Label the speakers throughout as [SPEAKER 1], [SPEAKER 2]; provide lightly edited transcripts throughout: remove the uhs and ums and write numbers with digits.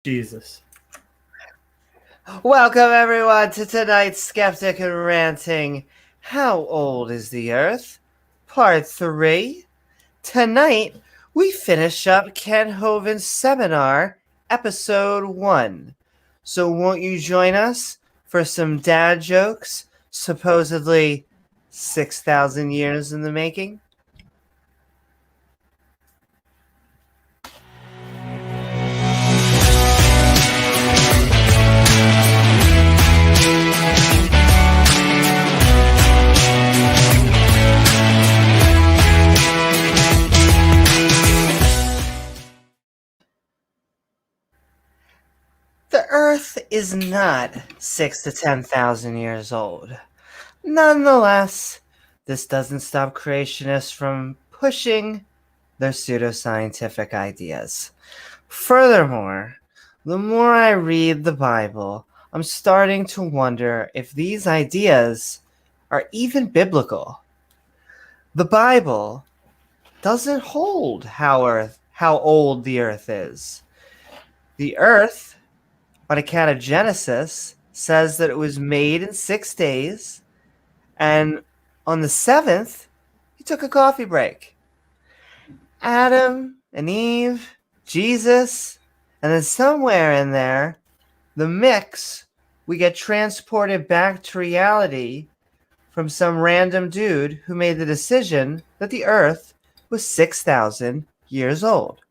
[SPEAKER 1] Jesus.
[SPEAKER 2] Welcome, everyone, to tonight's Skeptic and Ranting. How old is the Earth? Part 3. Tonight, we finish up Kent Hovind's seminar, Episode 1. So won't you join us for some dad jokes, supposedly 6,000 years in the making? The Earth is not 6 to 10,000 years old. Nonetheless, this doesn't stop creationists from pushing their pseudoscientific ideas. Furthermore, the more I read the Bible, I'm starting to wonder if these ideas are even biblical. The Bible doesn't hold how old the Earth is. The Earth, on account of Genesis, says that it was made in 6 days, and on the 7th, he took a coffee break. Adam and Eve, Jesus, and then somewhere in there, the mix, we get transported back to reality from some random dude who made the decision that the Earth was 6,000 years old.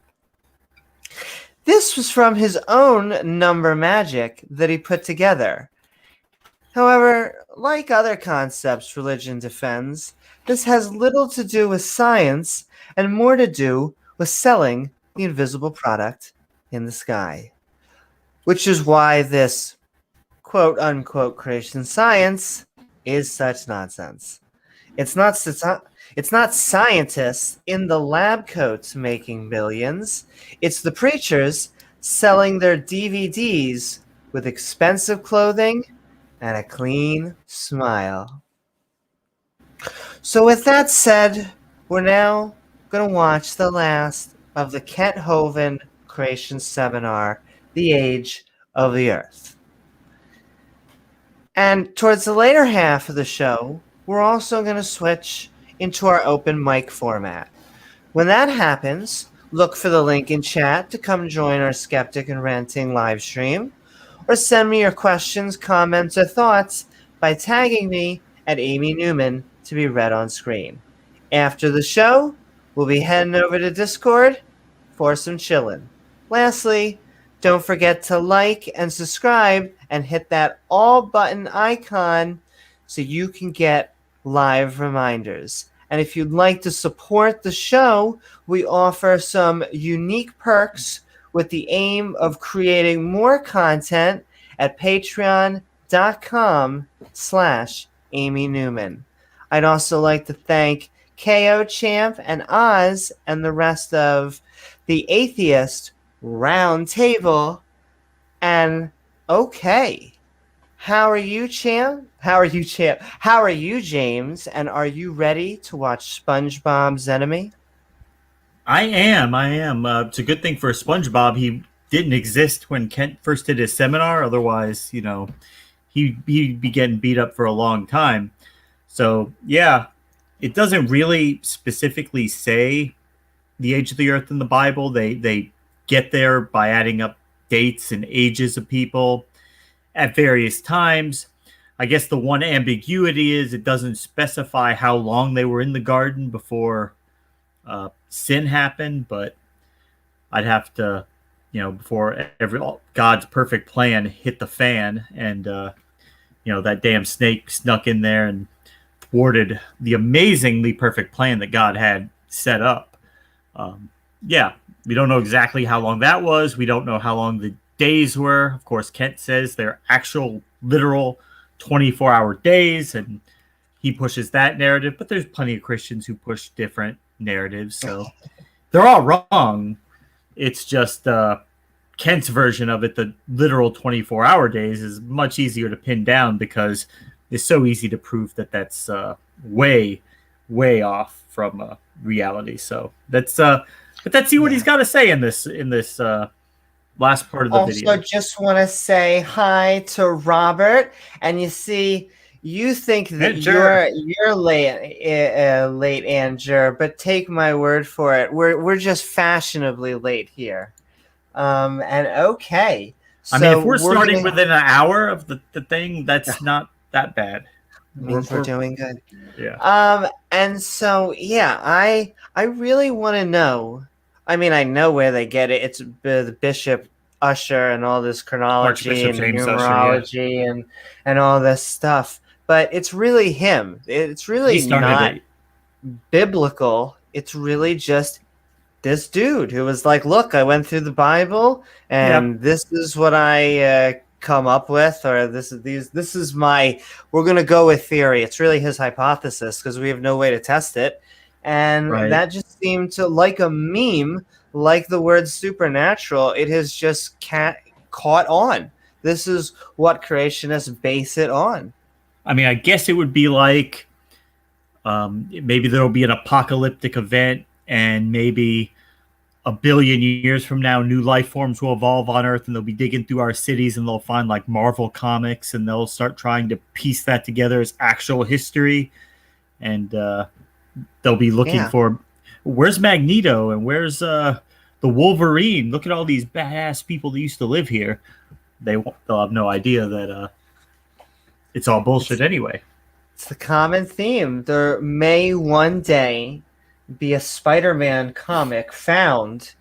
[SPEAKER 2] This was from his own number magic that he put together. However, like other concepts religion defends, this has little to do with science and more to do with selling the invisible product in the sky. Which is why this quote-unquote creation science is such nonsense. It's not scientists in the lab coats making billions. It's the preachers selling their DVDs with expensive clothing and a clean smile. So with that said, we're now going to watch the last of the Kent Hovind Creation Seminar, The Age of the Earth. And towards the later half of the show, we're also going to switch into our open mic format. When that happens, look for the link in chat to come join our Skeptic and Ranting live stream, or send me your questions, comments, or thoughts by tagging me at Amy Newman to be read on screen. After the show, we'll be heading over to Discord for some chillin'. Lastly, don't forget to like and subscribe and hit that all button icon so you can get live reminders. And if you'd like to support the show, we offer some unique perks with the aim of creating more content at patreon.com/Amy Newman. I'd also like to thank KO Champ and Oz and the rest of the Atheist Round Table. And okay, how are you, Champ? How are you, Champ? How are you, James? And are you ready to watch SpongeBob's Enemy?
[SPEAKER 1] I am. It's a good thing for SpongeBob. He didn't exist when Kent first did his seminar. Otherwise, he'd be getting beat up for a long time. So, yeah, it doesn't really specifically say the age of the Earth in the Bible. They get there by adding up dates and ages of people at various times. I guess the one ambiguity is it doesn't specify how long they were in the garden before sin happened, but I'd have to, before God's perfect plan hit the fan, and that damn snake snuck in there and thwarted the amazingly perfect plan that God had set up. We don't know exactly how long that was. We don't know how long the days were. Of course, Kent says they're actual, literal 24-hour days, and he pushes that narrative, but there's plenty of Christians who push different narratives, so they're all wrong. It's just Kent's version of it, the literal 24-hour days, is much easier to pin down because it's so easy to prove that that's way off from reality. So let's see what he's got to say in this last part of the
[SPEAKER 2] Also,
[SPEAKER 1] video.
[SPEAKER 2] just want to say hi to Robert. And you see, you think that
[SPEAKER 1] And sure.
[SPEAKER 2] you're late, Andrew, but take my word for it. We're just fashionably late here. And okay,
[SPEAKER 1] I mean,
[SPEAKER 2] so
[SPEAKER 1] if we're
[SPEAKER 2] we're
[SPEAKER 1] starting
[SPEAKER 2] gonna.
[SPEAKER 1] within an hour of the thing, that's not that bad.
[SPEAKER 2] Means we're doing good.
[SPEAKER 1] Yeah.
[SPEAKER 2] And so yeah, I really want to know. I mean, I know where they get it. It's the Bishop Usher and all this chronology
[SPEAKER 1] Archbishop
[SPEAKER 2] and the
[SPEAKER 1] James Usher, yeah.
[SPEAKER 2] numerology and all this stuff. But it's really him. It's
[SPEAKER 1] He
[SPEAKER 2] really
[SPEAKER 1] started
[SPEAKER 2] not
[SPEAKER 1] it.
[SPEAKER 2] biblical. It's really just this dude who was like, "Look, I went through the Bible,
[SPEAKER 1] Yep.
[SPEAKER 2] and this is what I come up with, or this is my. We're gonna go with theory. It's really his hypothesis because we have no way to test it, and
[SPEAKER 1] Right.
[SPEAKER 2] that just seemed to like a meme, like the word supernatural. It has just caught on. This is what creationists base it on.
[SPEAKER 1] I mean, I guess it would be like maybe there'll be an apocalyptic event, and maybe a billion years from now, new life forms will evolve on Earth, and they'll be digging through our cities, and they'll find like Marvel comics, and they'll start trying to piece that together as actual history, and they'll be looking
[SPEAKER 2] Yeah.
[SPEAKER 1] for where's Magneto and where's the Wolverine. Look at all these badass people that used to live here. They'll have no idea that it's all bullshit anyway.
[SPEAKER 2] It's the common theme. There may one day be a Spider-Man comic found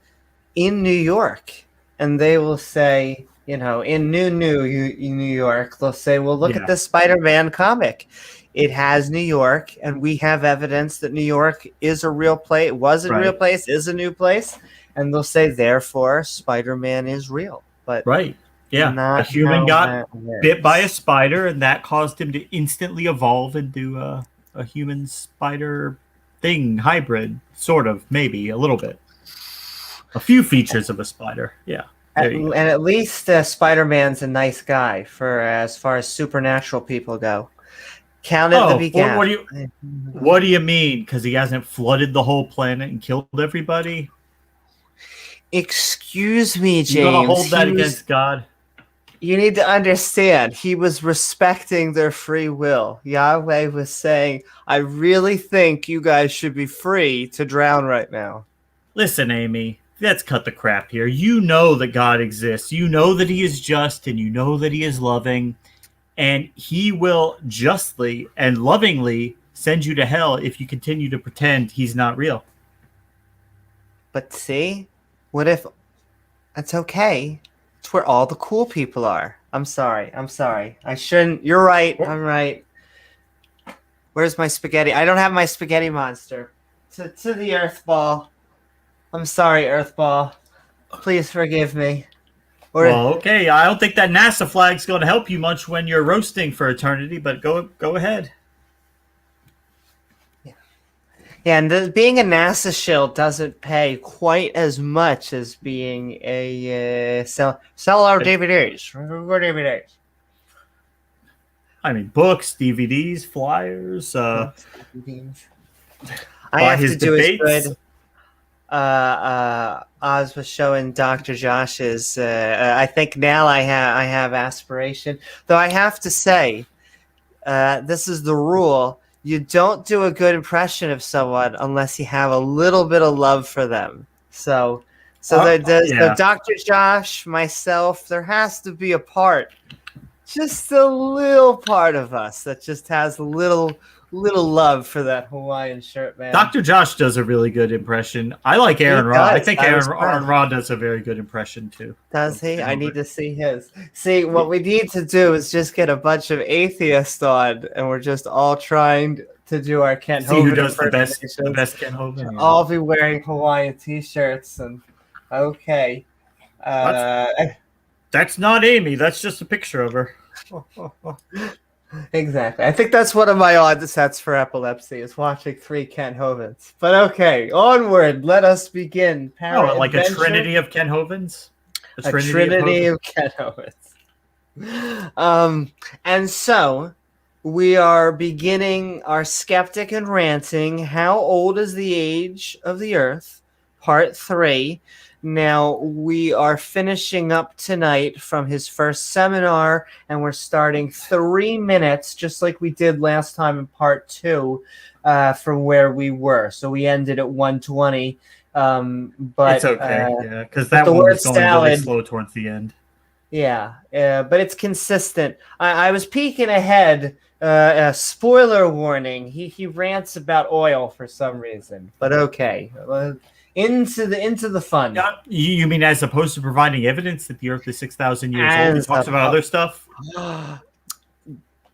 [SPEAKER 2] in New York, and they will say, in New York, they'll say, "Well, look at this Spider-Man comic. It has New York, and we have evidence that New York is a real place. Was a real place, is a new place." And they'll say, "Therefore, Spider-Man is real." But
[SPEAKER 1] Right. Yeah. A
[SPEAKER 2] not
[SPEAKER 1] human
[SPEAKER 2] how
[SPEAKER 1] got
[SPEAKER 2] that works.
[SPEAKER 1] bit by a spider, and that caused him to instantly evolve into a human spider thing hybrid, sort of, maybe a little bit. A few features of a spider. Yeah.
[SPEAKER 2] And at least Spider-Man's a nice guy for as far as supernatural people go. Count it the beginning.
[SPEAKER 1] What do you mean? Because he hasn't flooded the whole planet and killed everybody?
[SPEAKER 2] Excuse me, James.
[SPEAKER 1] You gonna hold that against God?
[SPEAKER 2] You need to understand, he was respecting their free will. Yahweh was saying, "I really think you guys should be free to drown right now."
[SPEAKER 1] Listen, Amy, let's cut the crap here. You know that God exists. You know that he is just, and you know that he is loving. And he will justly and lovingly send you to hell if you continue to pretend he's not real.
[SPEAKER 2] But see, what if that's okay? It's where all the cool people are. I'm sorry. I shouldn't. You're right. I'm right. Where's my spaghetti? I don't have my spaghetti monster. To the Earth Ball. I'm sorry, Earth Ball. Please forgive me.
[SPEAKER 1] Well, okay. I don't think that NASA flag's going to help you much when you're roasting for eternity, but go ahead.
[SPEAKER 2] Yeah, and being a NASA shill doesn't pay quite as much as being a sell our DVDs. We're DVDs.
[SPEAKER 1] I mean, books, DVDs, flyers.
[SPEAKER 2] I have to do as good. Oz was showing Dr. Josh's. I think now I have aspiration. Though I have to say, this is the rule. You don't do a good impression of someone unless you have a little bit of love for them. So Dr. Josh, myself, there has to be a part, just a little part of us that just has a little love for that Hawaiian shirt, man.
[SPEAKER 1] Dr. Josh does a really good impression. I like Aaron Ra. I think Aaron Ra does a very good impression too.
[SPEAKER 2] Does he? I need to see his. See, what we need to do is just get a bunch of atheists on, and we're just all trying to do our Kent Hovind.
[SPEAKER 1] See who does the best Kent Hovind.
[SPEAKER 2] Yeah. All be wearing Hawaiian t-shirts and okay.
[SPEAKER 1] That's not Amy. That's just a picture of her.
[SPEAKER 2] Exactly. I think that's one of my odds sets for epilepsy is watching 3 Kent Hovinds. But okay, onward. Let us begin.
[SPEAKER 1] Like a trinity of Kent Hovinds?
[SPEAKER 2] A trinity of Kent Hovinds. And so we are beginning our Skeptic and Ranting. How old is the age of the Earth? Part 3. Now, we are finishing up tonight from his first seminar, and we're starting 3 minutes, just like we did last time in part 2, from where we were. So we ended at 120. But
[SPEAKER 1] it's okay, yeah, because
[SPEAKER 2] but
[SPEAKER 1] that
[SPEAKER 2] the
[SPEAKER 1] one
[SPEAKER 2] word
[SPEAKER 1] was going really
[SPEAKER 2] salad,
[SPEAKER 1] slow towards the end.
[SPEAKER 2] yeah, but it's consistent. I was peeking ahead. Spoiler warning: he rants about oil for some reason, but okay. Into the fun.
[SPEAKER 1] Yeah, you mean as opposed to providing evidence that the Earth is 6,000 years old? He
[SPEAKER 2] As
[SPEAKER 1] talks about other stuff.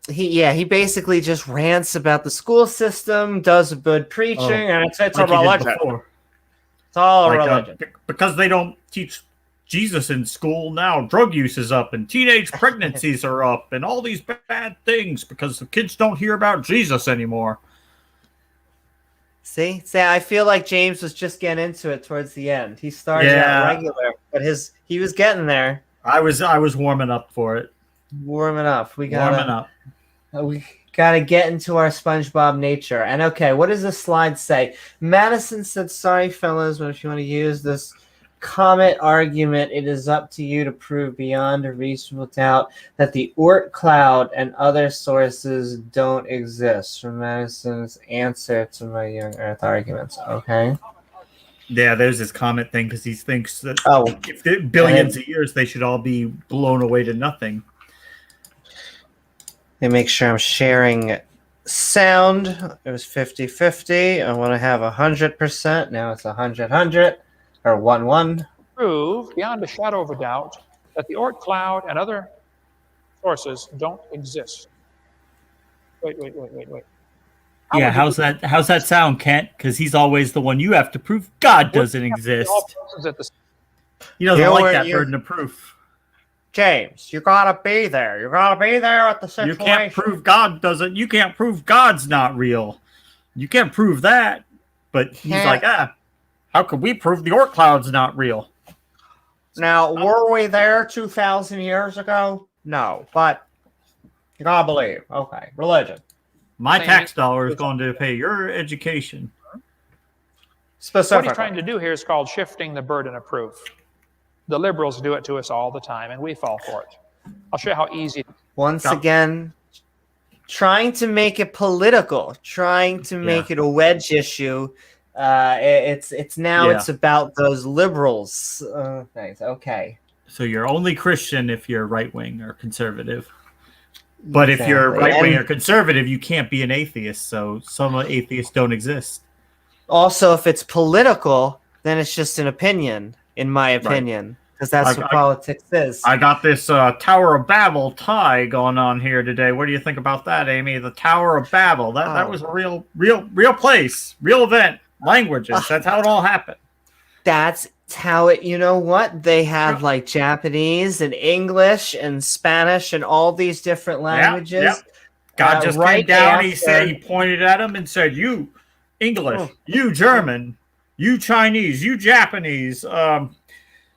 [SPEAKER 2] He basically just rants about the school system, does a good preaching, and it's
[SPEAKER 1] Like
[SPEAKER 2] all
[SPEAKER 1] he did
[SPEAKER 2] religion.
[SPEAKER 1] before.
[SPEAKER 2] It's all
[SPEAKER 1] Like,
[SPEAKER 2] religion.
[SPEAKER 1] because they don't teach Jesus in school now, drug use is up and teenage pregnancies are up and all these bad things because the kids don't hear about Jesus anymore.
[SPEAKER 2] See, I feel like James was just getting into it towards the end. He started out regular, but he was getting there.
[SPEAKER 1] I was warming up for it.
[SPEAKER 2] Warming up. We
[SPEAKER 1] warming up.
[SPEAKER 2] We gotta get into our SpongeBob nature. And okay, what does this slide say? Madison said, "Sorry, fellas, but if you want to use this comet argument, it is up to you to prove beyond a reasonable doubt that the Oort cloud and other sources don't exist." From Madison's answer to my young Earth arguments. Okay.
[SPEAKER 1] Yeah, there's this comet thing because he thinks that if billions of years they should all be blown away to nothing.
[SPEAKER 2] Let me make sure I'm sharing sound. It was 50-50. I want to have 100%. Now it's 100-100 or 1-1.
[SPEAKER 3] Prove beyond a shadow of a doubt that the Oort cloud and other sources don't exist. Wait.
[SPEAKER 1] Yeah, how's that sound, Kent? Because he's always the one you have to prove God doesn't exist. He doesn't like that burden of proof.
[SPEAKER 2] James, you gotta be there. You gotta be there at the situation.
[SPEAKER 1] You can't prove God doesn't. You can't prove God's not real. You can't prove that. But he's like, how could we prove the Oort cloud's not real?
[SPEAKER 2] Now, were we there 2,000 years ago? No, but you gotta believe. Okay, religion.
[SPEAKER 1] My tax dollar is going to pay your education.
[SPEAKER 2] Specifically.
[SPEAKER 3] What he's trying to do here is called shifting the burden of proof. The liberals do it to us all the time, and we fall for it. I'll show you how easy.
[SPEAKER 2] Once again, trying to make it political, trying to make it a wedge issue. It's about those liberals. Thanks. Okay.
[SPEAKER 1] So you're only Christian if you're right wing or conservative. But if you're right wing or conservative, you can't be an atheist. So some atheists don't exist.
[SPEAKER 2] Also, if it's political, then it's just an opinion, in my opinion, because that's what politics is.
[SPEAKER 1] I got this Tower of Babel tie going on here today. What do you think about that, Amy? The Tower of Babel. That was a real place, real event, languages. That's how it all happened.
[SPEAKER 2] That's how it, you know what? They had like Japanese and English and Spanish and all these different languages.
[SPEAKER 1] Yep. God just came down, he pointed at them and said, "You English, you German, you Chinese, you Japanese,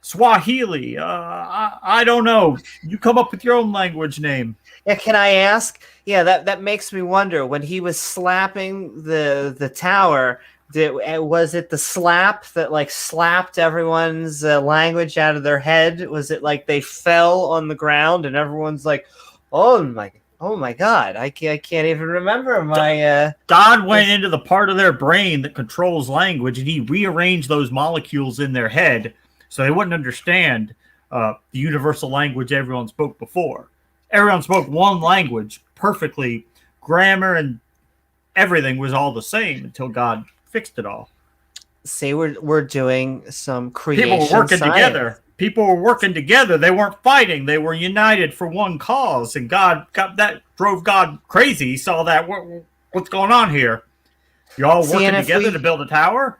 [SPEAKER 1] Swahili, I don't know. You come up with your own language name."
[SPEAKER 2] Yeah, can I ask? Yeah, that makes me wonder. When he was slapping the tower, was it the slap that like slapped everyone's language out of their head? Was it like they fell on the ground and everyone's like, oh my God, I can't even remember my...
[SPEAKER 1] God went into the part of their brain that controls language, and he rearranged those molecules in their head so they wouldn't understand the universal language everyone spoke before. Everyone spoke one language perfectly. Grammar and everything was all the same until God fixed it all.
[SPEAKER 2] See, we're doing some creation
[SPEAKER 1] People were working
[SPEAKER 2] science.
[SPEAKER 1] together. People were working together. They weren't fighting. They were united for one cause. And that drove God crazy. He saw that. What's going on here? You all working together to build a tower?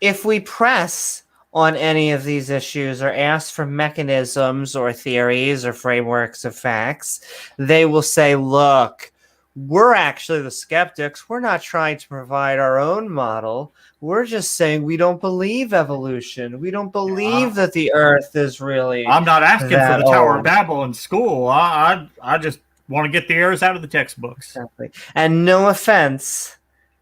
[SPEAKER 2] If we press on any of these issues or ask for mechanisms or theories or frameworks of facts, they will say, look, we're actually the skeptics. We're not trying to provide our own model. We're just saying we don't believe evolution. We don't believe that the Earth is really...
[SPEAKER 1] I'm not asking for the Tower of Babel in school. I just want to get the errors out of the textbooks.
[SPEAKER 2] Exactly. And no offense,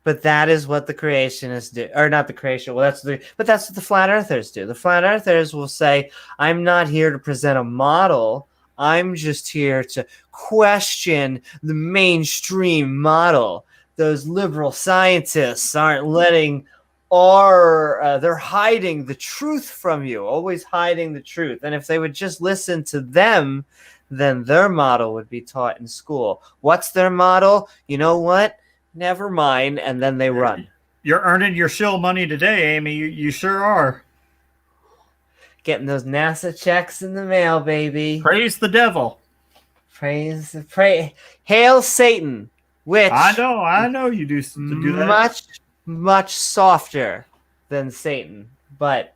[SPEAKER 2] But that is what the creationists do, or not the creation. Well, but that's what the flat earthers do. The flat earthers will say, "I'm not here to present a model. I'm just here to question the mainstream model. Those liberal scientists aren't letting they're hiding the truth from you, always hiding the truth. And if they would just listen to them, then their model would be taught in school. What's their model? You know what? Never mind." And then they run.
[SPEAKER 1] You're earning your shill money today, Amy. You sure are.
[SPEAKER 2] Getting those NASA checks in the mail, baby.
[SPEAKER 1] Praise the devil.
[SPEAKER 2] Pray. Hail Satan, which
[SPEAKER 1] I know you do that.
[SPEAKER 2] Much softer than Satan, but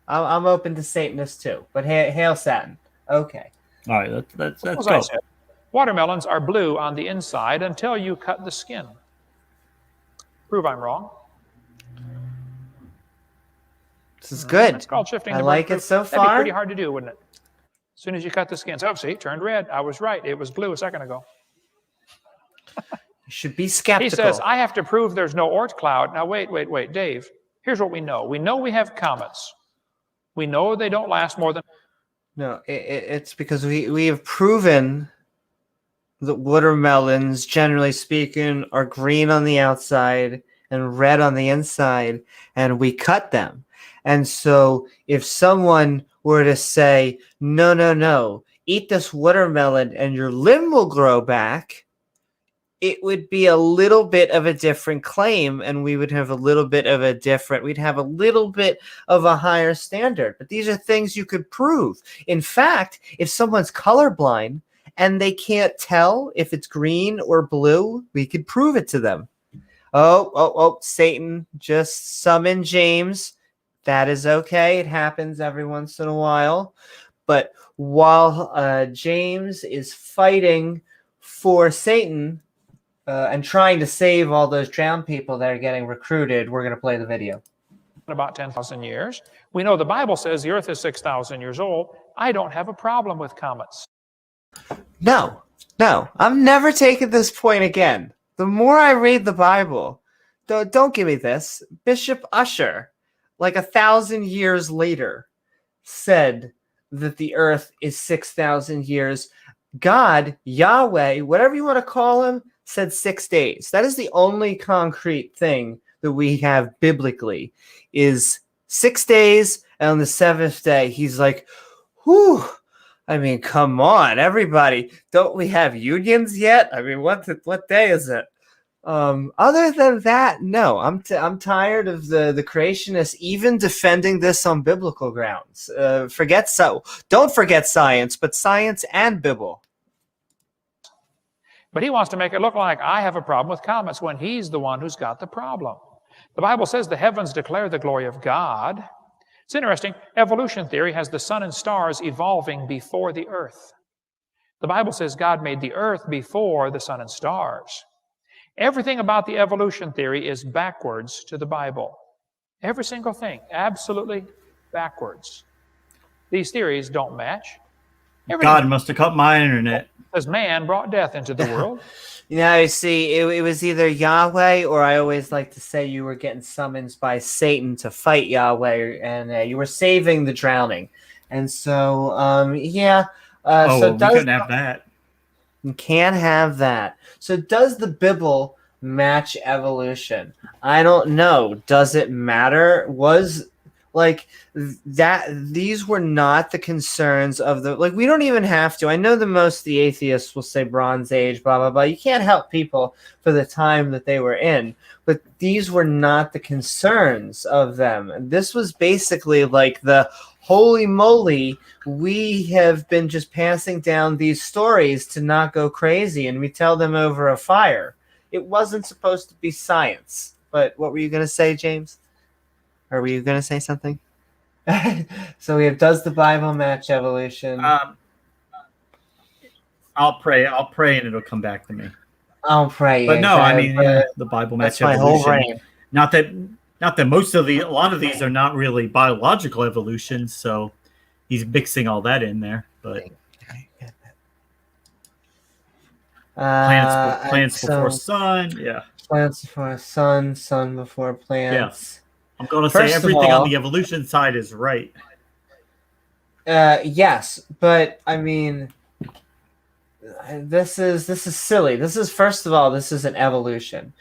[SPEAKER 2] I'm open to Satanists too. But hail Satan. Okay.
[SPEAKER 1] All right, let's
[SPEAKER 3] As
[SPEAKER 1] go.
[SPEAKER 3] I said, watermelons are blue on the inside until you cut the skin. Prove I'm wrong.
[SPEAKER 2] This is good.
[SPEAKER 3] It's called shifting.
[SPEAKER 2] I like it so
[SPEAKER 3] That'd be
[SPEAKER 2] far.
[SPEAKER 3] pretty hard to do, wouldn't it? As soon as you cut the skin, oh, see, it turned red. I was right. It was blue a second ago.
[SPEAKER 2] You should be skeptical.
[SPEAKER 3] He says, I have to prove there's no Oort cloud. Now, wait, Dave. Here's what we know. We know we have comets. We know they don't last more than...
[SPEAKER 2] No, it's because we have proven that watermelons, generally speaking, are green on the outside and red on the inside, and we cut them. And so if someone were to say, no, eat this watermelon and your limb will grow back, it would be a little bit of a different claim, and we would have a little bit of we'd have a little bit of a higher standard. But these are things you could prove. In fact, if someone's colorblind and they can't tell if it's green or blue, we could prove it to them. Oh, Satan just summoned James. That is okay. It happens every once in a while. But while James is fighting for Satan, and trying to save all those drowned people that are getting recruited, we're going to play the video.
[SPEAKER 3] About 10,000 years. We know the Bible says the earth is 6,000 years old. I don't have a problem with comets.
[SPEAKER 2] No, I'm never taking this point again. The more I read the Bible, don't give me this. Bishop Usher, like 1,000 years later, said that the earth is 6,000 years. God, Yahweh, whatever you want to call him, said 6 days. That is the only concrete thing that we have biblically, is 6 days, and on the seventh day, he's like, whew, I mean, come on, everybody. Don't we have unions yet? I mean, what day is it? Other than that, no. I'm tired of the creationists even defending this on biblical grounds. Don't forget science, but science and Bible.
[SPEAKER 3] But he wants to make it look like I have a problem with comets when he's the one who's got the problem. The Bible says the heavens declare the glory of God. It's interesting. Evolution theory has the sun and stars evolving before the earth. The Bible says God made the earth before the sun and stars. Everything about the evolution theory is backwards to the Bible. Every single thing, absolutely backwards. These theories don't match.
[SPEAKER 1] God must have cut my internet.
[SPEAKER 3] Because man brought death into the world.
[SPEAKER 2] You see, it was either Yahweh, or I always like to say you were getting summoned by Satan to fight Yahweh, and you were saving the drowning. And so,
[SPEAKER 1] we couldn't have that.
[SPEAKER 2] You can't have that. So does the Bible match evolution? I don't know. Does it matter? These were not the concerns of we don't even have to. I know most of the atheists will say Bronze Age, blah, blah, blah. You can't help people for the time that they were in, but these were not the concerns of them. This was basically like the holy moly, we have been just passing down these stories to not go crazy, and we tell them over a fire. It wasn't supposed to be science. But what were you going to say, James? Or were you going to say something? So we have, does the Bible match evolution?
[SPEAKER 1] I'll pray and it'll come back to me.
[SPEAKER 2] I'll pray.
[SPEAKER 1] But no, the Bible match evolution. My whole brain. Not that most of a lot of these are not really biological evolutions, so he's mixing all that in there. But Plants before
[SPEAKER 2] So
[SPEAKER 1] sun. Yeah.
[SPEAKER 2] plants before sun, sun before
[SPEAKER 1] Yeah.
[SPEAKER 2] plants.
[SPEAKER 1] I'm going to say
[SPEAKER 2] First of
[SPEAKER 1] everything on
[SPEAKER 2] all,
[SPEAKER 1] the evolution side is right.
[SPEAKER 2] yes, but I mean, this is silly. This is first of all, this is an evolution.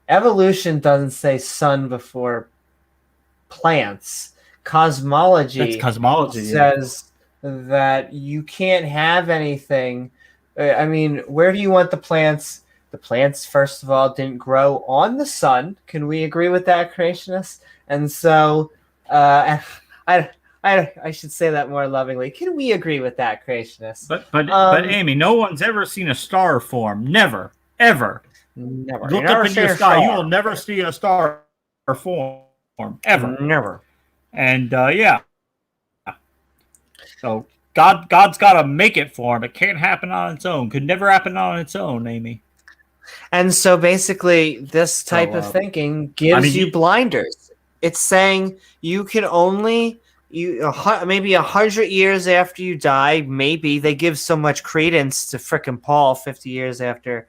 [SPEAKER 2] Evolution doesn't say sun before plants.
[SPEAKER 1] That's
[SPEAKER 2] Cosmology
[SPEAKER 1] cosmology. Yeah.
[SPEAKER 2] says that you can't have anything. I mean, where do you want the plants? The plants, first of all, didn't grow on the sun. Can we agree with that, creationists? And so, I, I should say that more lovingly. Can we agree with that, creationists?
[SPEAKER 1] But Amy, no one's ever seen a star form. Never, ever.
[SPEAKER 2] Never.
[SPEAKER 1] Look up into the sky. You will never see a star form ever.
[SPEAKER 2] Never.
[SPEAKER 1] And yeah. So God's got to make it for him. It can't happen on its own. Could never happen on its own, Amy.
[SPEAKER 2] And so basically, this type of thinking gives you blinders. It's saying you can only maybe 100 years after you die. Maybe they give so much credence to frickin' Paul 50 years after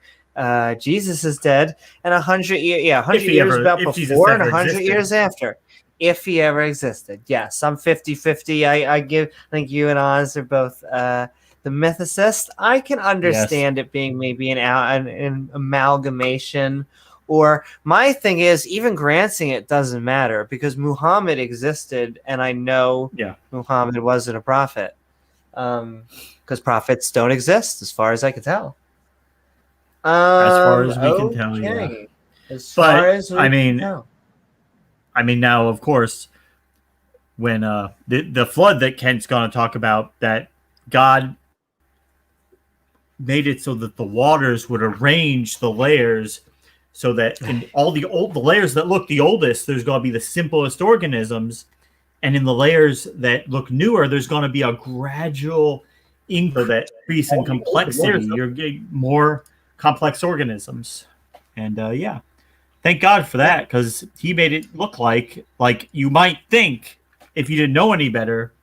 [SPEAKER 2] Jesus is dead, and 100 years about before and 100 years after. If he ever existed. Yes, I'm 50-50. I think you and Oz are both the mythicist. I can understand it being maybe an amalgamation, or my thing is even granting it doesn't matter because Muhammad existed, and I know Muhammad wasn't a prophet because prophets don't exist as far as I can tell.
[SPEAKER 1] As far as we can tell, yeah.
[SPEAKER 2] As far as we can tell.
[SPEAKER 1] I mean, now, of course, when the flood that Kent's going to talk about, that God made it so that the waters would arrange the layers so that in all the layers that look the oldest, there's going to be the simplest organisms. And in the layers that look newer, there's going to be a gradual increase in complexity. You're getting more complex organisms. And yeah. Thank God for that, because he made it look like you might think, if you didn't know any better,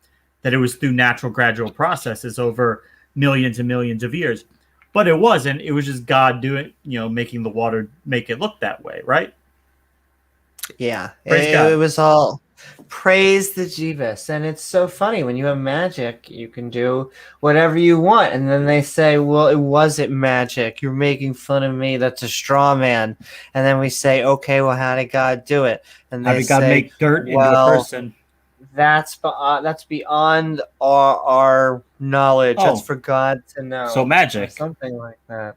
[SPEAKER 1] that it was through natural gradual processes over millions and millions of years. But it wasn't. It was just God doing, making the water make it look that way, right?
[SPEAKER 2] Yeah. It was all praise the Jeebus. And it's so funny. When you have magic, you can do whatever you want. And then they say, well, it wasn't magic. You're making fun of me. That's a straw man. And then we say, okay, well, how did God do it? And
[SPEAKER 1] how did God make dirt into a person?
[SPEAKER 2] That's beyond our knowledge. That's for God to know.
[SPEAKER 1] So magic.
[SPEAKER 2] Or something like that.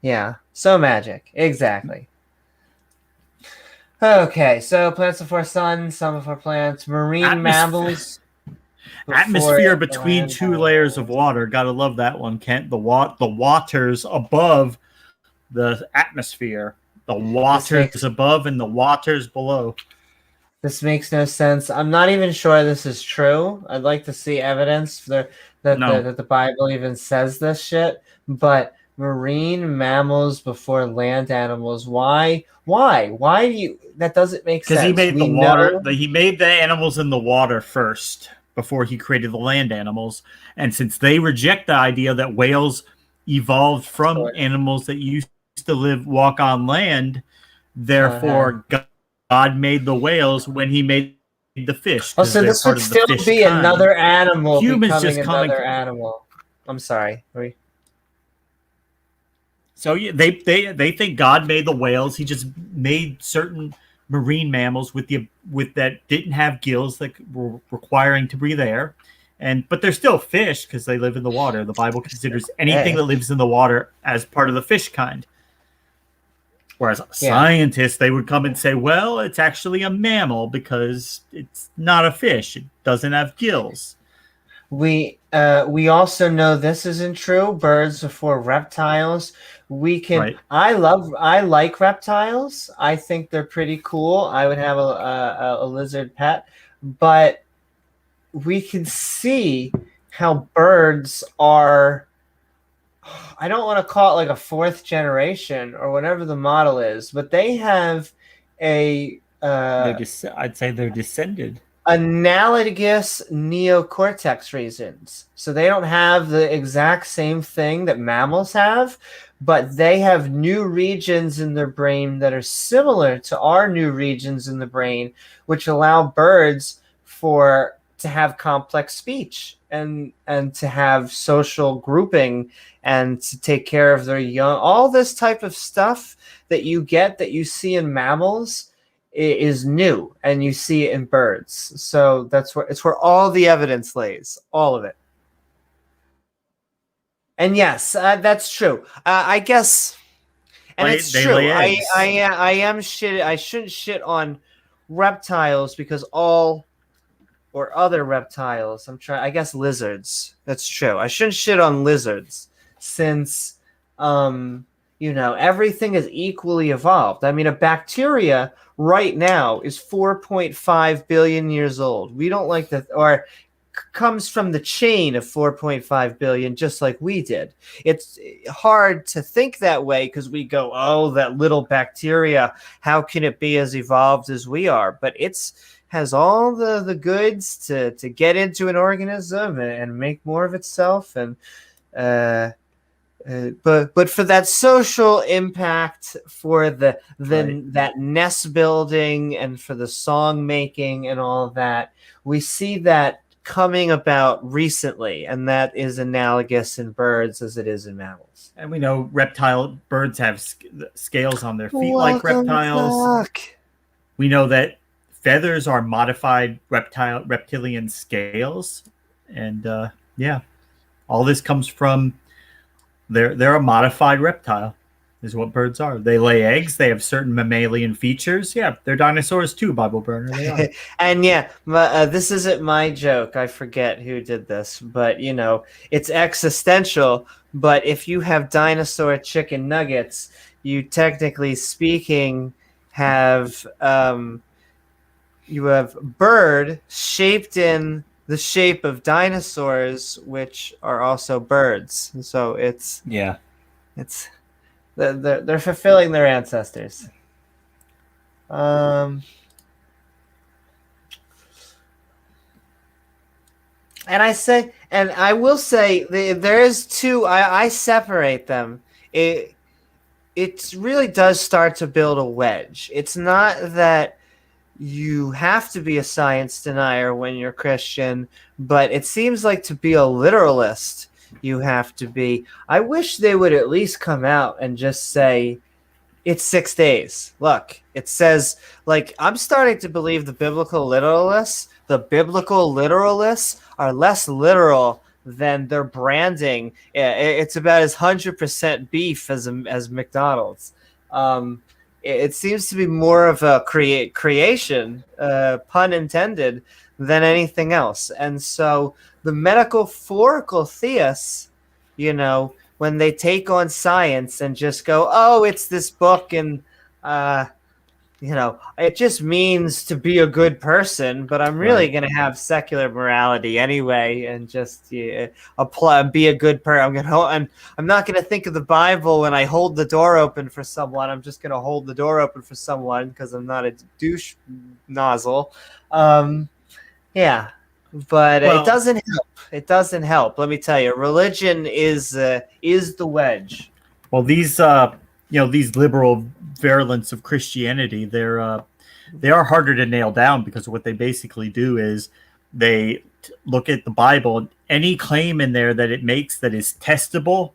[SPEAKER 2] Yeah. So magic. Exactly. Okay, so plants before sun, sun before plants, marine mammals.
[SPEAKER 1] Atmosphere between two layers of water. Gotta love that one, Kent. The waters above the atmosphere. The waters above and the waters below.
[SPEAKER 2] This makes no sense. I'm not even sure this is true. I'd like to see evidence that the Bible even says this shit. But marine mammals before land animals. Why? Why do you? That doesn't make sense.
[SPEAKER 1] Because he made the water. He made the animals in the water first before he created the land animals. And since they reject the idea that whales evolved from animals that used to walk on land, therefore God made the whales when he made the fish.
[SPEAKER 2] Oh, so this would still be another animal becoming another animal. I'm sorry.
[SPEAKER 1] So yeah, they think God made the whales. He just made certain marine mammals with that didn't have gills that were requiring to breathe air, but they're still fish because they live in the water. The Bible considers anything that lives in the water as part of the fish kind. Whereas scientists, they would come and say, well, it's actually a mammal because it's not a fish. It doesn't have gills.
[SPEAKER 2] We also know this isn't true. Birds before reptiles. We can. Right. I like reptiles. I think they're pretty cool. I would have a lizard pet, but we can see how birds are. I don't want to call it like a fourth generation or whatever the model is, but they have a.
[SPEAKER 1] I'd say they're descended.
[SPEAKER 2] Analogous neocortex regions. So they don't have the exact same thing that mammals have, but they have new regions in their brain that are similar to our new regions in the brain, which allow birds to have complex speech and to have social grouping and to take care of their young. All this type of stuff that you see in mammals is new, and you see it in birds. So that's where all the evidence lays, all of it. And yes, that's true. I guess, and it's
[SPEAKER 1] They
[SPEAKER 2] true.
[SPEAKER 1] lay eggs.
[SPEAKER 2] I am shit. I shouldn't shit on reptiles because or other reptiles. I guess lizards. That's true. I shouldn't shit on lizards since, everything is equally evolved. I mean, a bacteria right now is 4.5 billion years old. We don't like that, or comes from the chain of 4.5 billion, just like we did. It's hard to think that way because we go, oh, that little bacteria, how can it be as evolved as we are? But has all the goods to get into an organism and make more of itself. And but for that social impact, for that nest building and for the song making and all of that, we see that coming about recently, and that is analogous in birds as it is in mammals.
[SPEAKER 1] And we know birds have scales on their feet like reptiles. We know that feathers are modified reptilian scales, and all this comes from they're a modified reptile, is what birds are. They lay eggs. They have certain mammalian features. Yeah, they're dinosaurs too, Bible burner. They are.
[SPEAKER 2] And this isn't my joke. I forget who did this, but it's existential. But if you have dinosaur chicken nuggets, you technically speaking have bird shaped in the shape of dinosaurs, which are also birds. So they're fulfilling their ancestors. And I will say there is two. I separate them. It really does start to build a wedge. It's not that you have to be a science denier when you're Christian, but it seems like to be a literalist, you have to be. I wish they would at least come out and just say, it's 6 days. Look, it says, I'm starting to believe the biblical literalists are less literal than their branding. It's about as 100% beef as McDonald's. It seems to be more of a creation, pun intended, than anything else. And so the metaphorical theists, when they take on science and just go, oh, it's this book and, it just means to be a good person, but I'm really going to have secular morality anyway and just be a good person. I'm not going to think of the Bible when I hold the door open for someone. I'm just going to hold the door open for someone because I'm not a douche nozzle. But it doesn't help. It doesn't help. Let me tell you, religion is the wedge.
[SPEAKER 1] Well, these liberal virulence of Christianity, they are harder to nail down because what they basically do is they look at the Bible. Any claim in there that it makes that is testable,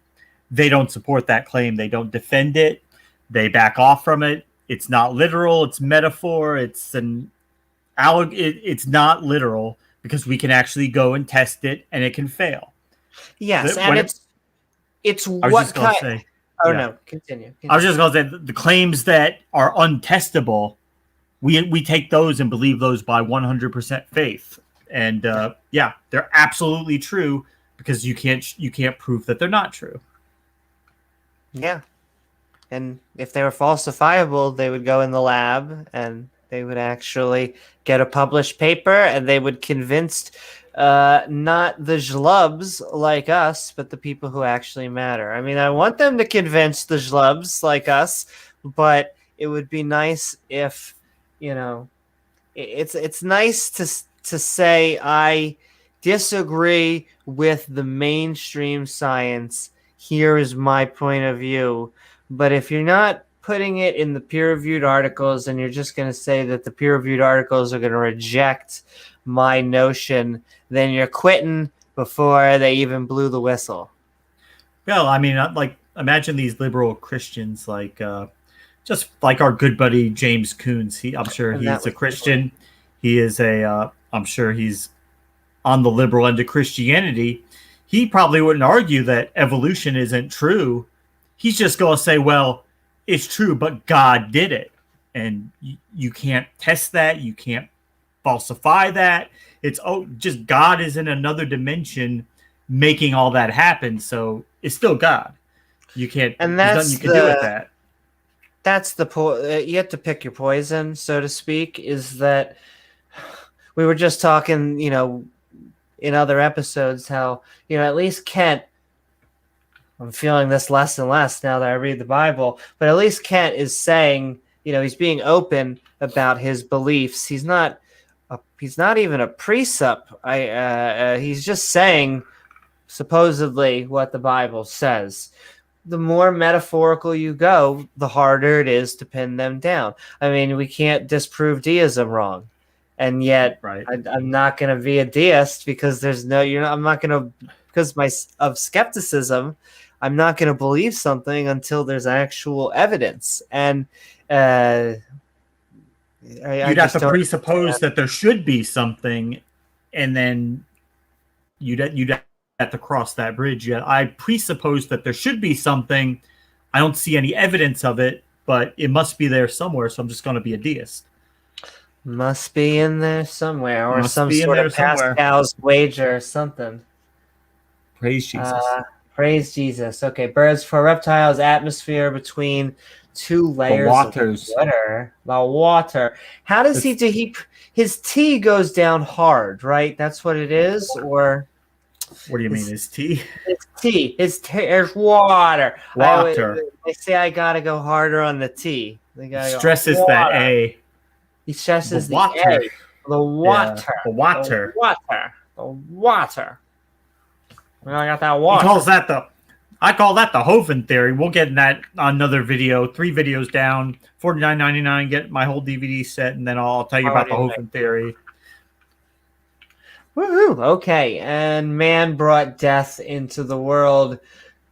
[SPEAKER 1] they don't support that claim. They don't defend it. They back off from it. It's not literal. It's metaphor. It's not literal because we can actually go and test it and it can fail.
[SPEAKER 2] Yes, it's what kind. No, continue.
[SPEAKER 1] I was just going to say the claims that are untestable, we take those and believe those by 100% faith, and they're absolutely true because you can't prove that they're not true.
[SPEAKER 2] Yeah, and if they were falsifiable, they would go in the lab and they would actually get a published paper, and they would convince not the schlubs like us, but the people who actually matter. I mean, I want them to convince the schlubs like us, but it would be nice if, it's nice to say I disagree with the mainstream science here is my point of view. But if you're not putting it in the peer-reviewed articles and you're just going to say that the peer-reviewed articles are going to reject my notion, then you're quitting before they even blew the whistle.
[SPEAKER 1] Well, I mean, like, imagine these liberal Christians, like, just like our good buddy James Coons. I'm sure he's a Christian. He is I'm sure he's on the liberal end of Christianity. He probably wouldn't argue that evolution isn't true. He's just going to say, well, it's true, but God did it. And you can't test that. You can't falsify that. It's just God is in another dimension making all that happen. So it's still God. You can't,
[SPEAKER 2] and
[SPEAKER 1] there's nothing you can do with that.
[SPEAKER 2] That's the you have to pick your poison, so to speak, is that we were just talking, in other episodes, how, at least Kent, I'm feeling this less and less now that I read the Bible, but at least Kent is saying, he's being open about his beliefs. He's not even a precept. He's just saying supposedly what the Bible says. The more metaphorical you go, the harder it is to pin them down. I mean, we can't disprove deism wrong. And yet,
[SPEAKER 1] right.
[SPEAKER 2] I'm not going to be a deist because I'm not going to, because of skepticism, I'm not going to believe something until there's actual evidence. And
[SPEAKER 1] you'd have to presuppose that there should be something, and then you'd have to cross that bridge. Yeah, I presuppose that there should be something. I don't see any evidence of it, but it must be there somewhere, so I'm just going to be a deist.
[SPEAKER 2] Must be in there somewhere, or some sort of Pascal's wager or something.
[SPEAKER 1] Praise Jesus.
[SPEAKER 2] Praise Jesus. Okay, birds for reptiles, atmosphere between two layers of water. The water. How does he do? His T goes down hard, right? That's what it is, or
[SPEAKER 1] what do you mean? His T?
[SPEAKER 2] His T. There's water.
[SPEAKER 1] Water.
[SPEAKER 2] They say I gotta go harder on the T. They gotta
[SPEAKER 1] stresses
[SPEAKER 2] go
[SPEAKER 1] that A.
[SPEAKER 2] He stresses the
[SPEAKER 1] water.
[SPEAKER 2] A. The water.
[SPEAKER 1] Yeah, the water.
[SPEAKER 2] The water. The water. Well, I got that water.
[SPEAKER 1] I call that the Hovind theory. We'll get in that on another video. 3 videos down, $49.99. Get my whole DVD set, and then I'll tell you about the Hovind theory.
[SPEAKER 2] Woohoo! Okay, and man brought death into the world.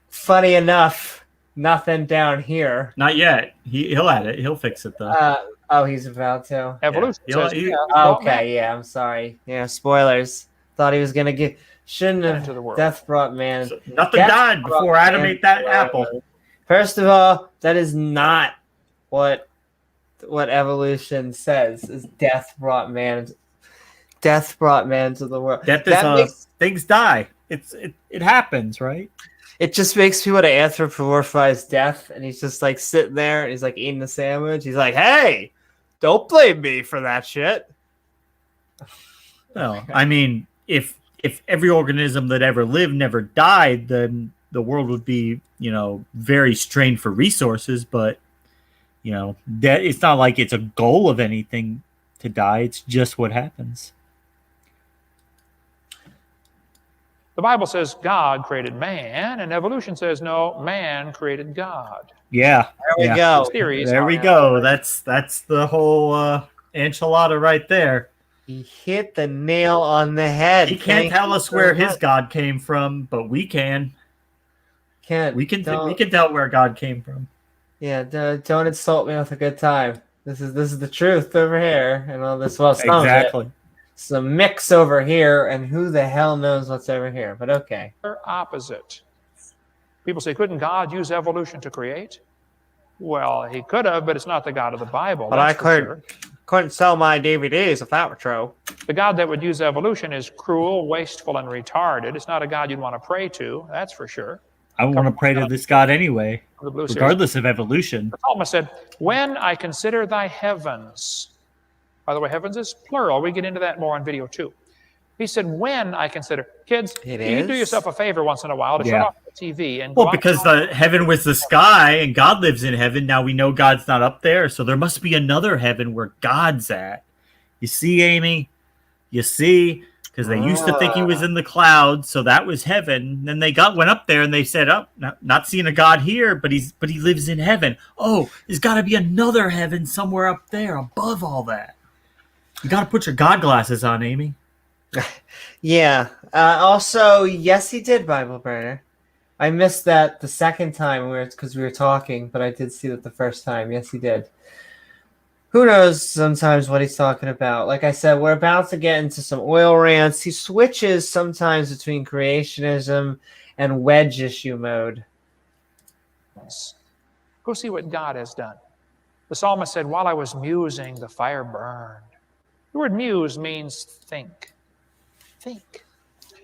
[SPEAKER 2] Funny enough, nothing down here.
[SPEAKER 1] Not yet. He'll add it. He'll fix it though.
[SPEAKER 2] He's about to.
[SPEAKER 3] Evolution.
[SPEAKER 2] Yeah. Okay, yeah. I'm sorry. Yeah, spoilers. Thought he was gonna get. Shouldn't have.
[SPEAKER 3] Into the world.
[SPEAKER 2] Death brought man.
[SPEAKER 1] So nothing died before Adam ate that apple.
[SPEAKER 2] First of all, that is not what evolution says. Is death brought man. Death brought man to the world.
[SPEAKER 1] Death is things die. It happens, right?
[SPEAKER 2] It just makes me want to anthropomorphize death, and he's just like sitting there, and he's like eating the sandwich. He's like, "Hey, don't blame me for that shit."
[SPEAKER 1] Well, I mean, if every organism that ever lived never died, then the world would be, very strained for resources. But that it's not like it's a goal of anything to die. It's just what happens.
[SPEAKER 3] The Bible says God created man, and evolution says no, man created God.
[SPEAKER 1] Yeah,
[SPEAKER 2] there we go.
[SPEAKER 1] There we go. That's the whole enchilada right there.
[SPEAKER 2] He hit the nail on the head.
[SPEAKER 1] He can't tell us where his God came from, but we can. We can tell where God came from.
[SPEAKER 2] Yeah, don't insult me with a good time. This is the truth over here, and all this. Well,
[SPEAKER 1] exactly.
[SPEAKER 2] It's a mix over here, and who the hell knows what's over here? But okay.
[SPEAKER 3] They're opposite. People say, couldn't God use evolution to create? Well, he could have, but it's not the God of the Bible.
[SPEAKER 2] But I couldn't sell my DVDs if that were true.
[SPEAKER 3] The God that would use evolution is cruel, wasteful, and retarded. It's not a God you'd want to pray to, that's for sure.
[SPEAKER 1] I want to pray to this God anyway, regardless of evolution.
[SPEAKER 3] The psalmist said, when I consider thy heavens. By the way, heavens is plural. We get into that more on video 2. He said, when I consider. Kids, you do yourself a favor once in a while to shut off the TV. And
[SPEAKER 1] because the heaven was the sky and God lives in heaven. Now we know God's not up there. So there must be another heaven where God's at. You see, Amy? You see? because they used to think he was in the clouds, so that was heaven. Then they went up there and they said, "Oh, not seeing a God here, but he lives in heaven. Oh, there's got to be another heaven somewhere up there above all that." You got to put your God glasses on, Amy.
[SPEAKER 2] Yeah. Also, yes, he did, Bible Burner. I missed that the second time because we were talking, but I did see that the first time. Yes, he did. Who knows sometimes what he's talking about? Like I said, we're about to get into some oil rants. He switches sometimes between creationism and wedge issue mode.
[SPEAKER 3] Go see what God has done. The psalmist said, while I was musing, the fire burned. The word muse means think. Think. The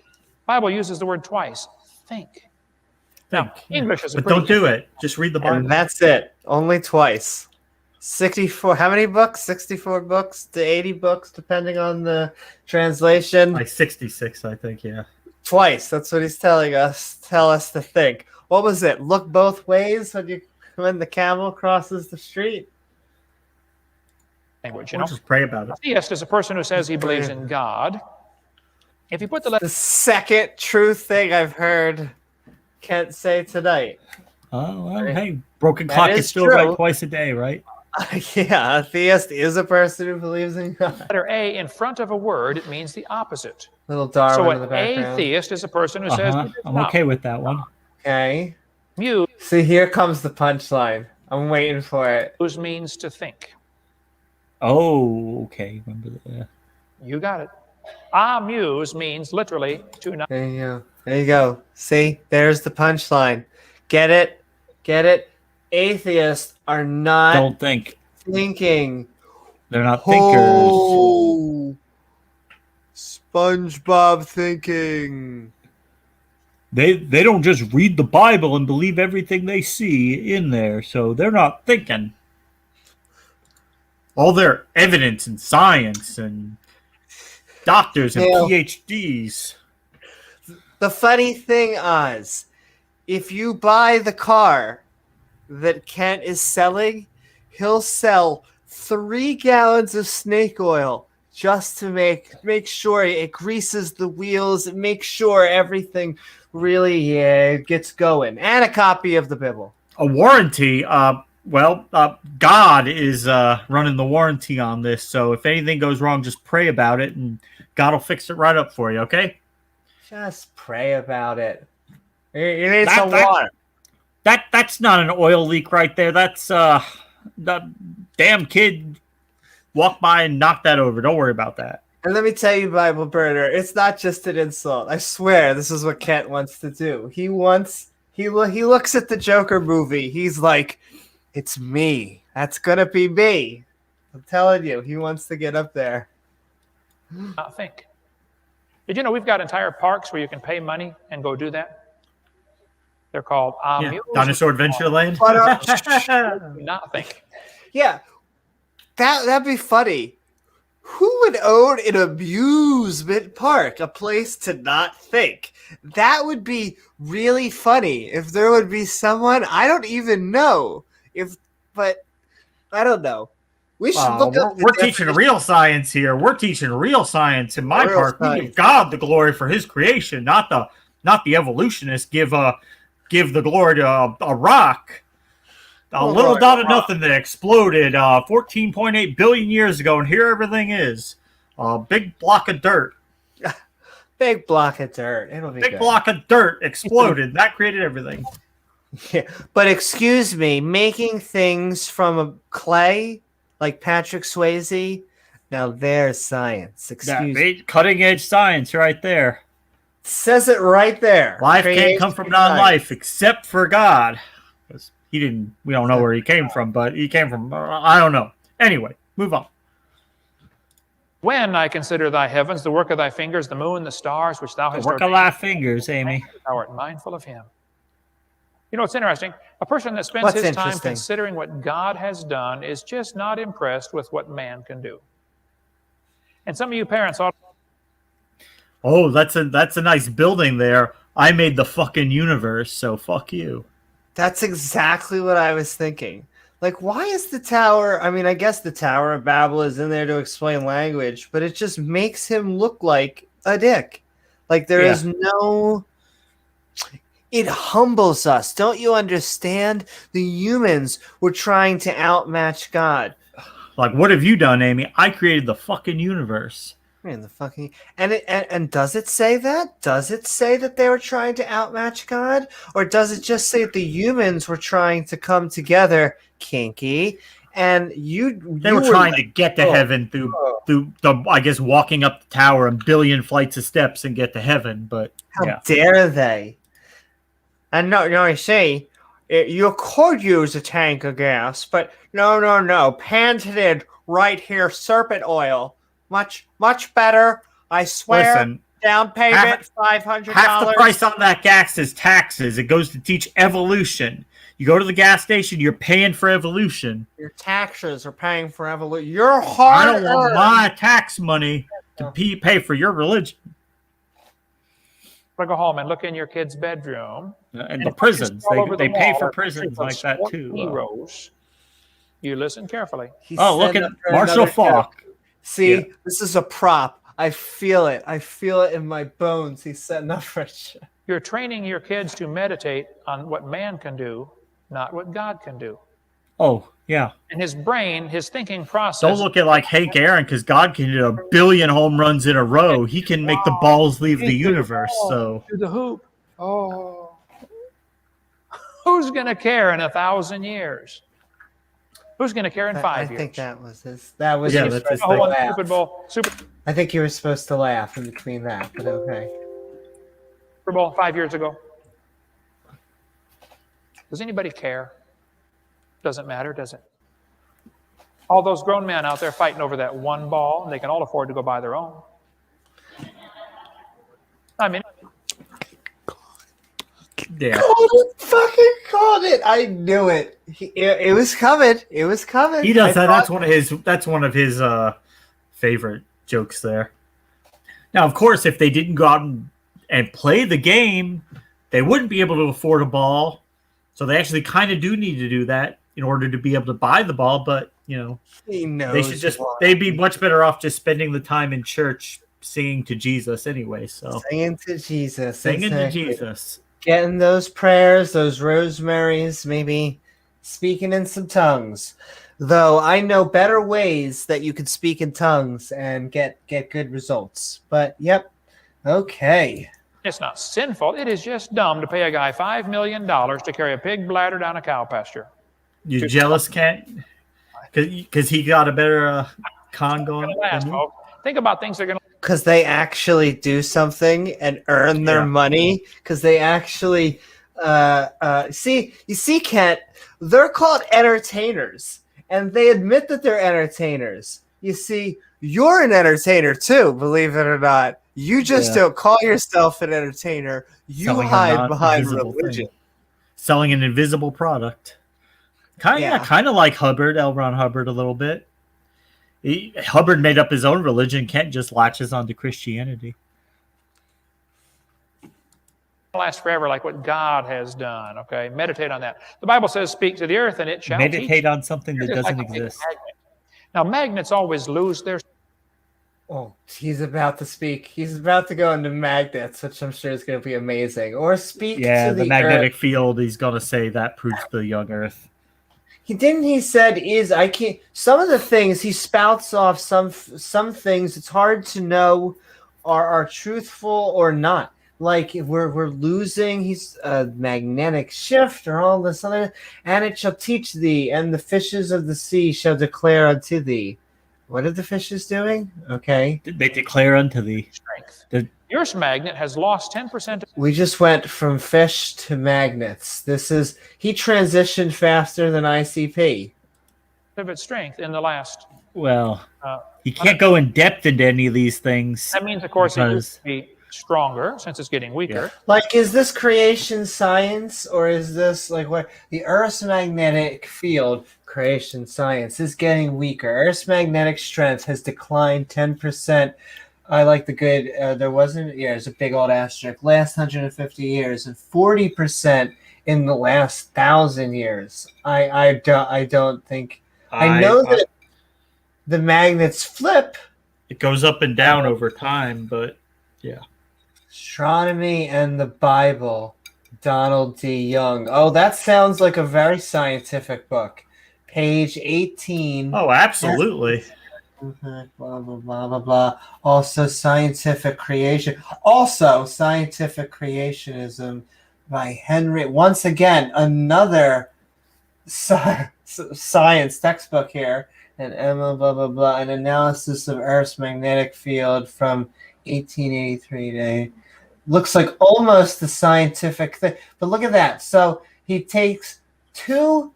[SPEAKER 3] Bible uses the word twice. Think. Now, English is a
[SPEAKER 1] but
[SPEAKER 3] pretty
[SPEAKER 1] don't do it. Just read the Bible.
[SPEAKER 2] And that's it. Only twice. 64. How many books? 64 books to 80 books, depending on the translation.
[SPEAKER 1] Like 66, I think, yeah.
[SPEAKER 2] Twice. That's what he's telling us. Tell us to think. What was it? Look both ways when the camel crosses the street?
[SPEAKER 3] Language,
[SPEAKER 1] Or just pray about it.
[SPEAKER 3] A theist is a person who says he believes in God. If you put
[SPEAKER 2] The second true thing I've heard Kent say tonight.
[SPEAKER 1] Oh, well, hey, broken
[SPEAKER 2] That
[SPEAKER 1] clock
[SPEAKER 2] is
[SPEAKER 1] is still
[SPEAKER 2] true.
[SPEAKER 1] right twice a day, right?
[SPEAKER 2] Yeah, a theist is a person who believes in God.
[SPEAKER 3] letter A in front of a word, it means the opposite.
[SPEAKER 2] Little Darwin
[SPEAKER 3] So
[SPEAKER 2] in the
[SPEAKER 3] an
[SPEAKER 2] background.
[SPEAKER 3] atheist is a person who says,
[SPEAKER 1] I'm okay with that one.
[SPEAKER 2] Okay.
[SPEAKER 3] Muse
[SPEAKER 2] See, here comes the punchline. I'm waiting for it.
[SPEAKER 3] means to think.
[SPEAKER 1] Oh, okay. Remember that.
[SPEAKER 3] You got it. Amuse means literally to not.
[SPEAKER 2] There you go. There you go. See, there's the punchline. Get it? Get it? Atheists are not
[SPEAKER 1] Don't think.
[SPEAKER 2] thinking.
[SPEAKER 1] They're not thinkers.
[SPEAKER 2] Oh, SpongeBob thinking.
[SPEAKER 1] They don't just read the Bible and believe everything they see in there, so they're not thinking. All their evidence and science and doctors and PhDs.
[SPEAKER 2] The funny thing is, if you buy the car that Kent is selling, he'll sell 3 gallons of snake oil just to make sure it greases the wheels and make sure everything really gets going. And a copy of the Bible.
[SPEAKER 1] A warranty. God is running the warranty on this, so if anything goes wrong, just pray about it, and God will fix it right up for you, okay?
[SPEAKER 2] Just pray about it. You need some water.
[SPEAKER 1] That's not an oil leak right there. That's the damn kid walked by and knocked that over. Don't worry about that.
[SPEAKER 2] And let me tell you, Bible Burner, it's not just an insult. I swear, this is what Kent wants to do. He looks at the Joker movie. He's like, it's me. That's gonna be me. I'm telling you, he wants to get up there.
[SPEAKER 3] Not think. Did you know we've got entire parks where you can pay money and go do that? They're called
[SPEAKER 1] Dinosaur Adventureland.
[SPEAKER 3] Not think.
[SPEAKER 2] Yeah, that'd be funny. Who would own an amusement park, a place to not think? That would be really funny if there would be someone, I don't even know, but I don't know. We should look up.
[SPEAKER 1] We're teaching real science here. We're teaching real science in my park. We give God the glory for His creation, not the evolutionists give the glory to a rock. A little dot of nothing that exploded 14.8 billion years ago, and here everything is. A big block of dirt.
[SPEAKER 2] Big block of dirt. It'll be
[SPEAKER 1] Big block of dirt exploded. That created everything.
[SPEAKER 2] Yeah. But excuse me, making things from a clay like Patrick Swayze, now there's science. Excuse me.
[SPEAKER 1] Cutting edge science right there.
[SPEAKER 2] Says it right there.
[SPEAKER 1] Life can't come from non-life except for God. We don't know where he came from, but he came from, I don't know. Anyway, move on.
[SPEAKER 3] When I consider thy heavens, the work of thy fingers, the moon, the stars, which thou hast
[SPEAKER 1] Work of thy fingers, Amy.
[SPEAKER 3] Thou art mindful of him. You know, it's interesting. A person that spends his time considering what God has done is just not impressed with what man can do. And some of you parents ought.
[SPEAKER 1] Oh, that's a nice building there. I made the fucking universe, so fuck you.
[SPEAKER 2] That's exactly what I was thinking. Like, why is the tower? I mean, I guess the Tower of Babel is in there to explain language, but it just makes him look like a dick. Like there
[SPEAKER 1] Yeah.
[SPEAKER 2] is no. It humbles us. Don't you understand? The humans were trying to outmatch God.
[SPEAKER 1] Like, what have you done, Amy? I created the fucking universe.
[SPEAKER 2] Man, the fucking and does it say that? Does it say that they were trying to outmatch God, or does it just say the humans were trying to come together, kinky, and
[SPEAKER 1] They were trying to get to heaven through the, I guess, walking up the tower and billion flights of steps and get to heaven. But
[SPEAKER 2] how dare they? And no, you see, you could use a tank of gas, but no, patented right here, serpent oil. Much better. I swear.
[SPEAKER 1] Listen,
[SPEAKER 2] down payment $500.
[SPEAKER 1] half the price on that gas is taxes. It goes to teach evolution. You go to the gas station, you're paying for evolution.
[SPEAKER 2] Your taxes are paying for evolution. Your hard.
[SPEAKER 1] I don't want my tax money to pay for your religion.
[SPEAKER 3] Go home and look in your kid's bedroom.
[SPEAKER 1] And the prisons, they pay for prisons like that too.
[SPEAKER 3] Heroes. You listen carefully.
[SPEAKER 1] Look at Marshall Falk.
[SPEAKER 2] See, this is a prop. I feel it. I feel it in my bones. He's setting up for it.
[SPEAKER 3] You're training your kids to meditate on what man can do, not what God can do.
[SPEAKER 1] Oh, yeah.
[SPEAKER 3] And his brain, his thinking process.
[SPEAKER 1] Don't look at like Hank Aaron, because God can hit 1 billion home runs in a row. He can make the balls leave the universe. So
[SPEAKER 3] to the hoop. Oh. Who's going to care in 1,000 years? Who's going to care in 5 years?
[SPEAKER 2] I think that was his. That was
[SPEAKER 1] yeah,
[SPEAKER 2] your
[SPEAKER 1] that's his
[SPEAKER 2] supposed to
[SPEAKER 1] thing.
[SPEAKER 2] laugh.
[SPEAKER 3] Super Bowl.
[SPEAKER 2] I think you were supposed to laugh in between that, but okay.
[SPEAKER 3] Super Bowl 5 years ago. Does anybody care? Doesn't matter, does it? All those grown men out there fighting over that one ball, and they can all afford to go buy their own. I mean,
[SPEAKER 1] yeah.
[SPEAKER 2] Fucking called it. I knew it. It was coming. It was coming.
[SPEAKER 1] He does that. That's one of his favorite jokes there. Now, of course, if they didn't go out and play the game, they wouldn't be able to afford a ball. So they actually kind of do need to do that in order to be able to buy the ball. But they'd be much better off just spending the time in church singing to Jesus anyway. So
[SPEAKER 2] singing to Jesus. Getting those prayers, those rosaries, maybe speaking in some tongues. Though I know better ways that you could speak in tongues and get good results. But yep, okay.
[SPEAKER 3] it's not sinful. It is just dumb to pay a guy $5 million to carry a pig bladder down a cow pasture.
[SPEAKER 1] You jealous, Kent? Because he got a better con going.
[SPEAKER 3] Think about things they're going to.
[SPEAKER 2] Because they actually do something and earn their money. Because they actually see, Kent, they're called entertainers, and they admit that they're entertainers. You see, you're an entertainer too, believe it or not. You just don't call yourself an entertainer. You hide behind religion.
[SPEAKER 1] Selling an invisible product. Kind of like Hubbard, L. Ron Hubbard, a little bit. Hubbard made up his own religion. Kent just latches onto Christianity.
[SPEAKER 3] Last forever, like what God has done. Okay, meditate on that. The Bible says, "Speak to the earth, and it shall
[SPEAKER 1] meditate on something that doesn't exist."
[SPEAKER 3] Now, magnets always lose their.
[SPEAKER 2] Oh, he's about to speak. He's about to go into magnets, which I'm sure is going to be amazing. Or speak to the
[SPEAKER 1] magnetic
[SPEAKER 2] earth.
[SPEAKER 1] field. He's going to say that proves the young Earth.
[SPEAKER 2] He said I can't. Some of the things he spouts off. Some things it's hard to know are truthful or not. Like we're losing. He's a magnetic shift or all this other. And it shall teach thee, and the fishes of the sea shall declare unto thee. What are the fishes doing? Okay.
[SPEAKER 1] They declare unto thee.
[SPEAKER 3] Strength. Your magnet has lost 10%.
[SPEAKER 2] We just went from fish to magnets. He transitioned faster than ICP.
[SPEAKER 3] Of its strength in the last.
[SPEAKER 1] Well, he can't go in depth into any of these things.
[SPEAKER 3] That means, of course, it needs to be stronger since it's getting weaker.
[SPEAKER 2] Yeah. Like, is this creation science, or is this like what the Earth's magnetic field? Creation science is getting weaker. Earth's magnetic strength has declined 10%. I like the good. There wasn't. Yeah, there's a big old asterisk. Last 150 years and 40% in the last 1,000 years. I don't think. I know that the magnets flip.
[SPEAKER 1] It goes up and down over time, but Yeah.
[SPEAKER 2] Astronomy and the Bible, Donald D. Young. Oh, that sounds like a very scientific book. Page 18.
[SPEAKER 1] Oh, absolutely.
[SPEAKER 2] Blah, blah, blah, blah, blah. Also, scientific creation. Also, scientific creationism by Henry. Once again, another science textbook here. And Emma, blah, blah, blah. An analysis of Earth's magnetic field from 1883 to looks like almost the scientific thing. But look at that. So he takes two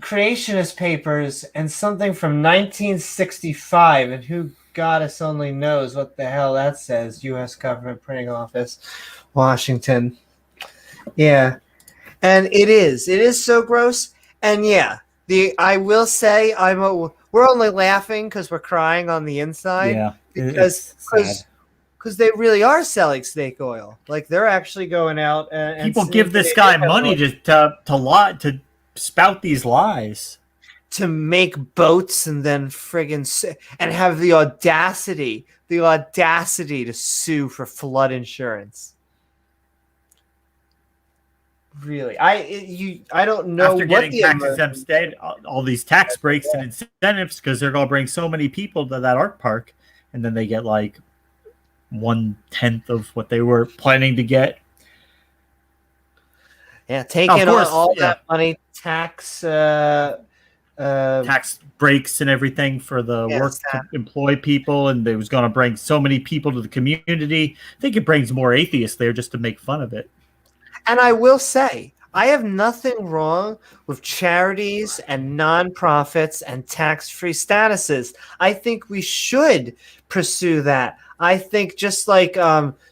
[SPEAKER 2] creationist papers and something from 1965, and who goddess only knows what the hell that says. U.S. Government Printing Office, Washington. Yeah, and it is so gross. And yeah, I will say we're only laughing because we're crying on the inside.
[SPEAKER 1] Yeah,
[SPEAKER 2] because they really are selling snake oil. Like they're actually going out and
[SPEAKER 1] people give this guy money to spout these lies,
[SPEAKER 2] to make boats and then and have the audacity to sue for flood insurance. Really, I don't know.
[SPEAKER 1] After getting tax exempt state, all these tax breaks and incentives because they're going to bring so many people to that art park, and then they get like 1/10 of what they were planning to get.
[SPEAKER 2] Yeah, taking all that money, tax
[SPEAKER 1] breaks and everything for the work to employ people, and they was going to bring so many people to the community. I think it brings more atheists there just to make fun of it.
[SPEAKER 2] And I will say, I have nothing wrong with charities and nonprofits and tax-free statuses. I think we should pursue that. I think just like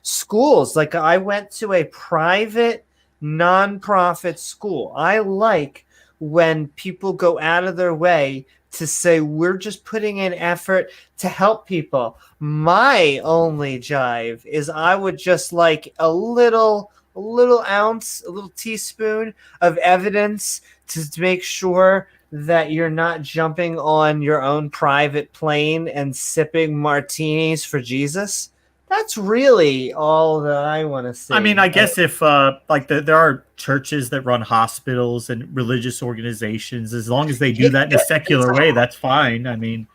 [SPEAKER 2] schools, like I went to a private nonprofit school. I like when people go out of their way to say, we're just putting in effort to help people. My only jive is I would just like a little ounce, a little teaspoon of evidence to make sure that you're not jumping on your own private plane and sipping martinis for Jesus. That's really all that I want to see.
[SPEAKER 1] I mean, I guess if there are churches that run hospitals and religious organizations, as long as they do that in a secular way, that's fine. I mean,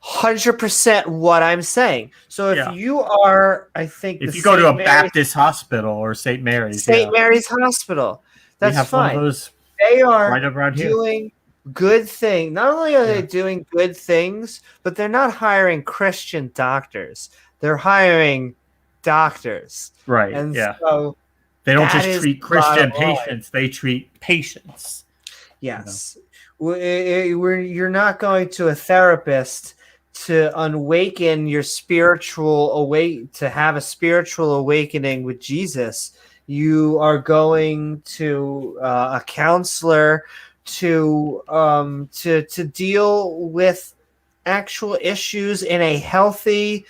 [SPEAKER 2] 100% what I'm saying. So if you are, I think,
[SPEAKER 1] if you go to a Baptist hospital or St. Mary's
[SPEAKER 2] Hospital, that's fine.
[SPEAKER 1] One of those
[SPEAKER 2] they are
[SPEAKER 1] right around
[SPEAKER 2] doing good things. Not only are they doing good things, but they're not hiring Christian doctors. They're hiring doctors.
[SPEAKER 1] Right.
[SPEAKER 2] And so
[SPEAKER 1] they don't just treat Christian patients, they treat patients.
[SPEAKER 2] Yes. You're not going to a therapist to awaken your to have a spiritual awakening with Jesus. You are going to a counselor to deal with actual issues in a healthy,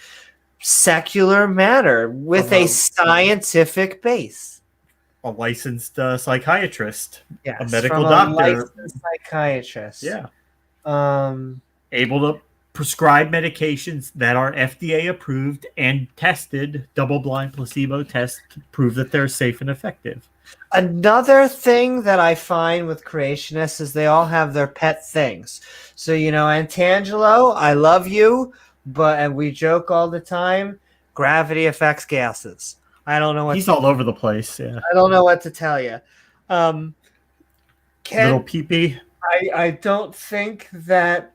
[SPEAKER 2] secular manner with a scientific base.
[SPEAKER 1] A licensed psychiatrist,
[SPEAKER 2] yes,
[SPEAKER 1] a medical doctor,
[SPEAKER 2] licensed psychiatrist.
[SPEAKER 1] Yeah, able to prescribe medications that are FDA approved and tested, double-blind placebo tests to prove that they're safe and effective.
[SPEAKER 2] Another thing that I find with creationists is they all have their pet things. So, Antangelo, I love you, and we joke all the time, gravity affects gases. I don't know what
[SPEAKER 1] he's all over the place. Yeah,
[SPEAKER 2] I don't know what to tell you.
[SPEAKER 1] Little peepee.
[SPEAKER 2] I don't think that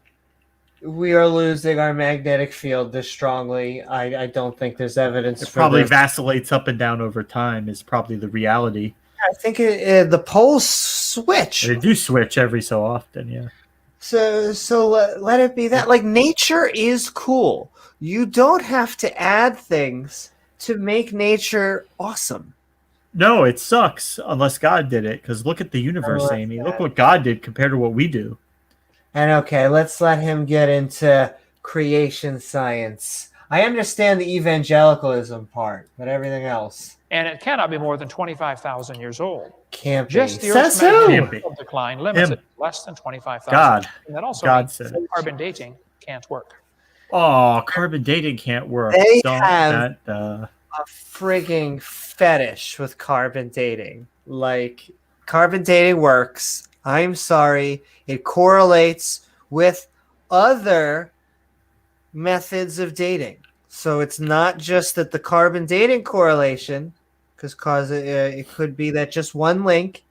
[SPEAKER 2] we are losing our magnetic field this strongly. I don't think there's evidence.
[SPEAKER 1] It probably vacillates up and down over time. Is probably the reality.
[SPEAKER 2] I think the poles switch.
[SPEAKER 1] They do switch every so often. Yeah.
[SPEAKER 2] So let it be that. Like nature is cool. You don't have to add things to make nature awesome.
[SPEAKER 1] No, it sucks unless God did it. Because look at the universe, Amy. Look what God did compared to what we do.
[SPEAKER 2] And okay, let's let him get into creation science. I understand the evangelicalism part, but everything else.
[SPEAKER 3] And it cannot be more than 25,000 years old.
[SPEAKER 2] Can't be.
[SPEAKER 3] Just the Earth's magnetic decline limits it less than 25,000.
[SPEAKER 1] God.
[SPEAKER 3] And that also
[SPEAKER 1] God
[SPEAKER 3] means
[SPEAKER 1] said
[SPEAKER 3] carbon dating can't work.
[SPEAKER 1] Oh, carbon dating can't work.
[SPEAKER 2] They
[SPEAKER 1] Don't
[SPEAKER 2] have
[SPEAKER 1] that.
[SPEAKER 2] a frigging fetish with carbon dating. Like, carbon dating works. I'm sorry. It correlates with other methods of dating. So it's not just that the carbon dating correlation, because it could be that just one link.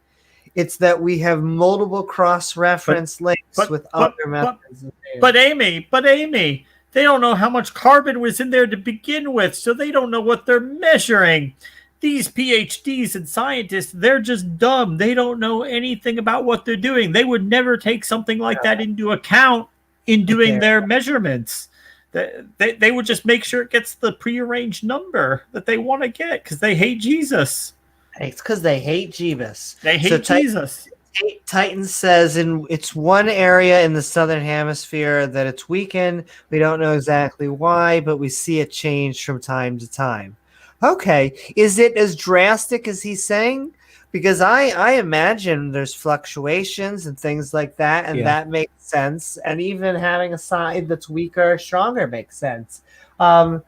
[SPEAKER 2] It's that we have multiple cross-reference links
[SPEAKER 1] But
[SPEAKER 2] with
[SPEAKER 1] but
[SPEAKER 2] other
[SPEAKER 1] but
[SPEAKER 2] methods of dating.
[SPEAKER 1] but Amy, they don't know how much carbon was in there to begin with, so they don't know what they're measuring. These PhDs and scientists, they're just dumb. They don't know anything about what they're doing. They would never take something like that into account in doing their measurements. They would just make sure it gets the prearranged number that they want to get because they hate Jesus.
[SPEAKER 2] It's because they hate Jeebus.
[SPEAKER 1] They hate Jesus.
[SPEAKER 2] Titan says it's one area in the southern hemisphere that it's weakened. We don't know exactly why, but we see it change from time to time. Okay. Is it as drastic as he's saying? Because I imagine there's fluctuations and things like that, and that makes sense. And even having a side that's weaker or stronger makes sense. I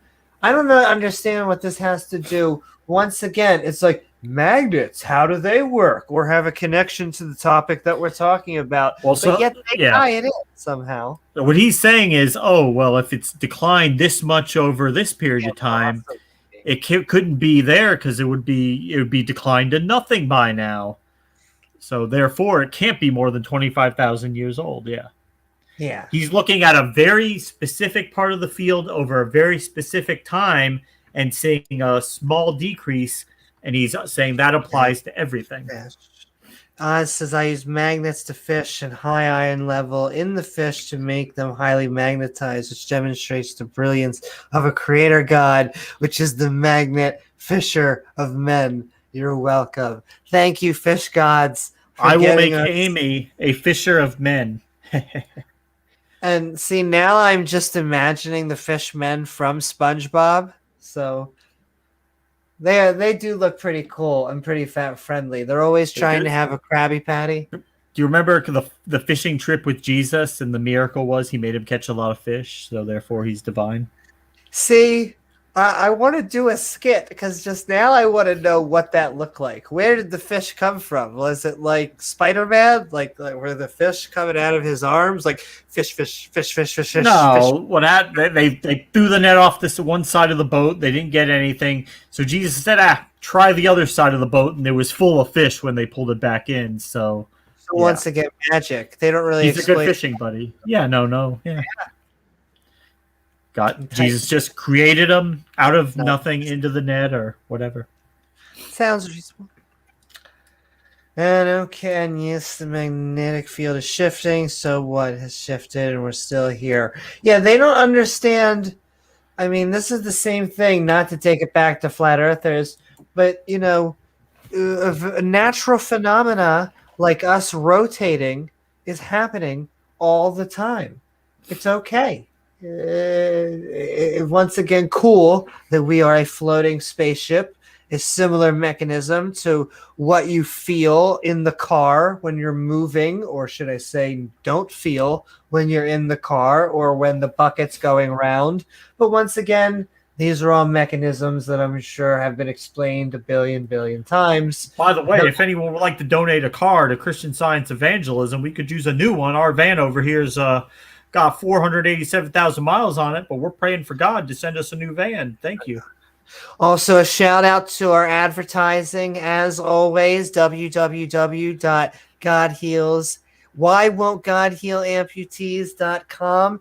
[SPEAKER 2] don't understand what this has to do. Once again, it's like magnets. How do they work? Or have a connection to the topic that we're talking about.
[SPEAKER 1] Well,
[SPEAKER 2] but yet they tie it in somehow.
[SPEAKER 1] What he's saying is, oh, well, if it's declined this much over this period of time, it couldn't be there because it would be declined to nothing by now. So therefore, it can't be more than 25,000 years old. Yeah.
[SPEAKER 2] Yeah.
[SPEAKER 1] He's looking at a very specific part of the field over a very specific time and seeing a small decrease, and he's saying that applies to everything.
[SPEAKER 2] It says, I use magnets to fish and high iron level in the fish to make them highly magnetized, which demonstrates the brilliance of a creator God, which is the magnet fisher of men. You're welcome. Thank you, fish gods.
[SPEAKER 1] I will make Amy a fisher of men.
[SPEAKER 2] And see, now I'm just imagining the fishmen from SpongeBob. So they do look pretty cool and pretty fat friendly. They're always trying to have a Krabby Patty.
[SPEAKER 1] Do you remember the fishing trip with Jesus, and the miracle was he made him catch a lot of fish, so therefore he's divine?
[SPEAKER 2] See, I want to do a skit because just now I want to know what that looked like. Where did the fish come from? Was it like Spider-Man? Like were the fish coming out of his arms? Like fish.
[SPEAKER 1] No, they threw the net off this one side of the boat. They didn't get anything. So Jesus said, try the other side of the boat, and it was full of fish when they pulled it back in. So
[SPEAKER 2] once again, magic. They don't really
[SPEAKER 1] He's a good fishing buddy. Yeah, no. Yeah. Jesus just created them out of nothing into the net or whatever.
[SPEAKER 2] Sounds reasonable. And okay, and yes, the magnetic field is shifting. So what has shifted, and we're still here? Yeah, they don't understand. I mean, this is the same thing. Not to take it back to flat earthers, but natural phenomena like us rotating is happening all the time. It's okay. Once again, cool that we are a floating spaceship, a similar mechanism to what you feel in the car when you're moving, or should I say don't feel when you're in the car or when the bucket's going round. But once again, these are all mechanisms that I'm sure have been explained a billion times.
[SPEAKER 1] By the way, if anyone would like to donate a car to Christian Science Evangelism, we could use a new one. Our van over here is got 487,000 miles on it, but we're praying for God to send us a new van. Thank you.
[SPEAKER 2] Also, a shout out to our advertising, as always, www.godheals. Why won't God heal amputees.com?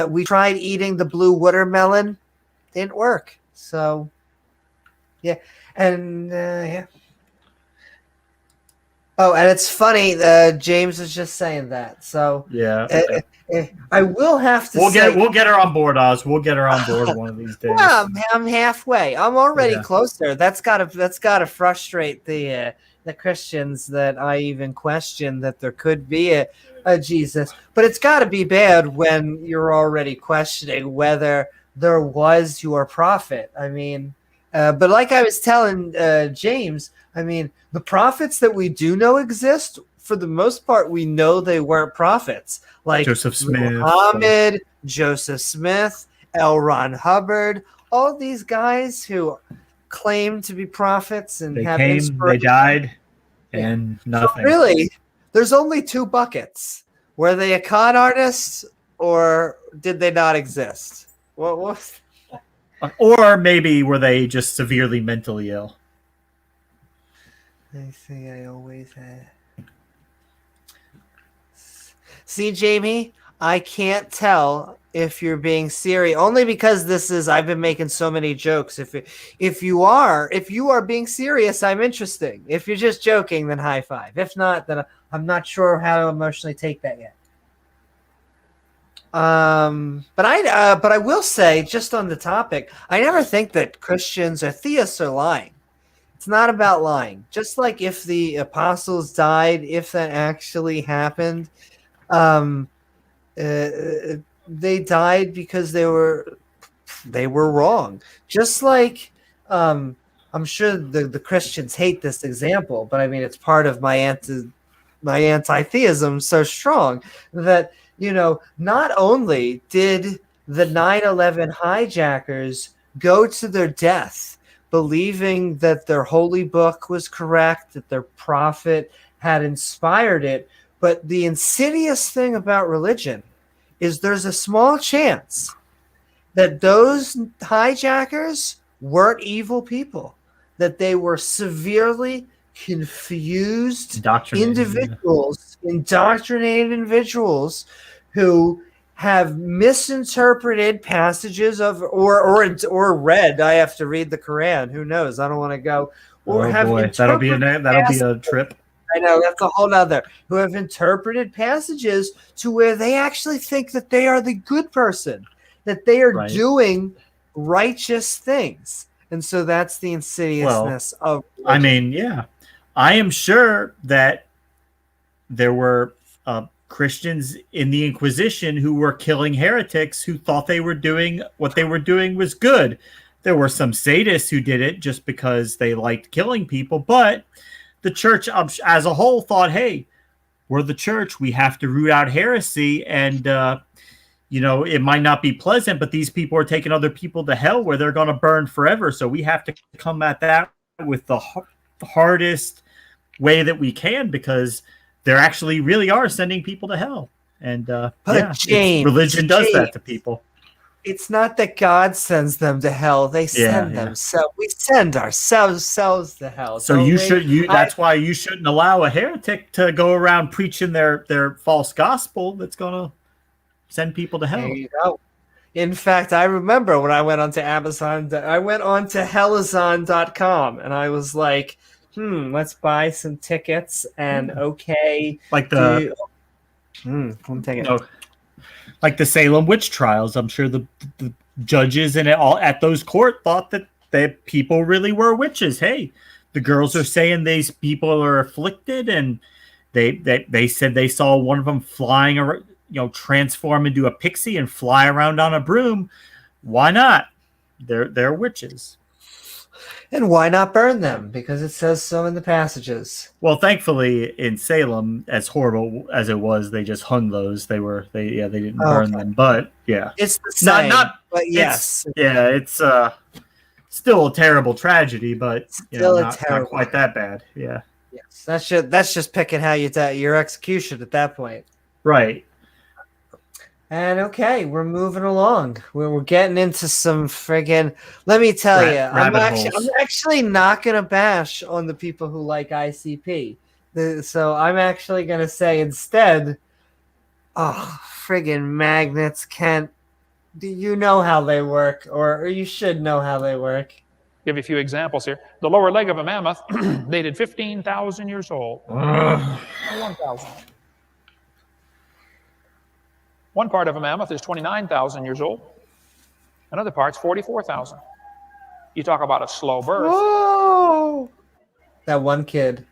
[SPEAKER 2] We tried eating the blue watermelon. Didn't work. So, yeah. And, yeah. Oh, and it's funny. James was just saying that. So,
[SPEAKER 1] yeah.
[SPEAKER 2] I will have to
[SPEAKER 1] we'll get her on board, Oz. We'll get her on board one of these days.
[SPEAKER 2] Well, I'm halfway. I'm already closer. That's gotta frustrate the Christians that I even question that there could be a Jesus. But it's got to be bad when you're already questioning whether there was your prophet. I mean, but like I was telling James, I mean, the prophets that we do know exist for the most part, we know they weren't prophets. Like
[SPEAKER 1] Joseph Smith,
[SPEAKER 2] Muhammad, Joseph Smith, L. Ron Hubbard, all these guys who claim to be prophets and
[SPEAKER 1] they
[SPEAKER 2] have
[SPEAKER 1] came,
[SPEAKER 2] inspiration.
[SPEAKER 1] they died, and nothing.
[SPEAKER 2] So really, there's only two buckets. Were they a con artist, or did they not exist? What?
[SPEAKER 1] Or maybe were they just severely mentally ill?
[SPEAKER 2] I think I always had. See, Jamie, I can't tell if you're being serious, only because I've been making so many jokes. If you are being serious, I'm interesting. If you're just joking, then high five. If not, then I'm not sure how to emotionally take that yet. But I will say, just on the topic, I never think that Christians or theists are lying. It's not about lying. Just like if the apostles died, if that actually happened, they died because they were wrong. Just like I'm sure the Christians hate this example, but I mean it's part of my anti-theism so strong that not only did the 9/11 hijackers go to their death believing that their holy book was correct, that their prophet had inspired it, but the insidious thing about religion is there's a small chance that those hijackers weren't evil people, that they were severely confused indoctrinated individuals who have misinterpreted passages of or read. I have to read the Quran. Who knows? I don't want to go. Or
[SPEAKER 1] that'll be a trip.
[SPEAKER 2] I know, that's a whole nother. Who have interpreted passages to where they actually think that they are the good person, that they are doing righteous things. And so that's the insidiousness of religion.
[SPEAKER 1] I mean, yeah. I am sure that there were Christians in the Inquisition who were killing heretics who thought they were doing what they were doing was good. There were some sadists who did it just because they liked killing people, but the church as a whole thought, hey, we're the church. We have to root out heresy. And, it might not be pleasant, but these people are taking other people to hell where they're going to burn forever. So we have to come at that with the hardest way that we can, because they actually really are sending people to hell. And religion does that to people.
[SPEAKER 2] It's not that God sends them to hell; they send them. So we send ourselves to hell.
[SPEAKER 1] So that's why you shouldn't allow a heretic to go around preaching their false gospel. That's gonna send people to hell.
[SPEAKER 2] There you go. In fact, I remember when I went onto Amazon. I went on to Hellazon.com, and I was like, let's buy some tickets. And
[SPEAKER 1] like the
[SPEAKER 2] one ticket.
[SPEAKER 1] Like the Salem witch trials, I'm sure the judges and all at those court thought that people really were witches. Hey, the girls are saying these people are afflicted, and they said they saw one of them flying, transform into a pixie and fly around on a broom. Why not? They're witches.
[SPEAKER 2] And why not burn them? Because it says so in the passages.
[SPEAKER 1] Well, thankfully in Salem, as horrible as it was, they just hung those. They didn't burn them. But yeah,
[SPEAKER 2] it's the same. But yes,
[SPEAKER 1] it's still a terrible tragedy, but not quite that bad. Yeah,
[SPEAKER 2] yes, that's just picking how your execution at that point.
[SPEAKER 1] Right.
[SPEAKER 2] And we're moving along. We're getting into some friggin'. Let me tell you, I'm actually not gonna bash on the people who like ICP. So I'm actually gonna say instead, friggin' magnets, Kent. Do you know how they work, or you should know how they work?
[SPEAKER 3] Give you a few examples here. The lower leg of a mammoth dated 15,000 years old. 1,000. One part of a mammoth is 29,000 years old. Another part's 44,000. You talk about a slow birth.
[SPEAKER 2] Whoa! That one kid.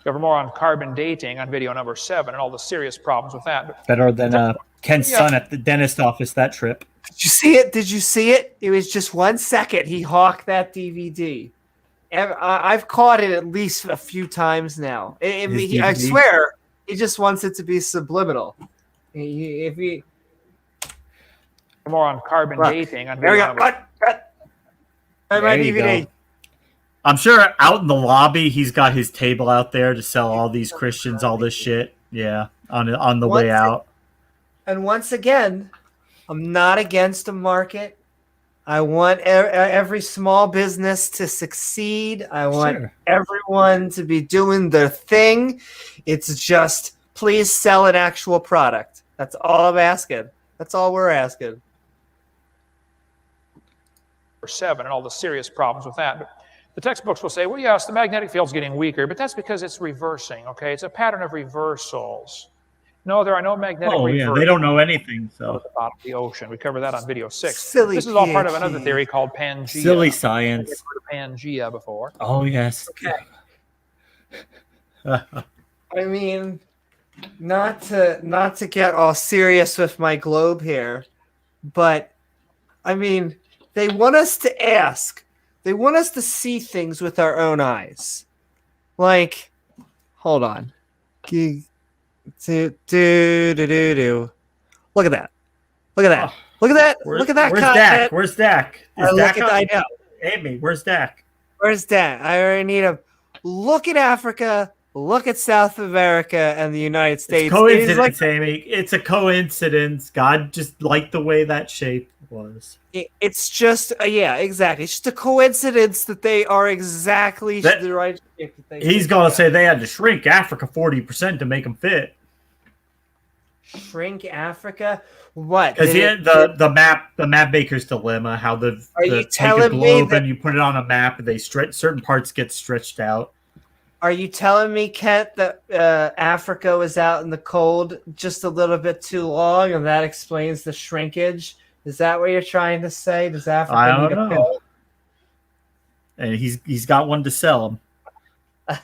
[SPEAKER 3] Cover more on carbon dating on video number 7 and all the serious problems with that.
[SPEAKER 1] Better than Kent's son at the dentist office that trip.
[SPEAKER 2] Did you see it? It was just 1 second. He hawked that DVD. I've caught it at least a few times now. I swear, He just wants it to be subliminal. If he
[SPEAKER 3] More on carbon
[SPEAKER 2] Look,
[SPEAKER 3] dating. On
[SPEAKER 2] there we
[SPEAKER 3] video
[SPEAKER 2] go.
[SPEAKER 3] number-
[SPEAKER 2] Cut. My
[SPEAKER 1] There you
[SPEAKER 2] DVD.
[SPEAKER 1] go. I'm sure out in the lobby he's got his table out there to sell all these Christians all this shit. Yeah, on the way out.
[SPEAKER 2] And once again, I'm not against a market. I want every small business to succeed. I want everyone to be doing their thing. It's just, please sell an actual product. That's all I'm asking. That's all we're asking.
[SPEAKER 3] 7 and all the serious problems with that. But the textbooks will say, well, yes, the magnetic field's getting weaker, but that's because it's reversing, okay? It's a pattern of reversals. No, there are no magnetic reversals.
[SPEAKER 1] They don't know anything. So
[SPEAKER 3] at the bottom of the ocean. We covered that on video 6.
[SPEAKER 2] Silly
[SPEAKER 3] this is all part of
[SPEAKER 2] PhD.
[SPEAKER 3] another theory called Pangea.
[SPEAKER 1] silly science.
[SPEAKER 3] I've heard of Pangea before.
[SPEAKER 1] Oh yes.
[SPEAKER 2] Okay. I mean, not to get all serious with my globe here, but I mean, they want us to ask. They want us to see things with our own eyes. Like, hold on. Look at that. Look at that. Look at that. Look at that.
[SPEAKER 1] Where's
[SPEAKER 2] content.
[SPEAKER 1] Dak? Where's Dak? Is Dak up?
[SPEAKER 2] I know.
[SPEAKER 1] Amy, where's Dak?
[SPEAKER 2] Where's Dak? I already need him. Look at Africa. Look at South America and the United States.
[SPEAKER 1] It's coincidence,
[SPEAKER 2] It is
[SPEAKER 1] Amy. It's a coincidence. God just liked the way that shape was.
[SPEAKER 2] it's just, yeah, exactly. It's just a coincidence that they are exactly the right shape.
[SPEAKER 1] He's going to say they had to shrink Africa 40% to make them fit.
[SPEAKER 2] Shrink Africa? What?
[SPEAKER 1] Because the map maker's dilemma, how you take a globe and you put it on a map and they stretch, certain parts get stretched out.
[SPEAKER 2] Are you telling me, Kent, that Africa was out in the cold just a little bit too long and that explains the shrinkage? Is that what you're trying to say? Does Africa
[SPEAKER 1] I
[SPEAKER 2] need
[SPEAKER 1] don't
[SPEAKER 2] a
[SPEAKER 1] know.
[SPEAKER 2] pill?
[SPEAKER 1] And he's got one to sell him.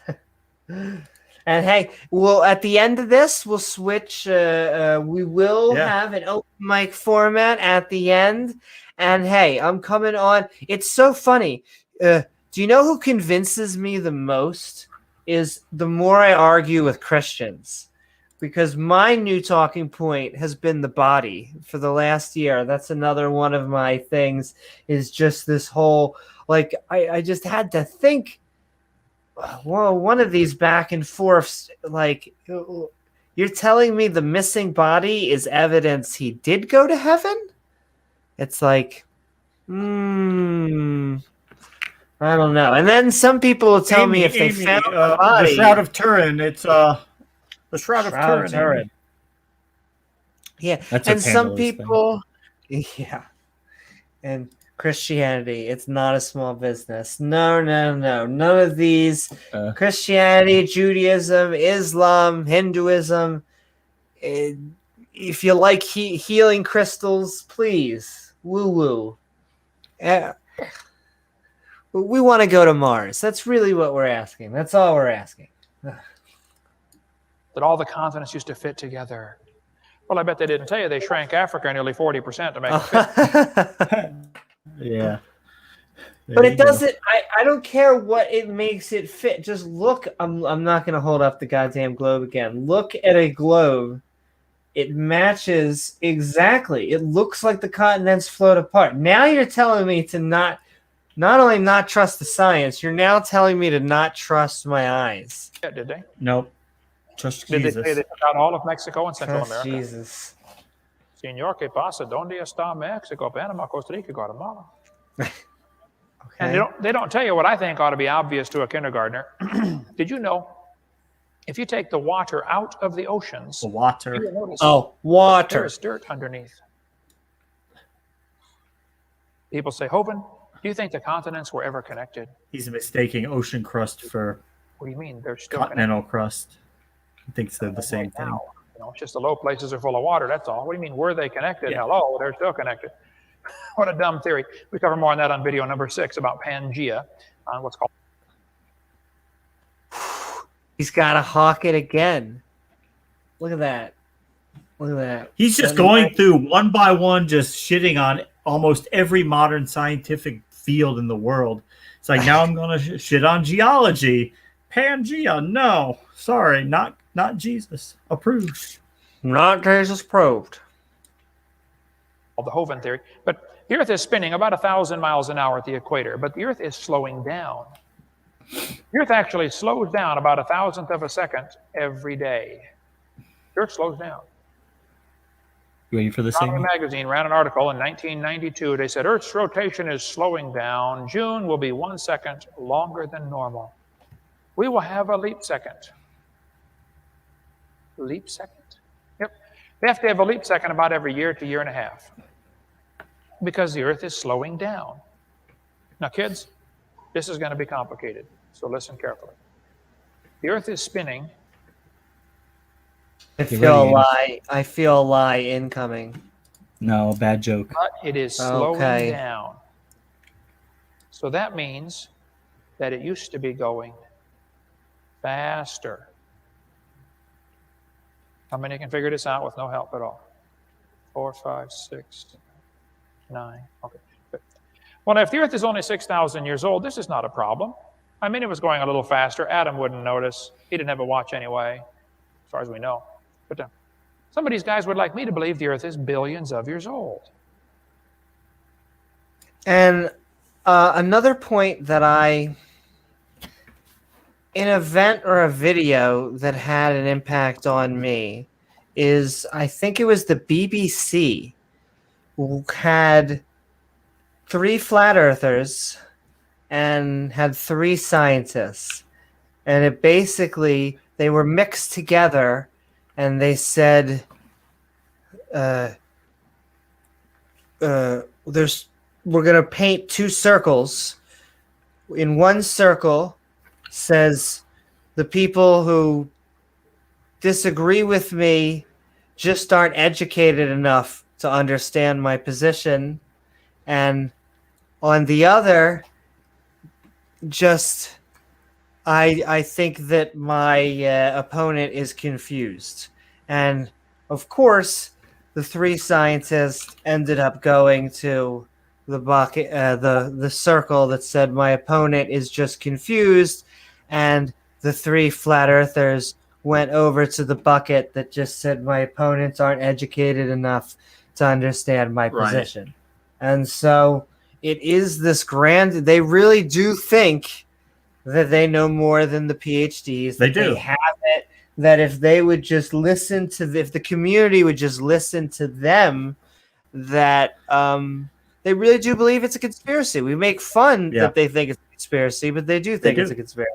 [SPEAKER 2] And hey, well, at the end of this, we'll switch. We will have an open mic format at the end. And hey, I'm coming on. It's so funny. Do you know who convinces me the most? Is the more I argue with Christians. Because my new talking point has been the body for the last year. That's another one of my things, is just this whole, like, I just had to think, well, one of these back and forths, like, you're telling me the missing body is evidence he did go to heaven? It's like, I don't know. And then some people will tell me if they found the body.
[SPEAKER 1] The Shroud of Turin, it's the Shroud of Turin.
[SPEAKER 2] Yeah,
[SPEAKER 1] That's
[SPEAKER 2] and some
[SPEAKER 1] thing.
[SPEAKER 2] people, yeah, and Christianity, it's not a small business. No, none of these. Christianity, Judaism, Islam, Hinduism. If you like healing crystals, please, woo. We want to go to Mars. That's really what we're asking. That's all we're asking.
[SPEAKER 3] That all the continents used to fit together. Well, I bet they didn't tell you they shrank Africa nearly 40% to make it fit.
[SPEAKER 1] Yeah.
[SPEAKER 2] But it doesn't, I don't care what it makes it fit. Just look, I'm not going to hold up the goddamn globe again. Look at a globe. It matches exactly. It looks like the continents float apart. Now you're telling me to not only not trust the science, you're now telling me to not trust my eyes.
[SPEAKER 3] Yeah, did they?
[SPEAKER 1] Nope. Trust
[SPEAKER 3] Did
[SPEAKER 1] Jesus.
[SPEAKER 3] they say they took out all of Mexico and Central
[SPEAKER 2] Trust
[SPEAKER 3] America?
[SPEAKER 2] Jesus.
[SPEAKER 3] Señor, ¿qué pasa? ¿Dónde está Mexico, Panama, Costa Rica, Guatemala?
[SPEAKER 2] Okay.
[SPEAKER 3] And they don't tell you what I think ought to be obvious to a kindergartner. Did you know if you take the water out of the oceans,
[SPEAKER 1] The water.
[SPEAKER 3] you will notice
[SPEAKER 2] Water.
[SPEAKER 3] there's dirt underneath. People say, Hovind, do you think the continents were ever connected?
[SPEAKER 1] He's mistaking ocean crust for
[SPEAKER 3] What do you mean? They're still
[SPEAKER 1] continental crust. He thinks they're the same
[SPEAKER 3] connected
[SPEAKER 1] thing.
[SPEAKER 3] now. It's just the low places are full of water, that's all. What do you mean, were they connected?
[SPEAKER 1] Yeah.
[SPEAKER 3] Hello, they're still connected. What a dumb theory. We cover more on that on video number 6 about Pangea, on what's called.
[SPEAKER 2] He's got to hawk it again. Look at that. Look at that.
[SPEAKER 1] He's just going through one by one, just shitting on almost every modern scientific field in the world. It's like, now I'm going to shit on geology. Pangea, no. Sorry, not not Jesus. Approved.
[SPEAKER 2] Not Jesus proved.
[SPEAKER 3] The Hovind theory. But the Earth is spinning about 1,000 miles an hour at the equator, but the Earth is slowing down. The Earth actually slows down about 1,000th of a second every day. The Earth slows down.
[SPEAKER 1] You waiting for the
[SPEAKER 3] Astronomy
[SPEAKER 1] same?
[SPEAKER 3] magazine ran an article in 1992. They said Earth's rotation is slowing down. June will be 1 second longer than normal. We will have a leap second. Leap second? Yep. They have to have a leap second about every year to year and a half because the Earth is slowing down. Now, kids, this is going to be complicated, so listen carefully. The Earth is spinning.
[SPEAKER 2] I feel a lie incoming.
[SPEAKER 1] No, bad joke.
[SPEAKER 3] But it is slowing
[SPEAKER 2] Okay.
[SPEAKER 3] down. So that means that it used to be going faster. How many can figure this out with no help at all? 4, 5, 6, 9. Okay. Good. Well, if the Earth is only 6,000 years old, this is not a problem. I mean, it was going a little faster. Adam wouldn't notice. He didn't have a watch anyway, as far as we know. But some of these guys would like me to believe the Earth is billions of years old.
[SPEAKER 2] And another point that an event or a video that had an impact on me is, I think it was the BBC who had 3 flat earthers and had 3 scientists. And it basically, they were mixed together and they said, we're going to paint 2 circles. In one circle says the people who disagree with me just aren't educated enough to understand my position. And on the other, just I think that my opponent is confused. And of course, the 3 scientists ended up going to the bucket, the circle that said my opponent is just confused, and the 3 flat earthers went over to the bucket that just said my opponents aren't educated enough to understand my position. And so it is this grand. They really do think that they know more than the PhDs.
[SPEAKER 1] They do.
[SPEAKER 2] They have it. That if they would just listen to, if the community would just listen to them, that they really do believe it's a conspiracy. We make fun that they think it's a conspiracy, but they do think it's a conspiracy.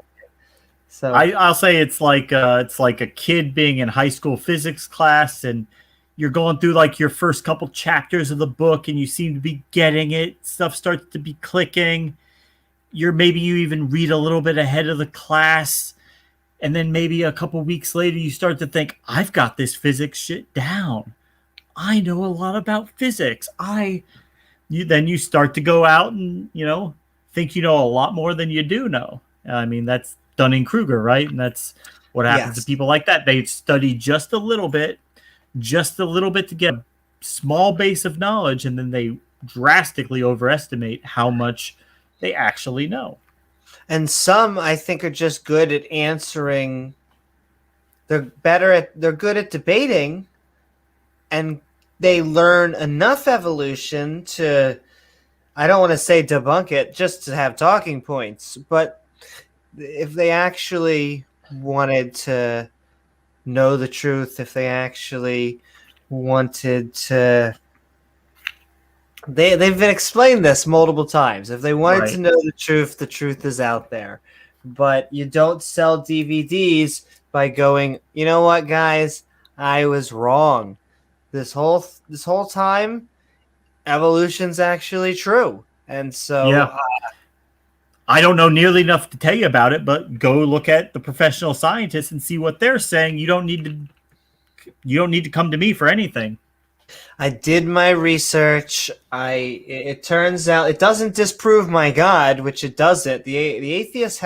[SPEAKER 2] So
[SPEAKER 1] I'll say it's like a kid being in high school physics class, and you're going through like your first couple chapters of the book, and you seem to be getting it. Stuff starts to be clicking. You even read a little bit ahead of the class, and then maybe a couple weeks later you start to think, I've got this physics shit down. I know a lot about physics. Then you start to go out and think you know a lot more than you do know. I mean, that's Dunning-Kruger, right? And that's what happens to people like that. They study just a little bit to get a small base of knowledge, and then they drastically overestimate how much they actually know.
[SPEAKER 2] And some, I think, are just good at answering. They're good at debating, and they learn enough evolution to, I don't want to say debunk it, just to have talking points. But if they actually wanted to know the truth, if they actually wanted to, they've been explained this multiple times. If they wanted to know the truth is out there. But you don't sell DVDs by going, you know what, guys, I was wrong. This whole time, evolution's actually true. And so
[SPEAKER 1] I don't know nearly enough to tell you about it, but go look at the professional scientists and see what they're saying. You don't need to come to me for anything.
[SPEAKER 2] I did my research. It turns out it doesn't disprove my God, which it doesn't. The atheist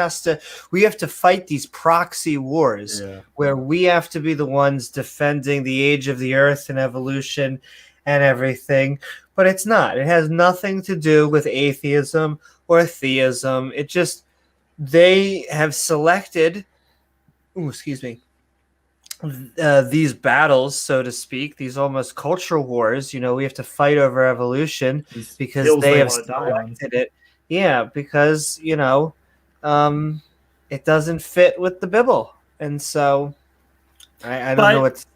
[SPEAKER 2] we have to fight these proxy wars where we have to be the ones defending the age of the earth and evolution and everything. But it's not. It has nothing to do with atheism or theism. They have selected, these battles, so to speak, these almost cultural wars. We have to fight over evolution
[SPEAKER 1] These
[SPEAKER 2] because
[SPEAKER 1] hills
[SPEAKER 2] they
[SPEAKER 1] they
[SPEAKER 2] have
[SPEAKER 1] want to die on.
[SPEAKER 2] selected it. Yeah, because it doesn't fit with the Bible, and so I don't know
[SPEAKER 1] But
[SPEAKER 2] what to say.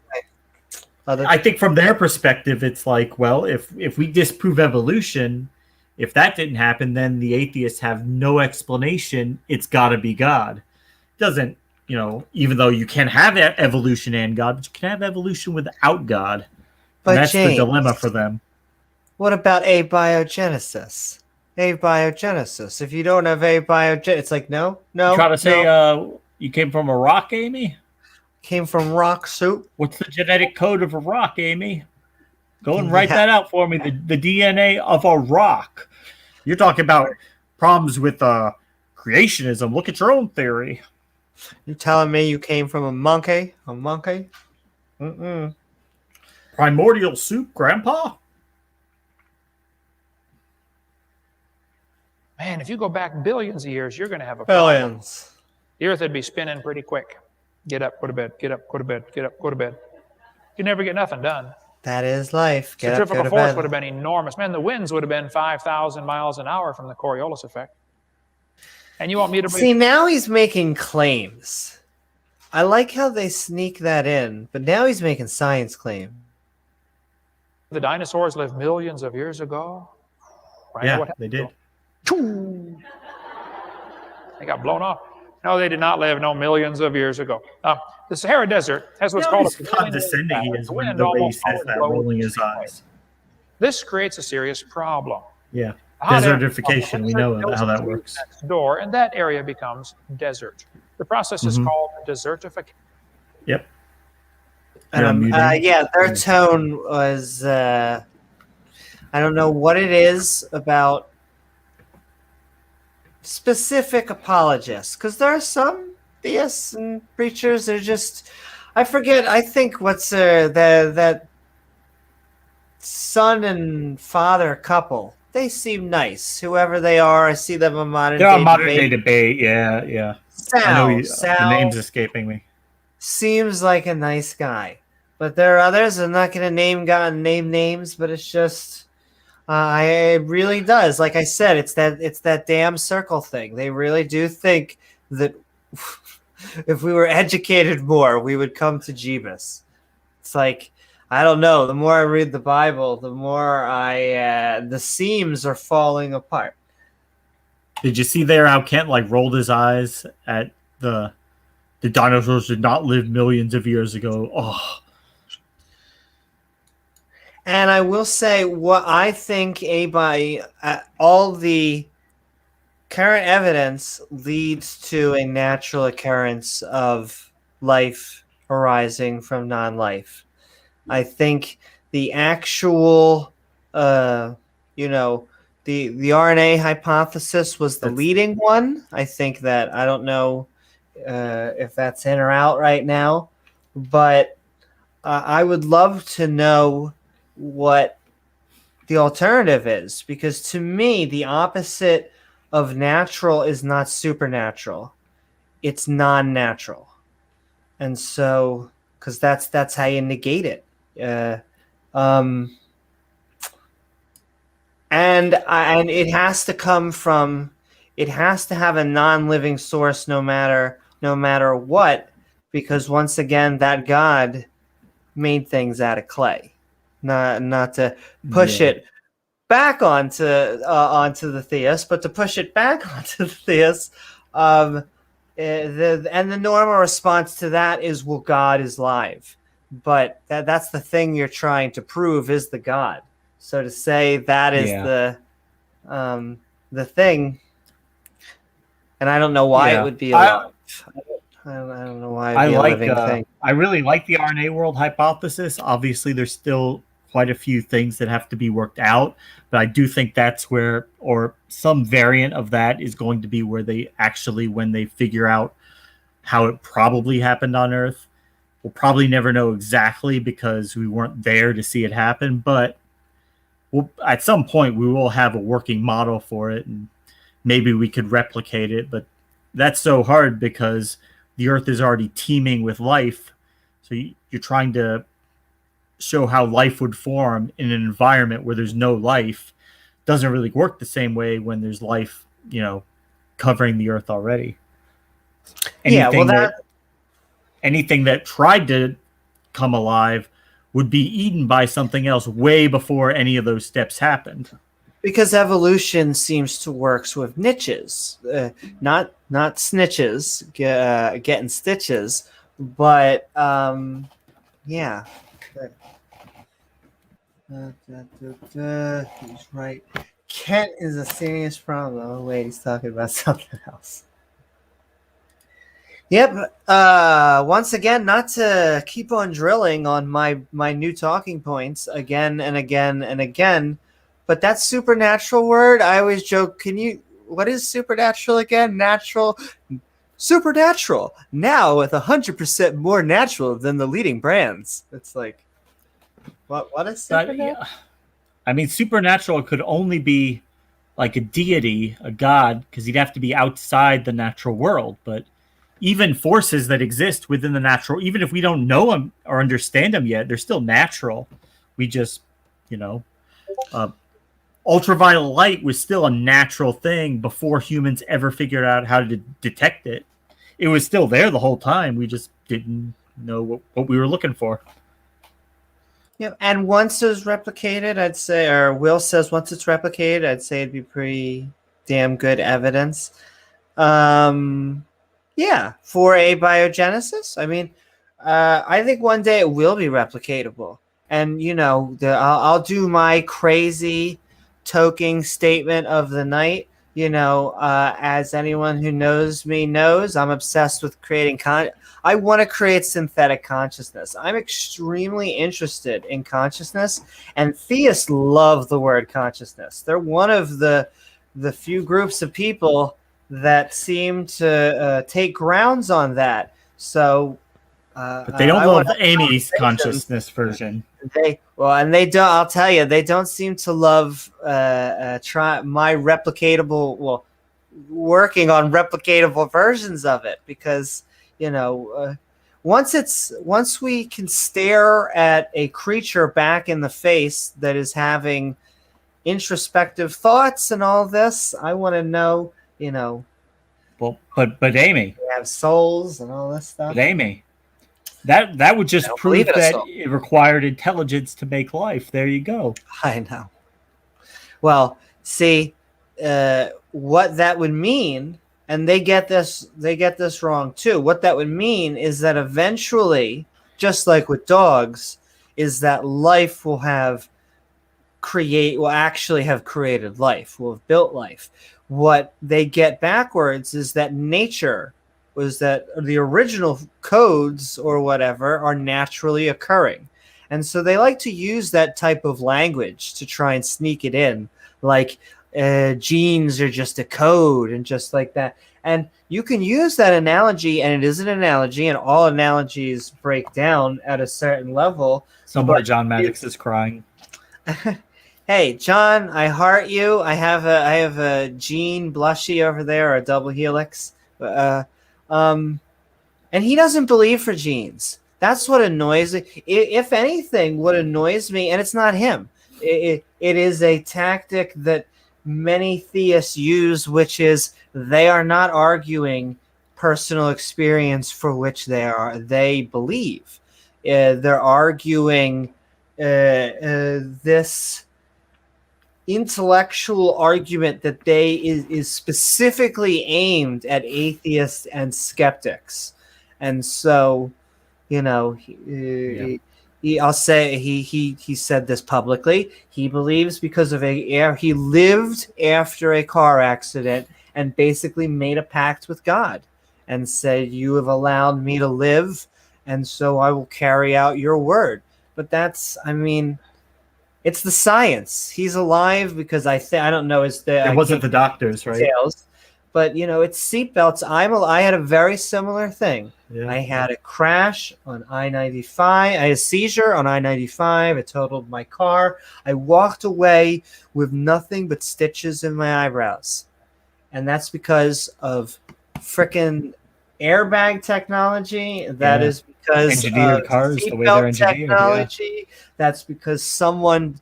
[SPEAKER 1] I think from their perspective, it's like, well, if we disprove evolution, if that didn't happen, then the atheists have no explanation. It's got to be God. Doesn't, even though you can have evolution and God, but you can have evolution without God. And
[SPEAKER 2] But
[SPEAKER 1] that's the
[SPEAKER 2] James,
[SPEAKER 1] dilemma for them.
[SPEAKER 2] what about abiogenesis? Abiogenesis. If you don't have abiogenesis, it's like no.
[SPEAKER 1] You try to say you came from a rock, Amy?
[SPEAKER 2] Came from rock soup.
[SPEAKER 1] What's the genetic code of a rock, Amy? Go and write
[SPEAKER 2] Yeah.
[SPEAKER 1] that out for me. The DNA of a rock. You're talking about problems with creationism. Look at your own theory.
[SPEAKER 2] You telling me you came from a monkey? A monkey? Mm-mm.
[SPEAKER 1] Primordial soup, Grandpa?
[SPEAKER 3] Man, if you go back billions of years, you're going to have a problem.
[SPEAKER 2] Billions.
[SPEAKER 3] The earth would be spinning pretty quick. Get up, go to bed. Get up, go to bed. Get up, go to bed. You never get nothing done.
[SPEAKER 2] That is life. Get up,
[SPEAKER 3] Centrifugal
[SPEAKER 2] go to
[SPEAKER 3] force
[SPEAKER 2] bed.
[SPEAKER 3] would have been enormous. Man, the winds would have been 5,000 miles an hour from the Coriolis effect. And you want me to
[SPEAKER 2] See, now he's making claims. I like how they sneak that in, but now he's making science claims.
[SPEAKER 3] the dinosaurs lived millions of years ago?
[SPEAKER 1] Yeah, they did.
[SPEAKER 3] They got blown off. No, they did not live millions of years ago. The Sahara Desert has what's called
[SPEAKER 1] a condescending he is when the way he says that, rolling his eyes.
[SPEAKER 3] This creates a serious problem.
[SPEAKER 1] Yeah,
[SPEAKER 3] Hot air
[SPEAKER 1] desertification, we know how that works.
[SPEAKER 3] Next door, and that area becomes desert. The process is called desertification.
[SPEAKER 1] Yep.
[SPEAKER 2] Yeah, their tone was, I don't know what it is about specific apologists, because there are some theists and preachers, they're just, I forget, I think what's that son and father couple, they seem nice, whoever they are. I see them on modern day
[SPEAKER 1] debate. Yeah.
[SPEAKER 2] Sal,
[SPEAKER 1] I know the name's escaping me.
[SPEAKER 2] Seems like a nice guy, but there are others. I'm not going to name names, but it's just it really does. Like I said, it's that damn circle thing. They really do think that if we were educated more, we would come to Jeebus. It's like, I don't know. The more I read the Bible, the more the seams are falling apart.
[SPEAKER 1] Did you see there how Kent rolled his eyes at the dinosaurs did not live millions of years ago? Oh.
[SPEAKER 2] And I will say what I think all the current evidence leads to a natural occurrence of life arising from non-life. I think the actual, the RNA hypothesis was the leading one. I think that, I don't know if that's in or out right now, but I would love to know what the alternative is, because to me, the opposite of natural is not supernatural. It's non-natural. And so, because that's how you negate it. And it has to come from, it has to have a non-living source no matter what, because once again, that God made things out of clay, not to push it back onto the theist, but to push it back onto the theist. And the normal response to that is, well, God is live. But that's the thing you're trying to prove is the God. So to say that is the thing, and I don't know why it would be alive. I don't know why it'd be a living thing.
[SPEAKER 1] I really like the RNA world hypothesis. Obviously, there's still quite a few things that have to be worked out, but I do think that's where, or some variant of that is going to be where they actually, when they figure out how it probably happened on Earth, we'll probably never know exactly because we weren't there to see it happen, but at some point we will have a working model for it, and maybe we could replicate it, but that's so hard because the Earth is already teeming with life. So you're trying to show how life would form in an environment where there's no life. Doesn't really work the same way when there's life, covering the earth already.
[SPEAKER 2] Yeah, well,
[SPEAKER 1] Anything that tried to come alive would be eaten by something else way before any of those steps happened.
[SPEAKER 2] because evolution seems to work with niches, not snitches, getting stitches, but yeah. He's right. Kent is a serious problem. Oh wait, he's talking about something else. Yep. Once again, not to keep on drilling on my new talking points again and again and again, but that supernatural word, I always joke, what is supernatural again? Natural. Supernatural. Now with 100% more natural than the leading brands. It's like, what is supernatural?
[SPEAKER 1] I mean, supernatural could only be like a deity, a god, because he'd have to be outside the natural world, but even forces that exist within the natural, even if we don't know them or understand them yet, they're still natural. We just, ultraviolet light was still a natural thing before humans ever figured out how to detect it. It was still there the whole time. We just didn't know what we were looking for.
[SPEAKER 2] Yeah, and once it was replicated, I'd say, or Will says once it's replicated, I'd say it'd be pretty damn good evidence. Yeah, for abiogenesis. I mean, I think one day it will be replicatable. And, I'll do my crazy toking statement of the night. As anyone who knows me knows, I'm obsessed with creating I want to create synthetic consciousness. I'm extremely interested in consciousness, and theists love the word consciousness. They're one of the few groups of people that seem to take grounds on that. So,
[SPEAKER 1] but they don't love Amy's consciousness version.
[SPEAKER 2] They don't. I'll tell you, they don't seem to love try my replicatable. Well, working on replicatable versions of it, because once we can stare at a creature back in the face that is having introspective thoughts and all this, I want to know.
[SPEAKER 1] Well, but Amy,
[SPEAKER 2] they have souls and all this stuff.
[SPEAKER 1] But Amy, that would just prove that it required intelligence to make life. There you go.
[SPEAKER 2] I know. Well, see, what that would mean, and they get this wrong too. What that would mean is that eventually, just like with dogs, is that life will actually have created life, will have built life. What they get backwards is that nature was that the original codes or whatever are naturally occurring. And so they like to use that type of language to try and sneak it in, like genes are just a code and just like that. And you can use that analogy, and it is an analogy, and all analogies break down at a certain level.
[SPEAKER 1] Somewhere John Maddox is crying.
[SPEAKER 2] Hey, John, I heart you. I have a gene blushy over there, or a double helix. And he doesn't believe for genes. That's what annoys me. If anything, what annoys me, and it's not him, it is a tactic that many theists use, which is they are not arguing personal experience for which they believe. They're arguing this intellectual argument that is specifically aimed at atheists and skeptics. And so, I'll say he said this publicly. He believes because of he lived after a car accident and basically made a pact with God and said, "You have allowed me to live, and so I will carry out your word." But it's the science. He's alive because I don't know. It
[SPEAKER 1] wasn't the doctors, right?
[SPEAKER 2] Details, but it's seatbelts. I had a very similar thing.
[SPEAKER 1] Yeah.
[SPEAKER 2] I had a crash on I-95. I had a seizure on I-95. It totaled my car. I walked away with nothing but stitches in my eyebrows, and that's because of frickin' airbag technology. That is because
[SPEAKER 1] Engineered cars, the way they're
[SPEAKER 2] seatbelt
[SPEAKER 1] engineered,
[SPEAKER 2] technology. That's because someone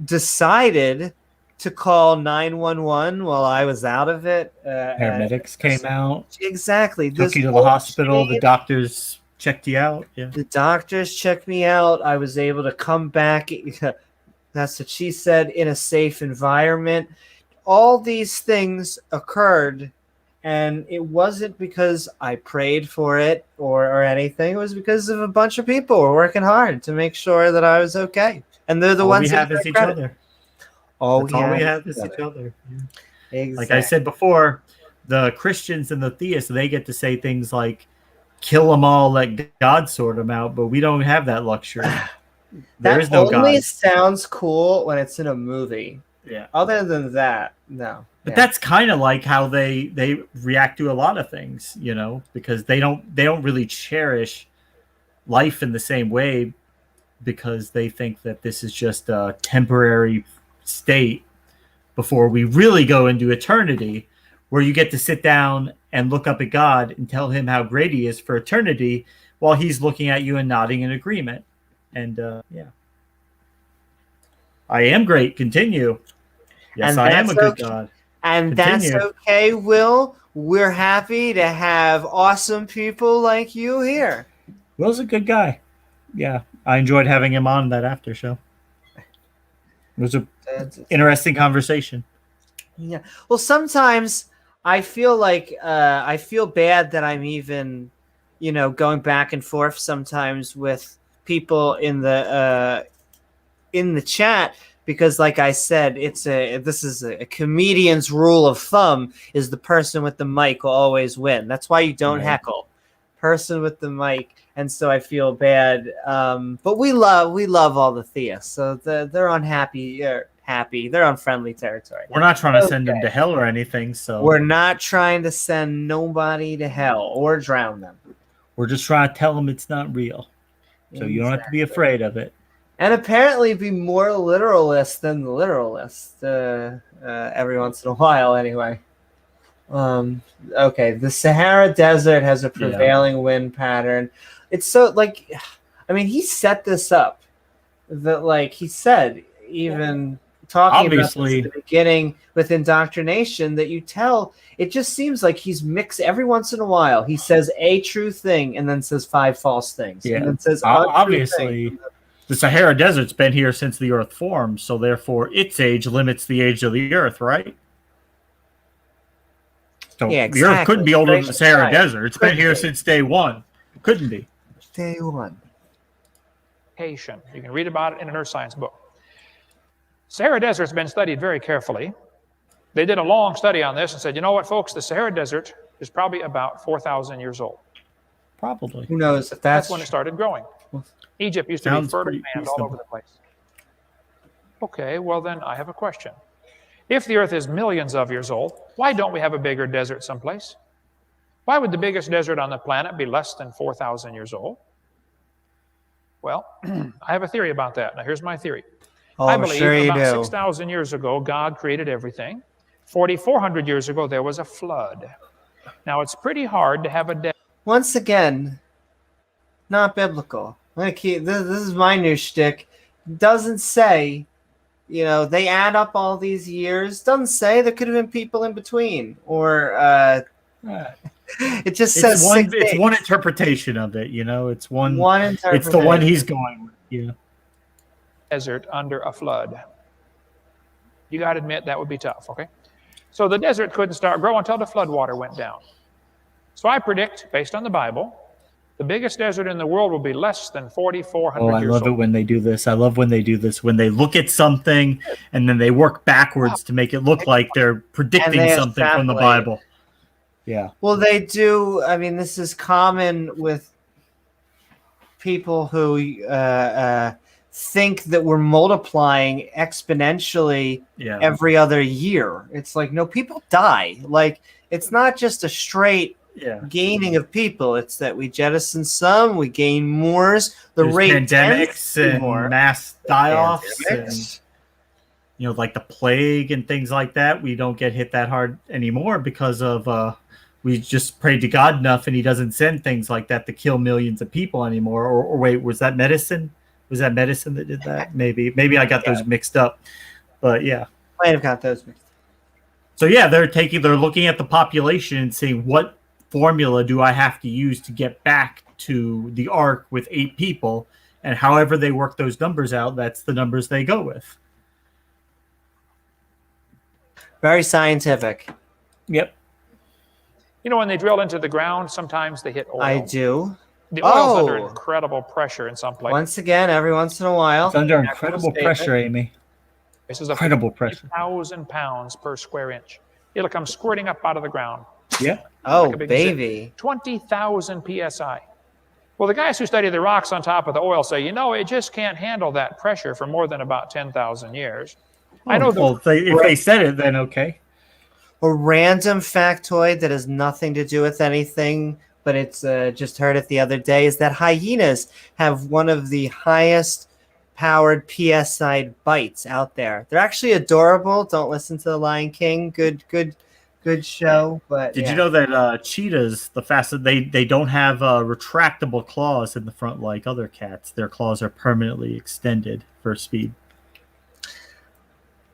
[SPEAKER 2] decided to call 911 while I was out of it.
[SPEAKER 1] Paramedics came out,
[SPEAKER 2] Exactly.
[SPEAKER 1] took
[SPEAKER 2] This
[SPEAKER 1] you to the
[SPEAKER 2] whole
[SPEAKER 1] hospital. The
[SPEAKER 2] chain-
[SPEAKER 1] doctors checked you out. Yeah.
[SPEAKER 2] The doctors checked me out. I was able to come back. That's what she said, in a safe environment. All these things occurred, and it wasn't because I prayed for it or anything. It was because of a bunch of people who were working hard to make sure that I was okay. And they're the
[SPEAKER 1] All
[SPEAKER 2] ones
[SPEAKER 1] we
[SPEAKER 2] that
[SPEAKER 1] have
[SPEAKER 2] get
[SPEAKER 1] is each
[SPEAKER 2] credit.
[SPEAKER 1] other.
[SPEAKER 2] All
[SPEAKER 1] That's all we have is each other. Yeah.
[SPEAKER 2] Exactly.
[SPEAKER 1] Like I said before, the Christians and the theists, they get to say things like, kill them all, let God sort them out, but we don't have that luxury. There is no God.
[SPEAKER 2] That only sounds cool when it's in a movie.
[SPEAKER 1] Yeah.
[SPEAKER 2] Other than that, no.
[SPEAKER 1] But that's kind of like how they react to a lot of things, because they don't really cherish life in the same way, because they think that this is just a temporary state before we really go into eternity, where you get to sit down and look up at God and tell him how great he is for eternity while he's looking at you and nodding in agreement. And I am great. Continue. Yes,
[SPEAKER 2] And
[SPEAKER 1] I am a
[SPEAKER 2] that's
[SPEAKER 1] good
[SPEAKER 2] okay.
[SPEAKER 1] God.
[SPEAKER 2] And
[SPEAKER 1] Continue.
[SPEAKER 2] that's okay, Will. We're happy to have awesome people like you here.
[SPEAKER 1] Will's a good guy. Yeah, I enjoyed having him on that after show. It was an interesting conversation.
[SPEAKER 2] Yeah. Well, sometimes I feel like I feel bad that I'm even, going back and forth sometimes with people in the chat, because, like I said, this is a comedian's rule of thumb: is the person with the mic will always win. That's why you don't heckle. Person with the mic. And so I feel bad, but we love all the theists, so they're on they're on friendly territory.
[SPEAKER 1] We're not trying to send them to hell or anything, so
[SPEAKER 2] we're not trying to send nobody to hell or drown them.
[SPEAKER 1] We're just trying to tell them it's not real, so you don't have to be afraid of it.
[SPEAKER 2] And apparently, be more literalist than the literalist every once in a while, anyway. Okay, the Sahara Desert has a prevailing wind pattern. It's so, he set this up. That, he said, even talking about this at the beginning with indoctrination, that you tell, it just seems like he's mixed every once in a while. He says a true thing and then says 5 false things.
[SPEAKER 1] Yeah,
[SPEAKER 2] and then says
[SPEAKER 1] obviously, the Sahara Desert's been here since the Earth formed, so therefore its age limits the age of the Earth, right? So the Earth couldn't be older than the Sahara Desert. It's been here since day one. It couldn't be.
[SPEAKER 2] Day one.
[SPEAKER 3] You can read about it in an earth science book. Sahara Desert's been studied very carefully. They did a long study on this and said, you know what, folks, the Sahara Desert is probably about 4,000 years old.
[SPEAKER 1] Probably.
[SPEAKER 2] Who knows if
[SPEAKER 3] that's when it started growing. Egypt used to be fertile land all over the place. Okay, well then I have a question. If the Earth is millions of years old, why don't we have a bigger desert someplace? Why would the biggest desert on the planet be less than 4,000 years old? Well, I have a theory about that. Now, here's my theory. I believe about 6,000 years ago, God created everything. 4,400 years ago, there was a flood. Now, it's pretty hard to have a desert.
[SPEAKER 2] Once again, not biblical. This is my new shtick. Doesn't say, they add up all these years. Doesn't say there could have been people in between, or it just says
[SPEAKER 1] it's one interpretation of it. It's one interpretation. It's the one he's going with. Yeah.
[SPEAKER 3] Desert under a flood. You got to admit that would be tough. Okay, so the desert couldn't start growing until the flood water went down. So I predict, based on the Bible, the biggest desert in the world will be less than 4,400 years old.
[SPEAKER 1] I love it when they do this. I love when they do this, when they look at something and then they work backwards to make it look like they're predicting something from the Bible. Yeah.
[SPEAKER 2] Well, they do. I mean, this is common with people who think that we're multiplying exponentially every other year. It's like, no, people die. Like, it's not just a straight gaining of people. It's that we jettison some, we gain more. There's rate
[SPEAKER 1] pandemics and mass die-offs, and like the plague and things like that. We don't get hit that hard anymore because of we just prayed to God enough, and He doesn't send things like that to kill millions of people anymore. Or wait, was that medicine? Was that medicine that did that? Maybe I got those mixed up. But yeah,
[SPEAKER 2] Might have got those mixed.
[SPEAKER 1] so yeah, they're looking at the population and saying, what formula do I have to use to get back to the Ark with 8 people? And however they work those numbers out, that's the numbers they go with.
[SPEAKER 2] Very scientific.
[SPEAKER 1] Yep.
[SPEAKER 3] You know, when they drill into the ground, sometimes they hit oil.
[SPEAKER 2] I do.
[SPEAKER 3] The oil's under incredible pressure in some places.
[SPEAKER 2] Once again, every once in a while.
[SPEAKER 1] It's under incredible pressure, Amy.
[SPEAKER 3] This is
[SPEAKER 1] incredible pressure.
[SPEAKER 3] 1,000 pounds per square inch. It'll come squirting up out of the ground.
[SPEAKER 1] Yeah.
[SPEAKER 2] Oh,
[SPEAKER 3] like a big
[SPEAKER 2] baby.
[SPEAKER 3] 20,000 psi. Well, the guys who study the rocks on top of the oil say, you know, it just can't handle that pressure for more than about 10,000 years. I know.
[SPEAKER 1] Well, if they said it, then okay.
[SPEAKER 2] A random factoid that has nothing to do with anything, but it's just heard it the other day, is that hyenas have one of the highest powered PSI bites out there. They're actually adorable. Don't listen to The Lion King. Good show. But
[SPEAKER 1] did you know that cheetahs, they don't have retractable claws in the front like other cats? Their claws are permanently extended for speed.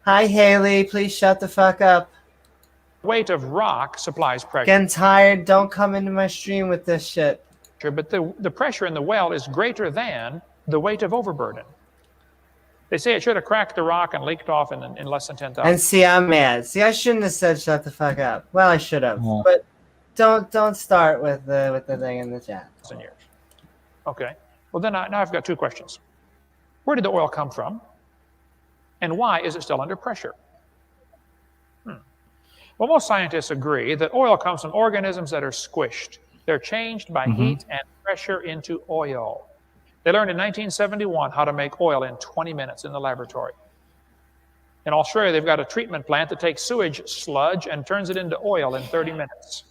[SPEAKER 2] Hi, Haley. Please shut the fuck up.
[SPEAKER 3] Weight of rock supplies pressure.
[SPEAKER 2] Getting tired. Don't come into my stream with this shit.
[SPEAKER 3] But the pressure in the well is greater than the weight of overburden. They say it should have cracked the rock and leaked off in less than 10,000.
[SPEAKER 2] And see, I'm mad. See, I shouldn't have said shut the fuck up. Well, I should have.
[SPEAKER 1] Oh.
[SPEAKER 2] But don't start with the thing in the chat.
[SPEAKER 3] Years. Okay. Well, then now I've got 2 questions. Where did the oil come from? And why is it still under pressure? Well, most scientists agree that oil comes from organisms that are squished. They're changed by heat and pressure into oil. They learned in 1971 how to make oil in 20 minutes in the laboratory. In Australia, they've got a treatment plant that takes sewage sludge and turns it into oil in 30 minutes.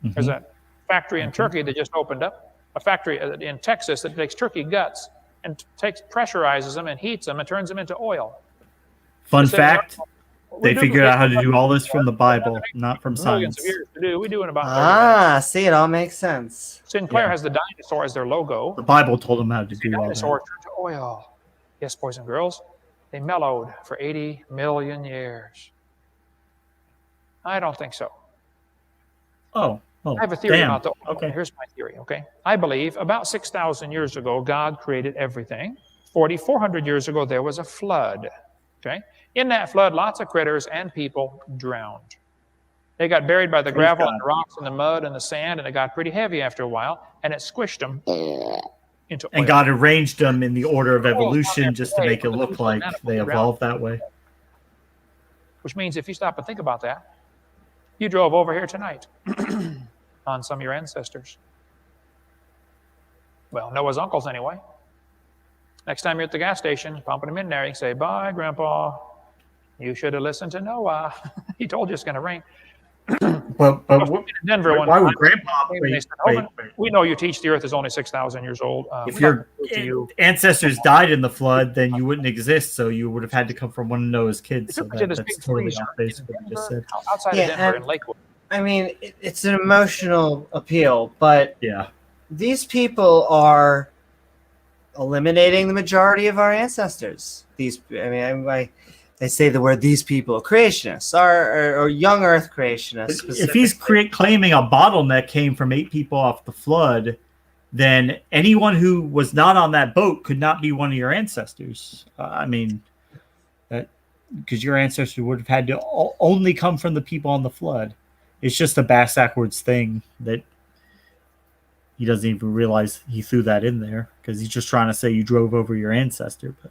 [SPEAKER 3] There's a factory in Turkey that just opened up, a factory in Texas that takes turkey guts and pressurizes them and heats them and turns them into oil.
[SPEAKER 1] Fun fact, they figured out how to do all this from the Bible, not from
[SPEAKER 3] millions
[SPEAKER 1] science.
[SPEAKER 3] Of years to do. We do in about 30 minutes.
[SPEAKER 2] See, it all makes sense.
[SPEAKER 3] Sinclair has the dinosaur as their logo.
[SPEAKER 1] The Bible told them how to do all that.
[SPEAKER 3] Dinosaur turned to oil. Yes, boys and girls, they mellowed for 80 million years. I don't think so.
[SPEAKER 1] Oh,
[SPEAKER 3] I have a theory
[SPEAKER 1] damn.
[SPEAKER 3] about the oil.
[SPEAKER 1] Okay.
[SPEAKER 3] Here's my theory, okay? I believe about 6,000 years ago, God created everything. 4,400 years ago, there was a flood, okay? In that flood, lots of critters and people drowned. They got buried by the gravel and the rocks and the mud and the sand, and it got pretty heavy after a while, and it squished them into oil.
[SPEAKER 1] And God arranged them in the order of evolution just to make it look like they evolved that way.
[SPEAKER 3] Which means if you stop and think about that, you drove over here tonight on some of your ancestors. Well, Noah's uncles anyway. Next time you're at the gas station, pumping them in there, you say, bye, Grandpa. You should have listened to Noah. He told you it's going to rain.
[SPEAKER 1] But
[SPEAKER 3] in Denver,
[SPEAKER 1] why would Grandpa? Wait.
[SPEAKER 3] We know you teach the earth is only 6,000 years old.
[SPEAKER 1] If your ancestors died in the flood, then you wouldn't exist. So you would have had to come from one of Noah's kids. So that's totally off base what you just said.
[SPEAKER 3] Outside of Denver in Lakewood.
[SPEAKER 2] I mean, it's an emotional appeal, but
[SPEAKER 1] yeah,
[SPEAKER 2] these people are eliminating the majority of our ancestors. They say the word "these people," creationists, or young Earth creationists.
[SPEAKER 1] If he's claiming a bottleneck came from 8 people off the flood, then anyone who was not on that boat could not be one of your ancestors. Because your ancestors would have had to only come from the people on the flood. It's just a backwards thing that he doesn't even realize he threw that in there because he's just trying to say you drove over your ancestor. But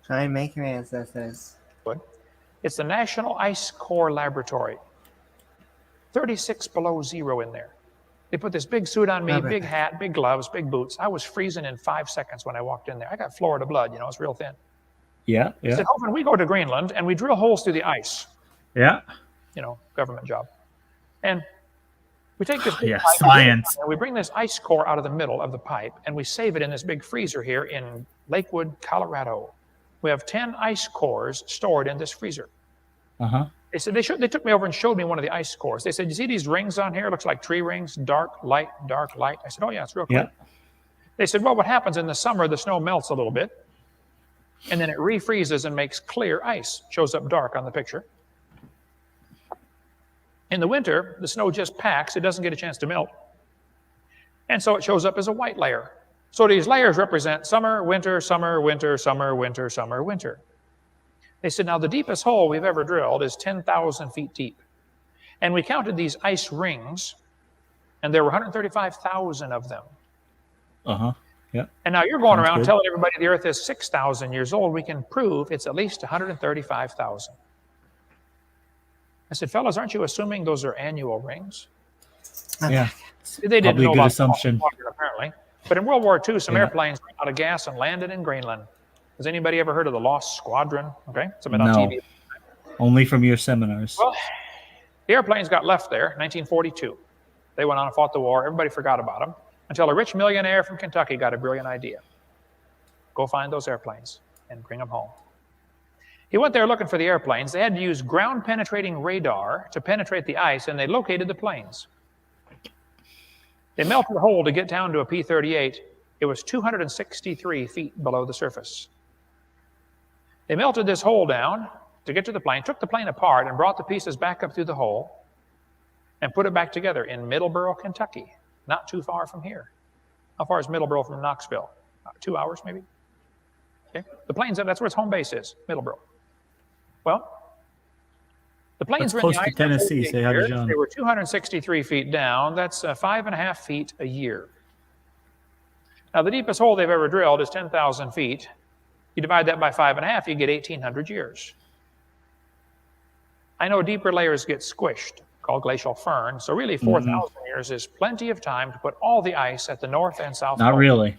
[SPEAKER 2] try and make your ancestors.
[SPEAKER 3] It's the National Ice Core Laboratory. 36 below zero in there. They put this big suit on me, big hat, big gloves, big boots. I was freezing in 5 seconds when I walked in there. I got Florida blood, it's real thin.
[SPEAKER 1] Yeah.
[SPEAKER 3] I said, Hovind, we go to Greenland and we drill holes through the ice.
[SPEAKER 1] Yeah.
[SPEAKER 3] Government job. And we take this big pipe
[SPEAKER 1] science.
[SPEAKER 3] and we bring this ice core out of the middle of the pipe and we save it in this big freezer here in Lakewood, Colorado. We have 10 ice cores stored in this freezer. They said they took me over and showed me one of the ice cores. They said, "You see these rings on here? It looks like tree rings, dark, light, dark, light." I said, "Oh yeah, it's real clear."
[SPEAKER 1] Yeah.
[SPEAKER 3] They said, "Well, what happens in the summer? The snow melts a little bit, and then it refreezes and makes clear ice. Shows up dark on the picture. In the winter, the snow just packs; it doesn't get a chance to melt, and so it shows up as a white layer. So these layers represent summer, winter, summer, winter, summer, winter, summer, winter." They said, "Now the deepest hole we've ever drilled is 10,000 feet deep. And we counted these ice rings, and there were 135,000 of them.
[SPEAKER 1] Uh-huh. Yeah.
[SPEAKER 3] And now you're going
[SPEAKER 1] Sounds
[SPEAKER 3] around
[SPEAKER 1] good.
[SPEAKER 3] telling everybody the Earth is 6,000 years old. We can prove it's at least 135,000. I said, "Fellas, aren't you assuming those are annual rings?"
[SPEAKER 1] Yeah.
[SPEAKER 3] They didn't
[SPEAKER 1] Probably a
[SPEAKER 3] know
[SPEAKER 1] good
[SPEAKER 3] about
[SPEAKER 1] assumption.
[SPEAKER 3] the water, apparently. But in World War II, some
[SPEAKER 1] Yeah.
[SPEAKER 3] airplanes ran out of gas and landed in Greenland. Has anybody ever heard of the Lost Squadron? Okay, it's been on
[SPEAKER 1] No.
[SPEAKER 3] TV.
[SPEAKER 1] Only from your seminars.
[SPEAKER 3] Well, the airplanes got left there in 1942. They went on and fought the war. Everybody forgot about them until a rich millionaire from Kentucky got a brilliant idea. Go find those airplanes and bring them home. He went there looking for the airplanes. They had to use ground-penetrating radar to penetrate the ice, and they located the planes. They melted a hole to get down to a P-38. It was 263 feet below the surface. They melted this hole down to get to the plane, took the plane apart, and brought the pieces back up through the hole and put it back together in Middleborough, Kentucky, not too far from here. How far is Middleborough from Knoxville? 2 hours, maybe? Okay. The planes, that's where its home base is, Middleborough. Well, the planes
[SPEAKER 1] That's
[SPEAKER 3] were in
[SPEAKER 1] close
[SPEAKER 3] the
[SPEAKER 1] to
[SPEAKER 3] ice for
[SPEAKER 1] Tennessee.
[SPEAKER 3] 48
[SPEAKER 1] Say hi to
[SPEAKER 3] years.
[SPEAKER 1] John.
[SPEAKER 3] They were 263 feet down. That's 5.5 feet a year. Now, the deepest hole they've ever drilled is 10,000 feet. You divide that by 5.5, you get 1,800 years. I know deeper layers get squished, called glacial firn, so really 4,000 years is plenty of time to put all the ice at the North and South
[SPEAKER 1] Not
[SPEAKER 3] Pole.
[SPEAKER 1] really.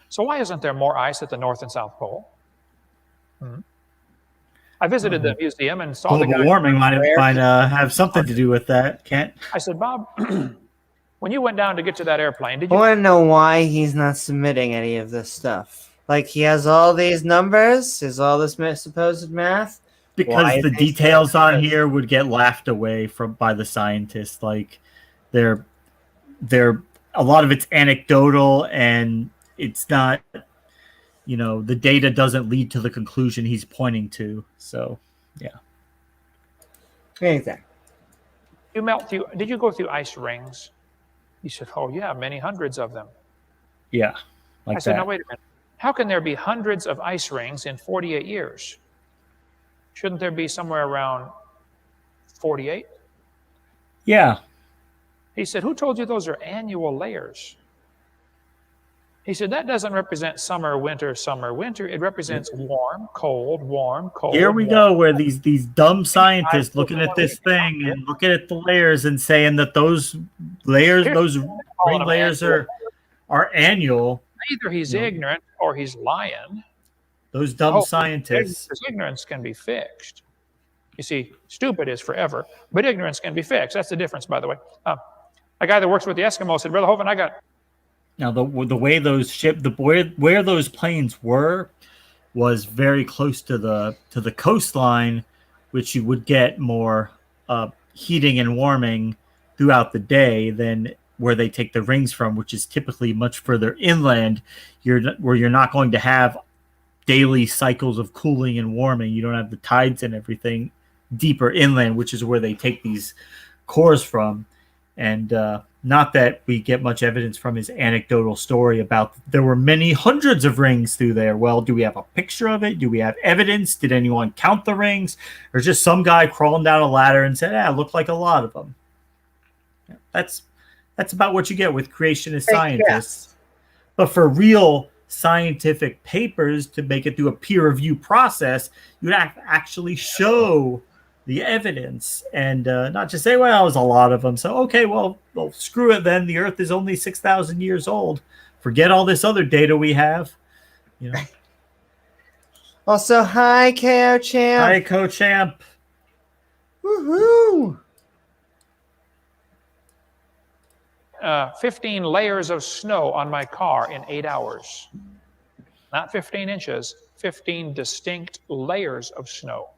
[SPEAKER 3] So why isn't there more ice at the North and South Pole? I visited the museum and saw the
[SPEAKER 1] Global
[SPEAKER 3] guy.
[SPEAKER 1] warming might have something to do with that, Kent.
[SPEAKER 3] I said, "Bob, when you went down to get to that airplane, did
[SPEAKER 2] I
[SPEAKER 3] you?"
[SPEAKER 2] want to know why he's not submitting any of this stuff. Like, he has all these numbers, has all this supposed math. Why
[SPEAKER 1] Because
[SPEAKER 2] is
[SPEAKER 1] the
[SPEAKER 2] he
[SPEAKER 1] details
[SPEAKER 2] saying
[SPEAKER 1] on
[SPEAKER 2] this?
[SPEAKER 1] here would get laughed away by the scientists. Like they're a lot of it's anecdotal and it's not, the data doesn't lead to the conclusion he's pointing to. So yeah.
[SPEAKER 2] Exactly.
[SPEAKER 3] Did you go through ice rings? He said, "Oh yeah, many hundreds of them."
[SPEAKER 1] Yeah. Like
[SPEAKER 3] I said,
[SPEAKER 1] that.
[SPEAKER 3] "Now wait a minute. How can there be hundreds of ice rings in 48 years? Shouldn't there be somewhere around 48?
[SPEAKER 1] Yeah.
[SPEAKER 3] He said, "Who told you those are annual layers?" He said, "That doesn't represent summer, winter, summer, winter. It represents warm, cold, warm, cold."
[SPEAKER 1] Here we
[SPEAKER 3] warm.
[SPEAKER 1] go, where these dumb scientists looking at this thing and looking at the layers and saying that those layers, those ring layers are annual.
[SPEAKER 3] Either he's ignorant or he's lying.
[SPEAKER 1] Those dumb scientists.
[SPEAKER 3] His ignorance can be fixed. You see, stupid is forever, but ignorance can be fixed. That's the difference, by the way. A guy that works with the Eskimos said, "Brother Hovind, I got..."
[SPEAKER 1] Now the way those where those planes were was very close to the coastline, which you would get more heating and warming throughout the day than where they take the rings from, which is typically much further inland. Where you're not going to have daily cycles of cooling and warming. You don't have the tides and everything deeper inland, which is where they take these cores from. And not that we get much evidence from his anecdotal story about there were many hundreds of rings through there. Well, do we have a picture of it? Do we have evidence? Did anyone count the rings? Or just some guy crawling down a ladder and said, it looked like a lot of them. That's about what you get with creationist scientists. But for real scientific papers to make it through a peer review process, you would have to actually show the evidence and not just say, well, it was a lot of them. So, okay, well, screw it then. The Earth is only 6,000 years old. Forget all this other data we have.
[SPEAKER 2] Also, hi, KO Champ.
[SPEAKER 1] Hi, Co-Champ.
[SPEAKER 2] Woohoo!
[SPEAKER 3] 15 layers of snow on my car in 8 hours. Not 15 inches, 15 distinct layers of snow.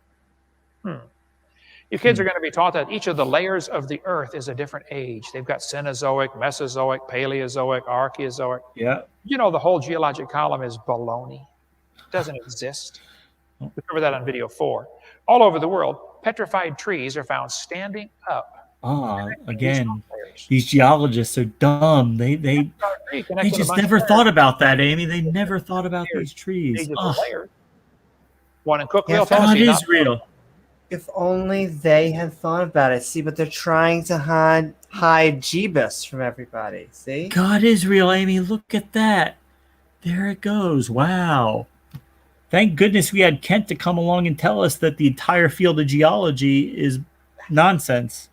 [SPEAKER 3] You kids are going to be taught that each of the layers of the earth is a different age. They've got Cenozoic, Mesozoic, Paleozoic, Archaeozoic.
[SPEAKER 1] Yeah.
[SPEAKER 3] You know the whole geologic column is baloney. It doesn't exist. We covered that on video 4. All over the world, petrified trees are found standing up.
[SPEAKER 1] Again, these geologists are dumb. They just never thought about that, Amy. They never thought about these trees.
[SPEAKER 3] One in Cookville,
[SPEAKER 2] Yeah,
[SPEAKER 3] Tennessee.
[SPEAKER 1] God is real.
[SPEAKER 2] If only they had thought about it. See, but they're trying to hide Jeebus from everybody. See?
[SPEAKER 1] God is real, Amy. Look at that. There it goes. Wow. Thank goodness we had Kent to come along and tell us that the entire field of geology is nonsense.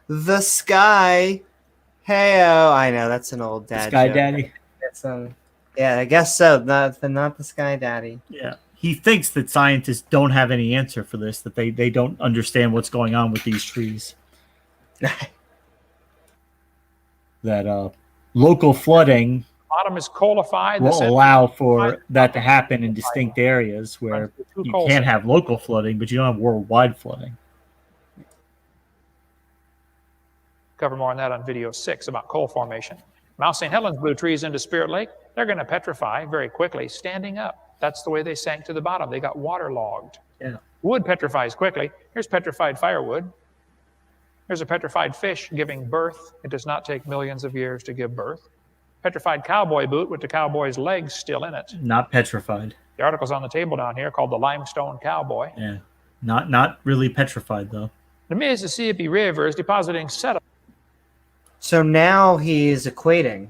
[SPEAKER 2] The sky. Hey-oh. I know, that's an old dad
[SPEAKER 1] Sky
[SPEAKER 2] joke.
[SPEAKER 1] Daddy.
[SPEAKER 2] It's, yeah, I guess so. Not the Sky Daddy.
[SPEAKER 1] Yeah. He thinks that scientists don't have any answer for this, that they don't understand what's going on with these trees. That local flooding
[SPEAKER 3] Bottom is coalified.
[SPEAKER 1] will allow for that to happen in distinct areas where you can't have local flooding, but you don't have worldwide flooding.
[SPEAKER 3] Cover more on that on video 6 about coal formation. Mount St. Helens blew trees into Spirit Lake. They're going to petrify very quickly, standing up. That's the way they sank to the bottom. They got waterlogged.
[SPEAKER 1] Yeah.
[SPEAKER 3] Wood petrifies quickly. Here's petrified firewood. Here's a petrified fish giving birth. It does not take millions of years to give birth. Petrified cowboy boot with the cowboy's legs still in it.
[SPEAKER 1] Not petrified.
[SPEAKER 3] The article's on the table down here called the Limestone Cowboy.
[SPEAKER 1] Yeah. Not really petrified, though.
[SPEAKER 3] The Mississippi River is depositing sediment.
[SPEAKER 2] So now he's equating.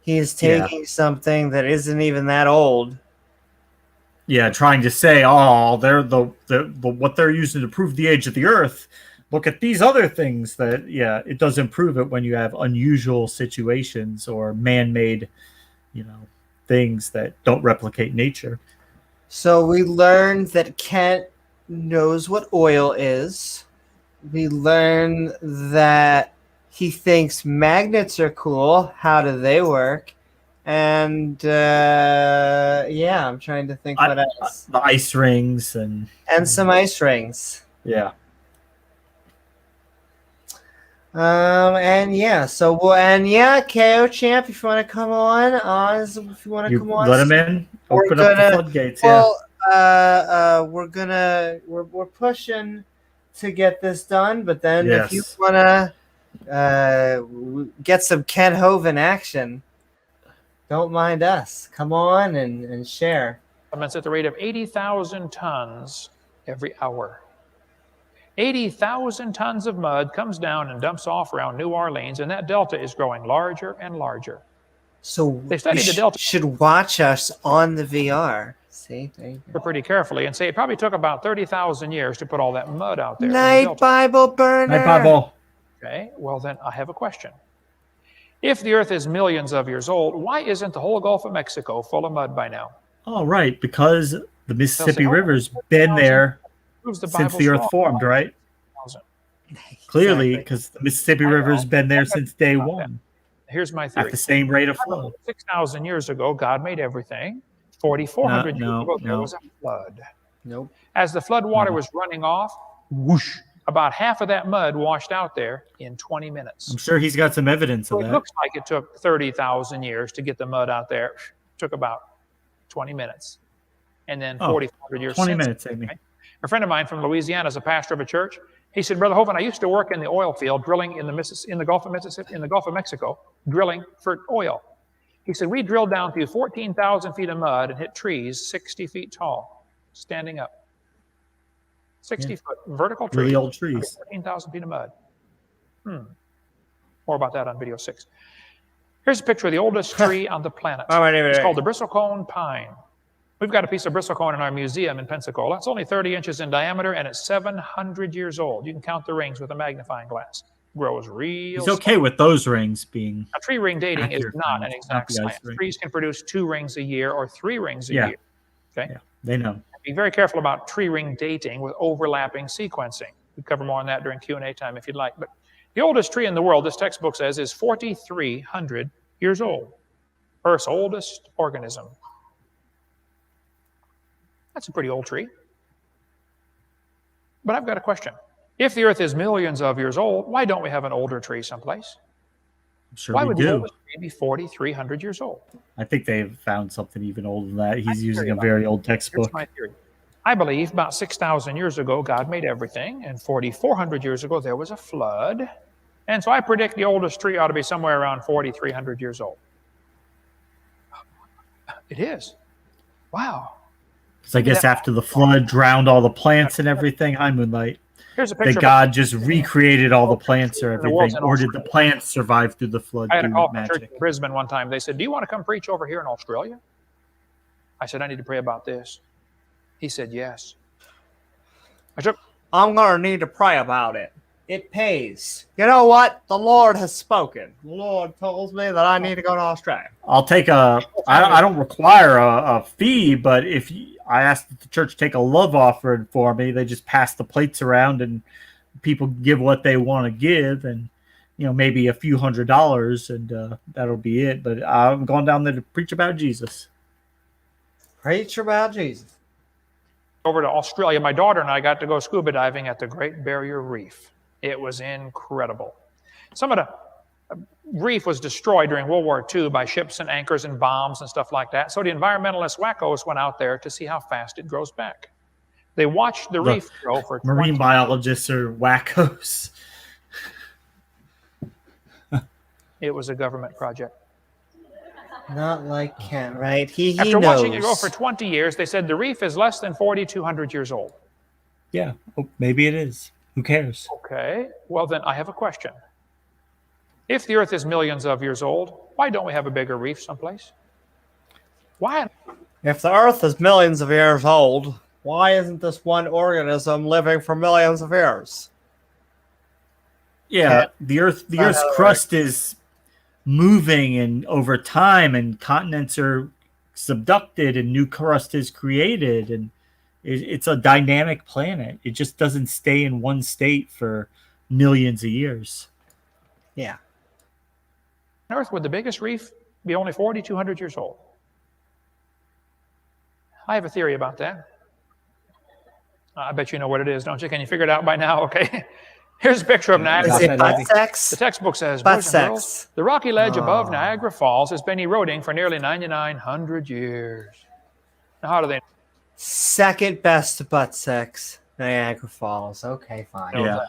[SPEAKER 2] He's taking something that isn't even that old.
[SPEAKER 1] Yeah, trying to say, they're the what they're using to prove the age of the Earth. Look at these other things that, it doesn't prove it when you have unusual situations or man-made, things that don't replicate nature.
[SPEAKER 2] So we learned that Kent knows what oil is. We learn that he thinks magnets are cool. How do they work? And I'm trying to think what else.
[SPEAKER 1] The ice rings and
[SPEAKER 2] some ice rings.
[SPEAKER 1] Yeah.
[SPEAKER 2] KO Champ, if you want to come on,
[SPEAKER 1] let him in. Open up the floodgates.
[SPEAKER 2] We're pushing to get this done, but then if you want to get some Kent Hovind action, don't mind us. Come on and share.
[SPEAKER 3] It's at the rate of 80,000 tons every hour. 80,000 tons of mud comes down and dumps off around New Orleans, and that delta is growing larger and larger.
[SPEAKER 2] So
[SPEAKER 3] they studied the delta.
[SPEAKER 2] Should watch us on the VR. See,
[SPEAKER 3] pretty carefully and say it probably took about 30,000 years to put all that mud out there.
[SPEAKER 2] Night Bible burner.
[SPEAKER 1] Night Bible.
[SPEAKER 3] Okay, well then I have a question. If the Earth is millions of years old, why isn't the whole Gulf of Mexico full of mud by now?
[SPEAKER 1] Oh, right, because the Mississippi River's been there since the Earth formed, right? Clearly, because the Mississippi River's been there since day one.
[SPEAKER 3] Here's my theory.
[SPEAKER 1] At the same rate of flow.
[SPEAKER 3] 6,000 years ago, God made everything. 4,400 years ago, there was a flood.
[SPEAKER 2] Nope.
[SPEAKER 3] As the flood water was running off, whoosh, about half of that mud washed out there in 20 minutes.
[SPEAKER 1] I'm sure he's got some evidence of that.
[SPEAKER 3] It looks like it took 30,000 years to get the mud out there. It took about 20 minutes. And then 4,400 years
[SPEAKER 1] 20 minutes, Amy.
[SPEAKER 3] Okay? A friend of mine from Louisiana is a pastor of a church. He said, Brother Hovind, I used to work in the oil field, drilling in the Gulf of Mississippi, in the Gulf of Mexico, drilling for oil. He said, we drilled down through 14,000 feet of mud and hit trees 60 feet tall, standing up. 60-foot vertical trees.
[SPEAKER 1] Really old trees.
[SPEAKER 3] 14,000 feet of mud. More about that on video 6. Here's a picture of the oldest tree on the planet. It's called the bristlecone pine. We've got a piece of bristlecone in our museum in Pensacola. It's only 30 inches in diameter, and it's 700 years old. You can count the rings with a magnifying glass. Grows real
[SPEAKER 1] He's okay with those rings being
[SPEAKER 3] Now, tree ring dating is not an
[SPEAKER 1] It's not
[SPEAKER 3] exact
[SPEAKER 1] the ice
[SPEAKER 3] science.
[SPEAKER 1] ring.
[SPEAKER 3] Trees can produce 2 rings a year or 3 rings a year. Okay?
[SPEAKER 1] Yeah, they know.
[SPEAKER 3] Be very careful about tree ring dating with overlapping sequencing. We cover more on that during Q&A time if you'd like. But the oldest tree in the world, this textbook says, is 4,300 years old. Earth's oldest organism. That's a pretty old tree. But I've got a question. If the Earth is millions of years old, why don't we have an older tree someplace?
[SPEAKER 1] I'm sure
[SPEAKER 3] Why
[SPEAKER 1] we
[SPEAKER 3] would
[SPEAKER 1] do.
[SPEAKER 3] the oldest tree be 4,300 years old?
[SPEAKER 1] I think they've found something even older than that. He's
[SPEAKER 3] I'm
[SPEAKER 1] using a
[SPEAKER 3] curious.
[SPEAKER 1] very old
[SPEAKER 3] Here's
[SPEAKER 1] textbook.
[SPEAKER 3] my theory. I believe about 6,000 years ago, God made everything, and 4,400 years ago, there was a flood. And so I predict the oldest tree ought to be somewhere around 4,300 years old. It is. Wow.
[SPEAKER 1] Because I guess after the flood drowned all the plants and everything. Hi, Moonlight.
[SPEAKER 3] Here's a picture.
[SPEAKER 1] That God just recreated all the plants or
[SPEAKER 3] The world's
[SPEAKER 1] everything,
[SPEAKER 3] in
[SPEAKER 1] or did the plants survive through the flood
[SPEAKER 3] I had a
[SPEAKER 1] through
[SPEAKER 3] call from a church
[SPEAKER 1] magic?
[SPEAKER 3] in Brisbane one time. They said, "Do you want to come preach over here in Australia?" I said, "I need to pray about this." He said, "Yes."
[SPEAKER 2] I'm going to need to pray about it. It pays. You know what? The Lord has spoken. The Lord tells me that I need to go to Australia.
[SPEAKER 1] I'll take I don't require a fee, but if I asked the church to take a love offering for me, they just pass the plates around and people give what they want to give, and maybe a few $100s, and that'll be it. But I'm going down there to preach about Jesus.
[SPEAKER 2] Preach about Jesus.
[SPEAKER 3] Over to Australia, my daughter and I got to go scuba diving at the Great Barrier Reef. It was incredible. Some of the reef was destroyed during World War II by ships and anchors and bombs and stuff like that. So the environmentalist wackos went out there to see how fast it grows back. They watched the reef grow for
[SPEAKER 1] marine biologists are wackos.
[SPEAKER 3] It was a government project.
[SPEAKER 2] Not like Kent, right? He
[SPEAKER 3] After
[SPEAKER 2] knows.
[SPEAKER 3] watching it grow for 20 years, they said the reef is less than 4,200 years old.
[SPEAKER 1] Yeah, maybe it is. Who cares?
[SPEAKER 3] Okay, well then I have a question. If the Earth is millions of years old, why don't we have a bigger reef someplace? Why?
[SPEAKER 2] If the Earth is millions of years old, why isn't this one organism living for millions of years?
[SPEAKER 1] Yeah, the Earth's crust is moving, and over time, and continents are subducted, and new crust is created, and it's a dynamic planet. It just doesn't stay in one state for millions of years.
[SPEAKER 2] Yeah.
[SPEAKER 3] On Earth, would the biggest reef be only 4,200 years old? I have a theory about that. I bet you know what it is, don't you? Can you figure it out by now? Okay. Here's a picture of Niagara.
[SPEAKER 2] Is it butt sex?
[SPEAKER 3] The textbook says,
[SPEAKER 2] butt
[SPEAKER 3] boys and
[SPEAKER 2] sex.
[SPEAKER 3] girls, the rocky ledge above Niagara Falls has been eroding for nearly 9,900 years. Now, how do they?
[SPEAKER 2] Second best butt sex, Niagara Falls. Okay, fine.
[SPEAKER 1] Yeah.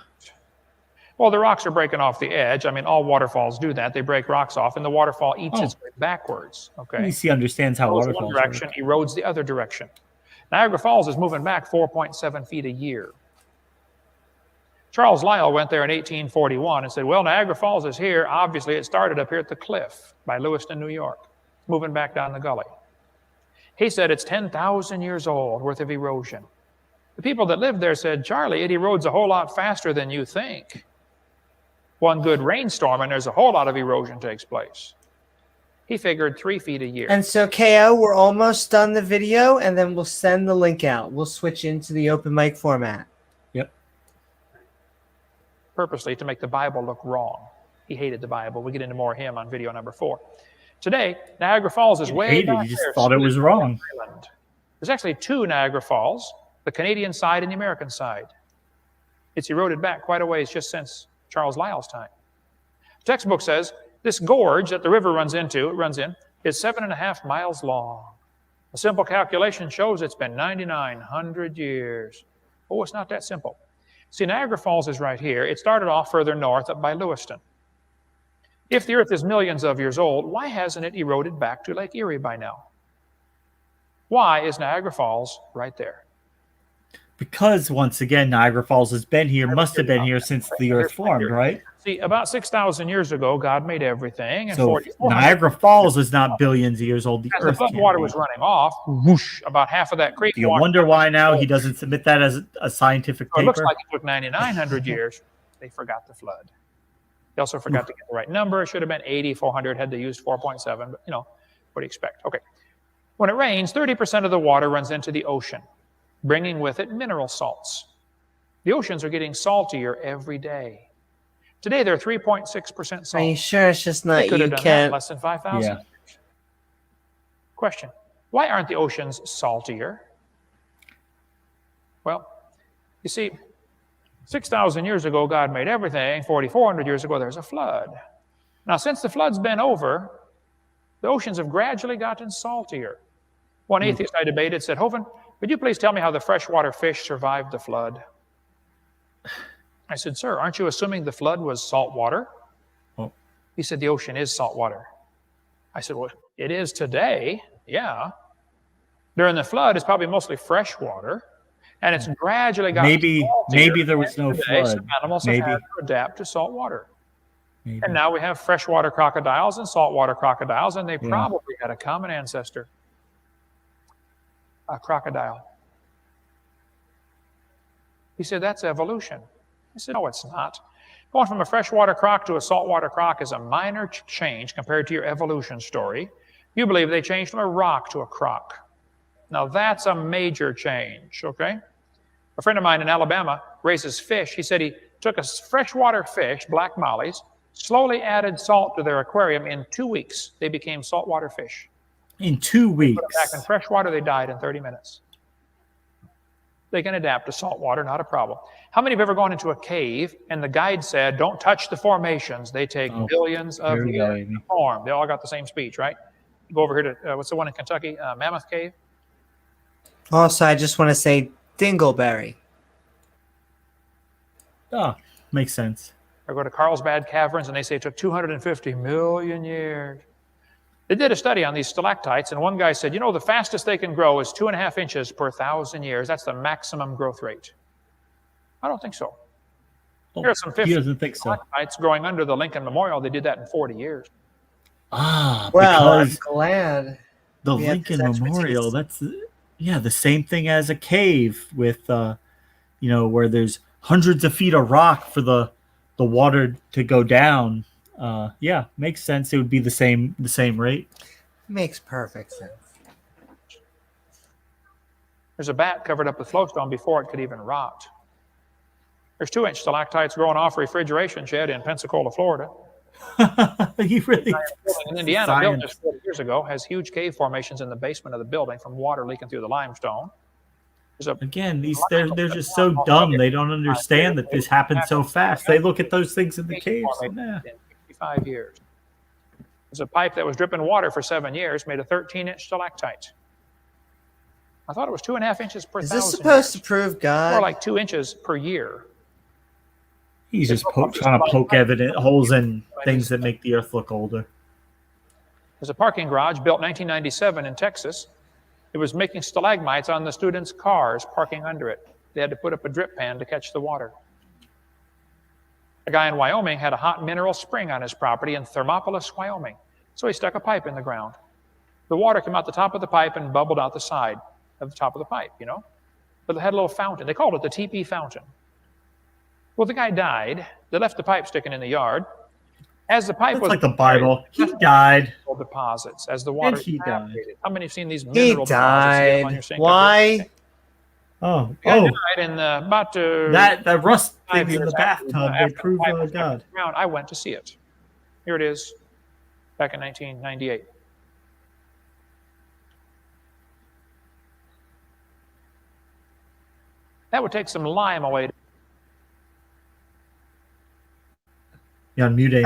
[SPEAKER 3] Well, the rocks are breaking off the edge. I mean, all waterfalls do that. They break rocks off, and the waterfall eats its way backwards.
[SPEAKER 1] At
[SPEAKER 3] Okay.
[SPEAKER 1] least he understands how
[SPEAKER 3] Goes
[SPEAKER 1] waterfalls
[SPEAKER 3] one direction, erodes the other direction. Niagara Falls is moving back 4.7 feet a year. Charles Lyell went there in 1841 and said, well, Niagara Falls is here. Obviously, it started up here at the cliff by Lewiston, New York, moving back down the gully. He said it's 10,000 years old worth of erosion. The people that lived there said, Charlie, it erodes a whole lot faster than you think. One good rainstorm, and there's a whole lot of erosion takes place. He figured 3 feet a year.
[SPEAKER 2] And so, KO, we're almost done the video, and then we'll send the link out. We'll switch into the open mic format.
[SPEAKER 1] Yep.
[SPEAKER 3] Purposely to make the Bible look wrong. He hated the Bible. We'll get into more of him on video number 4. Today, Niagara Falls is way back
[SPEAKER 1] He just
[SPEAKER 3] there,
[SPEAKER 1] thought it was wrong.
[SPEAKER 3] Island. There's actually 2 Niagara Falls, the Canadian side and the American side. It's eroded back quite a ways just since Charles Lyell's time. The textbook says this gorge that the river runs in, is 7.5 miles long. A simple calculation shows it's been 9,900 years. Oh, it's not that simple. See, Niagara Falls is right here. It started off further north up by Lewiston. If the Earth is millions of years old, why hasn't it eroded back to Lake Erie by now? Why is Niagara Falls right there?
[SPEAKER 1] Because, once again, Niagara Falls has been here, must have been here since the Earth formed, right?
[SPEAKER 3] See, about 6,000 years ago, God made everything. And
[SPEAKER 1] So Niagara Falls is not billions of years old. The
[SPEAKER 3] as the
[SPEAKER 1] Earth
[SPEAKER 3] flood
[SPEAKER 1] can't
[SPEAKER 3] water
[SPEAKER 1] be.
[SPEAKER 3] was running off, whoosh, about half of that creek
[SPEAKER 1] Do you
[SPEAKER 3] water.
[SPEAKER 1] wonder why now he doesn't submit that as a scientific
[SPEAKER 3] So it looks
[SPEAKER 1] paper?
[SPEAKER 3] like it took 9,900 years. They forgot the flood. They also forgot to get the right number. It should have been 8,400, had they used 4.7, but what do you expect? Okay. When it rains, 30% of the water runs into the ocean, bringing with it mineral salts. The oceans are getting saltier every day. Today, they're 3.6% salt.
[SPEAKER 2] Are you sure it's just not
[SPEAKER 3] They could
[SPEAKER 2] you,
[SPEAKER 3] have done that
[SPEAKER 2] Kent?
[SPEAKER 3] in less than 5,000
[SPEAKER 1] Yeah.
[SPEAKER 3] years. Question. Why aren't the oceans saltier? Well, you see, 6,000 years ago, God made everything. 4,400 years ago, there's a flood. Now, since the flood's been over, the oceans have gradually gotten saltier. One atheist I debated said, Hovind, would you please tell me how the freshwater fish survived the flood? I said, sir, aren't you assuming the flood was salt water?
[SPEAKER 1] Oh.
[SPEAKER 3] He said, the ocean is salt water. I said, well, it is today, yeah. During the flood, it's probably mostly fresh water, and it's gradually gotten saltier.
[SPEAKER 1] Maybe there was no
[SPEAKER 3] today,
[SPEAKER 1] flood.
[SPEAKER 3] Some animals have had to adapt to salt water.
[SPEAKER 1] Maybe.
[SPEAKER 3] And now we have freshwater crocodiles and saltwater crocodiles, and they probably had a common ancestor, a crocodile. He said, that's evolution. I said, no, it's not. Going from a freshwater croc to a saltwater croc is a minor change compared to your evolution story. You believe they changed from a rock to a croc. Now, that's a major change, okay? A friend of mine in Alabama raises fish. He said he took a freshwater fish, black mollies, slowly added salt to their aquarium. In 2 weeks, they became saltwater fish.
[SPEAKER 1] In 2 weeks?
[SPEAKER 3] Put them back in fresh water, they died in 30 minutes. They can adapt to salt water, not a problem. How many have ever gone into a cave and the guide said, don't touch the formations. They take billions of years to form. They all got the same speech, right? Go over here to, what's the one in Kentucky? Mammoth Cave?
[SPEAKER 2] Also, I just want to say Dingleberry.
[SPEAKER 1] Oh, makes sense.
[SPEAKER 3] Or go to Carlsbad Caverns and they say it took 250 million years. They did a study on these stalactites, and one guy said, you know, the fastest they can grow is 2.5 inches per 1,000 years. That's the maximum growth rate. I don't think so. Here are some 50 stalactites growing under the Lincoln Memorial. They did that in 40 years.
[SPEAKER 1] Ah,
[SPEAKER 2] well, I'm glad.
[SPEAKER 1] The Lincoln Memorial, that's, the same thing as a cave with, where there's hundreds of feet of rock for the water to go down. Makes sense. It would be the same rate.
[SPEAKER 2] Makes perfect sense.
[SPEAKER 3] There's a bat covered up with flowstone before it could even rot. There's 2-inch stalactites growing off a refrigeration shed in Pensacola, Florida.
[SPEAKER 1] You really
[SPEAKER 3] in Indiana, built just 40 years ago, has huge cave formations in the basement of the building from water leaking through the limestone.
[SPEAKER 1] Again, they're just so dumb. They don't understand that this happened so fast. They look at those things in the caves.
[SPEAKER 3] In 55 years. There's a pipe that was dripping water for 7 years, made a 13-inch stalactite. I thought it was 2.5 inches per 1,000 years.
[SPEAKER 2] Is this supposed to prove God?
[SPEAKER 3] More like 2 inches per year.
[SPEAKER 1] He's just trying to poke holes in things that make the earth look older.
[SPEAKER 3] There's a parking garage built 1997 in Texas. It was making stalagmites on the students' cars parking under it. They had to put up a drip pan to catch the water. A guy in Wyoming had a hot mineral spring on his property in Thermopolis, Wyoming. So he stuck a pipe in the ground. The water came out the top of the pipe and bubbled out the side of the top of the pipe, But it had a little fountain. They called it the TP fountain. Well, the guy died. They left the pipe sticking in the yard. As the pipe was
[SPEAKER 1] like the Bible, he died.
[SPEAKER 3] Deposits as the water
[SPEAKER 1] evaporated.
[SPEAKER 3] How many have seen these mineral
[SPEAKER 2] deposits? He died. Why?
[SPEAKER 1] Oh,
[SPEAKER 3] died in about
[SPEAKER 1] that rust thing in the bathtub. They prove God.
[SPEAKER 3] I went to see it. Here it is, back in 1998. That would take some lime away.
[SPEAKER 1] You're on mute, Amy.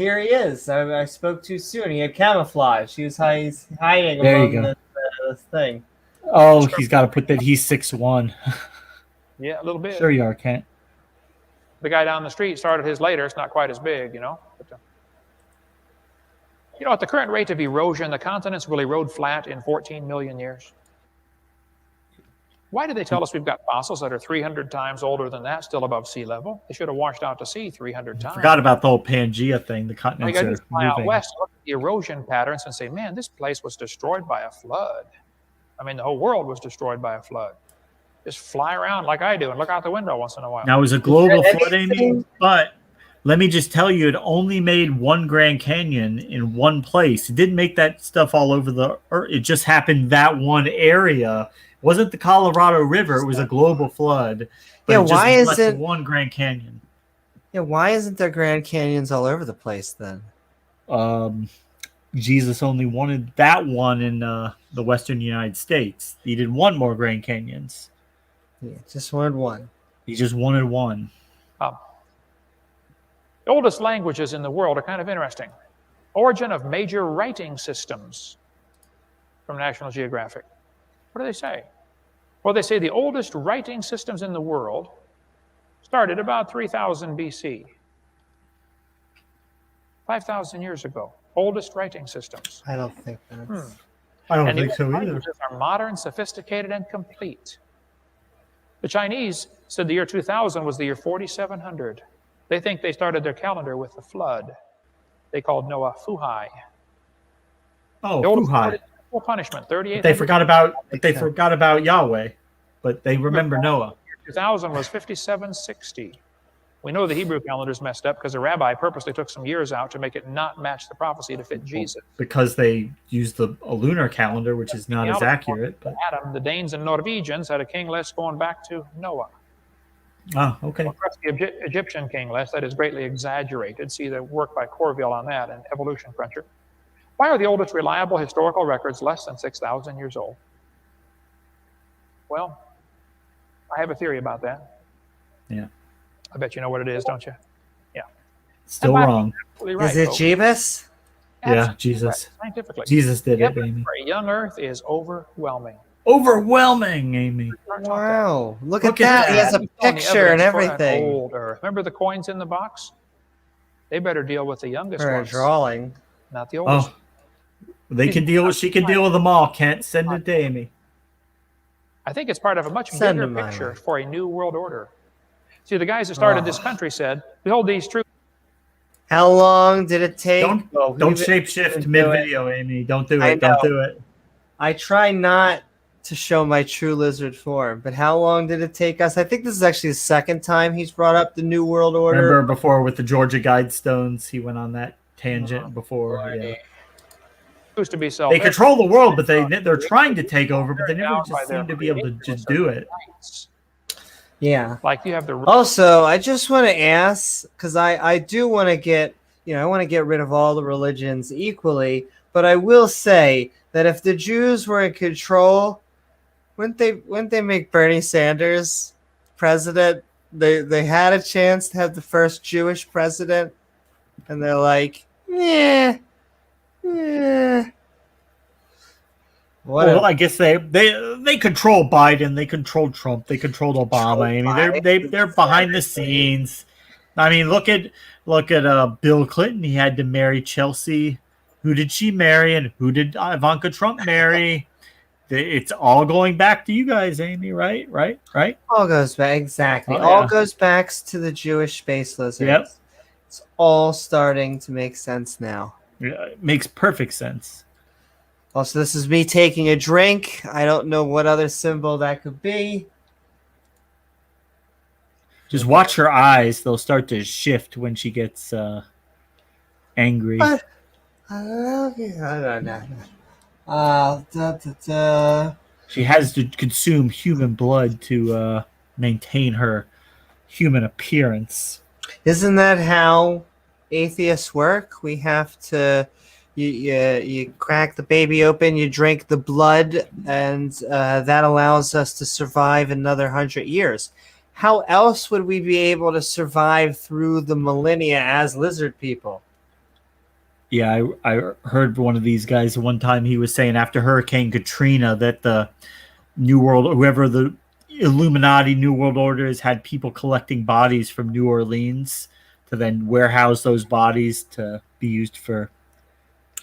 [SPEAKER 2] Here he is. I spoke too soon. He had camouflage. He's hiding among this thing.
[SPEAKER 1] Oh, he's got to put that. He's 6'1".
[SPEAKER 3] Yeah, a little bit.
[SPEAKER 1] Sure you are, Kent.
[SPEAKER 3] The guy down the street started his later. It's not quite as big, But, at the current rate of erosion, the continents will erode flat in 14 million years. Why do they tell us we've got fossils that are 300 times older than that, still above sea level? They should have washed out to sea 300 times.
[SPEAKER 1] Forgot about the whole Pangea thing. The continents are moving.
[SPEAKER 3] Fly out west, look at the erosion patterns and say, man, this place was destroyed by a flood. I mean, the whole world was destroyed by a flood. Just fly around like I do and look out the window once in a while.
[SPEAKER 1] Now, it was a global flood, Amy, but let me just tell you, it only made one Grand Canyon in one place. It didn't make that stuff all over the earth. It just happened that one area. It wasn't the Colorado River. It was a global flood.
[SPEAKER 2] Why isn't
[SPEAKER 1] one Grand Canyon?
[SPEAKER 2] Yeah, why isn't there Grand Canyons all over the place then?
[SPEAKER 1] Jesus only wanted that one in the western United States. He didn't want more Grand Canyons.
[SPEAKER 2] Yeah, just wanted one.
[SPEAKER 1] He just wanted one.
[SPEAKER 3] The oldest languages in the world are kind of interesting. Origin of major writing systems from National Geographic. What do they say? Well, they say the oldest writing systems in the world started about 3000 BC. 5,000 years ago. Oldest writing systems.
[SPEAKER 2] I don't think that's...
[SPEAKER 1] I don't
[SPEAKER 3] And the
[SPEAKER 1] think so either.
[SPEAKER 3] languages are modern, sophisticated, and complete. The Chinese said the year 2000 was the year 4700. They think they started their calendar with the flood. They called Noah Fuhai.
[SPEAKER 1] Oh,
[SPEAKER 3] The oldest
[SPEAKER 1] Fuhai.
[SPEAKER 3] full punishment, 38.
[SPEAKER 1] They forgot about Yahweh, but they remember Noah.
[SPEAKER 3] 2000 was 5760. We know the Hebrew calendar is messed up because a rabbi purposely took some years out to make it not match the prophecy to fit Jesus.
[SPEAKER 1] Because they used a lunar calendar, which is not as accurate. But
[SPEAKER 3] Adam, the Danes and Norwegians had a king list going back to Noah.
[SPEAKER 1] Okay.
[SPEAKER 3] Well, the Egyptian king list, that is greatly exaggerated. See the work by Corville on that and Evolution Cruncher. Why are the oldest reliable historical records less than 6,000 years old? Well, I have a theory about that.
[SPEAKER 1] Yeah.
[SPEAKER 3] I bet you know what it is, don't you? Yeah.
[SPEAKER 1] Still wrong.
[SPEAKER 2] Is it Jeebus?
[SPEAKER 1] Yeah, Jesus.
[SPEAKER 3] Right, scientifically.
[SPEAKER 1] Jesus did it,
[SPEAKER 3] Evidence
[SPEAKER 1] Amy.
[SPEAKER 3] for a young Earth is overwhelming.
[SPEAKER 1] Overwhelming, Amy.
[SPEAKER 2] Wow. Look
[SPEAKER 1] Look
[SPEAKER 2] at
[SPEAKER 1] at
[SPEAKER 2] that. He has a picture and everything.
[SPEAKER 3] Old Earth. Remember the coins in the box? They better deal with the youngest
[SPEAKER 2] For a
[SPEAKER 3] ones,
[SPEAKER 2] drawing.
[SPEAKER 3] not the oldest.
[SPEAKER 1] She can deal with them all, Kent. Send it to Amy.
[SPEAKER 3] I think it's part of a much
[SPEAKER 2] Send
[SPEAKER 3] bigger
[SPEAKER 2] them my
[SPEAKER 3] picture
[SPEAKER 2] way.
[SPEAKER 3] for a new world order. See, the guys that started this country said, behold these true.
[SPEAKER 2] How long did it take?
[SPEAKER 1] Don't shapeshift mid-video, Amy. Don't do
[SPEAKER 2] I
[SPEAKER 1] it. Don't
[SPEAKER 2] know.
[SPEAKER 1] do it.
[SPEAKER 2] I try not to show my true lizard form, but how long did it take us? I think this is actually the second time he's brought up the New World Order.
[SPEAKER 1] Remember before with the Georgia Guidestones, he went on that tangent before. Yeah.
[SPEAKER 3] To be
[SPEAKER 1] They control the world, but they're trying to take over, but they never just seem to be able to just do it.
[SPEAKER 2] Yeah.
[SPEAKER 3] Like you have the
[SPEAKER 2] Also, I just want to ask, because I do want to get, I want to get rid of all the religions equally, but I will say that if the Jews were in control, wouldn't they make Bernie Sanders president? They had a chance to have the first Jewish president, and they're like, yeah.
[SPEAKER 1] Well, I guess they control Biden, they control Trump, they controlled Obama. I mean, they're behind the scenes. I mean, look at Bill Clinton. He had to marry Chelsea. Who did she marry, and who did Ivanka Trump marry? It's all going back to you guys, Amy. Right?
[SPEAKER 2] All goes back exactly.
[SPEAKER 1] Oh,
[SPEAKER 2] all
[SPEAKER 1] yeah.
[SPEAKER 2] goes back to the Jewish space lizards.
[SPEAKER 1] Yep.
[SPEAKER 2] It's all starting to make sense now.
[SPEAKER 1] Yeah, it makes perfect sense.
[SPEAKER 2] Also, this is me taking a drink. I don't know what other symbol that could be.
[SPEAKER 1] Just watch her eyes; they'll start to shift when she gets angry.
[SPEAKER 2] What? I don't know.
[SPEAKER 1] She has to consume human blood to maintain her human appearance.
[SPEAKER 2] Isn't that how atheists work? We have to. You crack the baby open, you drink the blood, and that allows us to survive another 100 years. How else would we be able to survive through the millennia as lizard people?
[SPEAKER 1] Yeah, I heard one of these guys one time. He was saying after Hurricane Katrina that the New World, whoever the Illuminati New World Order is, had people collecting bodies from New Orleans to then warehouse those bodies to be used for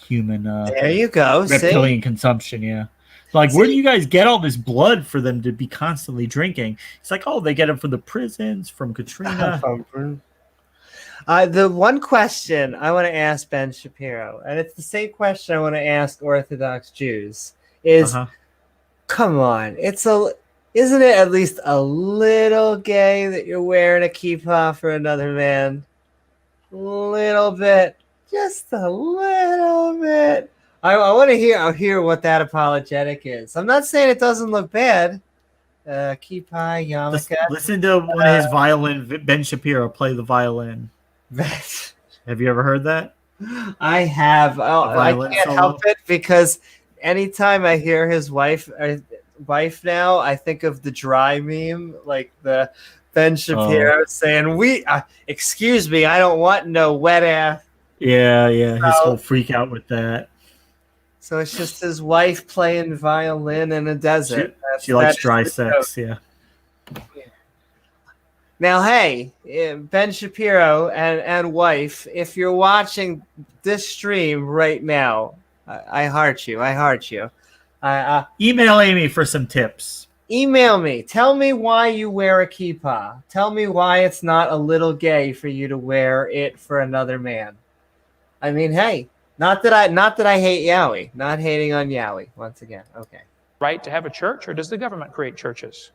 [SPEAKER 1] human
[SPEAKER 2] there you go.
[SPEAKER 1] reptilian consumption. Yeah, like where do you guys get all this blood for them to be constantly drinking? It's like, oh, they get it from the prisons, from Katrina.
[SPEAKER 2] The one question I want to ask Ben Shapiro, and it's the same question I want to ask Orthodox Jews, is come on, isn't it at least a little gay that you're wearing a kippah for another man? A little bit. Just a little bit. I want to hear what that apologetic is. I'm not saying it doesn't look bad. Kippah, yarmulke.
[SPEAKER 1] Listen to one of his violin. Ben Shapiro play the violin. Have you ever heard that?
[SPEAKER 2] I have. I can't help it because anytime I hear his wife now, I think of the dry meme, like the Ben Shapiro saying, excuse me, I don't want no wet ass.
[SPEAKER 1] Yeah, his whole freak out with that.
[SPEAKER 2] So it's just his wife playing violin in a desert.
[SPEAKER 1] She likes dry sex, yeah.
[SPEAKER 2] Now, hey, Ben Shapiro and wife, if you're watching this stream right now, I heart you. I heart you.
[SPEAKER 1] Email Amy for some tips.
[SPEAKER 2] Email me. Tell me why you wear a kippah. Tell me why it's not a little gay for you to wear it for another man. I mean, hey, not that I hate Yowie. Not hating on Yowie once again. Okay.
[SPEAKER 3] Right to have a church, or does the government create churches?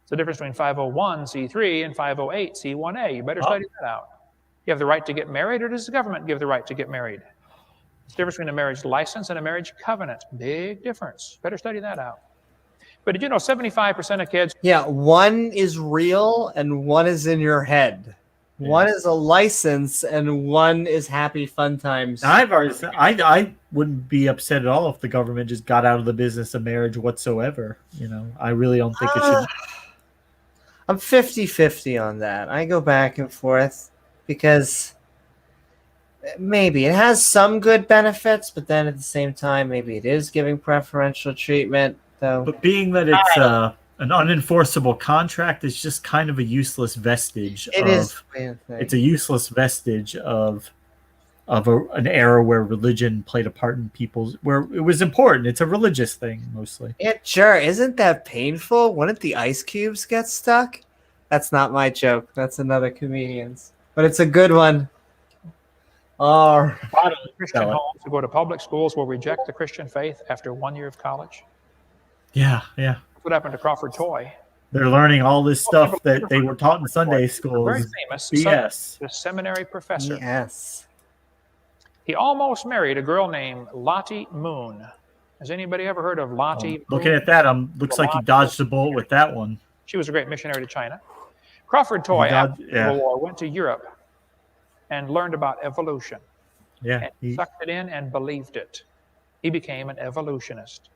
[SPEAKER 3] It's the difference between 501c3 and 508c1a. You better study that out. You have the right to get married, or does the government give the right to get married? It's the difference between a marriage license and a marriage covenant. Big difference. Better study that out. But did you know 75% of kids?
[SPEAKER 2] Yeah, one is real and one is in your head. Yeah. One is a license and one is happy fun times.
[SPEAKER 1] I've already said I wouldn't be upset at all if the government just got out of the business of marriage whatsoever. I really don't think it should.
[SPEAKER 2] I'm 50-50 on that. I go back and forth because maybe it has some good benefits, but then at the same time, maybe it is giving preferential treatment. Though.
[SPEAKER 1] But being that it's an unenforceable contract, is just kind of a useless vestige. It's a useless vestige of an era where religion played a part in where it was important. It's a religious thing mostly.
[SPEAKER 2] It sure isn't that painful. Wouldn't the ice cubes get stuck? That's not my joke. That's another comedian's, but it's a good one.
[SPEAKER 3] Christian homes who go to public schools will reject the Christian faith after 1 year of college.
[SPEAKER 1] Yeah.
[SPEAKER 3] That's what happened to Crawford Toy.
[SPEAKER 1] They're learning all this stuff that they were taught in Sunday school.
[SPEAKER 3] Very famous
[SPEAKER 1] BS.
[SPEAKER 3] The seminary professor.
[SPEAKER 2] Yes.
[SPEAKER 3] He almost married a girl named Lottie Moon. Has anybody ever heard of Lottie Moon?
[SPEAKER 1] Looking at that, looks like he dodged a bullet with that one.
[SPEAKER 3] She was a great missionary to China. Crawford Toy, after the war, went to Europe and learned about evolution.
[SPEAKER 1] Yeah.
[SPEAKER 3] And he sucked it in and believed it. He became an evolutionist.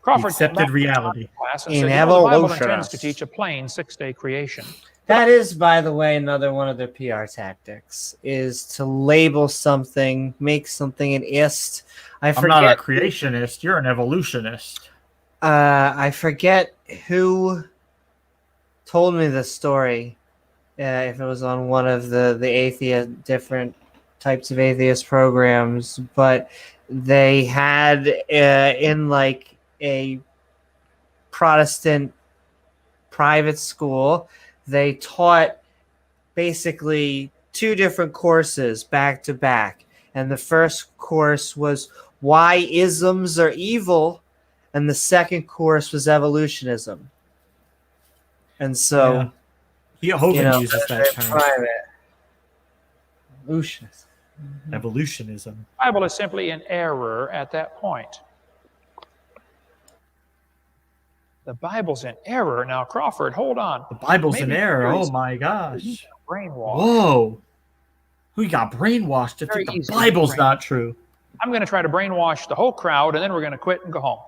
[SPEAKER 3] Crawford
[SPEAKER 1] accepted reality.
[SPEAKER 3] The Bible intends to teach a plain 6-day creation.
[SPEAKER 2] That is, by the way, another one of their PR tactics, is to label something, make something an ist.
[SPEAKER 1] I'm not a creationist. You're an evolutionist.
[SPEAKER 2] I forget who told me this story. If it was on one of the different types of atheist programs, but they had in like a Protestant private school, they taught basically 2 different courses back to back. And the first course was why isms are evil, and the second course was evolutionism. And so
[SPEAKER 1] Hovind uses that term. Evolutionism.
[SPEAKER 3] The Bible is simply in error at that point. The Bible's in error. Now, Crawford, hold on.
[SPEAKER 1] The Bible's in error. Oh, my gosh.
[SPEAKER 3] Brainwashed.
[SPEAKER 1] Whoa. Who got brainwashed to think the Bible's not true?
[SPEAKER 3] I'm going to try to brainwash the whole crowd, and then we're going to quit and go home.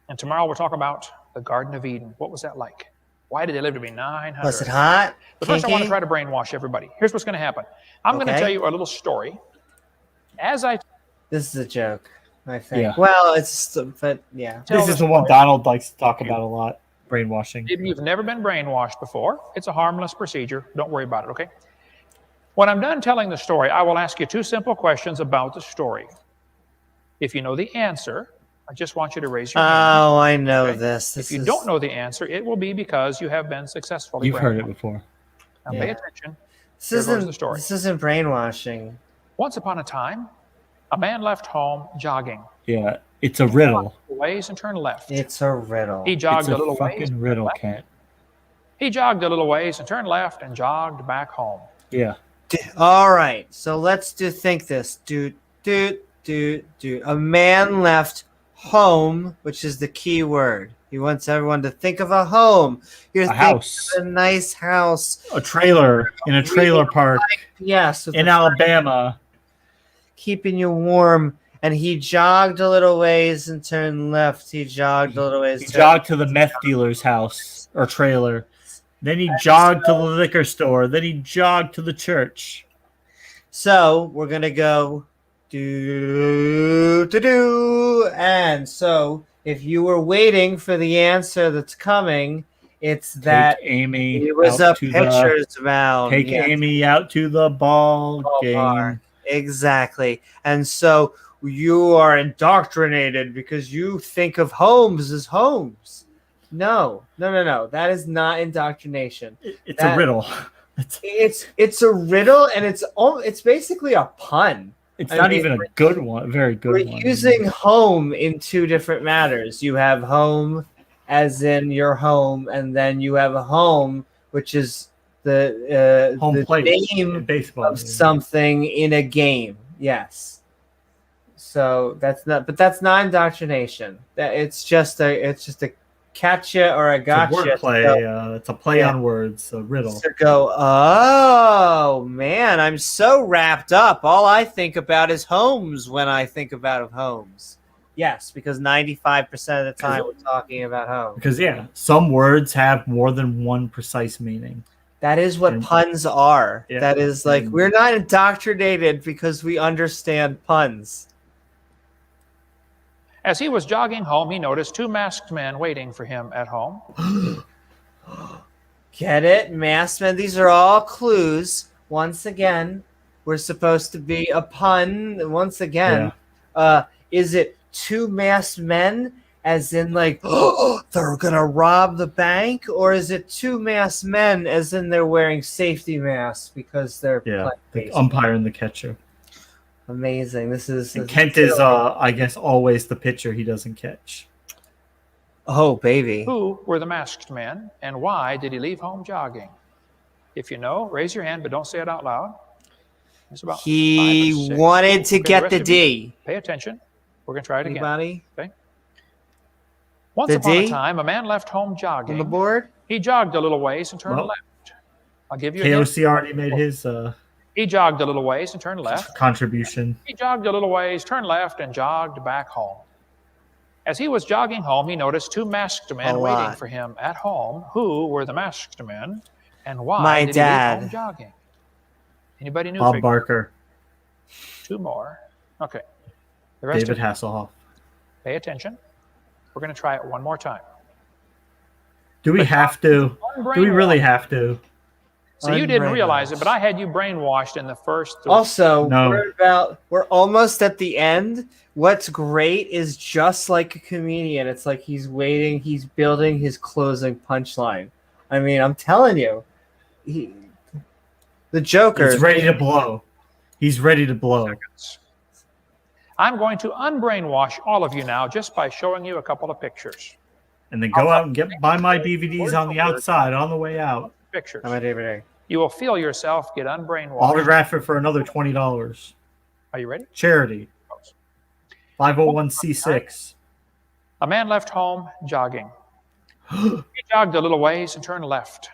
[SPEAKER 3] And tomorrow we'll talk about the Garden of Eden. What was that like? Why did they live to be 900?
[SPEAKER 2] Was it hot?
[SPEAKER 3] But first, I want to try to brainwash everybody. Here's what's going to happen. I'm going to tell you a little story. This
[SPEAKER 2] is a joke, I think.
[SPEAKER 1] Yeah.
[SPEAKER 2] Well, this
[SPEAKER 1] is the one Donald likes to talk about a lot. Brainwashing.
[SPEAKER 3] If you've never been brainwashed before, it's a harmless procedure. Don't worry about it, okay? When I'm done telling the story, I will ask you 2 simple questions about the story. If you know the answer, I just want you to raise your hand.
[SPEAKER 2] Oh, I know this.
[SPEAKER 3] If you don't know the answer, it will be because you have been successfully
[SPEAKER 1] You've heard it before.
[SPEAKER 3] Now pay attention.
[SPEAKER 2] This isn't brainwashing.
[SPEAKER 3] Once upon a time, a man left home jogging.
[SPEAKER 1] Yeah, it's a riddle.
[SPEAKER 3] Ways and turn left.
[SPEAKER 2] It's a riddle.
[SPEAKER 3] He jogged a little
[SPEAKER 1] ways. Fucking riddle, Kent.
[SPEAKER 3] He jogged a little ways and turned left and jogged back home.
[SPEAKER 1] Yeah.
[SPEAKER 2] All right, so let's think this. A man left home, which is the key word. He wants everyone to think of a home. You're thinking
[SPEAKER 1] house.
[SPEAKER 2] of a nice house.
[SPEAKER 1] A trailer in a trailer park.
[SPEAKER 2] Yes.
[SPEAKER 1] In Alabama.
[SPEAKER 2] Keeping you warm. And he jogged a little ways and turned left. He jogged a little ways.
[SPEAKER 1] He jogged to the meth dealer's house or trailer. Then he jogged to the liquor store. Then he jogged to the church.
[SPEAKER 2] So we're gonna go do. And so if you were waiting for the answer that's coming, it's that
[SPEAKER 1] Take Amy
[SPEAKER 2] it was
[SPEAKER 1] out
[SPEAKER 2] a
[SPEAKER 1] to
[SPEAKER 2] pitcher's mound.
[SPEAKER 1] Take Amy out to the ball game.
[SPEAKER 2] Exactly. And so you are indoctrinated because you think of Holmes as Holmes. No. That is not indoctrination.
[SPEAKER 1] It's a riddle.
[SPEAKER 2] It's a riddle, and it's basically a pun.
[SPEAKER 1] It's not even a good one, a very good one.
[SPEAKER 2] We're using home in two different matters. You have home as in your home, and then you have a home, which is the name
[SPEAKER 1] baseball,
[SPEAKER 2] of something in a game. Yes. So that's not indoctrination. It's just a catcha or a gotcha.
[SPEAKER 1] It's a wordplay. It's a play on words, a riddle.
[SPEAKER 2] To go, oh man, I'm so wrapped up. All I think about is Holmes when I think about Holmes. Yes, because 95% of the time we're talking about Holmes.
[SPEAKER 1] Because some words have more than one precise meaning.
[SPEAKER 2] That is what puns are. Yeah. That is like, we're not indoctrinated because we understand puns.
[SPEAKER 3] As he was jogging home, he noticed two masked men waiting for him at home.
[SPEAKER 2] Get it? Masked men. These are all clues. Once again, we're supposed to be a pun. Once again, is it two masked men as in like, they're going to rob the bank? Or is it two masked men as in they're wearing safety masks because they're
[SPEAKER 1] the umpire and the catcher?
[SPEAKER 2] Amazing. This is
[SPEAKER 1] Kent is I guess always the pitcher he doesn't catch.
[SPEAKER 2] Oh baby.
[SPEAKER 3] Who were the masked men, and why did he leave home jogging? If you know, raise your hand, but don't say it out loud. It's about
[SPEAKER 2] he wanted to get the D.
[SPEAKER 3] Pay attention. We're going to try it
[SPEAKER 2] Anybody?
[SPEAKER 3] Again. Okay. Once upon a time, a man left home jogging.
[SPEAKER 2] On the board?
[SPEAKER 3] He jogged a little ways and turned left. I'll give you a
[SPEAKER 1] KOC already made his
[SPEAKER 3] He jogged a little ways and turned left.
[SPEAKER 1] Contribution.
[SPEAKER 3] He jogged a little ways, turned left, and jogged back home. As he was jogging home, he noticed two masked men waiting for him at home. Who were the masked men, and why did he leave home jogging? Anybody new?
[SPEAKER 1] Bob Barker.
[SPEAKER 3] Two more. Okay. The rest
[SPEAKER 1] David Hasselhoff.
[SPEAKER 3] Pay attention. We're going to try it one more time.
[SPEAKER 1] Do we have to? Do we really have to?
[SPEAKER 3] So you didn't realize it, but I had you brainwashed in the first.
[SPEAKER 2] Also, we're almost at the end. What's great is just like a comedian. It's like he's waiting. He's building his closing punchline. I mean, I'm telling you, the Joker.
[SPEAKER 1] He's ready to blow. He's ready to blow.
[SPEAKER 3] I'm going to unbrainwash all of you now just by showing you a couple of pictures.
[SPEAKER 1] And then go out and buy my DVDs on the outside on the way out.
[SPEAKER 3] Pictures.
[SPEAKER 2] I'm a DVD.
[SPEAKER 3] You will feel yourself get unbrainwashed.
[SPEAKER 1] Autograph it for another $20.
[SPEAKER 3] Are you ready?
[SPEAKER 1] Charity. 501c6.
[SPEAKER 3] A man left home jogging. He jogged a little ways and turned left.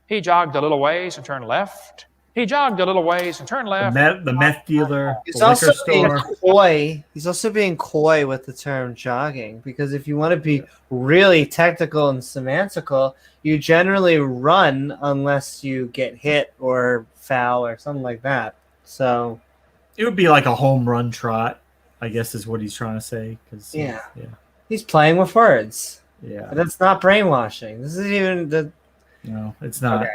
[SPEAKER 3] He jogged a little ways and turned left. He jogged a little ways and turned left.
[SPEAKER 1] The meth dealer,
[SPEAKER 2] the liquor store. Coy. He's also being coy with the term jogging, because if you want to be really technical and semantical, you generally run unless you get hit or foul or something like that. So
[SPEAKER 1] it would be like a home run trot, I guess is what he's trying to say.
[SPEAKER 2] He's playing with words.
[SPEAKER 1] Yeah.
[SPEAKER 2] But that's not brainwashing. This isn't even the...
[SPEAKER 1] No, it's not.
[SPEAKER 2] Okay.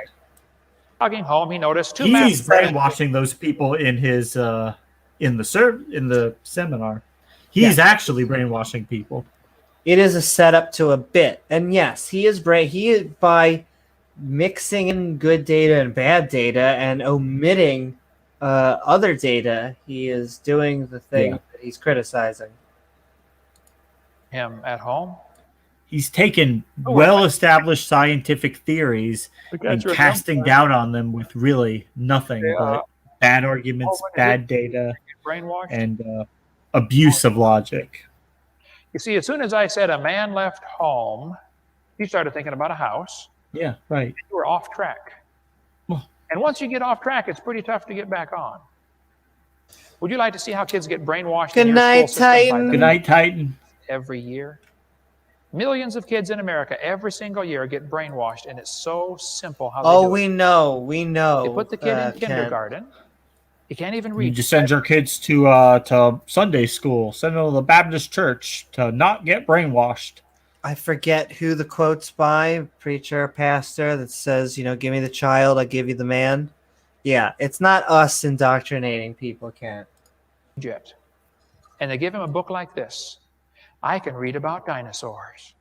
[SPEAKER 3] Jogging home, he noticed two
[SPEAKER 1] He's brainwashing those people in his in the seminar. He's actually brainwashing people.
[SPEAKER 2] It is a setup to a bit, and yes, he is by mixing in good data and bad data and omitting other data. He is doing the thing that he's criticizing.
[SPEAKER 3] Him at home.
[SPEAKER 1] He's taken well-established scientific theories and casting doubt on them with really nothing but bad arguments, bad data, and abuse of logic.
[SPEAKER 3] You see, as soon as I said a man left home, you started thinking about a house.
[SPEAKER 1] Yeah, right.
[SPEAKER 3] You were off track. And once you get off track, it's pretty tough to get back on. Would you like to see how kids get brainwashed?
[SPEAKER 2] Good night, Titan.
[SPEAKER 1] Good night, Titan.
[SPEAKER 3] Every year. Millions of kids in America every single year get brainwashed, and it's so simple how they
[SPEAKER 2] Oh,
[SPEAKER 3] do
[SPEAKER 2] we
[SPEAKER 3] it.
[SPEAKER 2] know.
[SPEAKER 3] They put the kid in
[SPEAKER 2] Kent.
[SPEAKER 3] kindergarten. He can't even
[SPEAKER 1] You
[SPEAKER 3] read.
[SPEAKER 1] just send your kids to Sunday school. Send them to the Baptist church to not get brainwashed.
[SPEAKER 2] I forget who the quote's by, preacher, pastor, that says, give me the child, I give you the man. Yeah, it's not us indoctrinating people, Kent.
[SPEAKER 3] Egypt. And they give him a book like this. I can read about dinosaurs.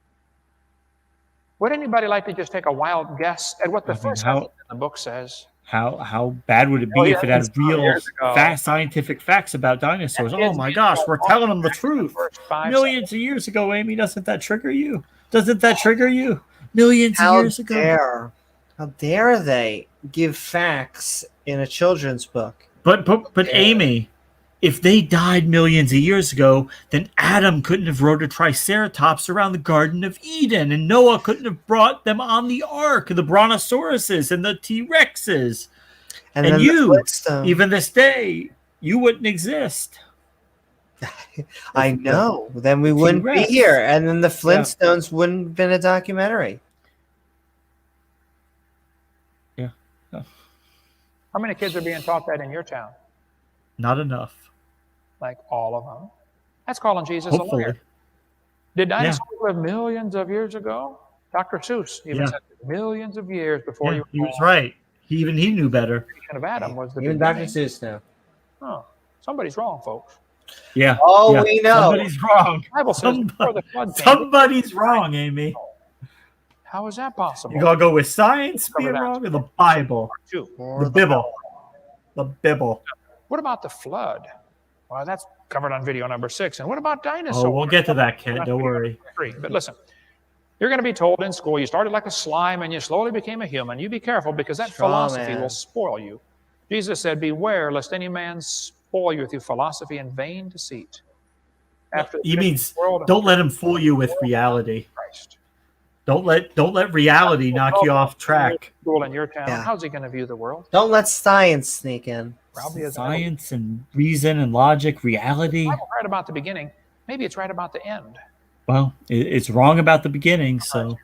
[SPEAKER 3] Would anybody like to just take a wild guess at what the first sentence in the book says?
[SPEAKER 1] How bad would it be if it had real scientific facts about dinosaurs? Oh my gosh, we're telling them the truth. Millions of years ago, Amy, doesn't that trigger you? Doesn't that trigger you? Millions of years ago.
[SPEAKER 2] How dare they give facts in a children's book?
[SPEAKER 1] But Amy, if they died millions of years ago, then Adam couldn't have rode a triceratops around the Garden of Eden, and Noah couldn't have brought them on the ark, the brontosauruses and the T-Rexes. And you, even this day, you wouldn't exist.
[SPEAKER 2] I know. Then we wouldn't be here, and then the Flint Stones wouldn't have been a documentary.
[SPEAKER 1] Yeah.
[SPEAKER 3] How many kids are being taught that in your town?
[SPEAKER 1] Not enough.
[SPEAKER 3] Like all of them. That's calling Jesus a liar. Did dinosaurs live millions of years ago? Dr. Seuss even said millions of years before you were born.
[SPEAKER 1] He was right. He knew better.
[SPEAKER 3] The creation of Adam was the
[SPEAKER 2] even
[SPEAKER 3] beginning.
[SPEAKER 2] Dr. Seuss knew.
[SPEAKER 3] Oh, somebody's wrong, folks.
[SPEAKER 1] Yeah.
[SPEAKER 2] Oh, we know.
[SPEAKER 1] Somebody's wrong.
[SPEAKER 3] The Bible says before the flood came,
[SPEAKER 1] somebody's wrong, Amy.
[SPEAKER 3] How is that possible?
[SPEAKER 1] You gotta go with science being wrong or the Bible? The Bible. The Bible.
[SPEAKER 3] What about the flood? Well, that's covered on video number 6. And what about dinosaurs?
[SPEAKER 1] Oh, we'll get to that, Kent. Don't worry.
[SPEAKER 3] But listen, you're going to be told in school you started like a slime and you slowly became a human. You be careful because that philosophy will spoil you. Jesus said, beware lest any man spoil you with your philosophy and vain deceit.
[SPEAKER 1] He means don't let him fool you with reality. Don't let reality knock you off track.
[SPEAKER 3] School in your town. How's he going to view the world?
[SPEAKER 2] Don't let science sneak in.
[SPEAKER 1] Science and reason and logic, reality.
[SPEAKER 3] It's right about the beginning. Maybe it's right about the end.
[SPEAKER 1] Well, it's wrong about the beginning, so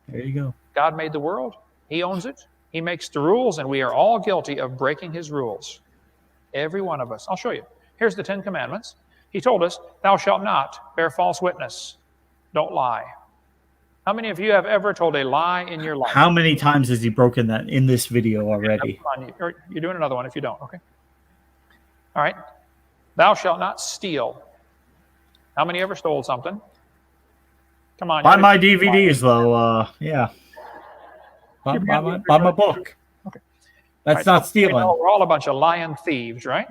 [SPEAKER 1] there you go.
[SPEAKER 3] God made the world. He owns it. He makes the rules, and we are all guilty of breaking his rules. Every one of us. I'll show you. Here's the 10 Commandments. He told us, thou shalt not bear false witness. Don't lie. How many of you have ever told a lie in your life?
[SPEAKER 1] How many times has he broken that in this video already?
[SPEAKER 3] You're doing another one if you don't, okay? All right. Thou shalt not steal. How many ever stole something? Come on.
[SPEAKER 1] Buy my DVDs, though. Yeah. Buy my book.
[SPEAKER 3] Okay.
[SPEAKER 1] That's not stealing.
[SPEAKER 3] We're all a bunch of lying thieves, right?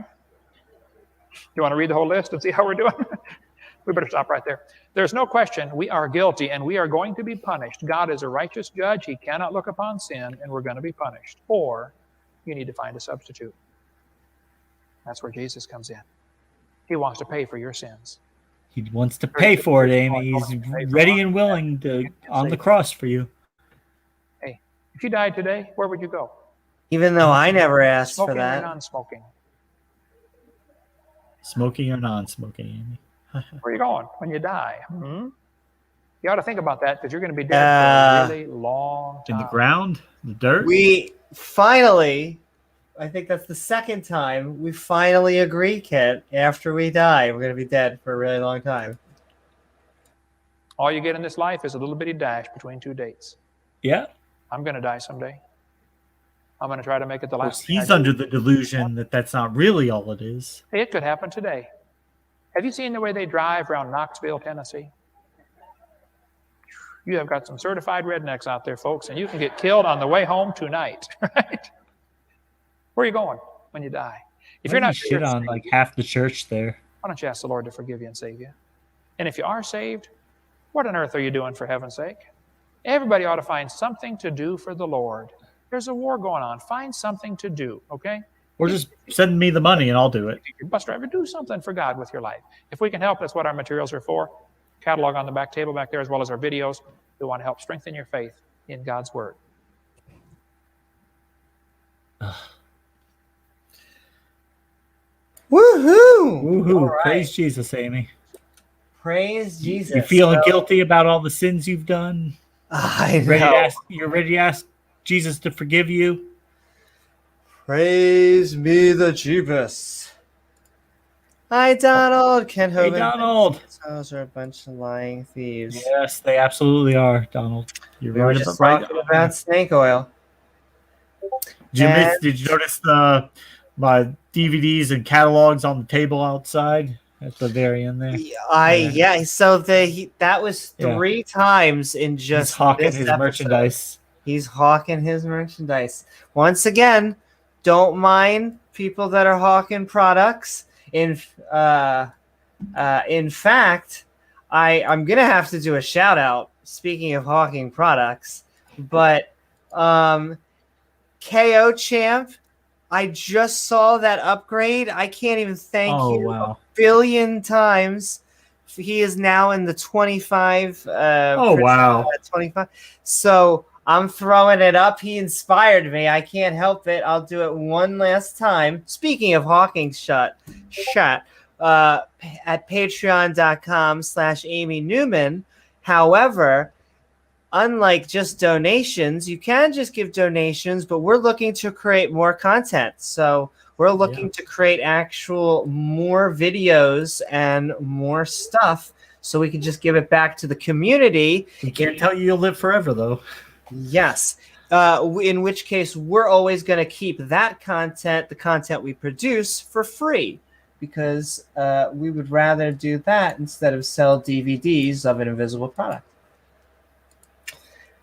[SPEAKER 3] You want to read the whole list and see how we're doing? We better stop right there. There's no question we are guilty and we are going to be punished. God is a righteous judge. He cannot look upon sin, and we're going to be punished. Or you need to find a substitute. That's where Jesus comes in. He wants to pay for your sins.
[SPEAKER 1] He wants to pay for it, Amy. He's ready and willing to on the cross for you.
[SPEAKER 3] Hey, if you died today, where would you go?
[SPEAKER 2] Even though I never asked
[SPEAKER 3] Smoking
[SPEAKER 2] for that.
[SPEAKER 3] or non-smoking?
[SPEAKER 1] Smoking or non-smoking, Amy?
[SPEAKER 3] Where are you going when you die? Hmm? You ought to think about that because you're going to be dead for a really long time.
[SPEAKER 1] In the ground? The dirt?
[SPEAKER 2] We finally, I think that's the second time, we finally agree, Kent, after we die, we're going to be dead for a really long time.
[SPEAKER 3] All you get in this life is a little bitty dash between two dates.
[SPEAKER 1] Yeah.
[SPEAKER 3] I'm going to die someday. I'm going to try to make it the last.
[SPEAKER 1] He's under the delusion that that's not really all it is.
[SPEAKER 3] Hey, it could happen today. Have you seen the way they drive around Knoxville, Tennessee? You have got some certified rednecks out there, folks, and you can get killed on the way home tonight, right? Where are you going when you die? If you're not
[SPEAKER 1] shit on like half the church there,
[SPEAKER 3] why don't you ask the Lord to forgive you and save you? And if you are saved, what on earth are you doing for heaven's sake? Everybody ought to find something to do for the Lord. There's a war going on. Find something to do, okay?
[SPEAKER 1] Or just send me the money and I'll do it.
[SPEAKER 3] Your bus driver, do something for God with your life. If we can help, that's what our materials are for. Catalog on the back table back there, as well as our videos. We want to help strengthen your faith in God's Word.
[SPEAKER 2] Woohoo!
[SPEAKER 1] Woohoo!
[SPEAKER 2] Right.
[SPEAKER 1] Praise Jesus, Amy.
[SPEAKER 2] Praise Jesus.
[SPEAKER 1] You feeling guilty about all the sins you've done?
[SPEAKER 2] I
[SPEAKER 1] You're ready to ask Jesus to forgive you?
[SPEAKER 2] Praise me the Jeebus. Hi, Donald. Kent
[SPEAKER 1] Hey,
[SPEAKER 2] Hovind.
[SPEAKER 1] Donald.
[SPEAKER 2] Those are a bunch of lying thieves.
[SPEAKER 1] Yes, they absolutely are, Donald. You're
[SPEAKER 2] We were
[SPEAKER 1] right
[SPEAKER 2] just
[SPEAKER 1] about
[SPEAKER 2] talking about snake oil.
[SPEAKER 1] Did you notice my DVDs and catalogs on the table outside at the very end there?
[SPEAKER 2] So that was
[SPEAKER 1] Yeah.
[SPEAKER 2] 3 times in
[SPEAKER 1] He's
[SPEAKER 2] just
[SPEAKER 1] hawking
[SPEAKER 2] this
[SPEAKER 1] his
[SPEAKER 2] episode.
[SPEAKER 1] merchandise.
[SPEAKER 2] He's hawking his merchandise. Once again, don't mind people that are hawking products. In fact, I'm gonna have to do a shout out. Speaking of hawking products, but KO Champ, I just saw that upgrade. I can't even thank you
[SPEAKER 1] Wow.
[SPEAKER 2] a billion times. He is now in the 25.
[SPEAKER 1] Wow.
[SPEAKER 2] 25. So I'm throwing it up. He inspired me. I can't help it. I'll do it one last time. Speaking of hawking chat, at patreon.com/Amy Newman. However, unlike just donations, you can just give donations, but we're looking to create more content. So we're looking to create actual more videos and more stuff so we can just give it back to the community.
[SPEAKER 1] We can't tell you you'll live forever, though.
[SPEAKER 2] Yes. In which case, we're always going to keep that content, the content we produce, for free. Because we would rather do that instead of sell DVDs of an invisible product.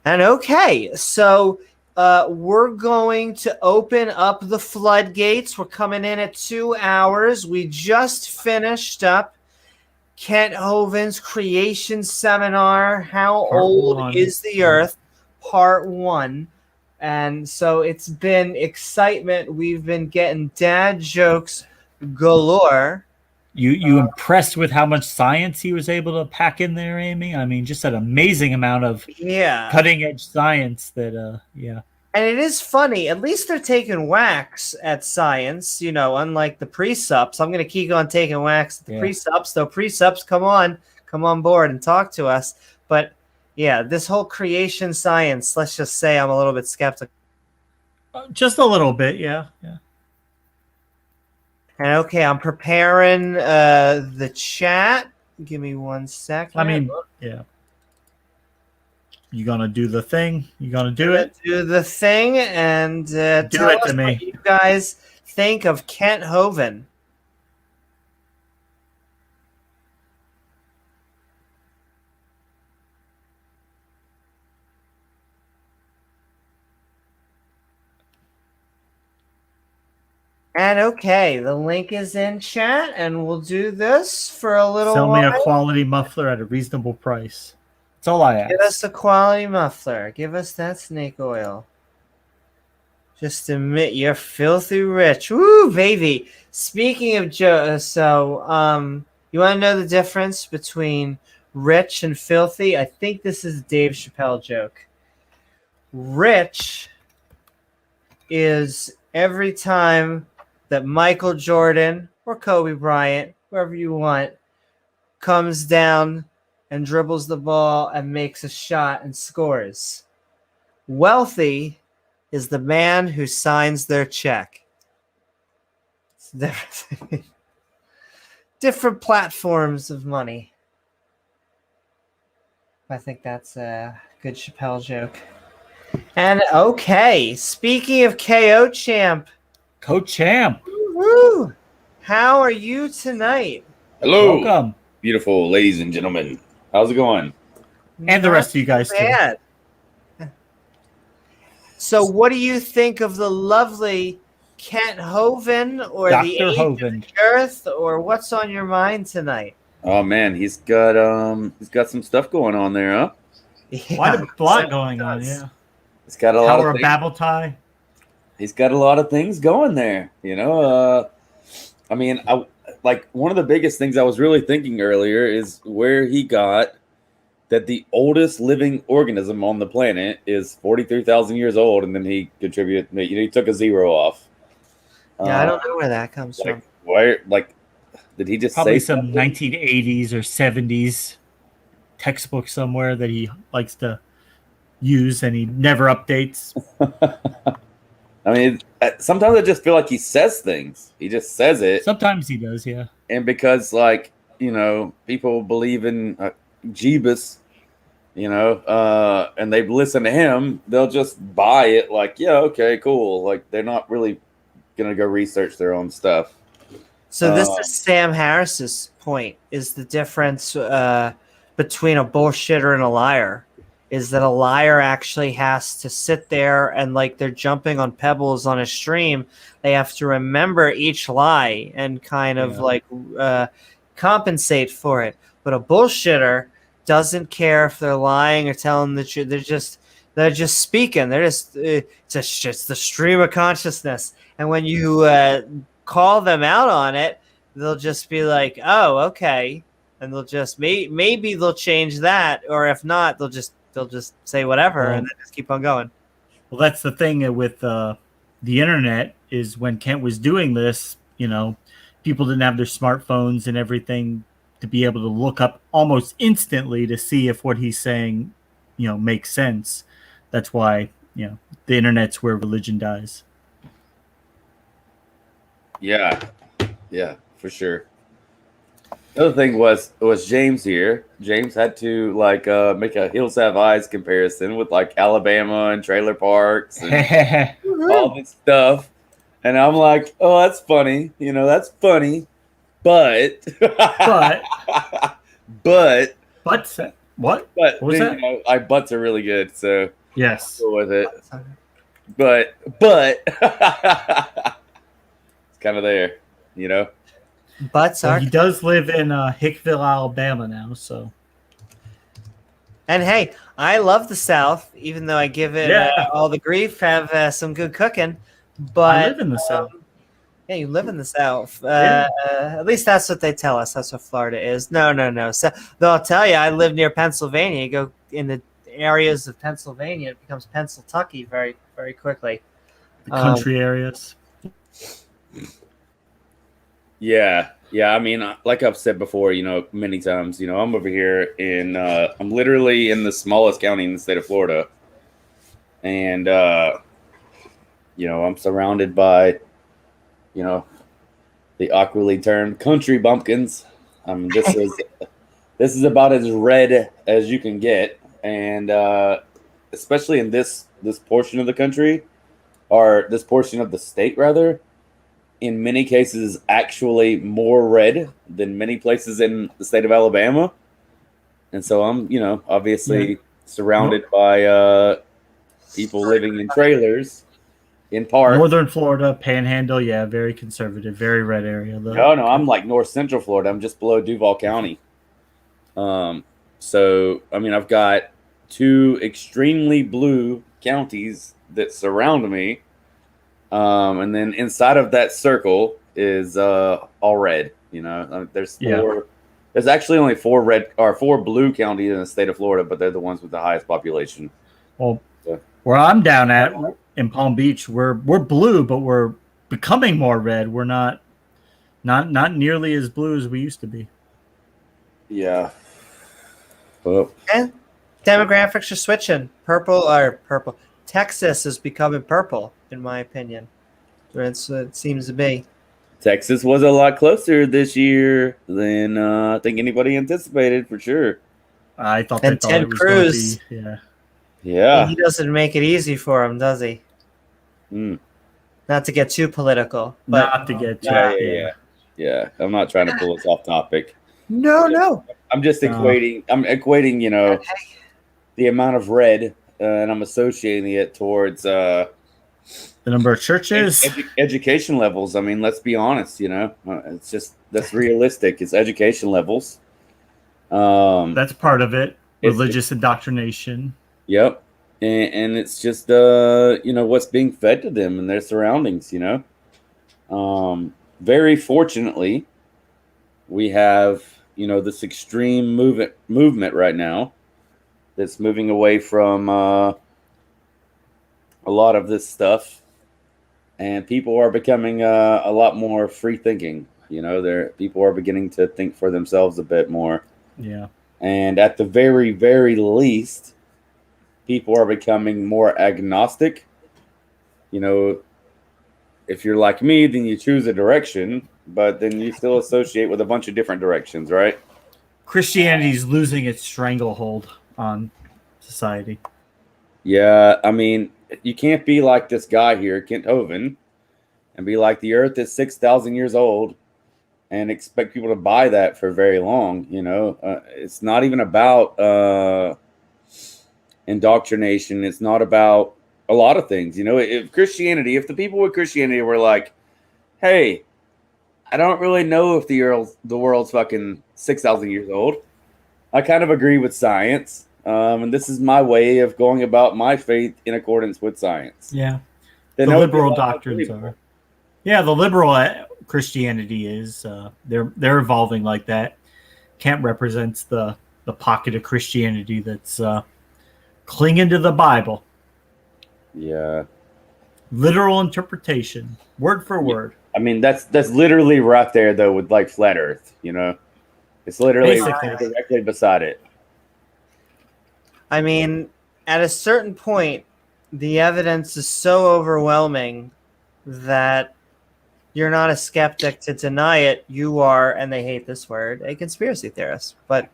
[SPEAKER 2] And okay, so we're going to open up the floodgates. We're coming in at 2 hours. We just finished up Kent Hovind's creation seminar, How Old is the Earth, Part 1. And so it's been excitement. We've been getting dad jokes galore.
[SPEAKER 1] You impressed with how much science he was able to pack in there, Amy? I mean, just an amazing amount of cutting edge science that
[SPEAKER 2] And it is funny. At least they're taking whacks at science, unlike the pre-sups. I'm going to keep on taking whacks at the pre-sups. Though pre-sups, come on board and talk to us. But yeah, this whole creation science, let's just say I'm a little bit skeptical.
[SPEAKER 1] Just a little bit, yeah.
[SPEAKER 2] And okay, I'm preparing the chat. Give me 1 second.
[SPEAKER 1] I mean, yeah. You gonna do the thing? You gonna do it?
[SPEAKER 2] Do the thing and tell
[SPEAKER 1] it to
[SPEAKER 2] us
[SPEAKER 1] me.
[SPEAKER 2] what you guys think of Kent Hovind. And okay, the link is in chat, and we'll do this for a little while.
[SPEAKER 1] Sell me a quality muffler at a reasonable price. That's all I ask.
[SPEAKER 2] Give us a quality muffler. Give us that snake oil. Just admit you're filthy rich. Woo, baby. Speaking of Joe, so you want to know the difference between rich and filthy? I think this is a Dave Chappelle joke. Rich is every time that Michael Jordan or Kobe Bryant, whoever you want, comes down and dribbles the ball and makes a shot and scores. Wealthy is the man who signs their check. It's different platforms of money. I think that's a good Chappelle joke. And okay, speaking of KO Champ.
[SPEAKER 1] Co-champ.
[SPEAKER 2] Woo! How are you tonight?
[SPEAKER 4] Hello.
[SPEAKER 1] Welcome.
[SPEAKER 4] Beautiful ladies and gentlemen. How's it going?
[SPEAKER 1] And the rest of you guys
[SPEAKER 2] too. So what do you think of the lovely Kent Hovind or
[SPEAKER 1] Dr.
[SPEAKER 2] the age
[SPEAKER 1] Hovind.
[SPEAKER 2] of the Earth, or what's on your mind tonight?
[SPEAKER 4] Oh man, he's got some stuff going on there, huh?
[SPEAKER 2] Yeah,
[SPEAKER 1] Quite a lot going on, yeah.
[SPEAKER 4] He's got a lot
[SPEAKER 1] Tower
[SPEAKER 4] of
[SPEAKER 1] of Babel tie.
[SPEAKER 4] He's got a lot of things going there, I mean, one of the biggest things I was really thinking earlier is where he got that the oldest living organism on the planet is 43,000 years old, and then he he took a 0 off.
[SPEAKER 2] Yeah, I don't know where that comes from.
[SPEAKER 4] Where, Did he just
[SPEAKER 1] Probably
[SPEAKER 4] say
[SPEAKER 1] some
[SPEAKER 4] something?
[SPEAKER 1] 1980s or 70s textbook somewhere that he likes to use and he never updates.
[SPEAKER 4] I mean, sometimes I just feel like he says things. He just says it,
[SPEAKER 1] Sometimes he does, yeah.
[SPEAKER 4] and because like people believe in Jeebus, and they listen to him, they'll just buy it. Like, yeah, okay, cool. Like they're not really gonna go research their own stuff.
[SPEAKER 2] So this is Sam Harris's point: is the difference between a bullshitter and a liar? Is that a liar actually has to sit there and like they're jumping on pebbles on a stream. They have to remember each lie and kind of compensate for it. But a bullshitter doesn't care if they're lying or telling the truth. They're just speaking. They're just it's just the stream of consciousness. And when you call them out on it, they'll just be like, "Oh, okay," and they'll just maybe they'll change that, or if not, they'll just say whatever and then just keep on going.
[SPEAKER 1] Well, that's the thing with the internet is when Kent was doing this, people didn't have their smartphones and everything to be able to look up almost instantly to see if what he's saying, makes sense. That's why, the internet's where religion dies.
[SPEAKER 4] Yeah, for sure. The other thing was James here. James had to make a Hills Have Eyes comparison with like Alabama and trailer parks and all this stuff, and I'm like, oh, that's funny. That's funny, but
[SPEAKER 1] But
[SPEAKER 4] but
[SPEAKER 1] what?
[SPEAKER 4] But
[SPEAKER 1] What was that?
[SPEAKER 4] our butts are really good, so
[SPEAKER 1] Yes.
[SPEAKER 4] go with it. But it's kind of there,
[SPEAKER 2] Butts
[SPEAKER 1] Well,
[SPEAKER 2] are.
[SPEAKER 1] he does live in Hickville, Alabama now, so.
[SPEAKER 2] And hey, I love the South, even though I give it all the grief. Have some good cooking, but
[SPEAKER 1] I live in the South.
[SPEAKER 2] Yeah, you live in the South.
[SPEAKER 1] Yeah.
[SPEAKER 2] At least that's what they tell us. That's what Florida is. No. So they'll tell you I live near Pennsylvania. You go in the areas of Pennsylvania, it becomes Pennsyltucky very, very quickly.
[SPEAKER 1] The country areas.
[SPEAKER 4] Yeah. I mean, like I've said before, many times, I'm over here I'm literally in the smallest county in the state of Florida, and I'm surrounded by, the awkwardly termed country bumpkins. This is about as red as you can get, and especially in this portion of the country, or this portion of the state rather, in many cases actually more red than many places in the state of Alabama. And so I'm, obviously surrounded by people living in trailers in parks.
[SPEAKER 1] Northern Florida, Panhandle, very conservative, very red area. Though.
[SPEAKER 4] No, I'm like North Central Florida. I'm just below Duval County. So, I mean, I've got two extremely blue counties that surround me. And then inside of that circle is all red. There's four. There's actually only four blue counties in the state of Florida, but they're the ones with the highest population.
[SPEAKER 1] Well, where I'm down at in Palm Beach, we're blue, but we're becoming more red. We're not nearly as blue as we used to be.
[SPEAKER 4] Yeah. Well,
[SPEAKER 2] And demographics are switching. Purple. Texas is becoming purple, in my opinion. It seems to be.
[SPEAKER 4] Texas was a lot closer this year than I think anybody anticipated, for sure.
[SPEAKER 1] I thought
[SPEAKER 2] And
[SPEAKER 1] they thought
[SPEAKER 2] Ted
[SPEAKER 1] it was
[SPEAKER 2] Cruz.
[SPEAKER 1] going to be,
[SPEAKER 4] Yeah.
[SPEAKER 2] He doesn't make it easy for him, does he? Not to get too political, but
[SPEAKER 1] not to get too.
[SPEAKER 4] Yeah. I'm not trying to pull us off topic.
[SPEAKER 2] No.
[SPEAKER 4] I'm just equating. I'm equating, the amount of red, and I'm associating it towards
[SPEAKER 1] the number of churches,
[SPEAKER 4] education levels. I mean, let's be honest. It's just that's realistic. It's education levels.
[SPEAKER 1] That's part of it. Religious indoctrination.
[SPEAKER 4] Yep, and it's just what's being fed to them and their surroundings. Very fortunately, we have this extreme movement right now that's moving away from a lot of this stuff, and people are becoming a lot more free thinking. You know, people are beginning to think for themselves a bit more.
[SPEAKER 1] Yeah.
[SPEAKER 4] And at the very, very least, people are becoming more agnostic. You know, if you're like me, then you choose a direction, but then you still associate with a bunch of different directions, right?
[SPEAKER 1] Christianity's losing its stranglehold on society.
[SPEAKER 4] Yeah, I mean, you can't be like this guy here, Kent Hovind, and be like the Earth is 6,000 years old and expect people to buy that for very long. You know, it's not even about indoctrination. It's not about a lot of things. You know, if the people with Christianity were like, hey, I don't really know if the world's fucking 6,000 years old. I kind of agree with science. And this is my way of going about my faith in accordance with science.
[SPEAKER 1] Yeah.
[SPEAKER 4] Then
[SPEAKER 1] The
[SPEAKER 4] that would be a
[SPEAKER 1] liberal
[SPEAKER 4] lot more
[SPEAKER 1] doctrines
[SPEAKER 4] believable.
[SPEAKER 1] are. Yeah, the liberal Christianity is they're evolving like that. Kent represents the pocket of Christianity that's clinging to the Bible.
[SPEAKER 4] Yeah.
[SPEAKER 1] Literal interpretation, word for word.
[SPEAKER 4] I mean, that's literally right there though with like flat Earth. You know, it's literally
[SPEAKER 1] Basically.
[SPEAKER 4] directly beside it.
[SPEAKER 2] I mean, at a certain point, the evidence is so overwhelming that you're not a skeptic to deny it. You are, and they hate this word, a conspiracy theorist. But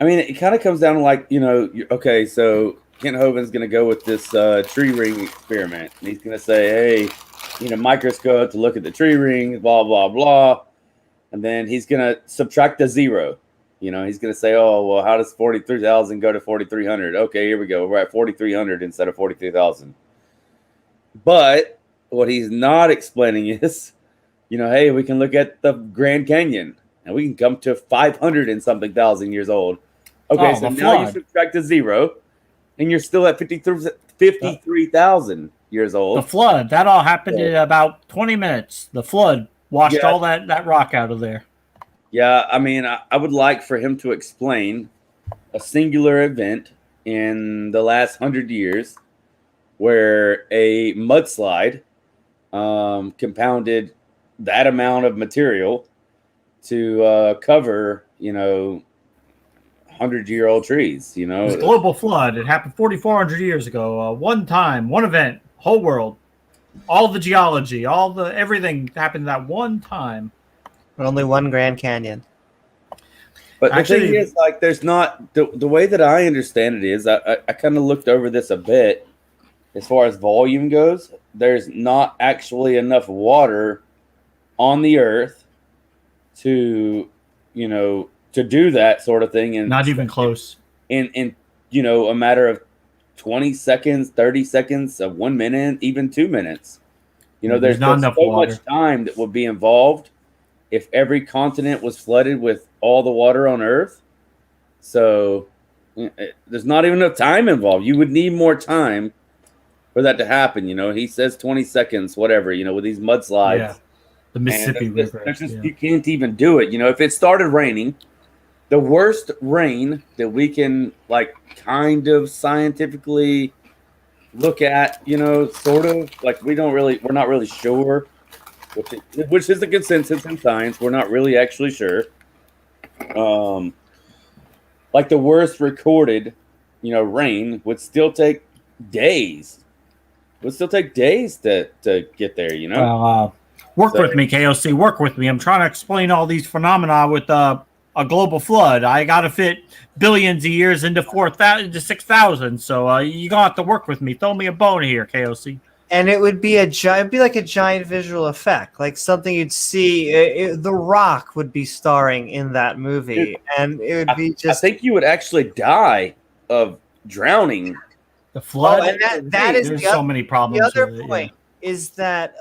[SPEAKER 4] I mean, it kind of comes down to like, you know, okay, so Kent Hovind's going to go with this tree ring experiment. And he's going to say, hey, you know, microscope to look at the tree rings, blah, blah, blah. And then he's going to subtract a zero. You know, he's going to say, oh, well, how does 43,000 go to 4,300? Okay, here we go. We're at 4,300 instead of 43,000. But what he's not explaining is, you know, hey, we can look at the Grand Canyon and we can come to 500 and something thousand years old. Okay, so now you subtract a zero and you're still at 53,000 years old.
[SPEAKER 1] The flood, that all happened in about 20 minutes. The flood washed all that rock out of there.
[SPEAKER 4] Yeah, I mean, I would like for him to explain a singular event in the last 100 years where a mudslide compounded that amount of material to cover, you know, 100-year-old trees. You know,
[SPEAKER 1] This global flood, it happened 4,400 years ago. One time, one event, whole world, all the geology, everything happened that one time.
[SPEAKER 2] but only one Grand Canyon.
[SPEAKER 4] But
[SPEAKER 1] Actually,
[SPEAKER 4] the thing is, like, there's not the way that I understand it is, I kind of looked over this a bit. As far as volume goes, there's not actually enough water on the earth to, you know, to do that sort of thing. And
[SPEAKER 1] not even close.
[SPEAKER 4] In you know, a matter of 20 seconds, 30 seconds, 1 minute, even 2 minutes. You know, there's
[SPEAKER 1] not enough
[SPEAKER 4] so
[SPEAKER 1] water.
[SPEAKER 4] much time that would be involved if every continent was flooded with all the water on Earth. So there's not even enough time involved. You would need more time for that to happen. You know, he says 20 seconds, whatever, you know, with these mudslides.
[SPEAKER 1] Yeah. The Mississippi River.
[SPEAKER 4] You can't even do it. You know, if it started raining, the worst rain that we can, like, kind of scientifically look at, you know, sort of, like, we're not really sure, which is the consensus in science. We're not really actually sure. Like, the worst recorded, you know, rain would still take days. It would still take days to get there, you know?
[SPEAKER 1] Well, work with me, KOC. Work with me. I'm trying to explain all these phenomena with a global flood. I got to fit billions of years into 4,000 to 6,000. So you're going to have to work with me. Throw me a bone here, KOC.
[SPEAKER 2] And it would be like a giant visual effect, like something you'd see. The Rock would be starring in that movie, and it would be just.
[SPEAKER 4] I think you would actually die of drowning.
[SPEAKER 1] The flood.
[SPEAKER 2] Oh, and that is
[SPEAKER 1] there's so many problems.
[SPEAKER 2] The other point is that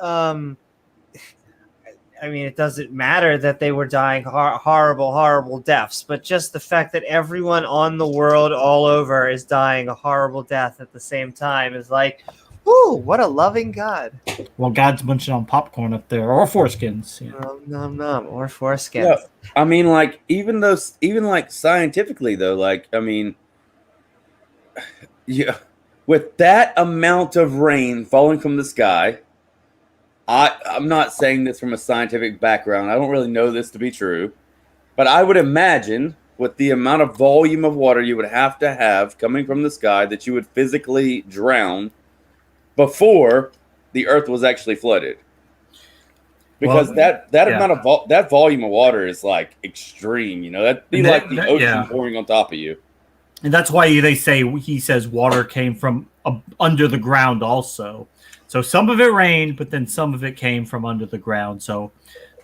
[SPEAKER 2] I mean, it doesn't matter that they were dying horrible deaths, but just the fact that everyone on the world all over is dying a horrible death at the same time is like, ooh, what a loving God.
[SPEAKER 1] Well, God's munching on popcorn up there, or foreskins. You know.
[SPEAKER 2] Nom, or foreskins.
[SPEAKER 4] Yeah, I mean, like, even like scientifically though, like, I mean, yeah, with that amount of rain falling from the sky, I'm not saying this from a scientific background. I don't really know this to be true, but I would imagine with the amount of volume of water you would have to have coming from the sky that you would physically drown before the Earth was actually flooded. Because that amount of that volume of water is like extreme, you know. That'd be like the ocean pouring on top of you.
[SPEAKER 1] And that's why he says water came from under the ground also. So some of it rained, but then some of it came from under the ground. So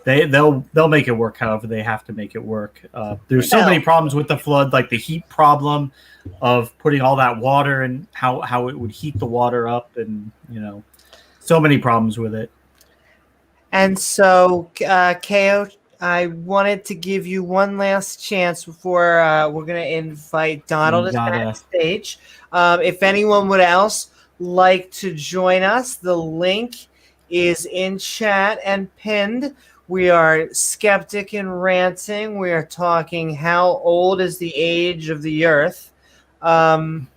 [SPEAKER 1] they'll make it work however they have to make it work. There's so many problems with the flood, like the heat problem of putting all that water and how it would heat the water up, and so many problems with it.
[SPEAKER 2] And so, KO, I wanted to give you one last chance before we're going to invite Donald to the stage. If anyone would else like to join us, the link is in chat and pinned. We are Skeptic and Ranting. We are talking how old is the age of the Earth. And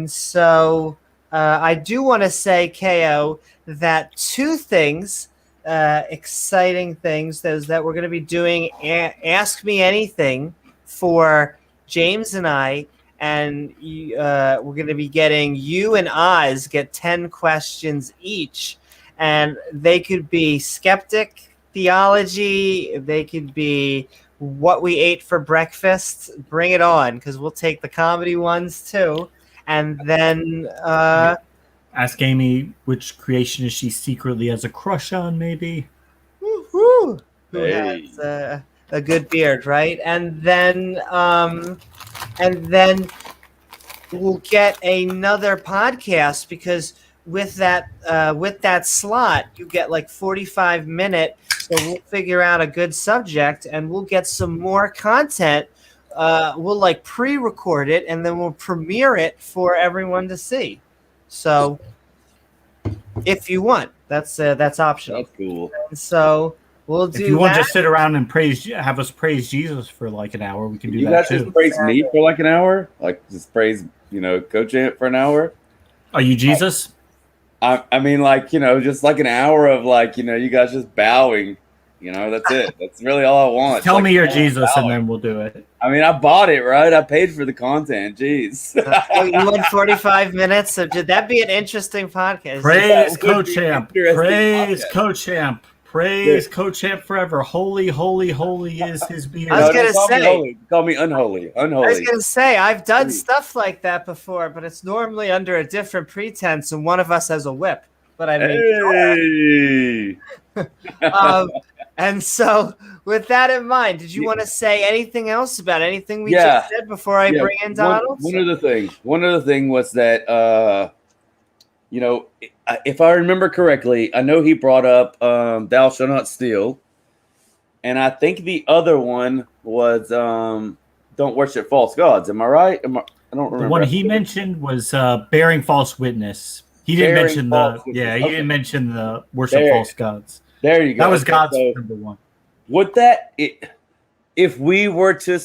[SPEAKER 2] so I do want to say, KO, that two things, exciting things, is that we're going to be doing Ask Me Anything for James and I. And we're going to be getting you and Oz get 10 questions each. And they could be skeptic, theology, they could be what we ate for breakfast. Bring it on, because we'll take the comedy ones too. And then
[SPEAKER 1] ask Amy which creation is she secretly has a crush on, maybe.
[SPEAKER 2] Woo-hoo. Who has a good beard, right? And then we'll get another podcast, because with that slot you get like 45-minute. So we'll figure out a good subject and we'll get some more content. We'll like pre-record it and then we'll premiere it for everyone to see. So if you want, that's optional.
[SPEAKER 4] That's cool.
[SPEAKER 2] So we'll do.
[SPEAKER 1] If you want
[SPEAKER 2] that.
[SPEAKER 1] to sit around and have us praise Jesus for like an hour, we can do that. You guys
[SPEAKER 4] just praise me for like an hour, like just praise Coach Ant for an hour.
[SPEAKER 1] Are you Jesus?
[SPEAKER 4] I mean, like, just like an hour of like, you guys just bowing. That's it. That's really all I want.
[SPEAKER 1] Tell me you're Jesus, and then we'll do it.
[SPEAKER 4] I mean, I bought it, right? I paid for the content. Jeez.
[SPEAKER 2] You want 45 minutes? So did that be an interesting podcast?
[SPEAKER 1] Praise Coach Amp. Praise Coach Amp. Praise Coach Amp forever. Holy, holy, holy is his beard.
[SPEAKER 2] I was going to say.
[SPEAKER 4] Call me unholy. Unholy.
[SPEAKER 2] I was going to say, I've done stuff like that before, but it's normally under a different pretense, and one of us has a whip. But I mean, and so, with that in mind, did you want to say anything else about anything we just said before I bring in Donald?
[SPEAKER 4] One other thing was that, if I remember correctly, I know he brought up "Thou shalt not steal," and I think the other one was "Don't worship false gods." Am I right? I don't remember.
[SPEAKER 1] The one he mentioned was bearing false witness. He didn't mention he didn't mention the worship false gods.
[SPEAKER 4] There you go.
[SPEAKER 1] That was God's number one.
[SPEAKER 4] Would if we were to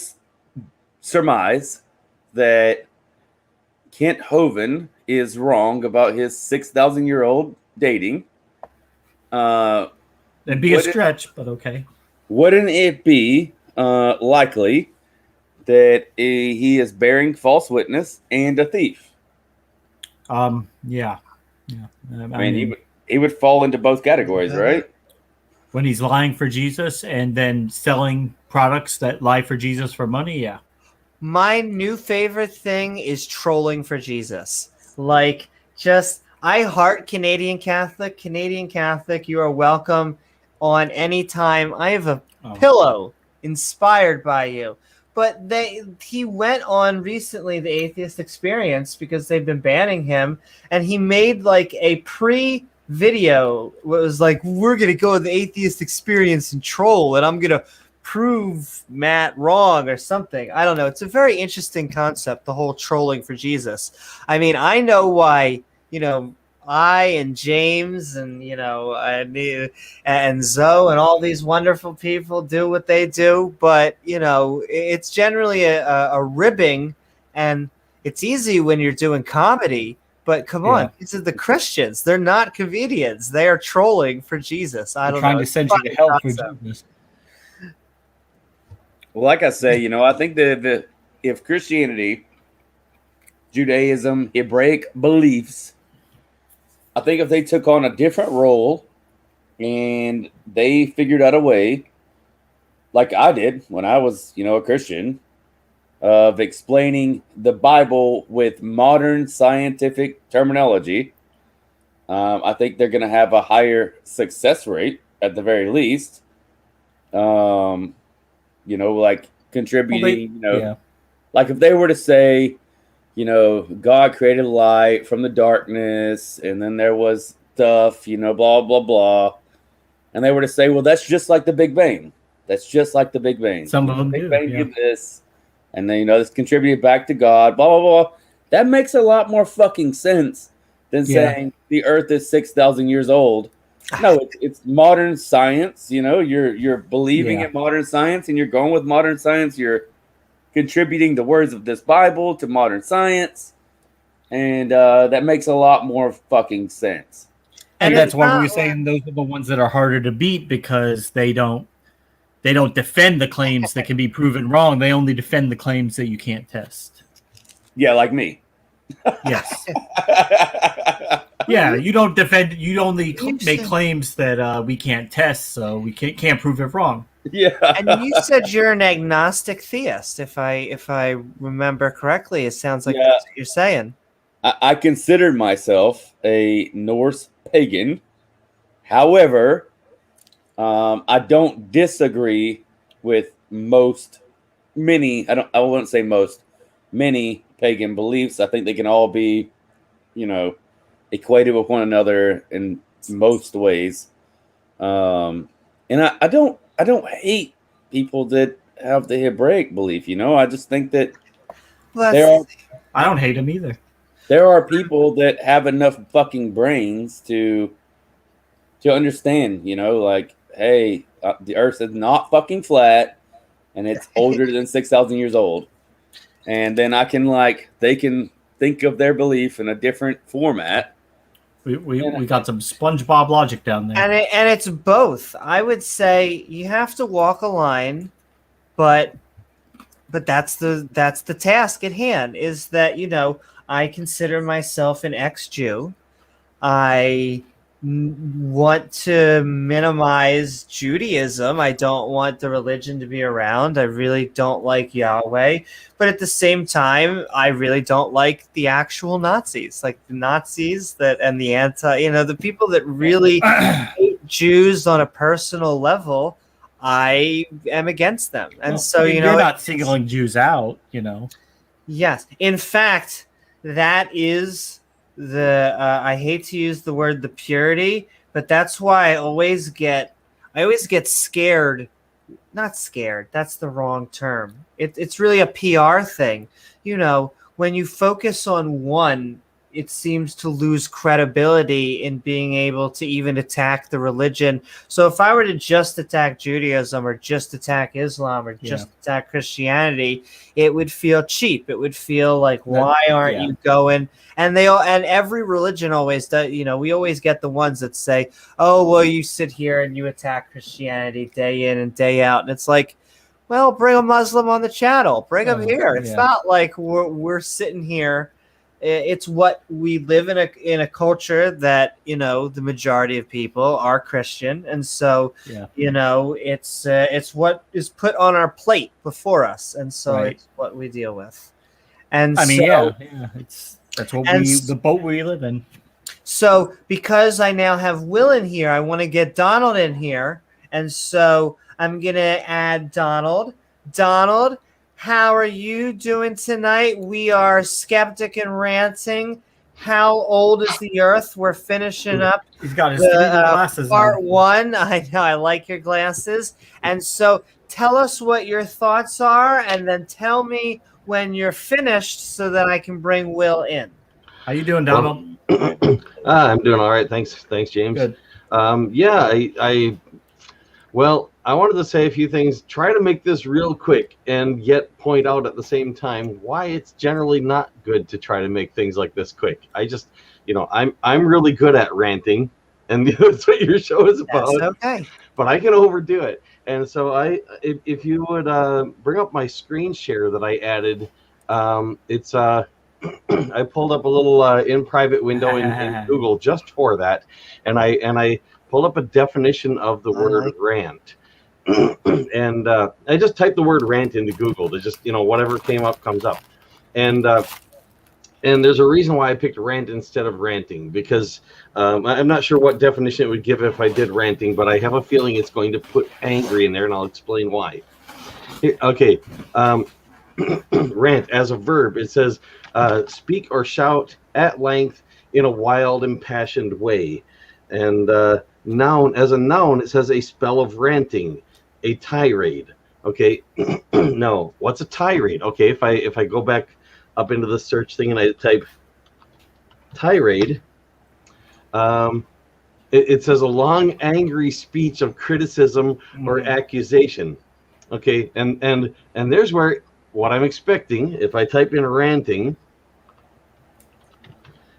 [SPEAKER 4] surmise that Kent Hovind is wrong about his 6,000-year-old dating,
[SPEAKER 1] it'd be a stretch, but okay.
[SPEAKER 4] Wouldn't it be likely that he is bearing false witness and a thief?
[SPEAKER 1] Yeah.
[SPEAKER 4] I mean, he would fall into both categories, right?
[SPEAKER 1] When he's lying for Jesus and then selling products that lie for Jesus for money, yeah.
[SPEAKER 2] My new favorite thing is trolling for Jesus. Like, I heart Canadian Catholic. Canadian Catholic, you are welcome on any time. I have a pillow inspired by you. But he went on recently, the Atheist Experience, because they've been banning him, and he made like a pre-video where it was like, we're going to go to the Atheist Experience and troll, and I'm going to prove Matt wrong or something. I don't know. It's a very interesting concept, the whole trolling for Jesus. I mean, I know why, I and James and and Zoe and all these wonderful people do what they do, but it's generally a ribbing, and it's easy when you're doing comedy, But come
[SPEAKER 1] Yeah.
[SPEAKER 2] on, these are the Christians. They're not comedians. They are trolling for Jesus. I
[SPEAKER 1] They're
[SPEAKER 2] don't
[SPEAKER 1] trying
[SPEAKER 2] know.
[SPEAKER 1] to
[SPEAKER 2] It's
[SPEAKER 1] send you to
[SPEAKER 2] fucking
[SPEAKER 1] hell for
[SPEAKER 2] concept.
[SPEAKER 1] Jesus.
[SPEAKER 4] Well, like I say, I think that if Christianity, Judaism, Hebraic beliefs, I think if they took on a different role and they figured out a way, like I did when I was, a Christian, of explaining the Bible with modern scientific terminology, I think they're going to have a higher success rate at the very least. Like contributing,
[SPEAKER 1] yeah.
[SPEAKER 4] like if they were to say, God created light from the darkness, and then there was stuff, blah, blah, blah. And they were to say, well, that's just like the Big Bang. That's just like the Big Bang.
[SPEAKER 1] Some of them
[SPEAKER 4] Big
[SPEAKER 1] do.
[SPEAKER 4] Bang
[SPEAKER 1] Yeah.
[SPEAKER 4] did this, and then, this contributed back to God, blah, blah, blah. That makes a lot more fucking sense than saying the Earth is 6,000 years old. No, it's modern science. You're believing in modern science, and you're going with modern science. You're contributing the words of this Bible to modern science, and that makes a lot more fucking sense.
[SPEAKER 1] And
[SPEAKER 2] And
[SPEAKER 1] that's
[SPEAKER 2] it's
[SPEAKER 1] why we
[SPEAKER 2] not
[SPEAKER 1] were saying those are the ones that are harder to beat because they don't defend the claims that can be proven wrong. They only defend the claims that you can't test.
[SPEAKER 4] Yeah, like me.
[SPEAKER 1] Yes. Yeah, you don't defend. You only
[SPEAKER 2] You
[SPEAKER 1] make
[SPEAKER 2] said-
[SPEAKER 1] claims that we can't test, so we can't prove it wrong.
[SPEAKER 4] Yeah.
[SPEAKER 2] And you said you're an agnostic theist, if I remember correctly. It sounds like that's what you're saying.
[SPEAKER 4] I consider myself a Norse pagan. However, I don't disagree with many pagan beliefs. I think they can all be, equated with one another in most ways. And I don't hate people that have the Hebraic belief. I just think that
[SPEAKER 1] I don't hate them either.
[SPEAKER 4] there are people that have enough fucking brains to understand, like, hey, the Earth is not fucking flat, and it's older than 6,000 years old. And then they can think of their belief in a different format.
[SPEAKER 1] We got some SpongeBob logic down there.
[SPEAKER 2] And it's both. I would say you have to walk a line, but that's the task at hand. Is that I consider myself an ex-Jew. I want to minimize Judaism. I don't want the religion to be around. I really don't like Yahweh. But at the same time, I really don't like the actual Nazis, like the Nazis and the the people that really hate Jews on a personal level. I am against them. And so,
[SPEAKER 1] you're not singling Jews out,
[SPEAKER 2] Yes. In fact, that is I hate to use the word the purity, but that's why I always get scared. Not scared. That's the wrong term. It's really a PR thing. When you focus on one, it seems to lose credibility in being able to even attack the religion. So if I were to just attack Judaism or just attack Islam or just attack Christianity, it would feel cheap. It would feel like, why aren't you going? And every religion always does. We always get the ones that say, oh, well, you sit here and you attack Christianity day in and day out. And it's like, well, bring a Muslim on the channel. Bring them here. It's not like we're sitting here. It's what we live in a culture that the majority of people are Christian, and so it's what is put on our plate before us, and so it's what we deal with. And that's
[SPEAKER 1] the boat we live in.
[SPEAKER 2] So because I now have Will in here, I want to get Donald in here, and so I'm gonna add Donald. Donald, how are you doing tonight? We are Skeptic and Ranting. How old is the Earth? We're finishing up.
[SPEAKER 1] He's got his glasses
[SPEAKER 2] part
[SPEAKER 1] on.
[SPEAKER 2] 1. I know, I like your glasses. And so tell us what your thoughts are, and then tell me when you're finished so that I can bring Will in.
[SPEAKER 1] How you doing, Donald?
[SPEAKER 5] I'm doing all right. Thanks, James.
[SPEAKER 1] Good.
[SPEAKER 5] I I wanted to say a few things. Try to make this real quick and yet point out at the same time why it's generally not good to try to make things like this quick. I just, I'm really good at ranting, and that's what your show is about.
[SPEAKER 2] That's okay.
[SPEAKER 5] But I can overdo it. And so if you would bring up my screen share that I added, it's I pulled up a little in private window in Google just for that, and I pulled up a definition of the word rant. And I just typed the word rant into Google to just, whatever came up comes up. And there's a reason why I picked rant instead of ranting, because I'm not sure what definition it would give if I did ranting, but I have a feeling it's going to put angry in there, and I'll explain why. Okay. Rant as a verb, it says speak or shout at length in a wild, impassioned way. And noun, as a noun, it says a spell of ranting, a tirade. Okay. No, what's a tirade? Okay, if I go back up into the search thing and I type tirade, it says a long, angry speech of criticism or accusation. Okay, and there's where what I'm expecting. If I type in ranting,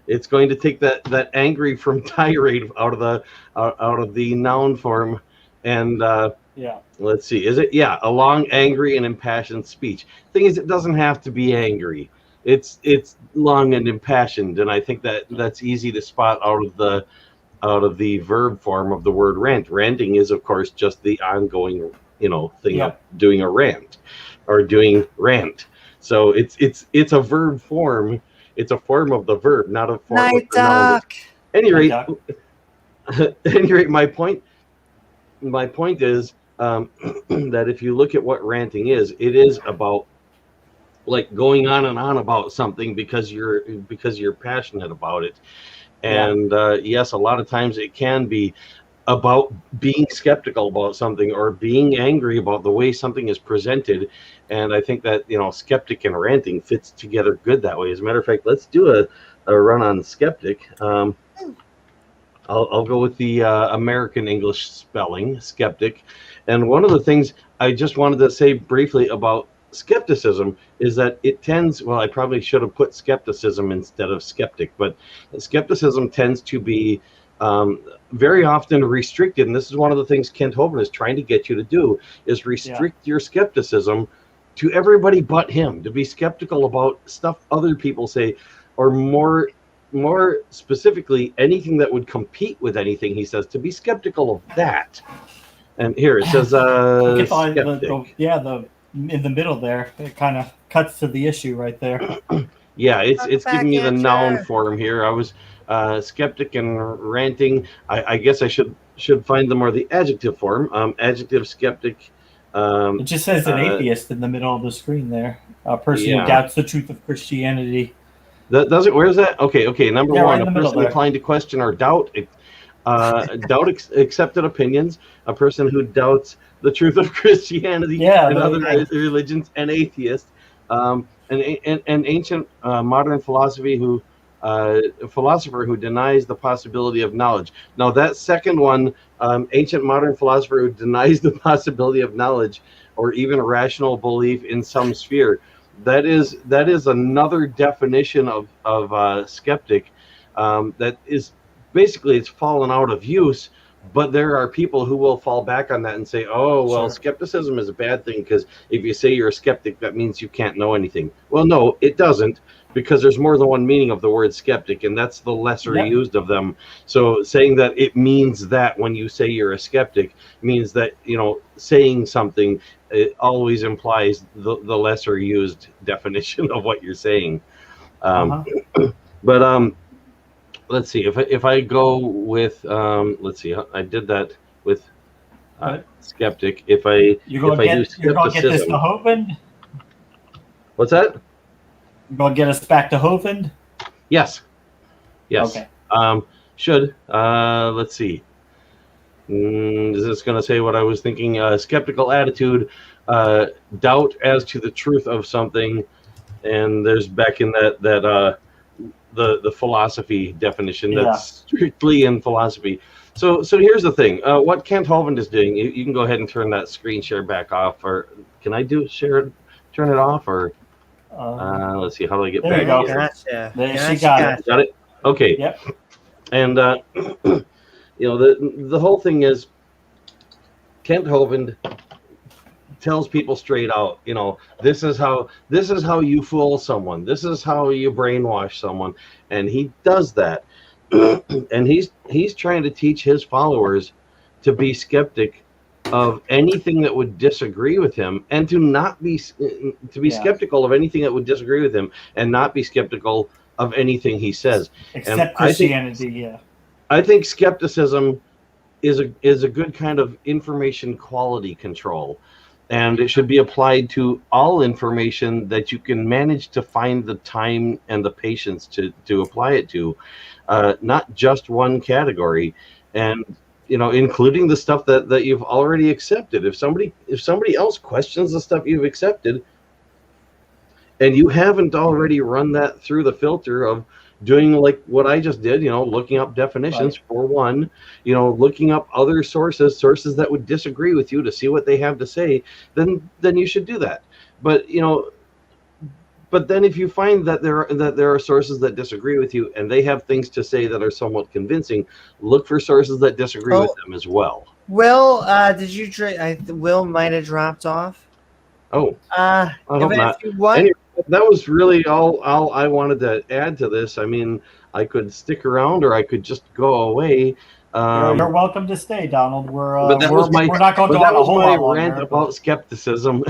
[SPEAKER 5] it's going to take that angry from tirade out of the noun form, and let's see, is it a long, angry, and impassioned speech? Thing is, it doesn't have to be angry. It's long and impassioned, and I think that's easy to spot out of the verb form of the word rant. Ranting is, of course, just the ongoing thing of doing a rant or doing rant. So it's a verb form. It's a form of the verb, not a form of the noun. At any rate, my point is that if you look at what ranting is, it is about like going on and on about something because you're passionate about it. And yes, a lot of times it can be about being skeptical about something or being angry about the way something is presented. And I think that, skeptic and ranting fits together good that way. As a matter of fact, let's do a run on skeptic. I'll go with the American English spelling, skeptic. And one of the things I just wanted to say briefly about skepticism is that it tends, I probably should have put skepticism instead of skeptic, but skepticism tends to be very often restricted, and this is one of the things Kent Hovind is trying to get you to do, is restrict your skepticism to everybody but him, to be skeptical about stuff other people say, or more specifically, anything that would compete with anything he says, to be skeptical of that. And here it says
[SPEAKER 1] in the middle there, it kind of cuts to the issue right there.
[SPEAKER 5] It's giving me the noun form here. I was skeptic and ranting. I guess I should find the more the adjective form. Adjective, skeptic.
[SPEAKER 1] It just says an atheist in the middle of the screen there. A person who doubts the truth of Christianity.
[SPEAKER 5] Does it? Where's that? Okay. Number one,
[SPEAKER 1] right
[SPEAKER 5] a person inclined to question or doubt accepted opinions. A person who doubts the truth of Christianity and other religions. An atheist. An ancient modern philosopher who denies the possibility of knowledge. Now that second one, ancient modern philosopher who denies the possibility of knowledge or even a rational belief in some sphere, that is another definition of skeptic that is basically, it's fallen out of use. But there are people who will fall back on that and say, skepticism is a bad thing because if you say you're a skeptic, that means you can't know anything. Well, no, it doesn't, because there's more than one meaning of the word skeptic, and that's the lesser used of them. So saying that it means that when you say you're a skeptic means that, saying something, it always implies the lesser used definition of what you're saying. But let's see, if I go with let's see, I did that with skeptic. If I do skepticism,
[SPEAKER 1] you're gonna get this to Hovind?
[SPEAKER 5] What's that?
[SPEAKER 1] You're gonna get us back to Hovind?
[SPEAKER 5] Yes.
[SPEAKER 1] Okay.
[SPEAKER 5] Should let's see. Is this going to say what I was thinking? Skeptical attitude, doubt as to the truth of something, and there's back in that the philosophy definition that's strictly in philosophy. So here's the thing. What Kent Hovind is doing, you can go ahead and turn that screen share back off, or can I turn it off, or let's see, how do I get
[SPEAKER 1] There you
[SPEAKER 5] back
[SPEAKER 1] go.
[SPEAKER 5] here?
[SPEAKER 2] Gotcha.
[SPEAKER 1] There, she
[SPEAKER 2] Gotcha,
[SPEAKER 1] got it.
[SPEAKER 5] Got it? Okay.
[SPEAKER 1] Yep.
[SPEAKER 5] And the whole thing is, Kent Hovind tells people straight out, this is how you fool someone. This is how you brainwash someone, and he does that. And he's trying to teach his followers to be skeptic of anything that would disagree with him, and to not be skeptical of anything that would disagree with him, and not be skeptical of anything he says.
[SPEAKER 1] Except Christianity,
[SPEAKER 5] I think skepticism is a good kind of information quality control, and it should be applied to all information that you can manage to find the time and the patience to apply it to, not just one category, and including the stuff that you've already accepted. If somebody else questions the stuff you've accepted, and you haven't already run that through the filter of doing like what I just did, looking up definitions for one, looking up other sources that would disagree with you to see what they have to say, then you should do that. But then if you find that there are sources that disagree with you and they have things to say that are somewhat convincing, look for sources that disagree with them as well.
[SPEAKER 2] Will, Will might have dropped off.
[SPEAKER 5] Oh, I hope not.
[SPEAKER 2] If you want,
[SPEAKER 5] anyway, that was really all I wanted to add to this. I mean, I could stick around or I could just go away.
[SPEAKER 1] You're welcome to stay, Donald. We're not going to go
[SPEAKER 5] on
[SPEAKER 1] a whole lot longer.
[SPEAKER 5] Rant about skepticism.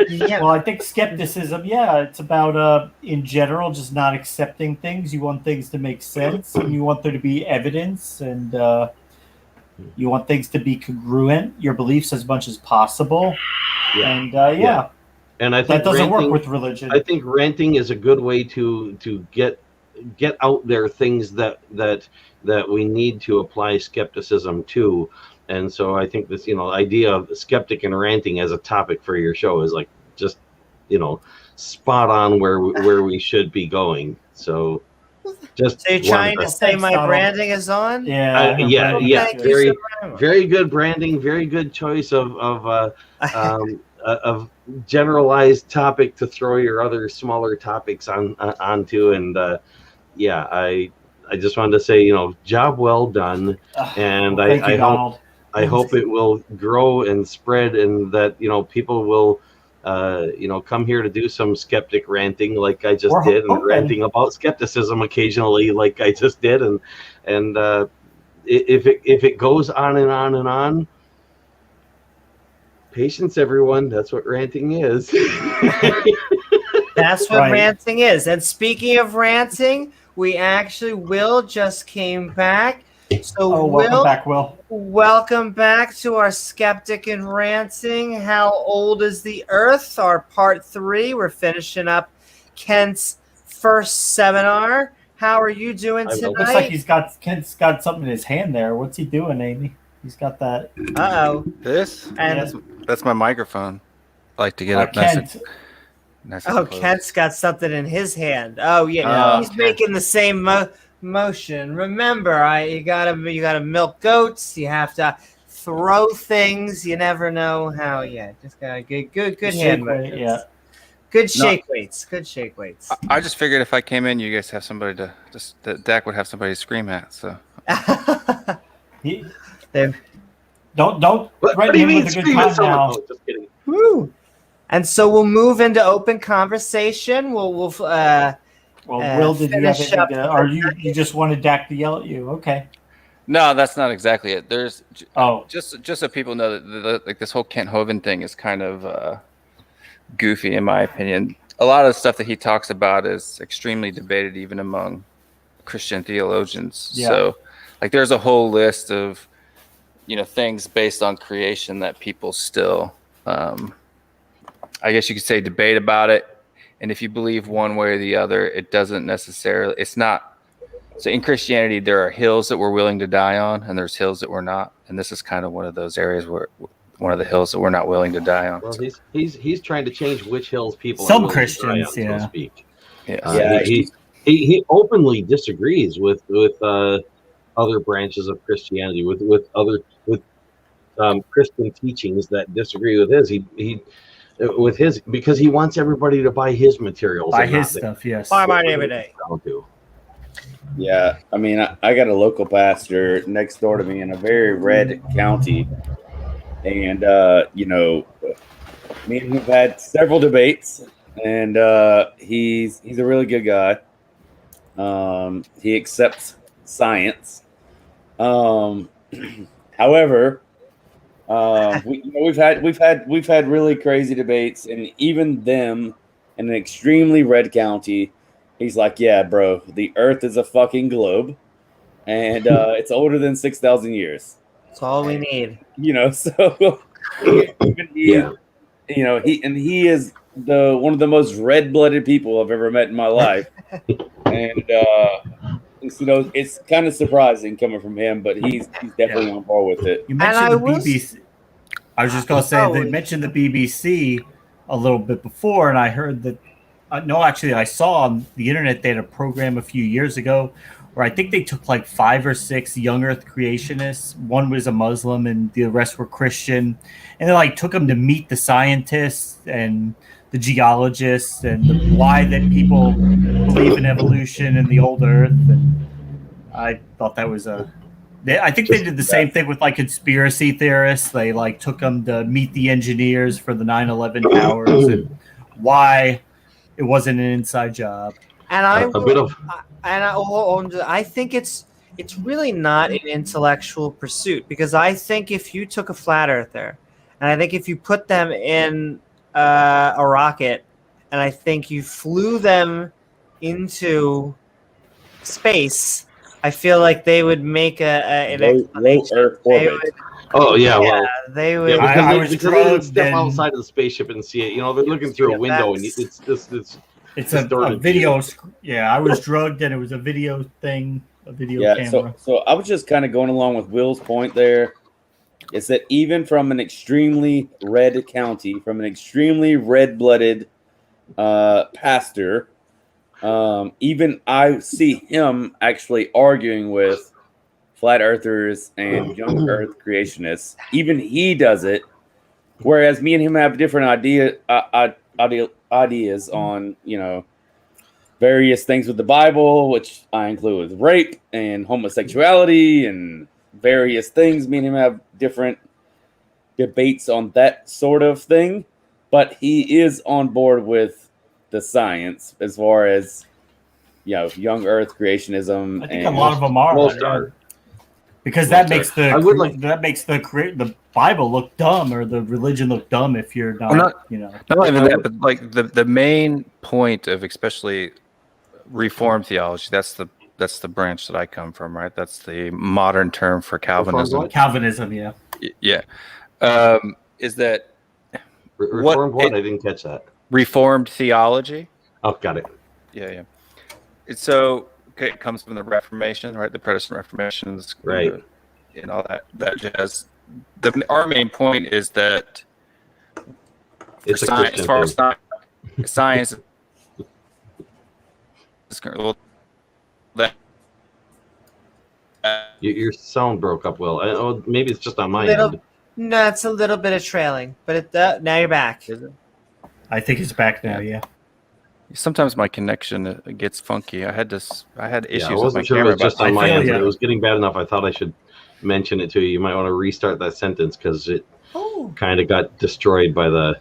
[SPEAKER 2] Yeah.
[SPEAKER 1] Well, I think skepticism, it's about in general just not accepting things. You want things to make sense, and you want there to be evidence, and you want things to be congruent, your beliefs as much as possible.
[SPEAKER 5] Yeah.
[SPEAKER 1] And
[SPEAKER 5] and I think
[SPEAKER 1] that doesn't work with religion.
[SPEAKER 5] I think ranting is a good way to get out there things that we need to apply skepticism to. And so I think this idea of skeptic and ranting as a topic for your show is like just spot on where we should be going. So
[SPEAKER 2] you're trying to say my branding is on?
[SPEAKER 1] Yeah.
[SPEAKER 5] Yeah. Very good branding, very good choice of generalized topic to throw your other smaller topics onto. And I just wanted to say, job well done. And I hope it will grow and spread, and that people will come here to do some skeptic ranting like I just did, and ranting about skepticism occasionally like I just did, and if it goes on and on and on, patience, everyone. That's what ranting is.
[SPEAKER 2] That's what ranting is. And speaking of ranting, we actually Will just came back. So welcome back to our Skeptic and Ranting. How old is the Earth? Our part 3. We're finishing up Kent's first seminar. How are you doing tonight?
[SPEAKER 1] Looks like Kent's got something in his hand there. What's he doing, Amy? He's got that.
[SPEAKER 2] Uh-oh.
[SPEAKER 6] This?
[SPEAKER 2] And
[SPEAKER 6] that's my microphone. I like to get up
[SPEAKER 1] Kent.
[SPEAKER 6] nice and close.
[SPEAKER 2] Kent's got something in his hand. Oh yeah, he's making the same motion. Remember, you gotta milk goats. You have to throw things. You never know how. Yeah, just gotta get good hand motions.
[SPEAKER 1] Yeah.
[SPEAKER 2] Good shake weights. Good shake weights.
[SPEAKER 6] I just figured if I came in, you guys have somebody that Dak would have somebody to scream at. So.
[SPEAKER 1] Don't threaten him with a good time now.
[SPEAKER 5] Oh, just kidding.
[SPEAKER 2] Woo. And so we'll move into open conversation. Will, did you have anything
[SPEAKER 1] or you just wanted Dak to yell at you? Okay.
[SPEAKER 6] No, that's not exactly it. There's just so people know that like this whole Kent Hovind thing is kind of goofy in my opinion. A lot of the stuff that he talks about is extremely debated even among Christian theologians. Yeah. So like there's a whole list of things based on creation that people still I guess you could say debate about it. And if you believe one way or the other, it doesn't necessarily, it's not. So in Christianity, there are hills that we're willing to die on, and there's hills that we're not. And this is kind of one of those areas where one of the hills that we're not willing to die on.
[SPEAKER 5] Well, he's trying to change which hills people.
[SPEAKER 1] Some Christians,
[SPEAKER 5] so to speak.
[SPEAKER 6] Yeah.
[SPEAKER 5] He openly disagrees with other branches of Christianity, with Christian teachings that disagree with his. He with his, because he wants everybody to buy his materials.
[SPEAKER 1] Buy his stuff, yes.
[SPEAKER 2] Buy mine every day.
[SPEAKER 4] Yeah, I mean, I got a local pastor next door to me in a very red county, and you know, me and him have had several debates, and he's a really good guy. He accepts science. However, we've had really crazy debates, and even them in an extremely red county, he's like, "Yeah, bro, the Earth is a fucking globe, and it's older than 6,000 years."
[SPEAKER 2] That's all we need.
[SPEAKER 4] You know, so you know, he is one of the most red-blooded people I've ever met in my life, and you know, it's kind of surprising coming from him, but he's definitely on board with it.
[SPEAKER 1] You mentioned the BBC. I was just going to say, they mentioned the BBC a little bit before, and I heard that. No, actually, I saw on the internet they had a program a few years ago where I think they took like 5 or 6 young Earth creationists. One was a Muslim, and the rest were Christian, and they like took them to meet the scientists and the geologists and why that people believe in evolution and the old Earth. And I thought that was I think they did the same thing with like conspiracy theorists. They like took them to meet the engineers for the 9/11 towers and why it wasn't an inside job.
[SPEAKER 2] And I think it's really not an intellectual pursuit, because I think if you took a flat earther and I think if you put them in a rocket and I think you flew them into space, I feel like they would make an explanation. They would.
[SPEAKER 5] I was because they didn't step outside of the spaceship and see it. You know, they're looking through a window, and
[SPEAKER 1] it's a video. Yeah, I was drugged, and it was a video thing, a video camera.
[SPEAKER 4] So I was just kind of going along with Will's point there. Is that even from an extremely red county, from an extremely red-blooded pastor, even I see him actually arguing with flat earthers and young Earth creationists. Even he does it, whereas me and him have different ideas on, you know, various things with the Bible, which I include with rape and homosexuality and various things. Me and him have different debates on that sort of thing, but he is on board with the science as far as, you know, young Earth creationism.
[SPEAKER 1] I think a lot of them are. Because that makes the Bible look dumb, or the religion look dumb if you're not you know.
[SPEAKER 6] Not even that, but like the main point of especially Reformed theology, that's the branch that I come from, right? That's the modern term for Calvinism.
[SPEAKER 1] Calvinism, yeah.
[SPEAKER 6] Yeah. Is that
[SPEAKER 5] Reformed what? I didn't catch that.
[SPEAKER 6] Reformed theology.
[SPEAKER 5] Oh, got it.
[SPEAKER 6] Yeah. So it comes from the Reformation, right? The Protestant Reformation,
[SPEAKER 5] right?
[SPEAKER 6] And all that jazz. Our main point is that
[SPEAKER 5] it's a
[SPEAKER 6] science, as far as science
[SPEAKER 5] your sound broke up, Will. Maybe it's just on my end.
[SPEAKER 2] No, it's a little bit of trailing, but now you're back.
[SPEAKER 6] Is it?
[SPEAKER 1] I think it's back now. Yeah.
[SPEAKER 6] Sometimes my connection gets funky. I had issues
[SPEAKER 5] I wasn't
[SPEAKER 6] with my
[SPEAKER 5] sure
[SPEAKER 6] camera.
[SPEAKER 5] It was just on my end, but it was getting bad enough. I thought I should mention it to you. You might want to restart that sentence because it kind of got destroyed by the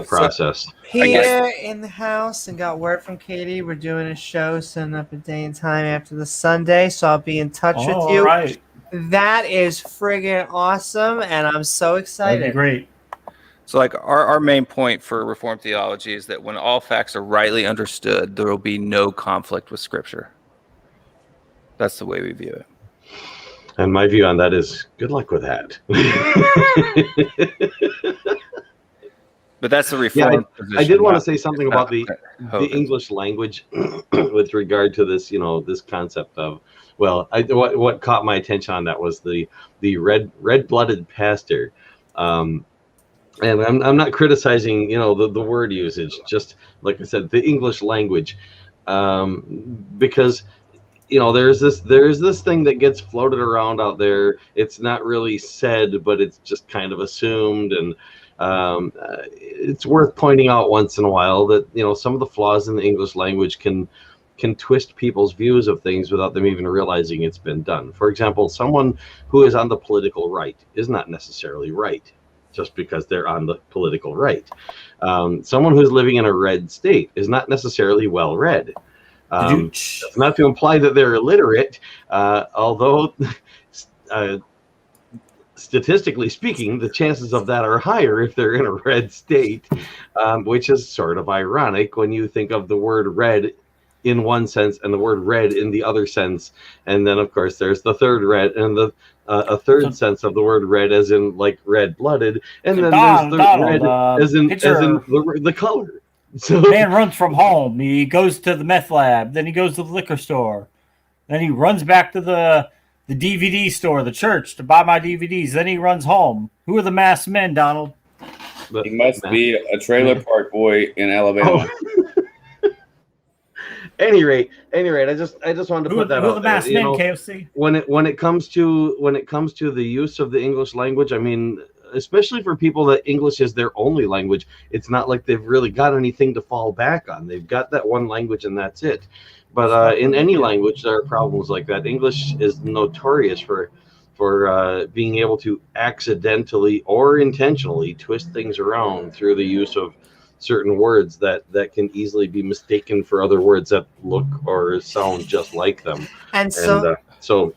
[SPEAKER 5] process.
[SPEAKER 2] Here in the house, and got word from Katie. We're doing a show, setting up a day and time after the Sunday, so I'll be in touch with you.
[SPEAKER 1] Right.
[SPEAKER 2] That is friggin' awesome, and I'm so excited.
[SPEAKER 1] That'd be great.
[SPEAKER 6] So, like, our main point for Reformed theology is that when all facts are rightly understood, there will be no conflict with Scripture. That's the way we view it.
[SPEAKER 5] And my view on that is, good luck with that.
[SPEAKER 6] But that's the Reformed position.
[SPEAKER 5] I did want to say something about the English language with regard to this, this concept of, what caught my attention on that was the red-blooded pastor. And I'm not criticizing, the word usage, just like I said, the English language, because there's this thing that gets floated around out there. It's not really said, but it's just kind of assumed, and it's worth pointing out once in a while that some of the flaws in the English language can twist people's views of things without them even realizing it's been done. For example, someone who is on the political right is not necessarily right just because they're on the political right. Someone who's living in a red state is not necessarily well read. Not to imply that they're illiterate, although statistically speaking, the chances of that are higher if they're in a red state, which is sort of ironic when you think of the word red in one sense and the word red in the other sense. And then, of course, there's the third red and a third sense of the word red as in like red-blooded. And then there's the red as in the color. So
[SPEAKER 1] man runs from home. He goes to the meth lab. Then he goes to the liquor store. Then he runs back to the DVD store, the church, to buy my DVDs. Then he runs home. Who are the masked men, Donald?
[SPEAKER 4] He must be a trailer park boy in Alabama.
[SPEAKER 5] Any rate, I just wanted to put that out there. Who are the masked men, KFC? When it comes to the use of the English language, I mean, especially for people that English is their only language, it's not like they've really got anything to fall back on. They've got that one language and that's it. But in any language, there are problems like that. English is notorious for being able to accidentally or intentionally twist things around through the use of certain words that can easily be mistaken for other words that look or sound just like them.
[SPEAKER 2] And so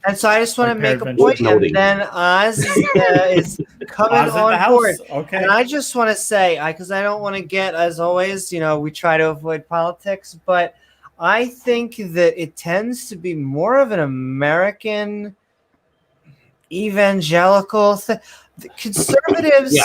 [SPEAKER 2] I just want to make a point, and then Oz is coming on board.
[SPEAKER 1] Okay.
[SPEAKER 2] And I just want to say, because I don't want to get, as always, we try to avoid politics, but I think that it tends to be more of an American evangelical thing. Conservatives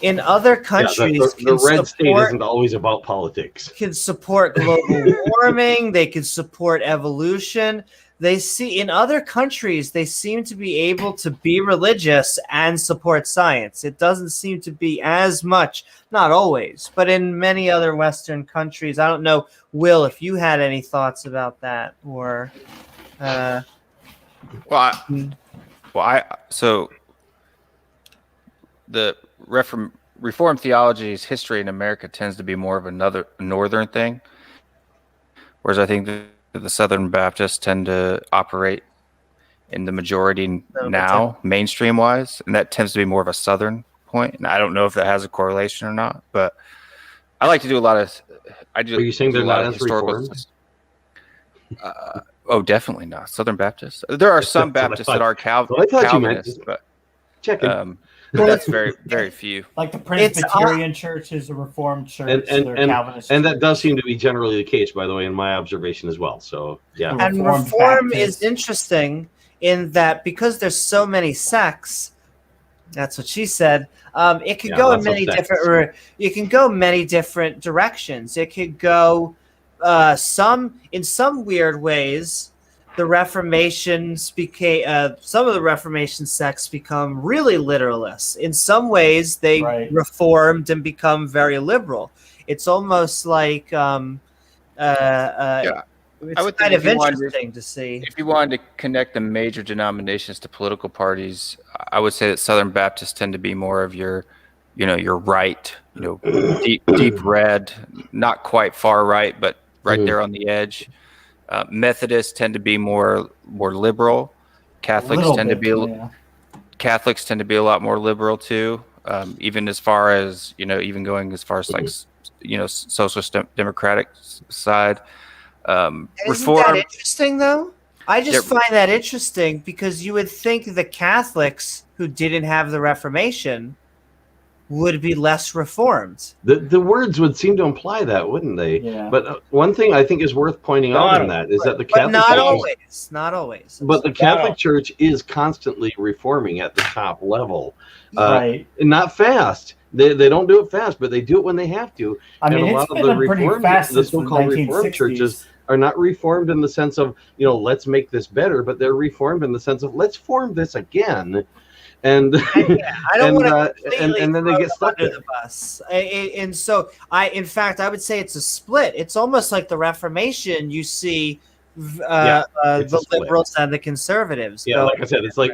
[SPEAKER 2] in other countries,
[SPEAKER 5] the red state isn't always about politics.
[SPEAKER 2] Can support global warming. They can support evolution. They see in other countries, they seem to be able to be religious and support science. It doesn't seem to be as much, not always, but in many other Western countries. I don't know, Will, if you had any thoughts about that, or
[SPEAKER 6] so the Reformed theology's history in America tends to be more of another northern thing, whereas I think the Southern Baptists tend to operate in the majority now, mainstream-wise, and that tends to be more of a Southern point. And I don't know if that has a correlation or not, but I like to do a lot of. Are
[SPEAKER 5] you saying they're not as Reformed?
[SPEAKER 6] Oh, definitely not. Southern Baptists. There are some Baptists that are Calvinists, but
[SPEAKER 5] checking.
[SPEAKER 6] But that's very, very few.
[SPEAKER 1] Like the Presbyterian Church is a Reformed church,
[SPEAKER 5] and that does seem to be generally the case, by the way, in my observation as well. So yeah,
[SPEAKER 2] and Reform is interesting in that because there's so many sects. That's what she said. It could go in many different. You can go many different directions. It could go in some weird ways. The Reformations became some of the Reformation sects become really literalists. In some ways, they reformed and become very liberal. It's almost like it's kind of interesting to see.
[SPEAKER 6] If you wanted to connect the major denominations to political parties, I would say that Southern Baptists tend to be more of your right, deep red, not quite far right, but right there on the edge. Methodists tend to be more liberal. Catholics tend to be a lot more liberal too. Even as far as even going as far as like socialist democratic side.
[SPEAKER 2] Isn't that interesting though? I just find that interesting because you would think the Catholics who didn't have the Reformation would be less reformed.
[SPEAKER 5] The words would seem to imply that, wouldn't they?
[SPEAKER 2] Yeah.
[SPEAKER 5] But one thing I think is worth pointing out in that is that the Catholic
[SPEAKER 2] not always.
[SPEAKER 5] But the Catholic Church is constantly reforming at the top level. And not fast. They don't do it fast, but they do it when they have to.
[SPEAKER 1] I mean,
[SPEAKER 5] and a lot of the so-called Reformed churches are not reformed in the sense of, let's make this better, but they're reformed in the sense of let's form this again. And
[SPEAKER 2] I don't want to
[SPEAKER 5] and then they get stuck
[SPEAKER 2] under the bus. And so in fact, I would say it's a split. It's almost like the Reformation. You see the liberals and the conservatives.
[SPEAKER 5] Yeah, like I said, it's like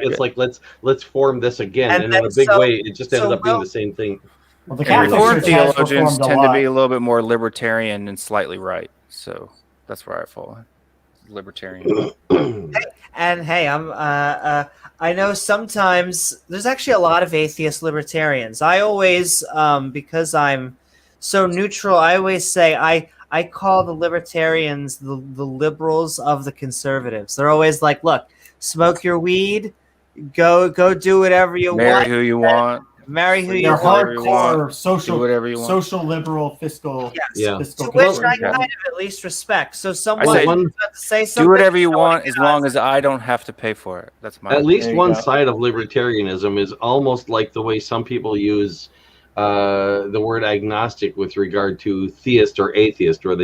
[SPEAKER 5] let's form this again, and in a big way, it just ended up being the same thing.
[SPEAKER 1] Well, the
[SPEAKER 6] And
[SPEAKER 1] Catholic
[SPEAKER 6] Reformed
[SPEAKER 1] Church has
[SPEAKER 6] theologians
[SPEAKER 1] reformed a
[SPEAKER 6] tend to
[SPEAKER 1] lot.
[SPEAKER 6] be a little bit more libertarian and slightly right, so that's where I fall. Libertarian.
[SPEAKER 2] And hey, I know sometimes there's actually a lot of atheist libertarians. I always, because I'm so neutral, I always say I call the libertarians the liberals of the conservatives. They're always like, look, smoke your weed, go do whatever you
[SPEAKER 6] Marry
[SPEAKER 2] want,
[SPEAKER 6] who you want.
[SPEAKER 2] marry who you
[SPEAKER 1] They're
[SPEAKER 2] want.
[SPEAKER 1] hardcore social,
[SPEAKER 6] whatever you want.
[SPEAKER 1] social liberal fiscal.
[SPEAKER 2] Yes.
[SPEAKER 5] Yeah.
[SPEAKER 1] Fiscal
[SPEAKER 2] To which
[SPEAKER 1] conservative.
[SPEAKER 2] I kind of at least respect. So
[SPEAKER 6] I
[SPEAKER 2] someone
[SPEAKER 6] say,
[SPEAKER 2] about to say something.
[SPEAKER 6] do whatever you
[SPEAKER 2] I don't wanna
[SPEAKER 6] want
[SPEAKER 2] get
[SPEAKER 6] as
[SPEAKER 2] on.
[SPEAKER 6] long as I don't have to pay for it. That's my.
[SPEAKER 5] At least
[SPEAKER 1] There you
[SPEAKER 5] one
[SPEAKER 1] go.
[SPEAKER 5] side of libertarianism is almost like the way some people use the word agnostic with regard to theist or atheist, or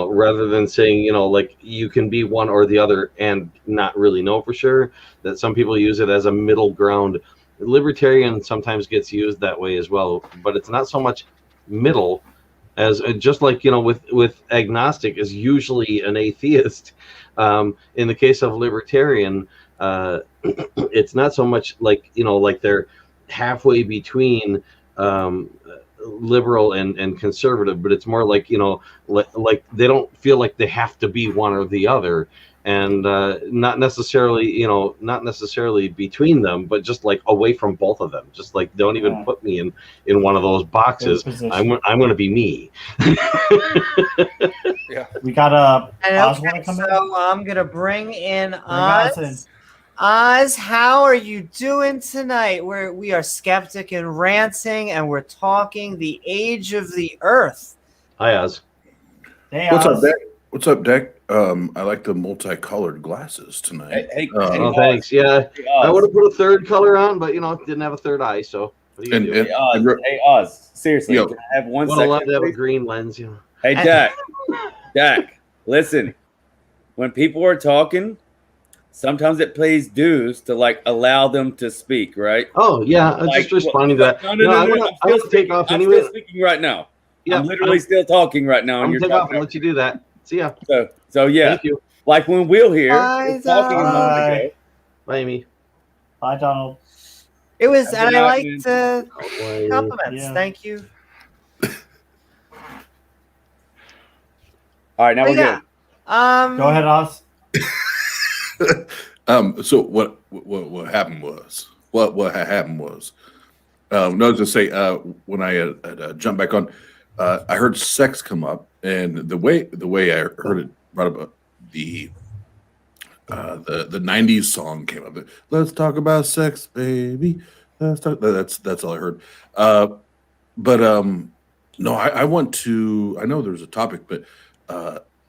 [SPEAKER 5] rather than saying, like you can be one or the other and not really know for sure, that some people use it as a middle ground. Libertarian sometimes gets used that way as well, but it's not so much middle as just like, with agnostic is usually an atheist. In the case of libertarian, it's not so much like, like they're halfway between liberal and conservative, but it's more like, like they don't feel like they have to be one or the other, and not necessarily between them, but just like away from both of them. Just like, don't even put me in one of those boxes. I'm going to be me.
[SPEAKER 6] Yeah.
[SPEAKER 1] We got Oz
[SPEAKER 2] Okay,
[SPEAKER 1] want to come in.
[SPEAKER 2] so I'm gonna bring in
[SPEAKER 1] Oz in.
[SPEAKER 2] Oz. Oz, how are you doing tonight? We are skeptic and ranting, and we're talking the age of the Earth.
[SPEAKER 5] Hi, Oz.
[SPEAKER 1] Hey,
[SPEAKER 7] What's
[SPEAKER 1] Oz.
[SPEAKER 7] up, Deck? What's up, Deck? I like the multicolored glasses tonight.
[SPEAKER 4] Hey,
[SPEAKER 5] Oh, thanks. Yeah, I would have put a third color on, but didn't have a third eye. So what do you do?
[SPEAKER 4] Hey, Oz, seriously,
[SPEAKER 7] Yo.
[SPEAKER 4] can I have one
[SPEAKER 5] Would have loved
[SPEAKER 4] second,
[SPEAKER 5] to have a
[SPEAKER 4] please?
[SPEAKER 5] green lens.
[SPEAKER 4] Hey, Jack, listen. When people are talking, sometimes it plays dues to like allow them to speak, right?
[SPEAKER 5] Oh yeah, I'm
[SPEAKER 4] Like,
[SPEAKER 5] just responding to that.
[SPEAKER 4] No.
[SPEAKER 5] I want to take off anyway.
[SPEAKER 4] I'm still speaking right now.
[SPEAKER 5] Yeah,
[SPEAKER 4] I'm literally still talking right now,
[SPEAKER 5] I'm
[SPEAKER 4] and
[SPEAKER 5] gonna
[SPEAKER 4] you're
[SPEAKER 5] take off
[SPEAKER 4] talking.
[SPEAKER 5] and let you do that. See ya.
[SPEAKER 4] So yeah,
[SPEAKER 5] Thank you.
[SPEAKER 4] like when Will here
[SPEAKER 2] Bye,
[SPEAKER 4] was talking a moment
[SPEAKER 1] Bye.
[SPEAKER 4] ago.
[SPEAKER 5] Bye, Amy.
[SPEAKER 1] Bye, Donald.
[SPEAKER 2] It was,
[SPEAKER 4] Have a
[SPEAKER 2] and
[SPEAKER 4] good
[SPEAKER 2] I
[SPEAKER 4] night,
[SPEAKER 2] liked
[SPEAKER 5] man.
[SPEAKER 2] compliments.
[SPEAKER 1] Yeah.
[SPEAKER 2] Thank you.
[SPEAKER 4] All right, now
[SPEAKER 2] But
[SPEAKER 4] we're
[SPEAKER 2] yeah,
[SPEAKER 4] good.
[SPEAKER 1] Go ahead, Oz.
[SPEAKER 7] So what happened was what had happened was no, to say when I had jumped back on, I heard sex come up, and the way I heard it brought up the 90s song came up. Let's talk about sex, baby. Let's talk. That's all I heard. But no, I want to. I know there's a topic, but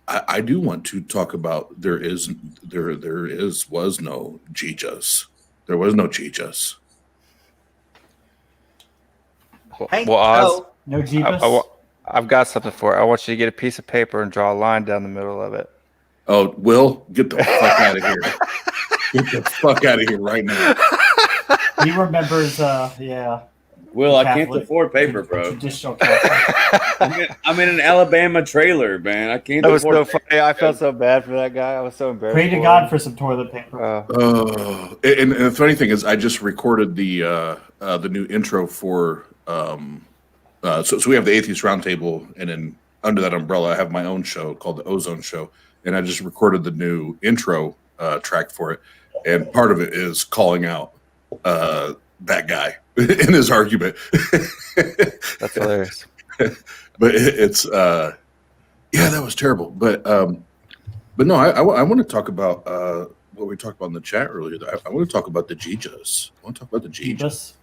[SPEAKER 7] I do want to talk about was no Jesus. There was no Jesus.
[SPEAKER 2] hey,
[SPEAKER 6] Well, Oz,
[SPEAKER 2] so,
[SPEAKER 1] No Jeebus.
[SPEAKER 6] I've got something for it. I want you to get a piece of paper and draw a line down the middle of it.
[SPEAKER 7] Oh, Will, get the fuck out of here! Get the fuck out of here right now!
[SPEAKER 1] He remembers. Yeah.
[SPEAKER 4] Will, I can't
[SPEAKER 1] Catholic-
[SPEAKER 4] afford paper, bro.
[SPEAKER 1] Traditional Catholic.
[SPEAKER 4] I'm in an Alabama trailer, man. I can't
[SPEAKER 6] That was
[SPEAKER 4] afford
[SPEAKER 6] so funny. I felt so bad for that guy. I was so embarrassed.
[SPEAKER 1] Pray to
[SPEAKER 6] for
[SPEAKER 1] God
[SPEAKER 6] him.
[SPEAKER 1] for some toilet paper.
[SPEAKER 7] And the funny thing is, I just recorded the new intro for so we have the Atheist Roundtable, and then under that umbrella, I have my own show called the Ozone Show, and I just recorded the new intro track for it, and part of it is calling out that guy in his argument.
[SPEAKER 6] That's hilarious.
[SPEAKER 7] But it's yeah, that was terrible. But no, I want to talk about what we talked about in the chat earlier. I want to talk about the Jesus. I want to talk about the Jesus.
[SPEAKER 1] Jeebus.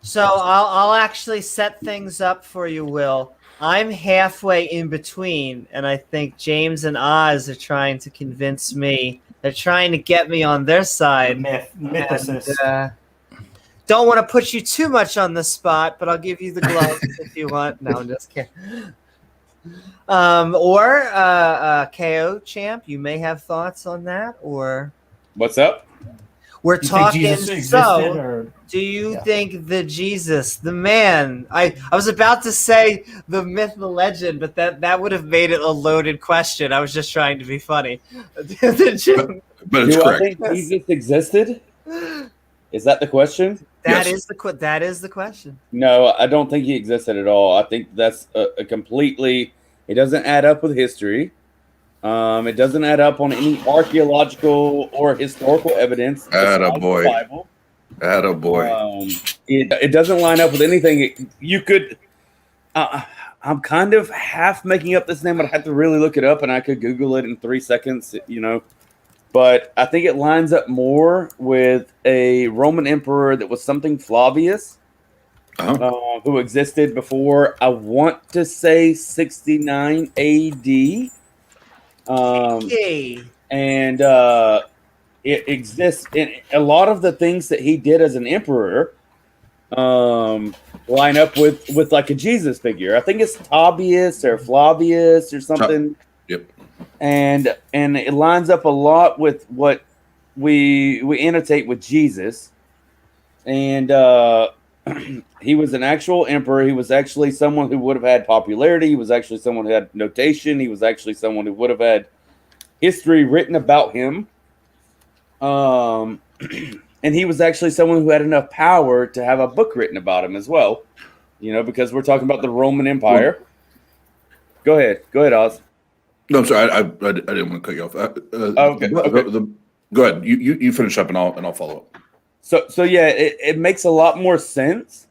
[SPEAKER 2] So I'll actually set things up for you, Will. I'm halfway in between, and I think James and Oz are trying to convince me. They're trying to get me on their side.
[SPEAKER 1] Mythicist.
[SPEAKER 2] And, don't want to put you too much on the spot, but I'll give you the gloves if you want. No, I'm just kidding. Or KO Champ, you may have thoughts on that. Or
[SPEAKER 4] What's up?
[SPEAKER 2] We're
[SPEAKER 1] You think
[SPEAKER 2] talking.
[SPEAKER 1] Jesus existed,
[SPEAKER 2] So,
[SPEAKER 1] or
[SPEAKER 2] do you
[SPEAKER 1] Yeah.
[SPEAKER 2] think the Jesus, the man? I was about to say the myth, the legend, but that would have made it a loaded question. I was just trying to be funny. Did you-
[SPEAKER 7] But it's
[SPEAKER 4] Do I
[SPEAKER 7] correct.
[SPEAKER 4] think Jesus existed? Is that the question?
[SPEAKER 2] That
[SPEAKER 7] Yes.
[SPEAKER 2] is that is the question.
[SPEAKER 4] No, I don't think he existed at all. I think that's a completely. It doesn't add up with history. It doesn't add up on any archaeological or historical evidence besides the
[SPEAKER 7] Attaboy.
[SPEAKER 4] Bible.
[SPEAKER 7] Attaboy.
[SPEAKER 4] It doesn't line up with anything. You could. I'm kind of half making up this name, but I have to really look it up, and I could Google it in 3 seconds. But I think it lines up more with a Roman emperor that was something Flavius, who existed before, I want to say 69 AD.
[SPEAKER 2] Yay.
[SPEAKER 4] And it exists in a lot of the things that he did as an emperor line up with like a Jesus figure. I think it's Tobias or Flavius or something.
[SPEAKER 7] Yep.
[SPEAKER 4] And it lines up a lot with what we annotate with Jesus. And he was an actual emperor. He was actually someone who would have had popularity. He was actually someone who had notation. He was actually someone who would have had history written about him. And he was actually someone who had enough power to have a book written about him as well. Because we're talking about the Roman Empire. Go ahead, Oz.
[SPEAKER 7] No, I'm sorry. I didn't want to cut you off.
[SPEAKER 4] Okay.
[SPEAKER 7] Go ahead. You finish up, and I'll follow up.
[SPEAKER 4] So yeah, it makes a lot more sense.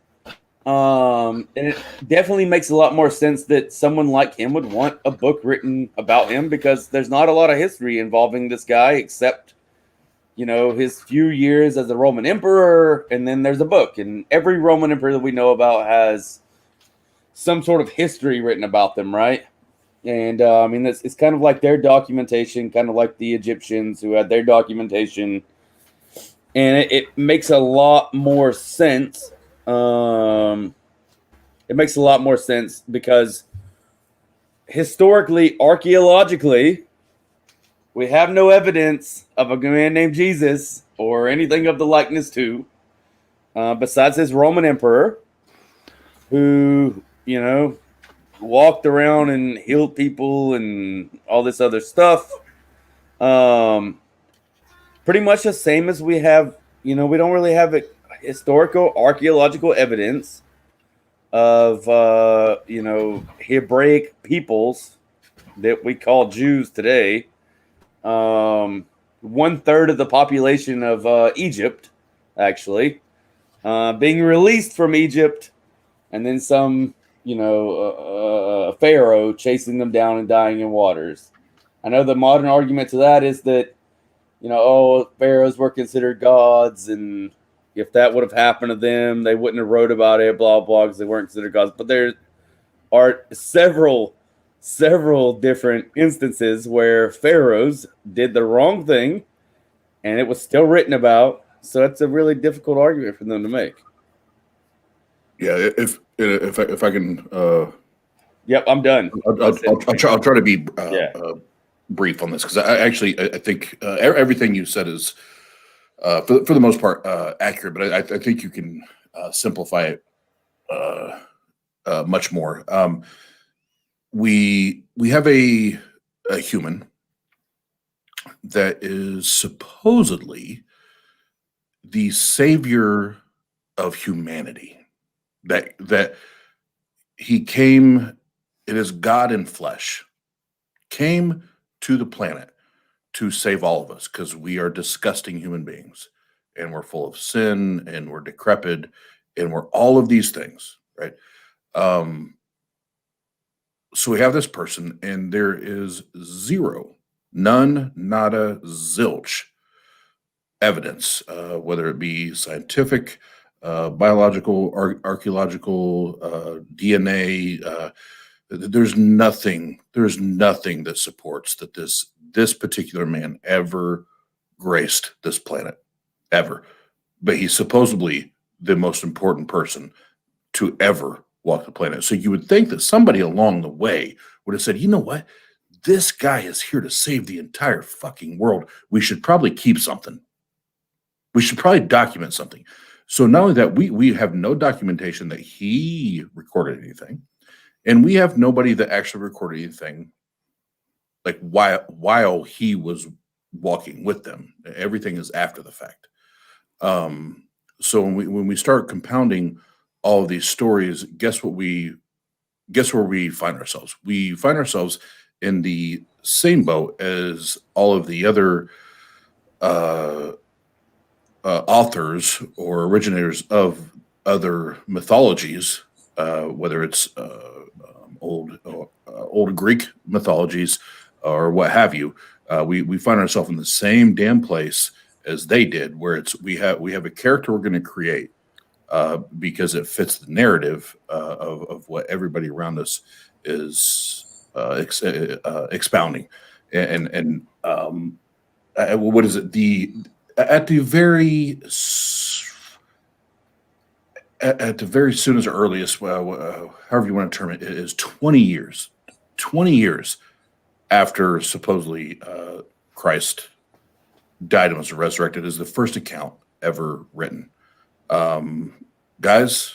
[SPEAKER 4] And it definitely makes a lot more sense that someone like him would want a book written about him, because there's not a lot of history involving this guy except, his few years as a Roman emperor, and then there's a book. And every Roman emperor that we know about has some sort of history written about them, right? And it's kind of like their documentation, kind of like the Egyptians who had their documentation. And it makes a lot more sense. It makes a lot more sense because historically, archaeologically, we have no evidence of a man named Jesus or anything of the likeness to, besides his Roman emperor, who, walked around and healed people and all this other stuff. Pretty much the same as we have, we don't really have historical archaeological evidence of, Hebraic peoples that we call Jews today. 1/3 of the population of Egypt, actually, being released from Egypt, and then some, Pharaoh chasing them down and dying in waters. I know the modern argument to that is that, pharaohs were considered gods, and if that would have happened to them, they wouldn't have wrote about it, blah, blah, because they weren't considered gods. But there are several different instances where pharaohs did the wrong thing, and it was still written about. So that's a really difficult argument for them to make.
[SPEAKER 7] Yeah, if I can.
[SPEAKER 4] Yep, I'm done.
[SPEAKER 7] I'll try to be brief on this, because I think everything you said is for the most part accurate, but I think you can simplify it much more. We have a human that is supposedly the savior of humanity. That he came, it is God in flesh, came to the planet to save all of us, because we are disgusting human beings, and we're full of sin, and we're decrepit, and we're all of these things, right? So we have this person, and there is zero, none, nada, zilch evidence, whether it be scientific, biological, archaeological, DNA. There's nothing that supports that this particular man ever graced this planet, ever. But he's supposedly the most important person to ever walk the planet. So you would think that somebody along the way would have said, you know what? This guy is here to save the entire fucking world. We should probably keep something. We should probably document something. So not only that, we have no documentation that he recorded anything, and we have nobody that actually recorded anything like while he was walking with them. Everything is after the fact. So when we start compounding all of these stories, guess where we find ourselves? We find ourselves in the same boat as all of the other authors or originators of other mythologies, whether it's old Greek mythologies or what have you. We find ourselves in the same damn place as they did, where we have a character we're going to create because it fits the narrative of what everybody around us is expounding, and what is it? At the very soonest or earliest, however you want to term it, it is 20 years. 20 years after supposedly Christ died and was resurrected is the first account ever written. Guys,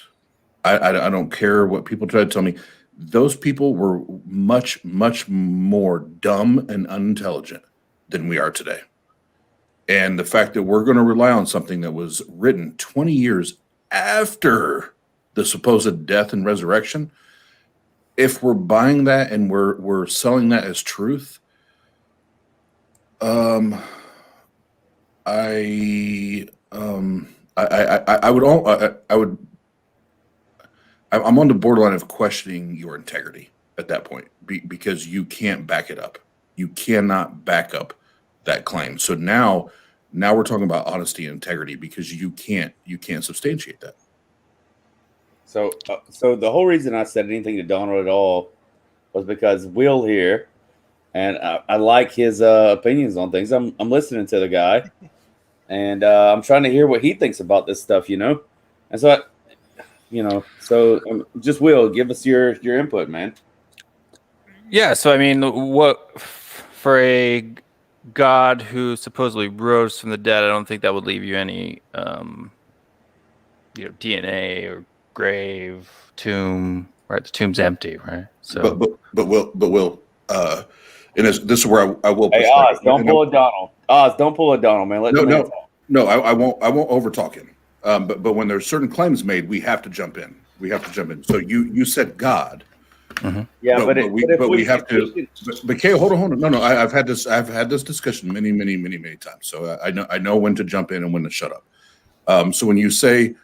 [SPEAKER 7] I don't care what people try to tell me. Those people were much, much more dumb and unintelligent than we are today. And the fact that we're going to rely on something that was written 20 years after the supposed death and resurrection, if we're buying that and we're selling that as truth, I'm on the borderline of questioning your integrity at that point because you can't back it up. You cannot back up that claim. So now we're talking about honesty and integrity because you can't substantiate that.
[SPEAKER 4] So the whole reason I said anything to Donald at all was because Will here, and I like his opinions on things. I'm listening to the guy, and I'm trying to hear what he thinks about this stuff, And so, just Will, give us your input, man.
[SPEAKER 6] Yeah. So, I mean, what for a God who supposedly rose from the dead, I don't think that would leave you any, DNA or grave, tomb. Right, the tomb's empty, right? So,
[SPEAKER 7] but Will, and this is where I will.
[SPEAKER 4] Hey, Oz, don't pull a Donald. Oz, don't pull a Donald, man.
[SPEAKER 7] No, I won't over talk him. But when there's certain claims made, we have to jump in. So you said God.
[SPEAKER 6] Mm-hmm.
[SPEAKER 4] Yeah,
[SPEAKER 7] but we have to. But Kay, hold on. No, I've had this discussion many times. So I know when to jump in and when to shut up. So when you say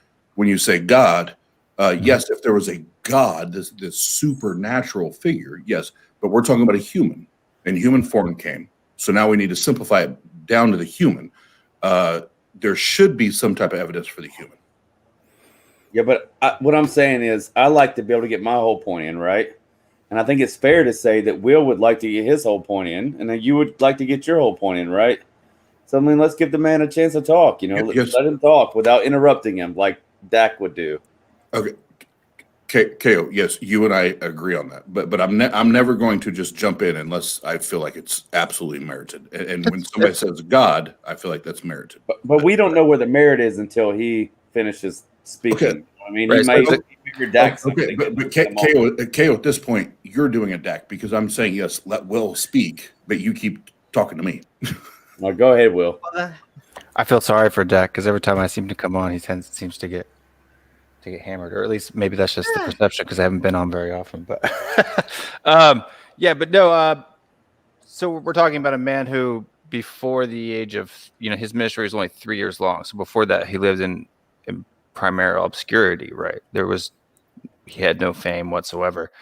[SPEAKER 7] God, yes, if there was a God, this supernatural figure, yes, but we're talking about a human, and human form came. So now we need to simplify it down to the human. There should be some type of evidence for the human.
[SPEAKER 4] Yeah, but what I'm saying is I like to be able to get my whole point in, right? And I think it's fair to say that Will would like to get his whole point in, and then you would like to get your whole point in, right? So, I mean, let's give the man a chance to talk,
[SPEAKER 7] Yes.
[SPEAKER 4] Let him talk without interrupting him like Dak would do.
[SPEAKER 7] Okay. KO, yes, you and I agree on that, but I'm never going to just jump in unless I feel like it's absolutely merited. And when somebody says God, I feel like that's merited.
[SPEAKER 4] But we don't know where the merit is until he finishes speaking.
[SPEAKER 7] Okay.
[SPEAKER 4] I mean,
[SPEAKER 6] Right,
[SPEAKER 4] he may figure Dak something.
[SPEAKER 7] Okay, but KO, at this point, you're doing a Dak because I'm saying yes, let Will speak, but you keep talking to me.
[SPEAKER 4] Well, go ahead, Will.
[SPEAKER 6] I feel sorry for Dak because every time I seem to come on, he seems to get hammered, or at least maybe that's just the perception because I haven't been on very often. But so we're talking about a man who, before the age of his ministry was only 3 years long. So before that, he lived in primary obscurity. Right, he had no fame whatsoever,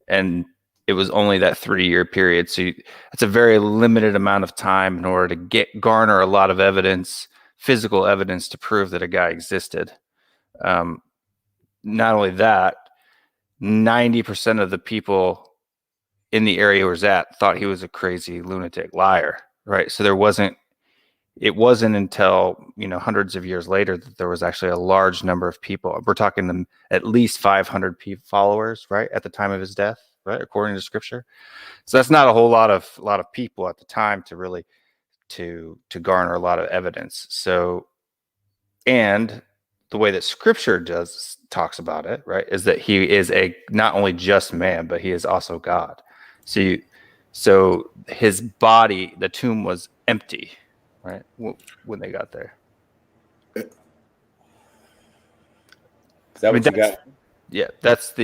[SPEAKER 6] and it was only that 3-year period. So it's a very limited amount of time in order to garner a lot of evidence, physical evidence, to prove that a guy existed. Not only that, 90% of the people in the area he was at thought he was a crazy lunatic liar, right? So it wasn't until, hundreds of years later that there was actually a large number of people. We're talking at least 500 followers, right, at the time of his death, right, according to scripture. So that's not a whole lot of people at the time to really to garner a lot of evidence. So And the way that Scripture talks about it, right, is that he is not only just man, but he is also God. So his body, the tomb was empty, right, when they got there.
[SPEAKER 4] Is that what you got?
[SPEAKER 6] Yeah, that's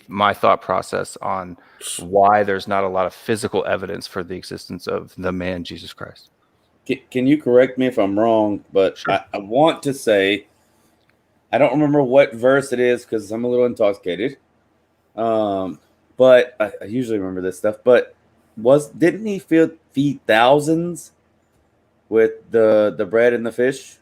[SPEAKER 6] my thought process on why there's not a lot of physical evidence for the existence of the man Jesus Christ.
[SPEAKER 4] Can you correct me if I'm wrong? But
[SPEAKER 6] Sure.
[SPEAKER 4] I want to say, I don't remember what verse it is because I'm a little intoxicated. But I usually remember this stuff. But didn't he feed thousands with the bread and the fish?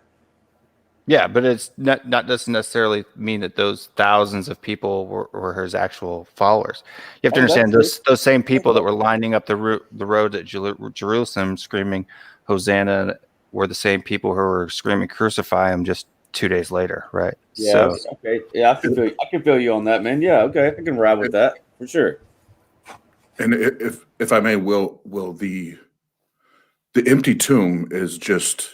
[SPEAKER 6] Yeah, but it's not doesn't necessarily mean that those thousands of people were his actual followers. You have to understand those same people that were lining up the road at Jerusalem screaming Hosanna were the same people who were screaming crucify him just 2 days later, right?
[SPEAKER 4] Yeah. So, okay. Yeah, I can feel you on that, man. Yeah. Okay, I can ride with that for sure.
[SPEAKER 7] And if I may, will the empty tomb is just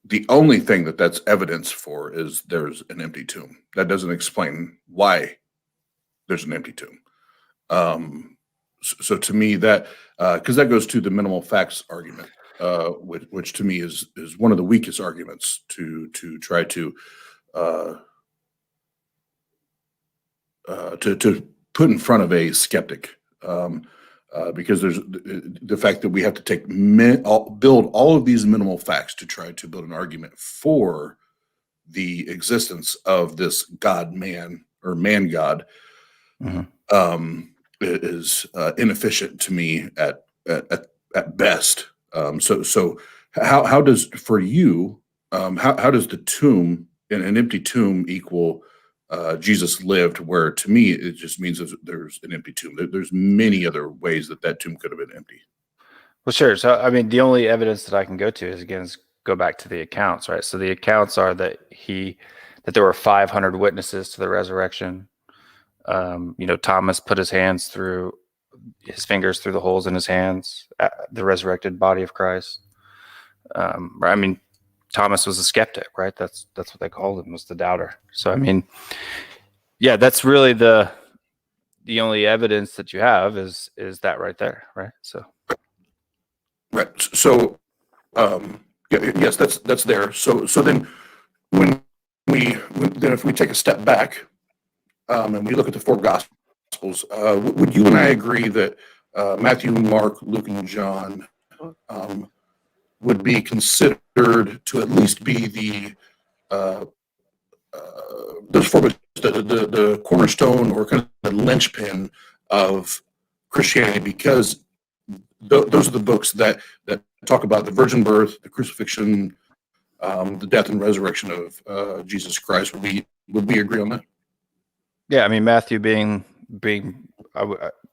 [SPEAKER 7] the only thing that's evidence for is there's an empty tomb. That doesn't explain why there's an empty tomb. So to me, that because that goes to the minimal facts argument, which to me is one of the weakest arguments to try to put in front of a skeptic. Because there's the fact that we have to build all of these minimal facts to try to build an argument for the existence of this God-man or man-God is inefficient to me at best. So how does for you how does the tomb an empty tomb equal Jesus lived, where to me it just means there's an empty tomb. There's many other ways that tomb could have been empty.
[SPEAKER 6] Well, sure. So, I mean, the only evidence that I can go to is go back to the accounts, right? So the accounts are that there were 500 witnesses to the resurrection. Thomas put his fingers through the holes in his hands, the resurrected body of Christ. I mean, Thomas was a skeptic, right? That's what they called him, was the doubter. So, I mean, yeah, that's really the only evidence that you have is that right there, right? So,
[SPEAKER 7] right. So, yes, that's there. So then if we take a step back and we look at the four Gospels, would you and I agree that Matthew, Mark, Luke, and John would be considered to at least be those four books, the cornerstone or kind of the linchpin of Christianity, because those are the books that talk about the virgin birth, the crucifixion, the death and resurrection of Jesus Christ. Would we agree on that?
[SPEAKER 6] Yeah, I mean, Matthew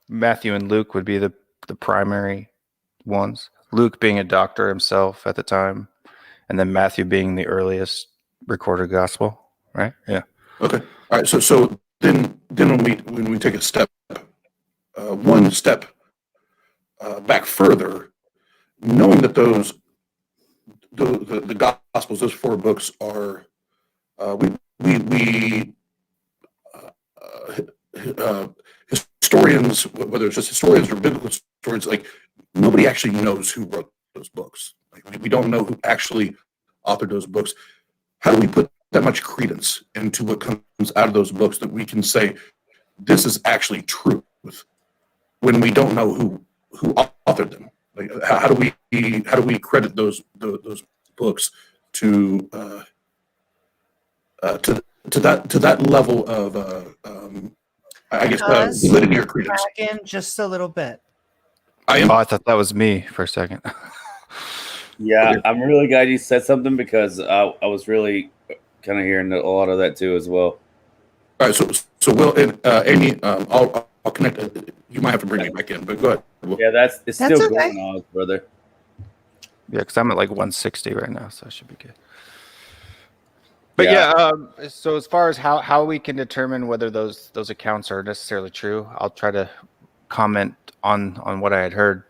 [SPEAKER 6] Matthew and Luke would be the primary ones. Luke being a doctor himself at the time, and then Matthew being the earliest recorded gospel, right? Yeah.
[SPEAKER 7] Okay. All right. So then when we take a step, one step back further, knowing that the Gospels, those four books are historians, whether it's just historians or biblical historians, like nobody actually knows who wrote those books. Like, we don't know who actually authored those books. How do we put that much credence into what comes out of those books that we can say this is actually truth when we don't know who authored them? Like, how do we credit those books to that level of I guess validity or credence?
[SPEAKER 2] Back in just a little bit.
[SPEAKER 6] I thought that was me for a second.
[SPEAKER 4] Yeah, I'm really glad you said something because I was really kind of hearing a lot of that too as well.
[SPEAKER 7] All right, so Will and Amy, I'll connect. You might have to bring me back in, but go ahead. Will.
[SPEAKER 4] Yeah, that's still
[SPEAKER 2] okay.
[SPEAKER 4] going on, brother.
[SPEAKER 6] Yeah, because I'm at like 160 right now, so I should be good. But so as far as how we can determine whether those accounts are necessarily true, I'll try to comment on what I had heard.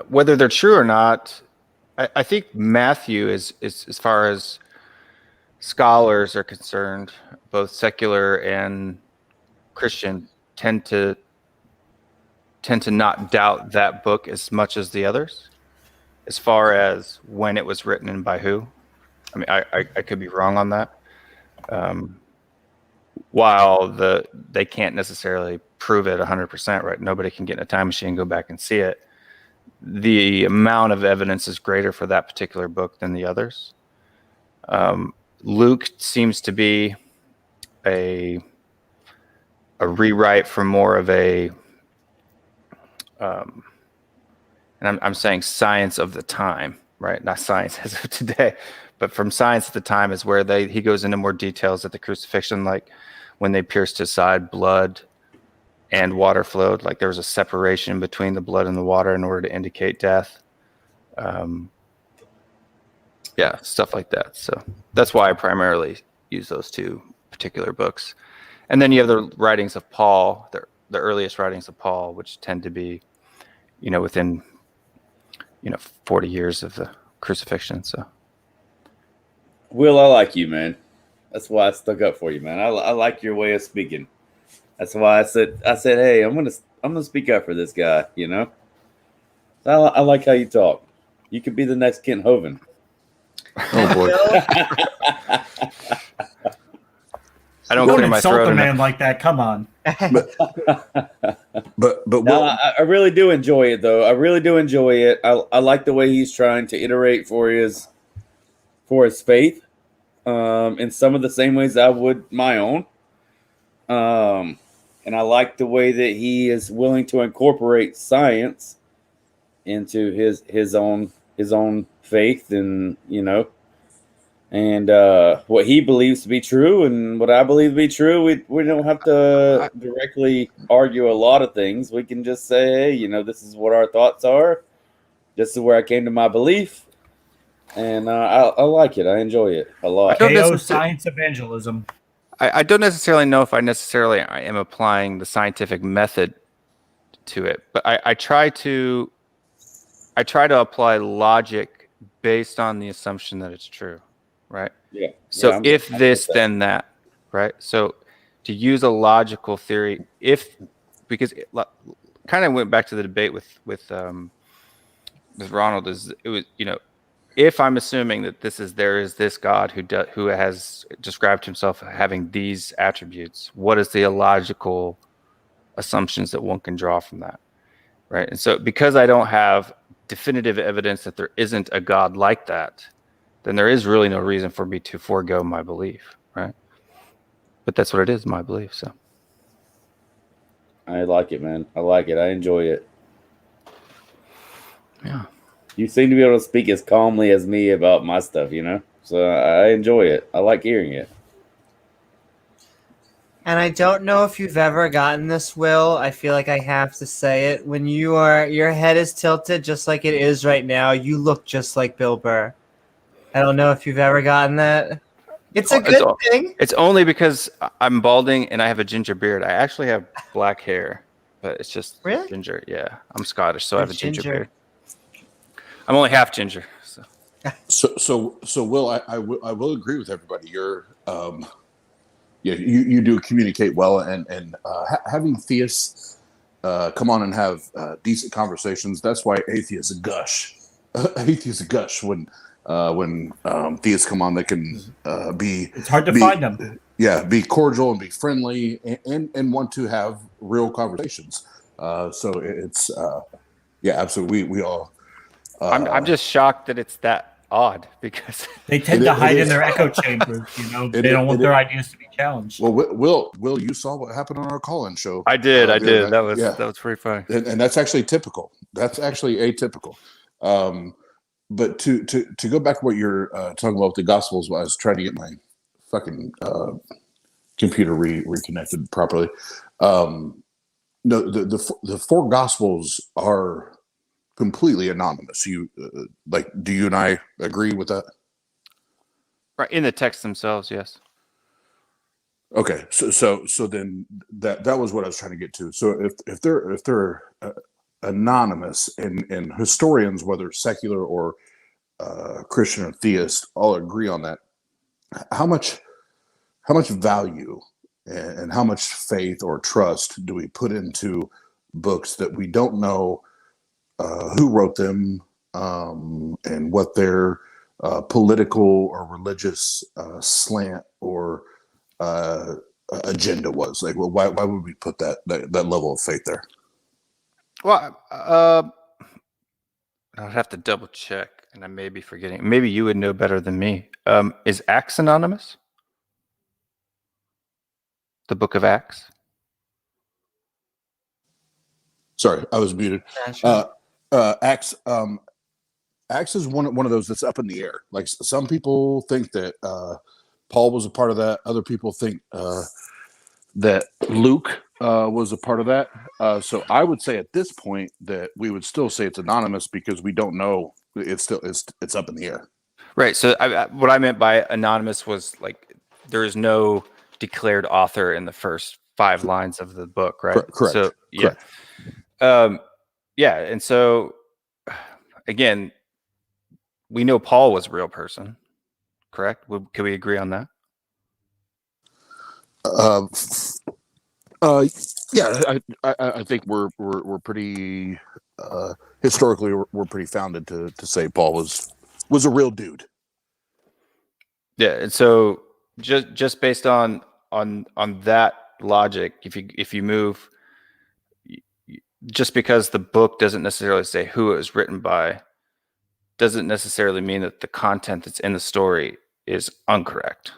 [SPEAKER 6] whether they're true or not, I think Matthew is as far as scholars are concerned, both secular and Christian, tend to not doubt that book as much as the others, as far as when it was written and by who. I mean, I could be wrong on that. While they can't necessarily prove it 100%, right? Nobody can get in a time machine and go back and see it. The amount of evidence is greater for that particular book than the others. Luke seems to be a rewrite from more of a, and I'm saying science of the time, right? Not science as of today, but from science at the time is where he goes into more details at the crucifixion, like when they pierced his side, blood and water flowed, like there was a separation between the blood and the water in order to indicate death. Yeah, stuff like that. So that's why I primarily use those two particular books. And then you have the writings of Paul, the earliest writings of Paul, which tend to be, within, 40 years of the crucifixion. So,
[SPEAKER 4] Will, I like you, man. That's why I stuck up for you, man. I like your way of speaking. That's why I said, hey, I'm gonna speak up for this guy. I like how you talk. You could be the next Kent Hovind.
[SPEAKER 6] Oh boy. I don't
[SPEAKER 1] Don't
[SPEAKER 6] clear my
[SPEAKER 1] insult
[SPEAKER 6] throat
[SPEAKER 1] a
[SPEAKER 6] enough.
[SPEAKER 1] man like that. Come on.
[SPEAKER 7] But
[SPEAKER 4] No, I really do enjoy it, though. I really do enjoy it. I like the way he's trying to iterate for his faith, in some of the same ways I would my own. And I like the way that he is willing to incorporate science into his own faith, and and what he believes to be true and what I believe to be true. We don't have to directly argue a lot of things. We can just say, hey, this is what our thoughts are. This is where I came to my belief, and I like it. I enjoy it a lot.
[SPEAKER 1] KO science evangelism.
[SPEAKER 6] I don't necessarily know if I am applying the scientific method to it, but I try to apply logic based on the assumption that it's true, right?
[SPEAKER 4] Yeah.
[SPEAKER 6] So
[SPEAKER 4] Yeah,
[SPEAKER 6] if this, then that, right? So to use a logical theory, because it kind of went back to the debate with Ronald, if I'm assuming that there is this God who has described himself having these attributes, what is the illogical assumptions that one can draw from that, right? And so because I don't have definitive evidence that there isn't a God like that, then there is really no reason for me to forego my belief, right? But that's what it is, my belief. So
[SPEAKER 4] I like it, man. I like it. I enjoy it.
[SPEAKER 6] Yeah.
[SPEAKER 4] You seem to be able to speak as calmly as me about my stuff, So I enjoy it. I like hearing it.
[SPEAKER 2] And I don't know if you've ever gotten this, Will. I feel like I have to say it. When your head is tilted just like it is right now, you look just like Bill Burr. I don't know if you've ever gotten that. It's a good thing.
[SPEAKER 6] It's only because I'm balding and I have a ginger beard. I actually have black hair, but it's just
[SPEAKER 2] Really?
[SPEAKER 6] ginger. Yeah, I'm Scottish, so I have a ginger
[SPEAKER 2] Ginger.
[SPEAKER 6] beard. I'm only half ginger.
[SPEAKER 7] So Will, I will agree with everybody. You're you do communicate well, and having theists come on and have decent conversations. That's why atheists gush. Atheists gush when theists come on. They can be.
[SPEAKER 1] It's hard to find them.
[SPEAKER 7] Yeah, be cordial and be friendly, and want to have real conversations. So it's absolutely. We all.
[SPEAKER 6] I'm just shocked that it's that odd because
[SPEAKER 1] they tend to hide in their echo chambers. They don't want their ideas to be challenged.
[SPEAKER 7] Well, Will, you saw what happened on our call-in show.
[SPEAKER 6] I did. That was pretty funny.
[SPEAKER 7] And that's actually typical. That's actually atypical. But to go back to what you're talking about with the Gospels, I was trying to get my fucking computer reconnected properly. No, the four Gospels are completely anonymous. You do you and I agree with that?
[SPEAKER 6] Right, in the text themselves, yes.
[SPEAKER 7] Okay, so then that was what I was trying to get to. So if they're anonymous, and historians, whether secular or Christian or theist, all agree on that. How much value and how much faith or trust do we put into books that we don't know who wrote them, and what their political or religious slant or agenda was? Like, well, why would we put that level of faith there?
[SPEAKER 6] Well, I'd have to double check, and I may be forgetting. Maybe you would know better than me. Is Acts anonymous? The Book of Acts?
[SPEAKER 7] Sorry, I was muted.
[SPEAKER 2] Sure.
[SPEAKER 7] Acts is one of those that's up in the air. Like, some people think that Paul was a part of that. Other people think that Luke was a part of that. So I would say at this point that we would still say it's anonymous because we don't know. It's up in the air.
[SPEAKER 6] Right. So what I meant by anonymous was like there is no declared author in the first 5 lines of the book, right?
[SPEAKER 7] Correct.
[SPEAKER 6] So yeah.
[SPEAKER 7] Correct.
[SPEAKER 6] Yeah, and so again, we know Paul was a real person, correct? Can we agree on that?
[SPEAKER 7] Yeah, I think we're pretty historically we're pretty founded to say Paul was a real dude.
[SPEAKER 6] Yeah, and so just based on that logic, if you move, just because the book doesn't necessarily say who it was written by, doesn't necessarily mean that the content that's in the story is incorrect,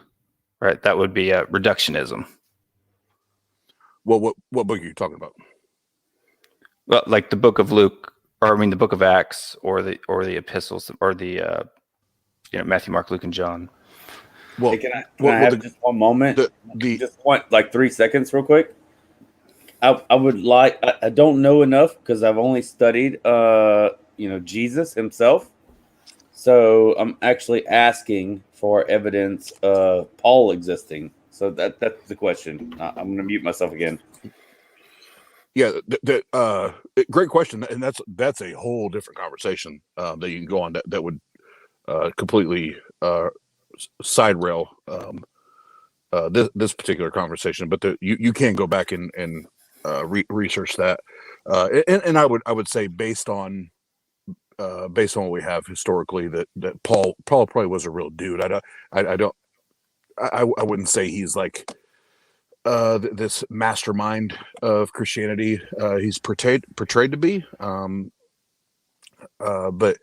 [SPEAKER 6] right? That would be a reductionism.
[SPEAKER 7] Well, what book are you talking about?
[SPEAKER 6] Well, like the book of Luke, or I mean the book of Acts, or the epistles, or the Matthew, Mark, Luke, and John.
[SPEAKER 4] Well, hey, can I have just one moment? Just want like 3 seconds, real quick. I would like. I don't know enough because I've only studied, Jesus himself. So I'm actually asking for evidence of Paul existing. So that's the question. I'm going to mute myself again.
[SPEAKER 7] Yeah, great question, and that's a whole different conversation that you can go on. That would completely side rail this particular conversation. But you can go back and research that, and I would say based on what we have historically, that Paul probably was a real dude. I wouldn't say he's like this mastermind of Christianity he's portrayed to be, but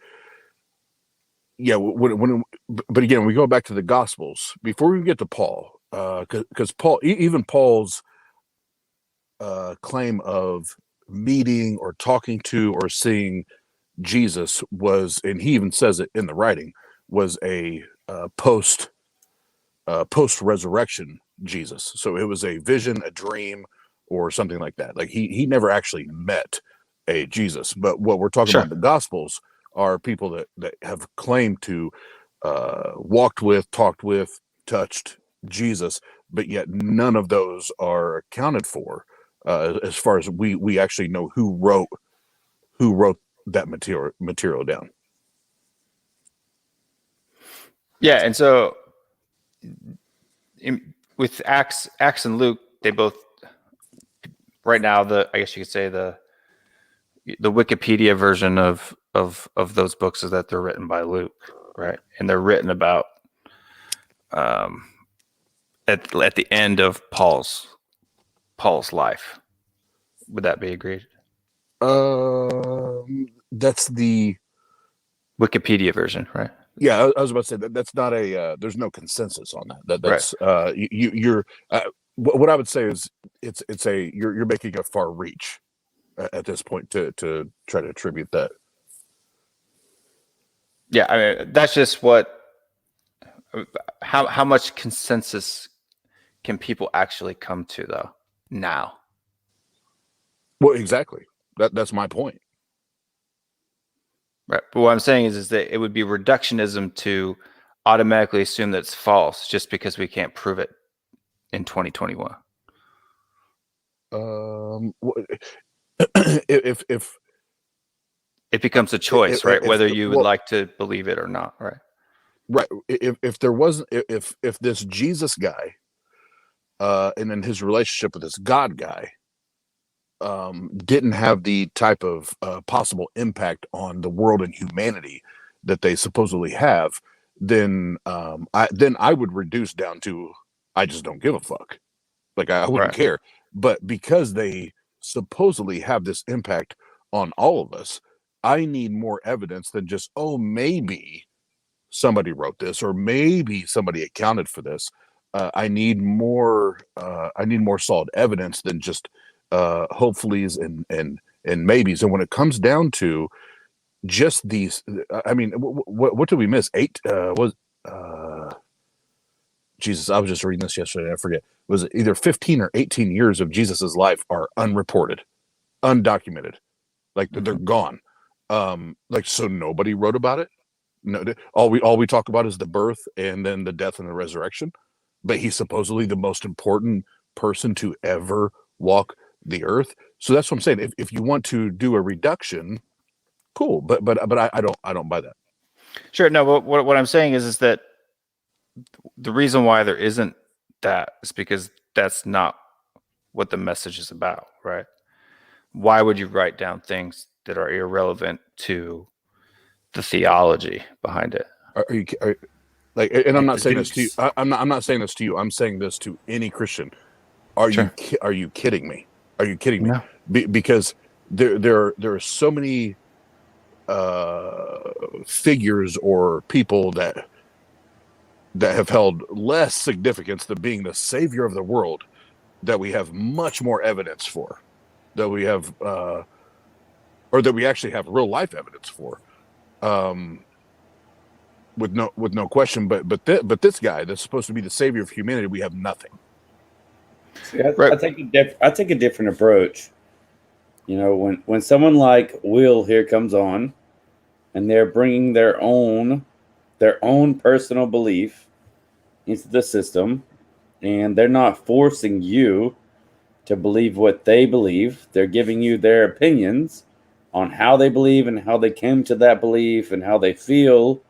[SPEAKER 7] yeah, but again, we go back to the Gospels before we get to Paul, because Paul, even Paul's claim of meeting or talking to or seeing Jesus was, and he even says it in the writing, was a post resurrection Jesus. So it was a vision, a dream, or something like that. Like he never actually met a Jesus. But what we're talking about in the Gospels are people that have claimed to walked with, talked with, touched Jesus, but yet none of those are accounted for as far as we actually know who wrote that material down.
[SPEAKER 6] Yeah, and so with Acts and Luke, they both right now I guess you could say the Wikipedia version of those books is that they're written by Luke, right? And they're written about at the end of Paul's life. Would that be agreed?
[SPEAKER 7] That's the
[SPEAKER 6] Wikipedia version, right?
[SPEAKER 7] Yeah, I was about to say that's not a. There's no consensus on that. That's right. You're. What I would say is it's a you're making a far reach at this point to try to attribute that.
[SPEAKER 6] Yeah, I mean that's just how much consensus can people actually come to though now?
[SPEAKER 7] Well, exactly. That's my point.
[SPEAKER 6] Right. But what I'm saying is that it would be reductionism to automatically assume that it's false just because we can't prove it in 2021.
[SPEAKER 7] If
[SPEAKER 6] it becomes a choice, right? Whether you would
[SPEAKER 8] well,
[SPEAKER 6] like to believe it or not, right?
[SPEAKER 8] right. If there wasn't, if this Jesus guy, and then his relationship with this God guy, didn't have the type of possible impact on the world and humanity that they supposedly have, then I would reduce down to I just don't give a fuck. Like I wouldn't care. But because they supposedly have this impact on all of us, I need more evidence than just, oh, maybe somebody wrote this or maybe somebody accounted for this. I need more solid evidence than just hopefullys and maybes. And when it comes down to just these, I mean, what did we miss? Jesus, I was just reading this yesterday. I forget. Was it either 15 or 18 years of Jesus's life are unreported, undocumented, like they're gone. Like, so nobody wrote about it. No, all we talk about is the birth and then the death and the resurrection. But he's supposedly the most important person to ever walk the earth. So that's what I'm saying. If you want to do a reduction, cool. But I don't buy that.
[SPEAKER 6] Sure. No, but what I'm saying is that the reason why there isn't that is because that's not what the message is about, right? Why would you write down things that are irrelevant to the theology behind it?
[SPEAKER 8] Like, and I'm not saying this to you. I'm not saying this to you. I'm saying this to any Christian. Are you kidding me? Are you kidding me?
[SPEAKER 6] No.
[SPEAKER 8] Because there are so many figures or people that have held less significance than being the savior of the world that we have much more evidence for, that we have or that we actually have real life evidence for, with no question. But this guy that's supposed to be the savior of humanity, we have nothing.
[SPEAKER 4] See, I take a different approach. You know, when someone like Will here comes on, and they're bringing their own personal belief into the system, and they're not forcing you to believe what they believe. They're giving you their opinions on how they believe and how they came to that belief and how they feel.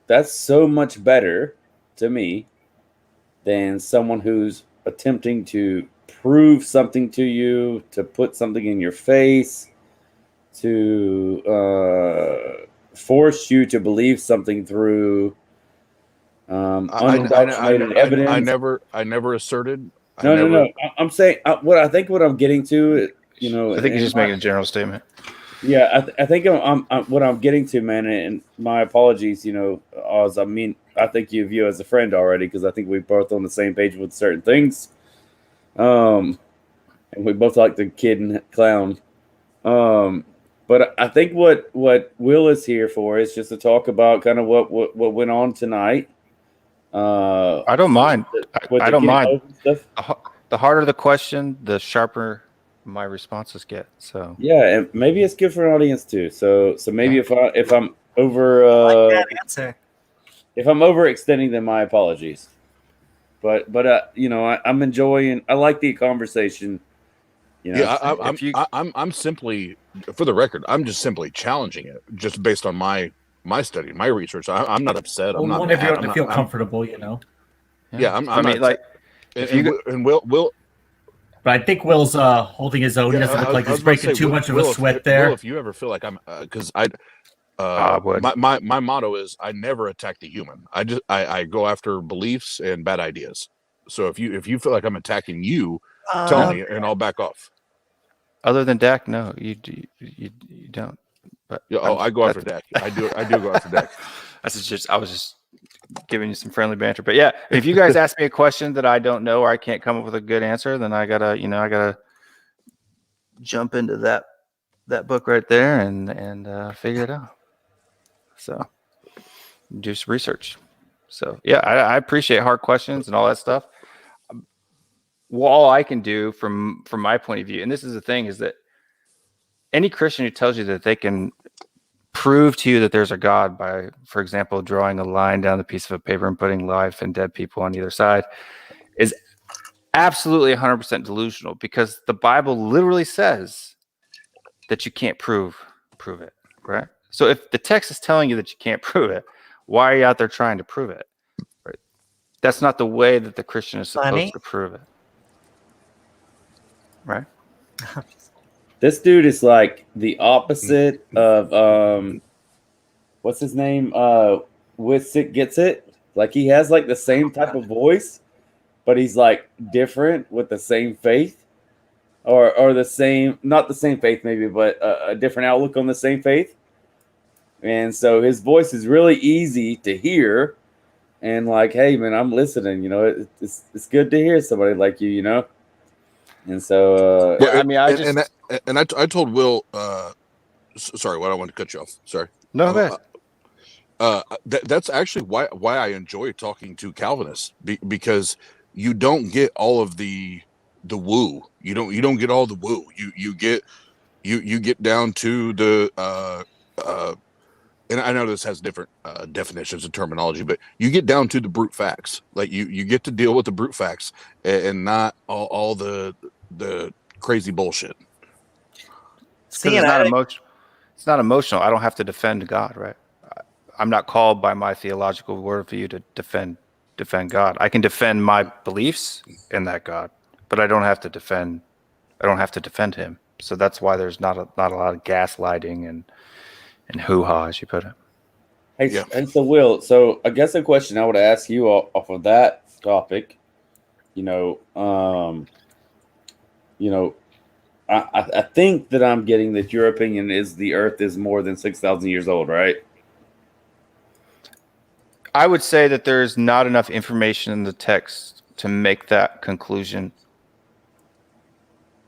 [SPEAKER 4] That's so much better to me than someone who's attempting to prove something to you, to put something in your face, to force you to believe something through unadulterated evidence.
[SPEAKER 8] I never asserted.
[SPEAKER 4] No. I'm saying what I'm getting to. You know,
[SPEAKER 6] I think he's just making a general statement.
[SPEAKER 4] Yeah, I think I'm what I'm getting to, man. And my apologies. You know, Oz. I mean, I think you view as a friend already because I think we're both on the same page with certain things. And we both like the kid and clown. But I think what Will is here for is just to talk about kind of what went on tonight.
[SPEAKER 6] I don't mind. I don't mind.
[SPEAKER 4] Stuff.
[SPEAKER 6] The harder the question, the sharper my responses get. So
[SPEAKER 4] yeah, and maybe it's good for an audience too. So maybe if I'm over
[SPEAKER 2] like that answer.
[SPEAKER 4] If I'm overextending, then my apologies. But you know, I'm enjoying. I like the conversation. You know,
[SPEAKER 8] yeah, I'm simply, for the record, I'm just simply challenging it, just based on my study, my research. I'm not upset. I'm not.
[SPEAKER 1] Whenever you want to feel comfortable, you know.
[SPEAKER 8] Yeah,
[SPEAKER 6] I mean, like,
[SPEAKER 8] and Will.
[SPEAKER 1] But I think Will's holding his own. He doesn't look like he's breaking too much of a sweat there.
[SPEAKER 8] Will, if you ever feel like I'm, because my motto is I never attack the human. I go after beliefs and bad ideas. So if you feel like I'm attacking you, tell me and I'll back off.
[SPEAKER 6] Other than Dak, no, you don't. But
[SPEAKER 8] yeah, I go after Dak. I do go after Dak.
[SPEAKER 6] I was just giving you some friendly banter. But yeah, if you guys ask me a question that I don't know or I can't come up with a good answer, then I gotta jump into that book right there and figure it out. So do some research. So yeah, I appreciate hard questions and all that stuff. Well, all I can do from my point of view, and this is the thing, is that any Christian who tells you that they can prove to you that there's a God by, for example, drawing a line down the piece of a paper and putting life and dead people on either side is absolutely 100% delusional, because the Bible literally says that you can't prove prove it, right? So if the text is telling you that you can't prove it, why are you out there trying to prove it? Right? That's not the way that the Christian is supposed to prove it, right?
[SPEAKER 4] This dude is like the opposite of what's his name? With It Gets It. Like he has like the same type of voice, but he's like different with the same faith, or the same, not the same faith maybe, but a different outlook on the same faith. And so his voice is really easy to hear, and like, hey man, I'm listening. You know, it's good to hear somebody like you. You know, and so
[SPEAKER 6] I mean,
[SPEAKER 8] I told Will. Sorry, I don't want to cut you off. Sorry.
[SPEAKER 6] No,
[SPEAKER 8] that's actually why I enjoy talking to Calvinists, because you don't get all of the woo. You don't get all the woo. You get down to the and I know this has different definitions and terminology, but you get down to the brute facts. Like you get to deal with the brute facts and not all the crazy bullshit.
[SPEAKER 6] It's not emotional. I don't have to defend God, right? I'm not called by my theological worldview to defend God. I can defend my beliefs in that God, but I don't have to defend him. So that's why there's not a lot of gaslighting and hoo-ha, as you put it.
[SPEAKER 4] Hey, yeah. And so Will, so I guess a question I would ask you off of that topic, I think that I'm getting that your opinion is the Earth is more than 6,000 years old, right?
[SPEAKER 6] I would say that there's not enough information in the text to make that conclusion.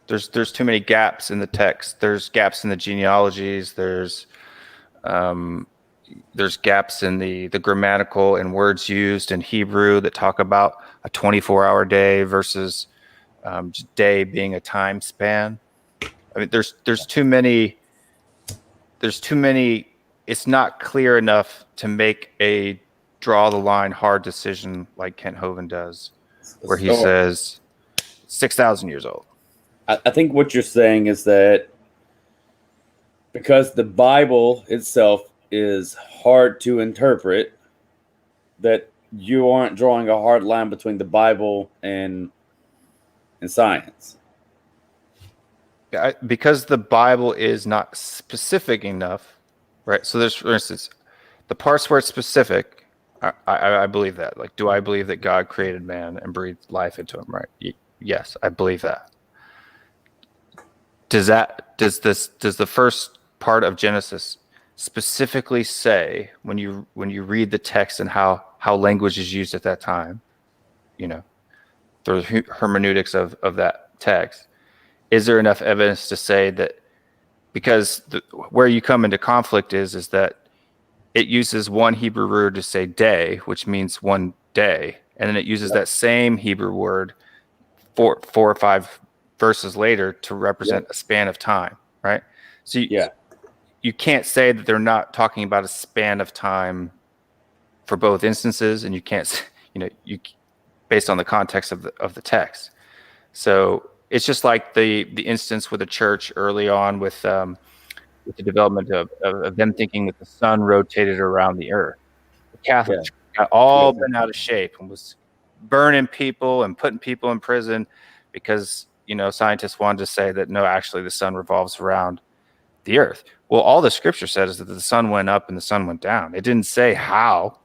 [SPEAKER 6] There's too many gaps in the text. There's gaps in the genealogies. There's gaps in the grammatical and words used in Hebrew that talk about a 24-hour day versus day being a time span. I mean, there's too many. It's not clear enough to make a draw the line hard decision like Kent Hovind does, where he says 6,000 years old.
[SPEAKER 4] I think what you're saying is that because the Bible itself is hard to interpret, that you aren't drawing a hard line between the Bible and science.
[SPEAKER 6] Because the Bible is not specific enough, right? So there's, for instance, the parts where it's specific, I believe that. Like, do I believe that God created man and breathed life into him, right? Yes, I believe that. Does the first part of Genesis specifically say, when you read the text and how language is used at that time, the hermeneutics of that text, is there enough evidence to say that? Because where you come into conflict is that it uses one Hebrew word to say day, which means one day, and then it uses that same Hebrew word 4 or 5 verses later to represent a span of time, right? So you can't say that they're not talking about a span of time for both instances, and you can't, you based on the context of the text. So it's just like the instance with the church early on with the development of them thinking that the sun rotated around the earth. The Catholic Church got all bent out of shape and was burning people and putting people in prison because scientists wanted to say that no, actually the sun revolves around the earth. Well, all the scripture said is that the sun went up and the sun went down. It didn't say how,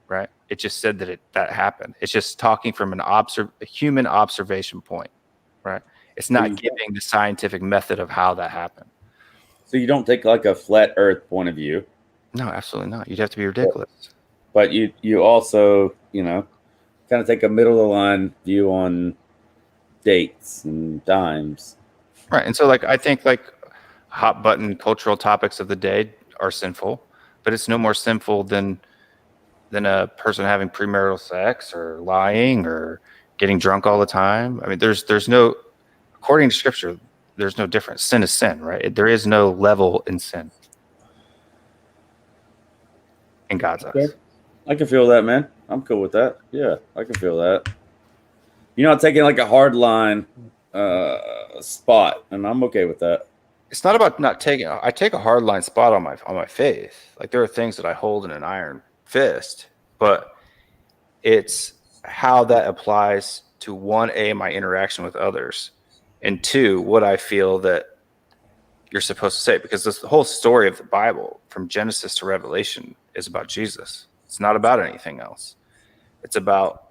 [SPEAKER 6] right? It just said that happened. It's just talking from a human observation point, right? It's not giving the scientific method of how that happened.
[SPEAKER 4] So you don't take like a flat Earth point of view?
[SPEAKER 6] No, absolutely not. You'd have to be ridiculous.
[SPEAKER 4] But you also kind of take a middle of the line view on dates and times,
[SPEAKER 6] right? And so I think hot button cultural topics of the day are sinful, but it's no more sinful than a person having premarital sex or lying or getting drunk all the time. I mean, there's no, according to scripture, there's no difference. Sin is sin, right? There is no level in sin in God's eyes.
[SPEAKER 4] I can feel that, man. I'm cool with that. Yeah, I can feel that. You're not taking like a hard line spot, and I'm okay with that.
[SPEAKER 6] It's not about not taking. I take a hard line spot on my faith. Like there are things that I hold in an iron fist, but it's how that applies to one, my interaction with others, and two, what I feel that you're supposed to say. Because the whole story of the Bible, from Genesis to Revelation, is about Jesus. It's not about anything else. It's about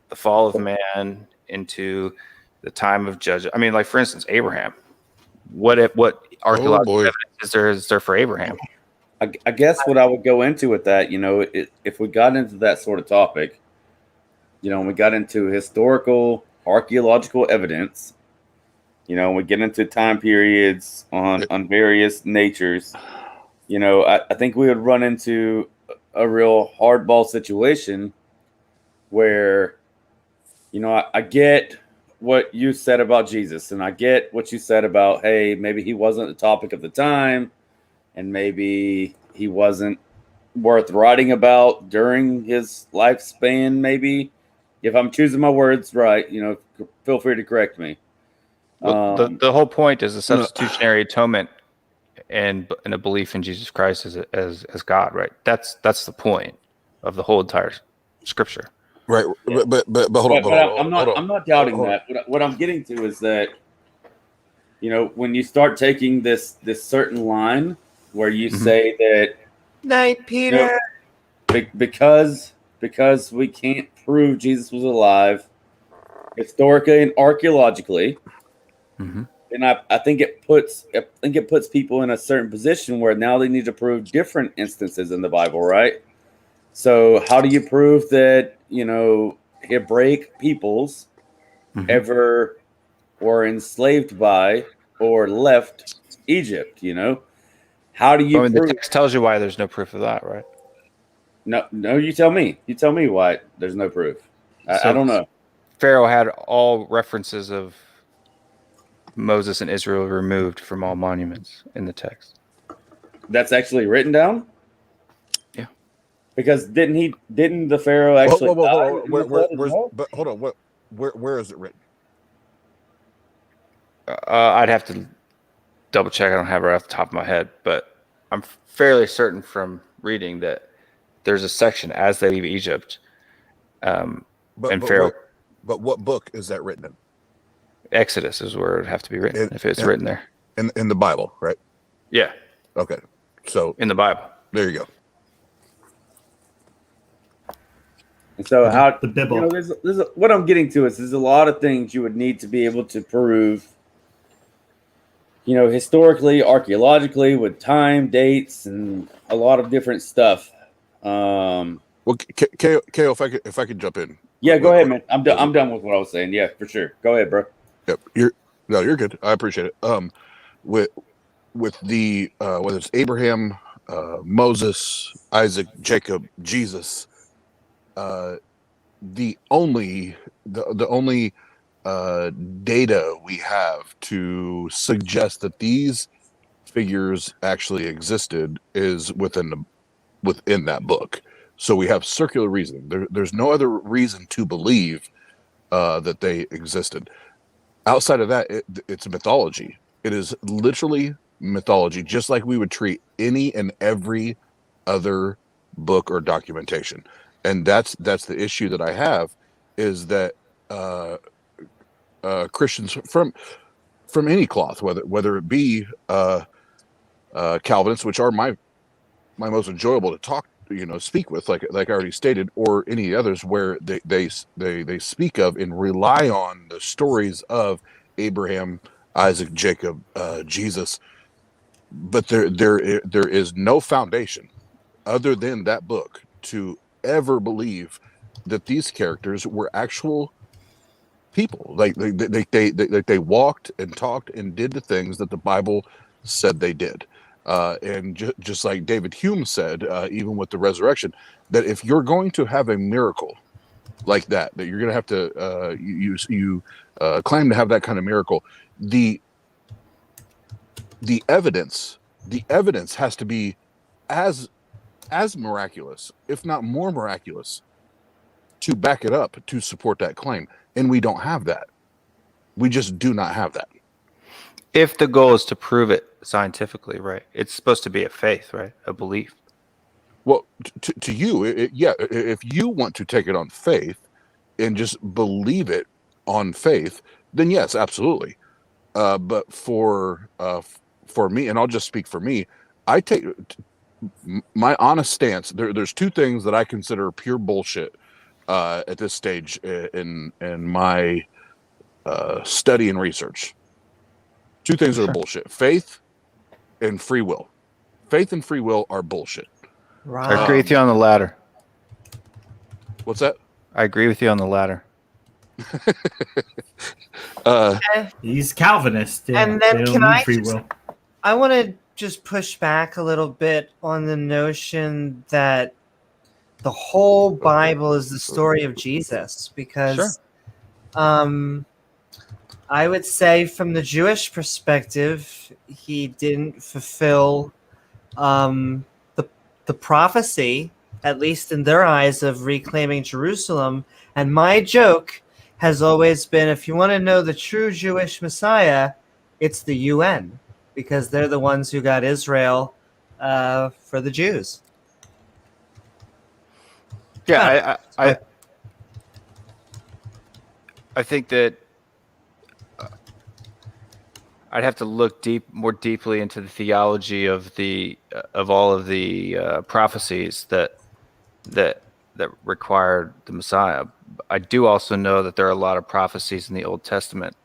[SPEAKER 6] the fall of man into the time of judgment. I mean, like for instance, Abraham. What archaeological evidence is there for Abraham?
[SPEAKER 4] I guess what I would go into with that, if we got into that sort of topic, we got into historical archaeological evidence, we get into time periods on various natures, I think we would run into a real hardball situation where, I get what you said about Jesus, and I get what you said about, hey, maybe he wasn't the topic of the time, and maybe he wasn't worth writing about during his lifespan. Maybe, if I'm choosing my words right, feel free to correct me.
[SPEAKER 6] Well, the whole point is the substitutionary atonement and a belief in Jesus Christ as God, right? That's the point of the whole entire Scripture.
[SPEAKER 8] Right, but hold on.
[SPEAKER 4] I'm not doubting that. What I'm getting to is that, when you start taking this certain line where you say that,
[SPEAKER 2] Night, Peter.
[SPEAKER 4] Because we can't prove Jesus was alive historically and archaeologically, and I think it puts people in a certain position where now they need to prove different instances in the Bible, right? So how do you prove that, Hebraic peoples ever were enslaved by or left Egypt? How do you prove?
[SPEAKER 6] The text tells you why there's no proof of that, right?
[SPEAKER 4] No, you tell me. You tell me why there's no proof. I don't know.
[SPEAKER 6] Pharaoh had all references of Moses and Israel removed from all monuments in the text.
[SPEAKER 4] That's actually written down?
[SPEAKER 6] Yeah.
[SPEAKER 4] Because didn't the Pharaoh actually
[SPEAKER 8] But hold on, where is it written?
[SPEAKER 6] I'd have to double check. I don't have it off the top of my head, but I'm fairly certain from reading that there's a section as they leave Egypt. Pharaoh.
[SPEAKER 8] But what book is that written in?
[SPEAKER 6] Exodus is where it would have to be written if it's written there.
[SPEAKER 8] In the Bible, right?
[SPEAKER 6] Yeah.
[SPEAKER 8] Okay. So
[SPEAKER 6] in the Bible.
[SPEAKER 8] There you go.
[SPEAKER 4] And so how
[SPEAKER 1] the Bible?
[SPEAKER 4] What I'm getting to is there's a lot of things you would need to be able to prove. Historically, archaeologically, with time, dates, and a lot of different stuff.
[SPEAKER 8] Well, Ko, if I could jump in.
[SPEAKER 4] Yeah, go ahead, man. I'm done with what I was saying. Yeah, for sure. Go ahead, bro.
[SPEAKER 8] Yep. You're good. I appreciate it. With the whether it's Abraham, Moses, Isaac, Jacob, Jesus, the only data we have to suggest that these figures actually existed is within that book. So we have circular reasoning. There's no other reason to believe that they existed. Outside of that, it's a mythology. It is literally mythology, just like we would treat any and every other book or documentation. And that's the issue that I have, is that Christians from any cloth, whether it be Calvinists, which are my most enjoyable to speak with, like I already stated, or any others where they speak of and rely on the stories of Abraham, Isaac, Jacob, Jesus, but there is no foundation other than that book to ever believe that these characters were actual people. Like they walked and talked and did the things that the Bible said they did. And just like David Hume said, even with the resurrection, that if you're going to have a miracle like that you're going to have to you claim to have that kind of miracle, the evidence has to be as miraculous, if not more miraculous, to back it up, to support that claim. And we don't have that. We just do not have that.
[SPEAKER 6] If the goal is to prove it scientifically, right? It's supposed to be a faith, right? A belief.
[SPEAKER 8] Well, to you, yeah, if you want to take it on faith and just believe it on faith, then yes, absolutely. But for me, and I'll just speak for me, I take my honest stance. There's two things that I consider pure bullshit at this stage in my study and research. Two things that are bullshit: faith and free will. Faith and free will are bullshit.
[SPEAKER 2] Right.
[SPEAKER 6] I agree with you on the latter.
[SPEAKER 8] What's that?
[SPEAKER 6] I agree with you on the latter.
[SPEAKER 1] He's Calvinist. Yeah,
[SPEAKER 2] And then
[SPEAKER 1] they don't
[SPEAKER 2] can
[SPEAKER 1] need
[SPEAKER 2] I
[SPEAKER 1] free
[SPEAKER 2] just-
[SPEAKER 1] will.
[SPEAKER 2] I want to just push back a little bit on the notion that the whole Bible is the story of Jesus, because I would say from the Jewish perspective, he didn't fulfill the prophecy, at least in their eyes, of reclaiming Jerusalem. And my joke has always been, if you want to know the true Jewish Messiah, it's the UN, because they're the ones who got Israel for the Jews.
[SPEAKER 6] Yeah, I think that I'd have to look more deeply into the theology of all of the prophecies that required the Messiah. I do also know that there are a lot of prophecies in the Old Testament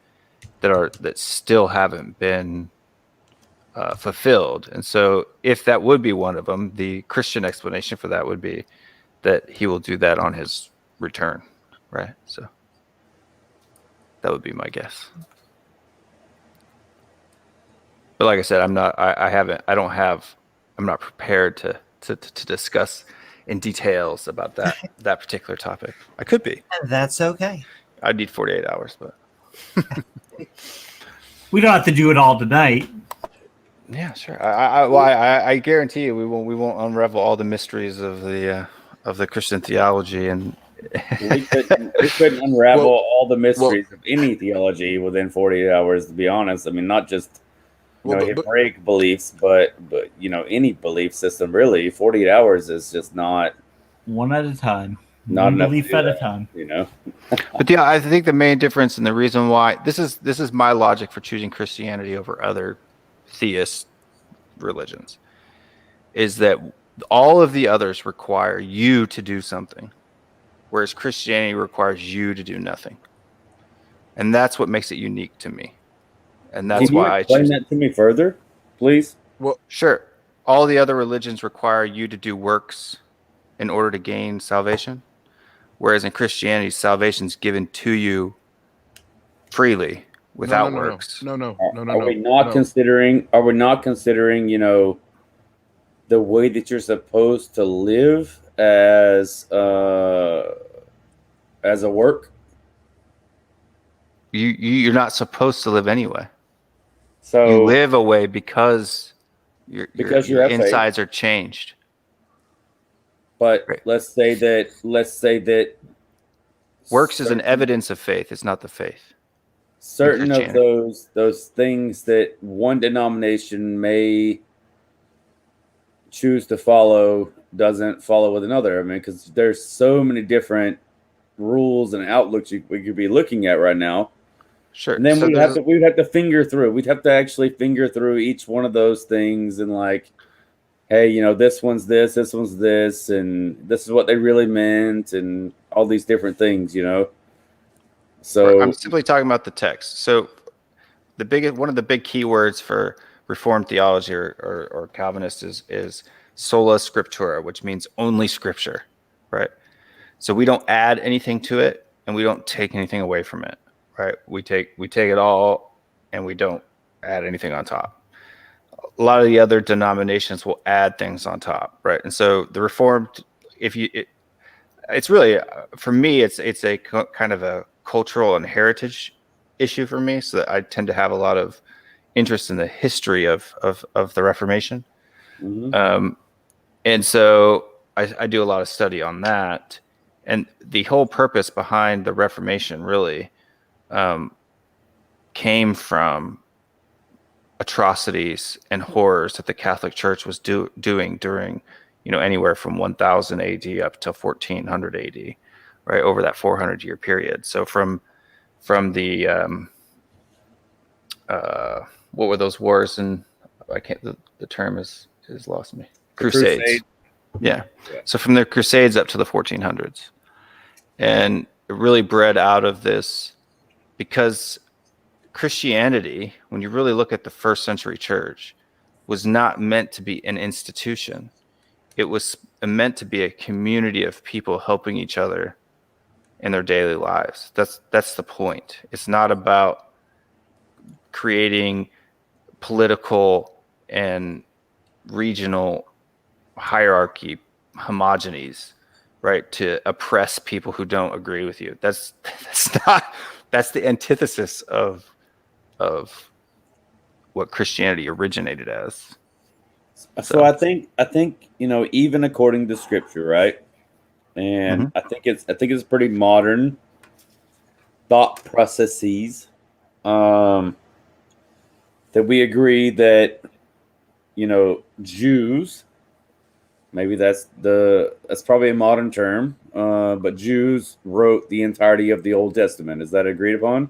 [SPEAKER 6] that still haven't been fulfilled. And so, if that would be one of them, the Christian explanation for that would be that he will do that on his return, right? So that would be my guess. But like I said, I'm not prepared to discuss in details about that particular topic. I could be.
[SPEAKER 2] And that's okay.
[SPEAKER 6] I'd need 48 hours, but
[SPEAKER 1] We don't have to do it all tonight.
[SPEAKER 6] yeah, sure. I guarantee you we won't unravel all the mysteries of the Christian theology, and
[SPEAKER 4] we couldn't unravel all the mysteries of any theology within 48 hours, to be honest. I mean, not just Hebraic beliefs, but any belief system, really. 48 hours is just not
[SPEAKER 1] one at a time.
[SPEAKER 4] Not
[SPEAKER 1] one
[SPEAKER 4] enough
[SPEAKER 1] belief at a time.
[SPEAKER 6] But yeah, I think the main difference and the reason why this is my logic for choosing Christianity over other theist religions is that all of the others require you to do something, whereas Christianity requires you to do nothing, and that's what makes it unique to me. And that's
[SPEAKER 4] Can you
[SPEAKER 6] why
[SPEAKER 4] explain that to me further, please?
[SPEAKER 6] Well, sure. All the other religions require you to do works in order to gain salvation, whereas in Christianity, salvation is given to you freely without works.
[SPEAKER 4] Are we not considering? Are we not considering? The way that you're supposed to live as a work.
[SPEAKER 6] You're not supposed to live anyway.
[SPEAKER 4] So
[SPEAKER 6] you live away because your insides are changed.
[SPEAKER 4] But let's say that
[SPEAKER 6] works is an evidence of faith. It's not the faith.
[SPEAKER 4] Certain of those things that one denomination may choose to follow doesn't follow with another. I mean, because there's so many different rules and outlooks we could be looking at right now.
[SPEAKER 6] Sure.
[SPEAKER 4] And then we'd have to finger through. We'd have to actually finger through each one of those things and hey, this one's this one's this, and this is what they really meant, and all these different things, So
[SPEAKER 6] I'm simply talking about the text. So one of the big keywords for Reformed theology or Calvinist is sola scriptura, which means only Scripture, right? So we don't add anything to it, and we don't take anything away from it. Right, we take it all, and we don't add anything on top. A lot of the other denominations will add things on top, right? And so the Reformed, it's really for me, it's a kind of a cultural and heritage issue for me. So that I tend to have a lot of interest in the history of the Reformation, and so I do a lot of study on that. And the whole purpose behind the Reformation really came from atrocities and horrors that the Catholic Church was doing during, anywhere from 1000 AD up to 1400 AD, right, over that 400-year period. So from the what were those wars? And I can't. The term is lost me. Crusades. Yeah. So from the Crusades up to the 1400s, and it really bred out of this because Christianity, when you really look at the first century church, was not meant to be an institution. It was meant to be a community of people helping each other in their daily lives. That's the point. It's not about creating political and regional hierarchy homogenies, right, to oppress people who don't agree with you. That's the antithesis of what Christianity originated as.
[SPEAKER 4] So I think even according to Scripture, right, and I think it's pretty modern thought processes that we agree that Jews, maybe that's probably a modern term, but Jews wrote the entirety of the Old Testament. Is that agreed upon?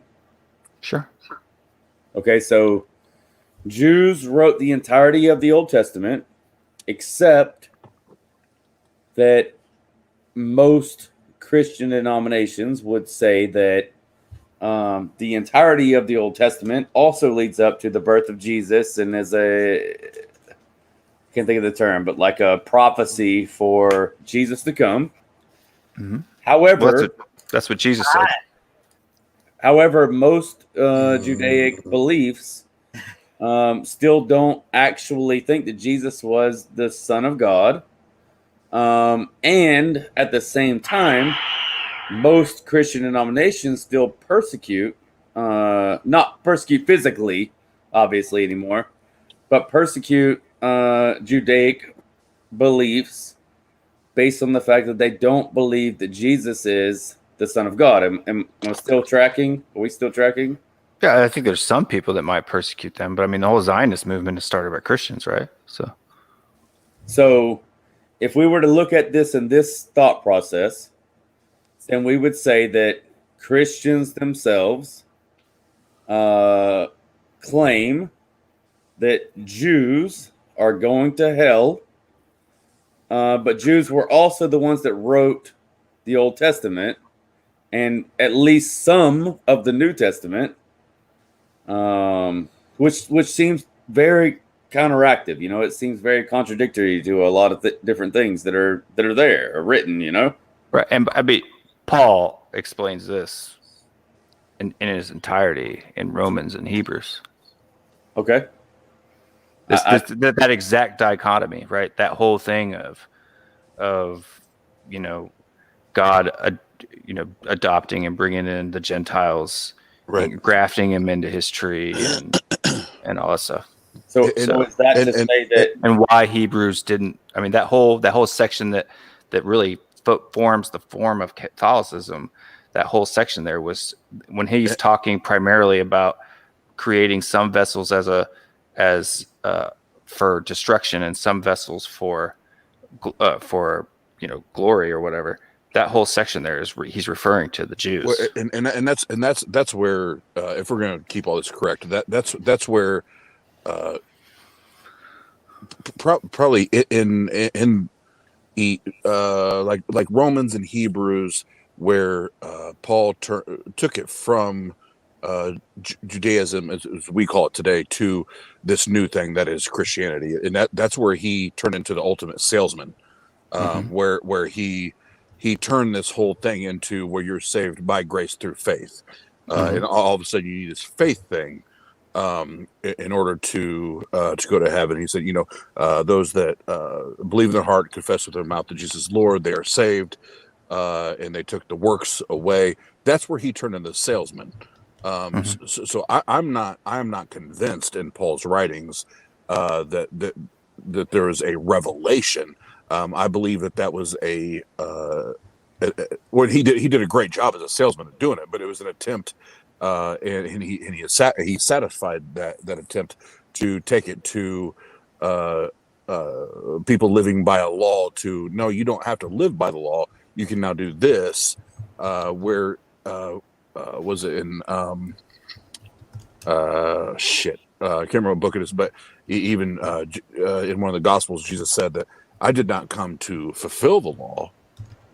[SPEAKER 6] Sure.
[SPEAKER 4] Okay, so Jews wrote the entirety of the Old Testament, except that most Christian denominations would say that the entirety of the Old Testament also leads up to the birth of Jesus and is can't think of the term, but like a prophecy for Jesus to come.
[SPEAKER 6] Mm-hmm.
[SPEAKER 4] However,
[SPEAKER 6] that's what Jesus said.
[SPEAKER 4] However, most Judaic beliefs still don't actually think that Jesus was the Son of God. And at the same time, most Christian denominations still persecute, not persecute physically, obviously anymore, but persecute Judaic beliefs based on the fact that they don't believe that Jesus is the Son of God. Am I still tracking? Are we still tracking?
[SPEAKER 6] Yeah, I think there's some people that might persecute them, but I mean, the whole Zionist movement is started by Christians, right?
[SPEAKER 4] So if we were to look at this in this thought process, then we would say that Christians themselves claim that Jews are going to hell, but Jews were also the ones that wrote the Old Testament and at least some of the New Testament, which seems very counteractive. It seems very contradictory to a lot of different things that are there or written.
[SPEAKER 6] Right, and I mean, Paul explains this in his entirety in Romans and Hebrews.
[SPEAKER 4] Okay.
[SPEAKER 6] That exact dichotomy, right? That whole thing of God, adopting and bringing in the Gentiles,
[SPEAKER 8] right,
[SPEAKER 6] and grafting him into his tree, and all that stuff.
[SPEAKER 4] So is that to say that,
[SPEAKER 6] and why Hebrews didn't? I mean, that whole section that really forms the form of Catholicism. That whole section there was when he's talking primarily about creating some vessels for destruction and some vessels for glory or whatever. That whole section there is he's referring to the Jews.
[SPEAKER 8] Well, and that's where if we're going to keep all this correct, that's where probably in like Romans and Hebrews, where Paul took it from Judaism, as we call it today, to this new thing that is Christianity, and that's where he turned into the ultimate salesman, where he turned this whole thing into where you're saved by grace through faith, and all of a sudden you need this faith thing in order to go to heaven. He said, those that believe in their heart, confess with their mouth that Jesus is Lord, they are saved, and they took the works away. That's where he turned into the salesman. So I'm not convinced in Paul's writings that there is a revelation. I believe that was what he did a great job as a salesman of doing it, but it was an attempt, and he satisfied that attempt to take it to people living by a law to no, you don't have to live by the law. You can now do this. Where was it in shit? I can't remember what book it is, but even in one of the Gospels, Jesus said that I did not come to fulfill the law.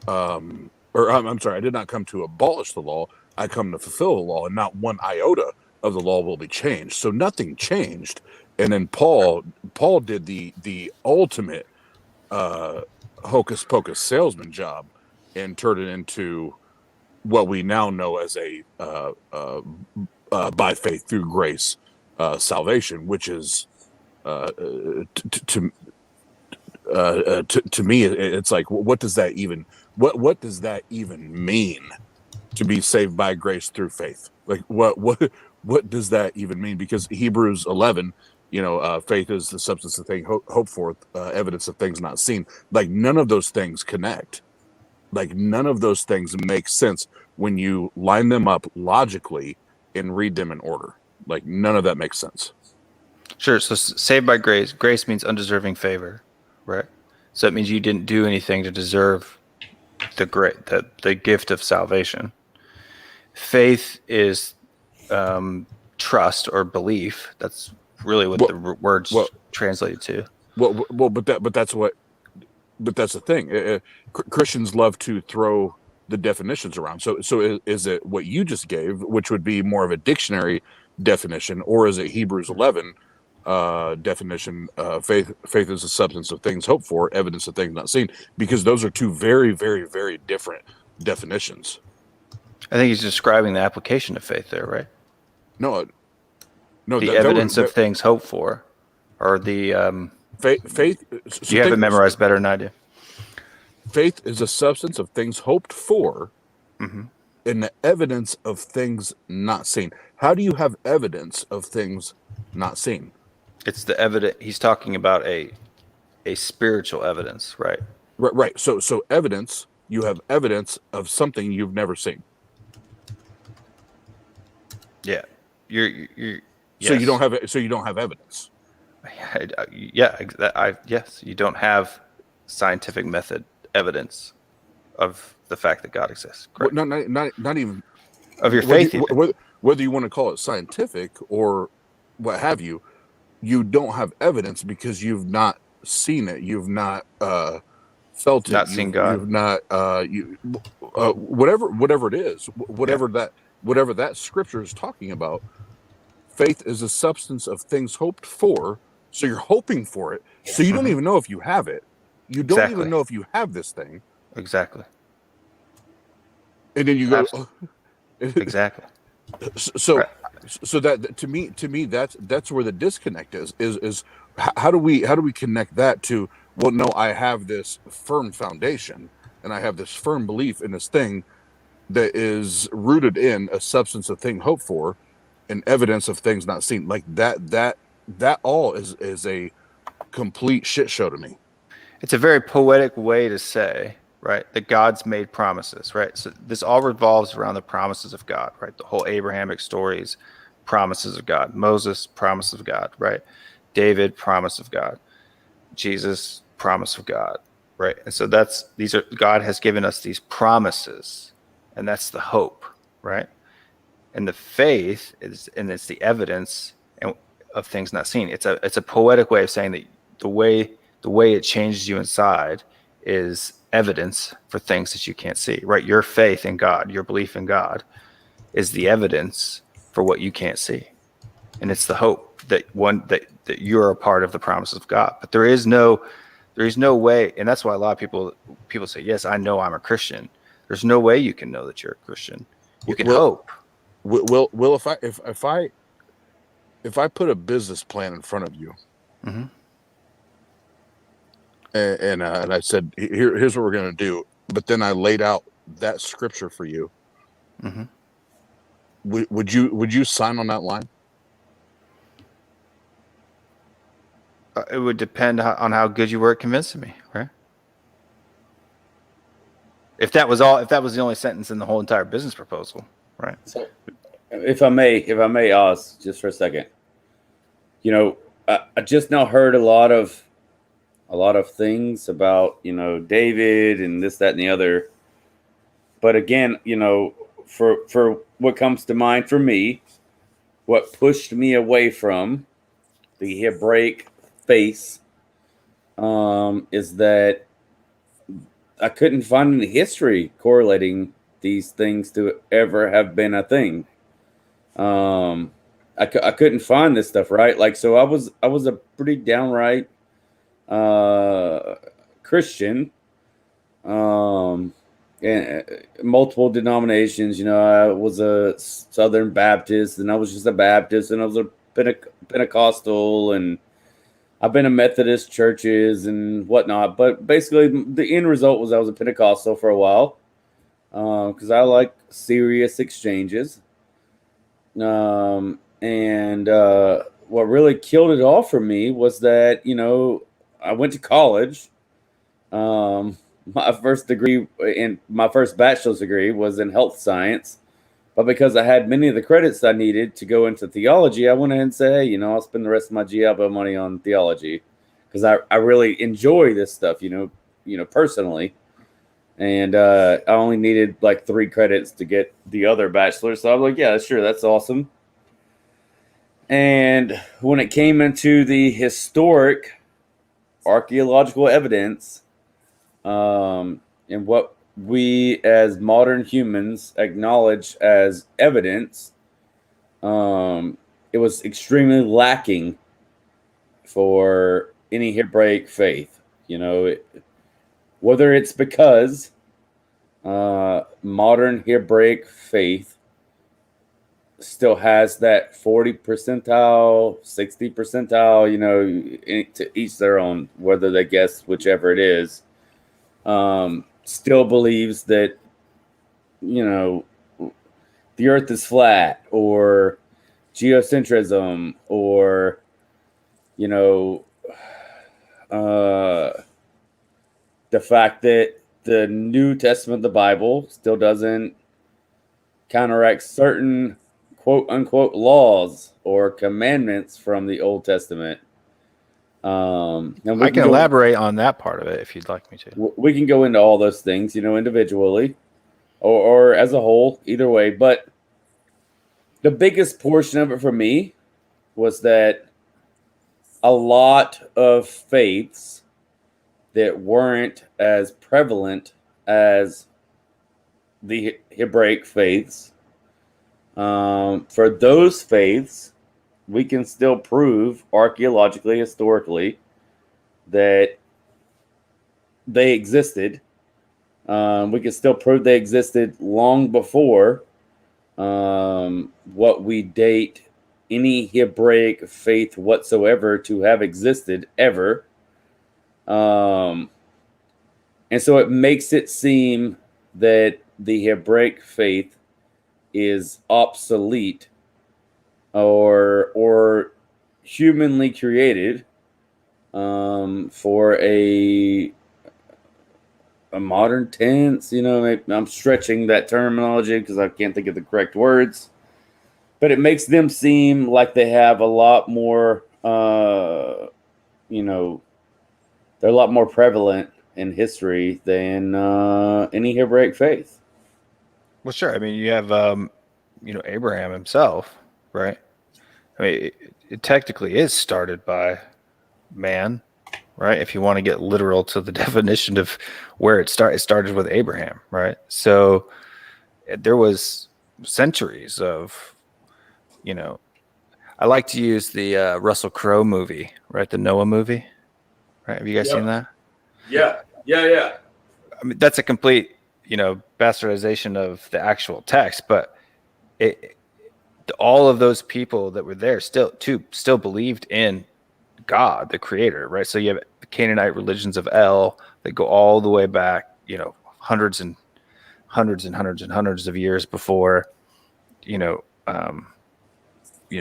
[SPEAKER 8] Or I'm sorry, I did not come to abolish the law. I come to fulfill the law, and not one iota of the law will be changed. So nothing changed. And then Paul did the ultimate hocus pocus salesman job and turned it into what we now know as a by faith through grace salvation, which is to me, it's like, what does that even mean to be saved by grace through faith? Like what does that even mean? Because Hebrews 11, faith is the substance of things hoped for, evidence of things not seen. Like none of those things connect. Like none of those things make sense when you line them up logically and read them in order. Like none of that makes sense.
[SPEAKER 6] Sure. So saved by grace. Grace means undeserving favor, right? So it means you didn't do anything to deserve the gift of salvation. Faith is trust or belief. That's really what the words translated to.
[SPEAKER 8] But that's the thing. Christians love to throw the definitions around. So is it what you just gave, which would be more of a dictionary definition, or is it Hebrews 11 definition? Faith is the substance of things hoped for, evidence of things not seen. Because those are two very, very, very different definitions.
[SPEAKER 6] I think he's describing the application of faith there, right?
[SPEAKER 8] No.
[SPEAKER 6] The evidence of things hoped for, or the
[SPEAKER 8] faith. So
[SPEAKER 6] you have it memorized better than I do.
[SPEAKER 8] Faith is a substance of things hoped for, and the evidence of things not seen. How do you have evidence of things not seen?
[SPEAKER 6] It's the evidence. He's talking about a spiritual evidence, right?
[SPEAKER 8] Right. So evidence. You have evidence of something you've never seen.
[SPEAKER 6] Yeah. You're.
[SPEAKER 8] So you don't have. So you don't have evidence.
[SPEAKER 6] Yes. You don't have scientific method evidence of the fact that God exists. Correct.
[SPEAKER 8] Well, not even
[SPEAKER 6] of your faith.
[SPEAKER 8] Whether you want to call it scientific or what have you, you don't have evidence because you've not seen it. You've not felt it.
[SPEAKER 6] Not seen God.
[SPEAKER 8] You've not whatever it is, whatever that scripture is talking about. Faith is a substance of things hoped for. So you're hoping for it. So you don't even know if you have it. You don't even know if you have this thing.
[SPEAKER 6] Exactly.
[SPEAKER 8] And then you go.
[SPEAKER 6] Exactly.
[SPEAKER 8] So that to me that's where the disconnect is how do we connect that to, well, no, I have this firm foundation and I have this firm belief in this thing that is rooted in a substance of thing hoped for and evidence of things not seen. Like that all is a complete shit show to me.
[SPEAKER 6] It's a very poetic way to say, right, that God's made promises, right? So this all revolves around the promises of God, right? The whole Abrahamic stories, promises of God. Moses, promise of God, right? David, promise of God. Jesus, promise of God, right? And so God has given us these promises, and that's the hope, right? And the faith it's the evidence of things not seen. It's a poetic way of saying that the way it changes you inside is evidence for things that you can't see, right? Your faith in God, your belief in God is the evidence for what you can't see. And it's the hope that you're a part of the promises of God. But there is no way, and that's why a lot of people say, yes, I know I'm a Christian. There's no way you can know that you're a Christian. You can hope.
[SPEAKER 8] Will if I put a business plan in front of you, and I said, here's what we're going to do, but then I laid out that scripture for you, would you sign on that line?
[SPEAKER 6] It would depend on how good you were at convincing me, right? If that was the only sentence in the whole entire business proposal, right?
[SPEAKER 4] So, if I may ask just for a second, I just now heard a lot of things about, you know, David and this, that, and the other. But again, you know, for what comes to mind for me, what pushed me away from the Hebraic faith is that I couldn't find any history correlating these things to ever have been a thing. I couldn't find this stuff, right? Like, so I was a pretty downright Christian, and multiple denominations. You know, I was a Southern Baptist, and I was just a Baptist, and I was a Pentecostal, and I've been in Methodist churches and whatnot. But basically, the end result was I was a Pentecostal for a while, because I like serious exchanges. And what really killed it all for me was that, you know, I went to college. My first bachelor's degree was in health science. But because I had many of the credits I needed to go into theology, I went ahead and said, hey, you know, I'll spend the rest of my GI Bill money on theology because I really enjoy this stuff, you know, personally. And I only needed like 3 credits to get the other bachelor. So I was like, yeah, sure, that's awesome. And when it came into the historic archaeological evidence, and what we as modern humans acknowledge as evidence, it was extremely lacking for any Hebraic faith. You know, whether it's because modern Hebraic faith still has that 40 percentile, 60 percentile, you know, to each their own, whether they guess whichever it is, still believes that, you know, the earth is flat, or geocentrism, or, you know, the fact that the New Testament of the Bible still doesn't counteract certain quote unquote laws or commandments from the Old Testament. And
[SPEAKER 9] I can elaborate on that part of it if you'd like me to.
[SPEAKER 4] We can go into all those things, you know, individually or as a whole, either way. But the biggest portion of it for me was that a lot of faiths that weren't as prevalent as the Hebraic faiths, for those faiths, we can still prove archaeologically, historically, that they existed. We can still prove they existed long before what we date any Hebraic faith whatsoever to have existed ever. And so it makes it seem that the Hebraic faith is obsolete or humanly created for a modern tense. You know, I'm stretching that terminology because I can't think of the correct words, but it makes them seem like they have a lot more, you know, they're a lot more prevalent in history than any Hebraic faith.
[SPEAKER 9] Well, sure. I mean, you have, you know, Abraham himself, right? I mean, it technically is started by man, right? If you want to get literal to the definition of where it started with Abraham, right? So there was centuries of, you know, I like to use the Russell Crowe movie, right? The Noah movie, right? Have you guys seen that?
[SPEAKER 4] Yeah.
[SPEAKER 9] I mean, that's a complete, you know, bastardization of the actual text, but all of those people that were there still believed in God, the creator, right? So you have the Canaanite religions of El that go all the way back, you know, hundreds and hundreds and hundreds and hundreds of years before, you know,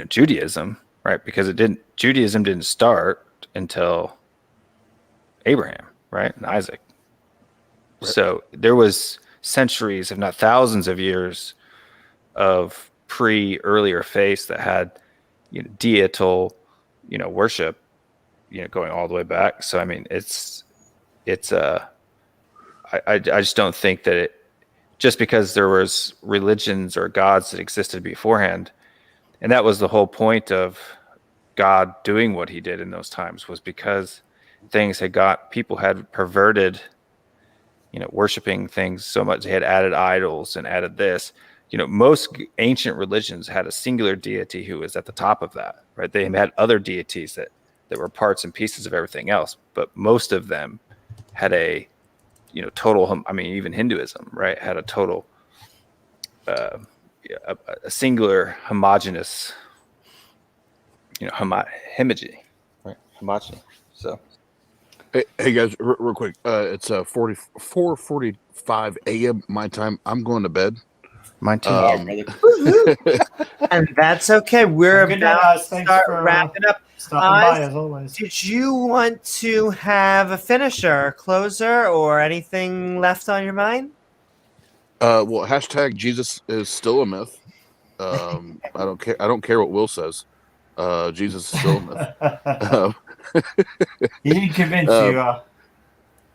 [SPEAKER 9] Judaism, right? Because Judaism didn't start until Abraham, right? And Isaac. Right. So there was centuries, if not thousands of years of earlier faiths that had, you know, deical, worship, going all the way back. So I mean, I just don't think that just because there was religions or gods that existed beforehand, and that was the whole point of God doing what he did in those times, was because people had perverted, worshiping things so much. They had added idols and added this. Most ancient religions had a singular deity who was at the top of that, right? They had other deities that were parts and pieces of everything else, but most of them had a total. I mean, even Hinduism, right, had a total, a singular homogeneous, homogeny, right? Homogeny. So,
[SPEAKER 8] hey guys, real quick. It's 4:45 a.m. my time. I'm going to bed.
[SPEAKER 9] Mine too.
[SPEAKER 2] And that's okay. We're
[SPEAKER 1] Good
[SPEAKER 2] about
[SPEAKER 1] night,
[SPEAKER 2] to
[SPEAKER 1] Oz. Thanks
[SPEAKER 2] start
[SPEAKER 1] for
[SPEAKER 2] wrapping up.
[SPEAKER 1] stopping by as always.
[SPEAKER 2] Did you want to have a finisher, closer, or anything left on your mind?
[SPEAKER 8] Well, hashtag Jesus is still a myth. I don't care. I don't care what Will says. Jesus is still a myth.
[SPEAKER 1] He didn't convince you.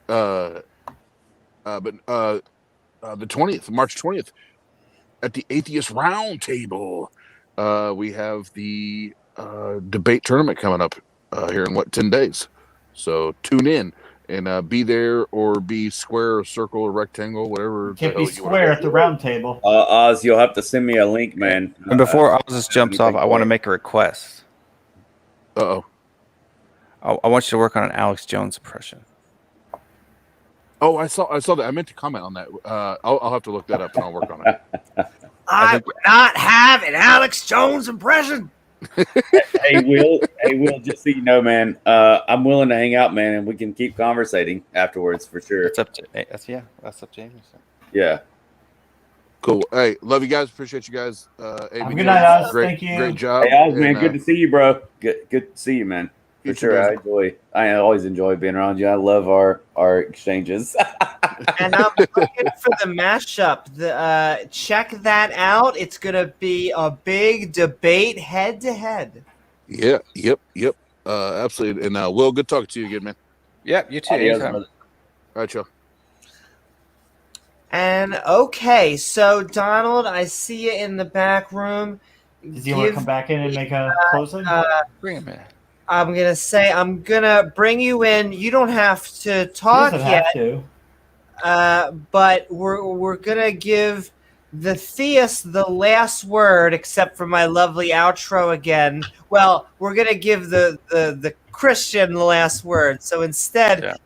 [SPEAKER 8] But the 20th, March 20th, at the Atheist Round Table, we have the debate tournament coming up here in 10 days. So tune in and be there, or be square or circle or rectangle, whatever.
[SPEAKER 1] Can't be square at the round table.
[SPEAKER 4] Oz, you'll have to send me a link, man.
[SPEAKER 9] And before Oz jumps off, I want to make a request.
[SPEAKER 8] Uh-oh.
[SPEAKER 9] I want you to work on an Alex Jones impression.
[SPEAKER 8] Oh, I saw that. I meant to comment on that. I'll have to look that up and I'll work on it.
[SPEAKER 2] I would not have an Alex Jones impression.
[SPEAKER 4] Hey Will, just so you know, man, I'm willing to hang out, man, and we can keep conversating afterwards for sure.
[SPEAKER 9] That's up to Amy.
[SPEAKER 4] Yeah.
[SPEAKER 8] Cool. Hey, love you guys. Appreciate you guys.
[SPEAKER 1] Good night, Oz. Thank you.
[SPEAKER 8] Great job.
[SPEAKER 4] Hey, Oz, man, good to see you, bro. Good to see you, man. For sure. I always enjoy being around you. I love our exchanges.
[SPEAKER 2] And I'm looking for the mashup. Check that out. It's gonna be a big debate head to head.
[SPEAKER 8] Yeah. Yep. Absolutely. And Will, good talking to you again, man.
[SPEAKER 9] Yeah, you too.
[SPEAKER 4] Adios,
[SPEAKER 9] All
[SPEAKER 4] brother.
[SPEAKER 8] Right, y'all.
[SPEAKER 2] And okay, so Donald, I see you in the back room.
[SPEAKER 1] Does he want to come back in and make a closing?
[SPEAKER 9] Bring him in.
[SPEAKER 2] I'm gonna bring you in. You don't have to
[SPEAKER 1] He
[SPEAKER 2] talk
[SPEAKER 1] doesn't
[SPEAKER 2] yet,
[SPEAKER 1] have to.
[SPEAKER 2] but we're gonna give the theist the last word, except for my lovely outro again. Well, we're gonna give the Christian the last word. So instead,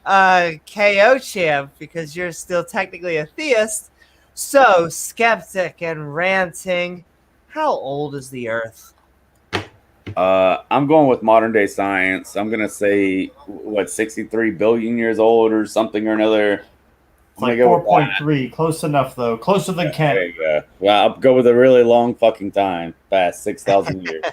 [SPEAKER 2] KO champ, because you're still technically a theist. So, Skeptic and Ranting, how old is the Earth?
[SPEAKER 4] I'm going with modern day science. I'm gonna say 63 billion years old or something or another.
[SPEAKER 1] It's like 4.3. Close enough though. Closer than Kent.
[SPEAKER 4] There you go. Well, I'll go with a really long fucking time, past 6,000 years.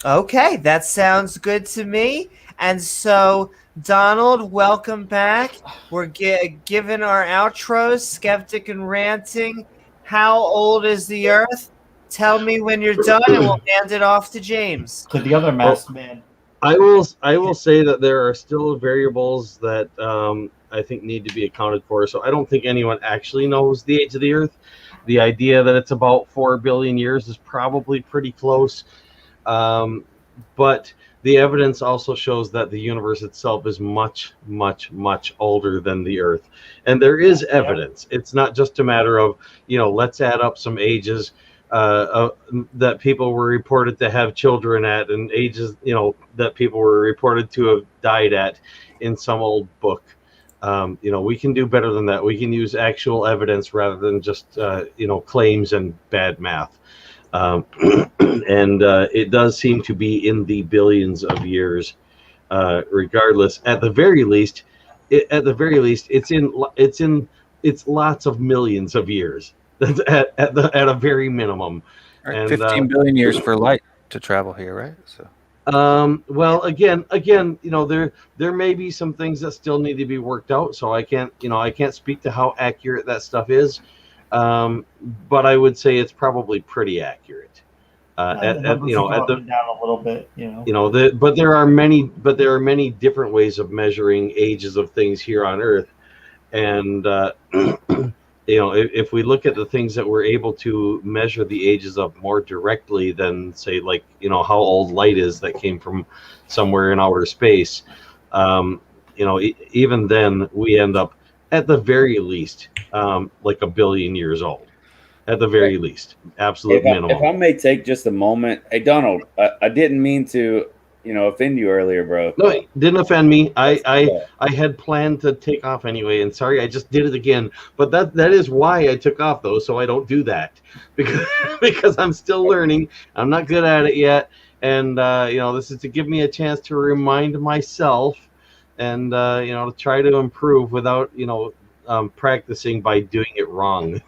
[SPEAKER 2] Okay, that sounds good to me. And so, Donald, welcome back. We're giving our outros, Skeptic and Ranting. How old is the Earth? Tell me when you're done, and we'll hand it off to James.
[SPEAKER 1] To the other masked man.
[SPEAKER 5] I will say that there are still variables that I think need to be accounted for. So I don't think anyone actually knows the age of the Earth. The idea that it's about 4 billion years is probably pretty close. But the evidence also shows that the universe itself is much, much, much older than the Earth. And there is evidence. It's not just a matter of, let's add up some ages that people were reported to have children at, and ages, that people were reported to have died at in some old book. We can do better than that. We can use actual evidence rather than just, claims and bad math. And it does seem to be in the billions of years, regardless. At the very least, it's lots of millions of years. That's at a very minimum.
[SPEAKER 9] Right,
[SPEAKER 5] and
[SPEAKER 9] 15 billion years for light to travel here, right? So.
[SPEAKER 5] Well, again, there may be some things that still need to be worked out. So I can't speak to how accurate that stuff is. But I would say it's probably pretty accurate. At the
[SPEAKER 1] down a little bit,
[SPEAKER 5] but there are many different ways of measuring ages of things here on Earth, and if we look at the things that we're able to measure the ages of more directly than, say, like how old light is that came from somewhere in outer space, even then we end up at the very least like 1 billion years old. At the very least, absolute minimum.
[SPEAKER 4] If I may take just a moment, hey Donald, I didn't mean to, offend you earlier, bro.
[SPEAKER 5] No, it didn't offend me. I had planned to take off anyway, and sorry, I just did it again. But that is why I took off, though, so I don't do that because I'm still learning. I'm not good at it yet, and this is to give me a chance to remind myself, and to try to improve without practicing by doing it wrong.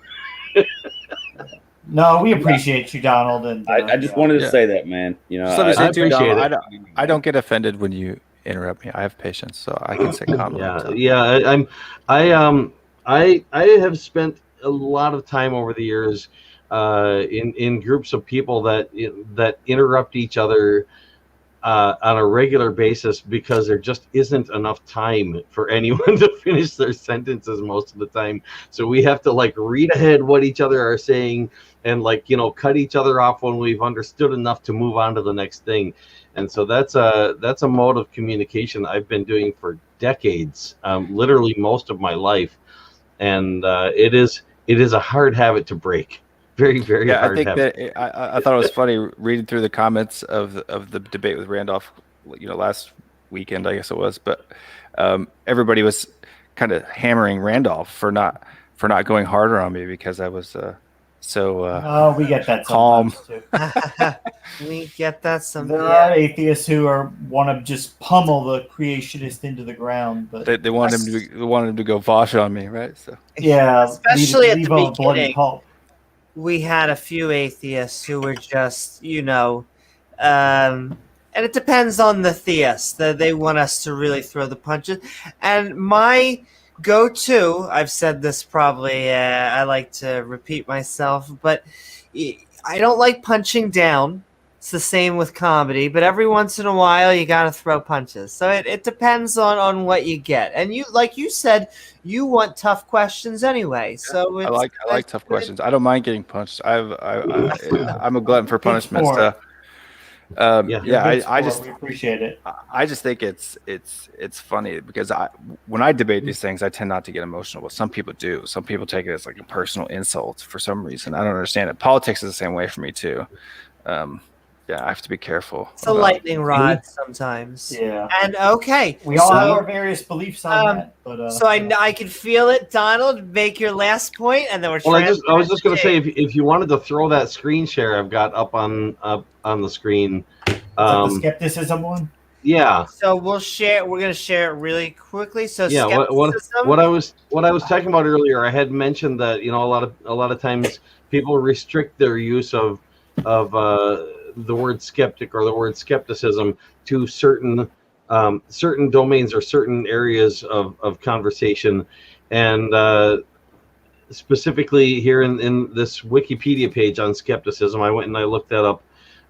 [SPEAKER 1] No, we appreciate you, Donald, and
[SPEAKER 4] I just wanted to say that, man.
[SPEAKER 9] Just let me say too,
[SPEAKER 5] appreciate
[SPEAKER 9] Donald,
[SPEAKER 5] it.
[SPEAKER 9] I don't get offended when you interrupt me. I have patience, so I can say comments.
[SPEAKER 5] I have spent a lot of time over the years in groups of people that interrupt each other on a regular basis because there just isn't enough time for anyone to finish their sentences most of the time. So we have to read ahead what each other are saying and cut each other off when we've understood enough to move on to the next thing. And so that's a mode of communication I've been doing for decades, literally most of my life. And it is a hard habit to break. Very, very hard habit.
[SPEAKER 9] I thought it was funny reading through the comments of the debate with Randolph, last weekend, I guess it was. But everybody was kind of hammering Randolph for not going harder on me because I was
[SPEAKER 1] we get that
[SPEAKER 9] calm.
[SPEAKER 1] Too.
[SPEAKER 2] We get that sometimes.
[SPEAKER 1] There are atheists who want to just pummel the creationist into the ground, but
[SPEAKER 9] they want him to go Vosh on me, right? So
[SPEAKER 1] yeah,
[SPEAKER 2] especially at the
[SPEAKER 1] beginning.
[SPEAKER 2] We had a few atheists who were just, and it depends on the theist. They want us to really throw the punches. And my go-to, I've said this probably, I like to repeat myself, but I don't like punching down. It's the same with comedy, but every once in a while you got to throw punches. So it depends on what you get. And you, like you said, you want tough questions anyway. So
[SPEAKER 9] I like tough questions. I don't mind getting punched. I'm a glutton for punishment. So, I just
[SPEAKER 1] we appreciate it.
[SPEAKER 9] I just think it's funny because when I debate these things, I tend not to get emotional, but some people do. Some people take it as like a personal insult for some reason. I don't understand it. Politics is the same way for me too. Yeah, I have to be careful.
[SPEAKER 2] It's a lightning rod sometimes.
[SPEAKER 1] Yeah.
[SPEAKER 2] And okay.
[SPEAKER 1] We all have our various beliefs on that. But,
[SPEAKER 2] so I can feel it, Donald. Make your last point, and then we're.
[SPEAKER 5] Well, I was just going to say, if you wanted to throw that screen share I've got up on the screen.
[SPEAKER 1] The skepticism one?
[SPEAKER 5] Yeah.
[SPEAKER 2] So we'll share. We're going to share it really quickly. So
[SPEAKER 5] yeah, what I was talking about earlier, I had mentioned that a lot of times people restrict their use of the word skeptic or the word skepticism to certain domains or certain areas of conversation, and specifically here in this Wikipedia page on skepticism, I went and I looked that up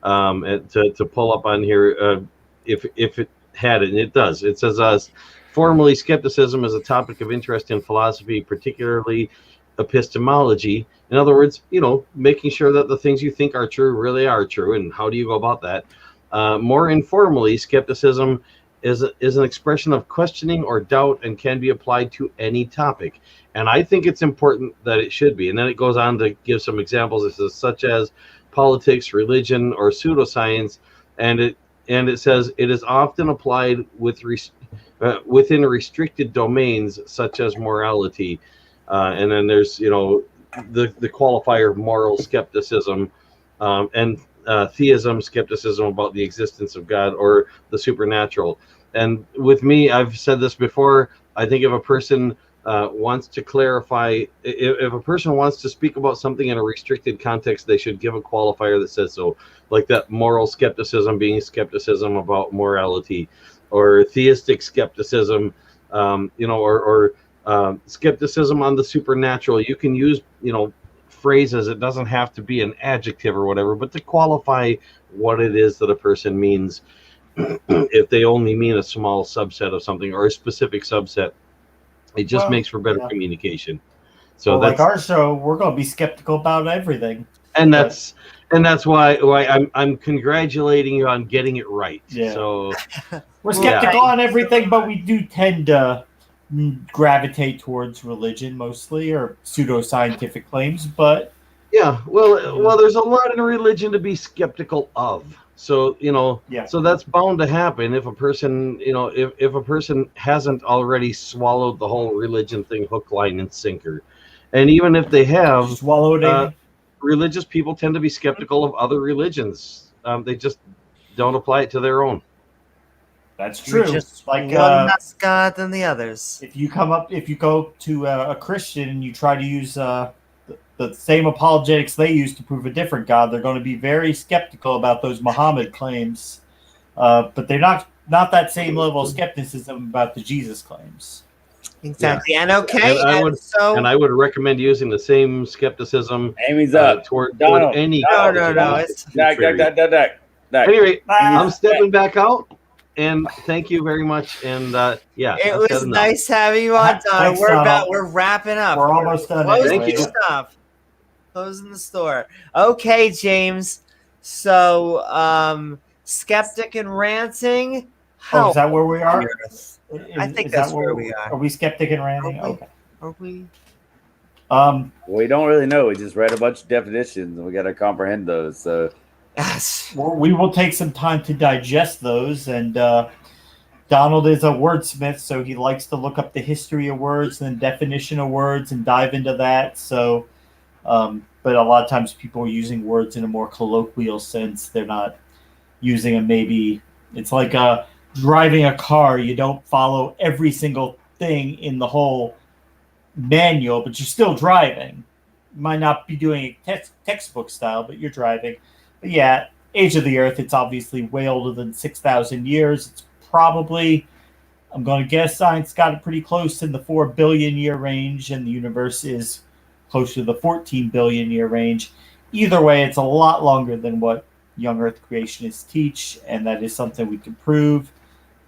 [SPEAKER 5] to pull up on here if it had it, and it does. It says formally, skepticism is a topic of interest in philosophy, particularly epistemology. In other words, making sure that the things you think are true really are true, and how do you go about that? More informally, skepticism is an expression of questioning or doubt and can be applied to any topic. And I think it's important that it should be. And then it goes on to give some examples, such as politics, religion, or pseudoscience. And it says it is often applied within restricted domains such as morality. And then there's the qualifier of moral skepticism, and theism, skepticism about the existence of God or the supernatural. And with me, I've said this before, I think if a person wants to clarify, if a person wants to speak about something in a restricted context, they should give a qualifier that says so, like that moral skepticism being skepticism about morality, or theistic skepticism, or skepticism on the supernatural. You can use phrases. It doesn't have to be an adjective or whatever, but to qualify what it is that a person means. If they only mean a small subset of something or a specific subset, it just makes for better communication. So
[SPEAKER 1] well, like our show, we're going to be skeptical about everything,
[SPEAKER 5] and that's why I'm congratulating you on getting it right.
[SPEAKER 1] Yeah.
[SPEAKER 5] So
[SPEAKER 1] we're skeptical on everything, but we do tend to gravitate towards religion mostly, or pseudoscientific claims. But
[SPEAKER 5] well, there's a lot in religion to be skeptical of. So so that's bound to happen if a person, if a person hasn't already swallowed the whole religion thing hook, line, and sinker. And even if they have
[SPEAKER 1] swallowed
[SPEAKER 5] religious people tend to be skeptical of other religions. They just don't apply it to their own.
[SPEAKER 1] That's true.
[SPEAKER 2] Just
[SPEAKER 1] like
[SPEAKER 2] one less God than the others.
[SPEAKER 1] If you go to a Christian and you try to use the same apologetics they use to prove a different God, they're going to be very skeptical about those Muhammad claims. But they're not that same level of skepticism about the Jesus claims.
[SPEAKER 2] Exactly.
[SPEAKER 5] Yeah.
[SPEAKER 2] And okay.
[SPEAKER 5] And I would recommend using the same skepticism
[SPEAKER 4] Amy's up.
[SPEAKER 5] Toward any.
[SPEAKER 2] No.
[SPEAKER 5] Anyway, I'm stepping back out. And thank you very much. And
[SPEAKER 2] it was nice having you on, Donna. We're wrapping up.
[SPEAKER 1] We're almost done.
[SPEAKER 2] Closing the stuff. Closing the store. Okay, James. So, Skeptic and Ranting.
[SPEAKER 1] Is that where we are?
[SPEAKER 2] I think that's where we are.
[SPEAKER 1] Are we Skeptic and Ranting? Okay.
[SPEAKER 2] Are we?
[SPEAKER 4] We don't really know. We just read a bunch of definitions and we got to comprehend those. So
[SPEAKER 2] yes,
[SPEAKER 1] we will take some time to digest those. And Donald is a wordsmith, so he likes to look up the history of words and definition of words and dive into that. So, but a lot of times people are using words in a more colloquial sense. They're not using them. Maybe it's like driving a car. You don't follow every single thing in the whole manual, but you're still driving. You might not be doing it textbook style, but you're driving. But yeah, age of the Earth, it's obviously way older than 6,000 years. It's probably, I'm going to guess science got it pretty close in the 4 billion year range, and the universe is close to the 14 billion year range. Either way, it's a lot longer than what young Earth creationists teach, and that is something we can prove.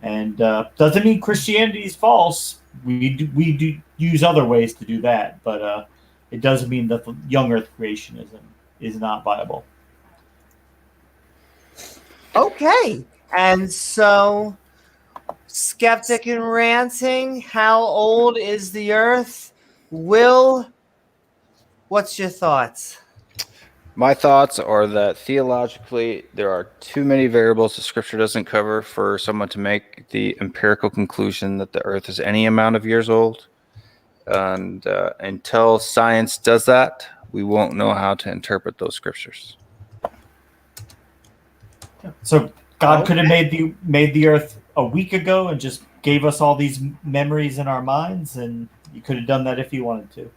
[SPEAKER 1] And doesn't mean Christianity is false. We do use other ways to do that, but it doesn't mean that the young Earth creationism is not viable.
[SPEAKER 2] Okay, and so Skeptic and Ranting, how old is the Earth? Will, what's your thoughts?
[SPEAKER 9] My thoughts are that theologically, there are too many variables the scripture doesn't cover for someone to make the empirical conclusion that the earth is any amount of years old. And until science does that, we won't know how to interpret those scriptures.
[SPEAKER 1] So God could have made the earth a week ago and just gave us all these memories in our minds, and you could have done that if you wanted to.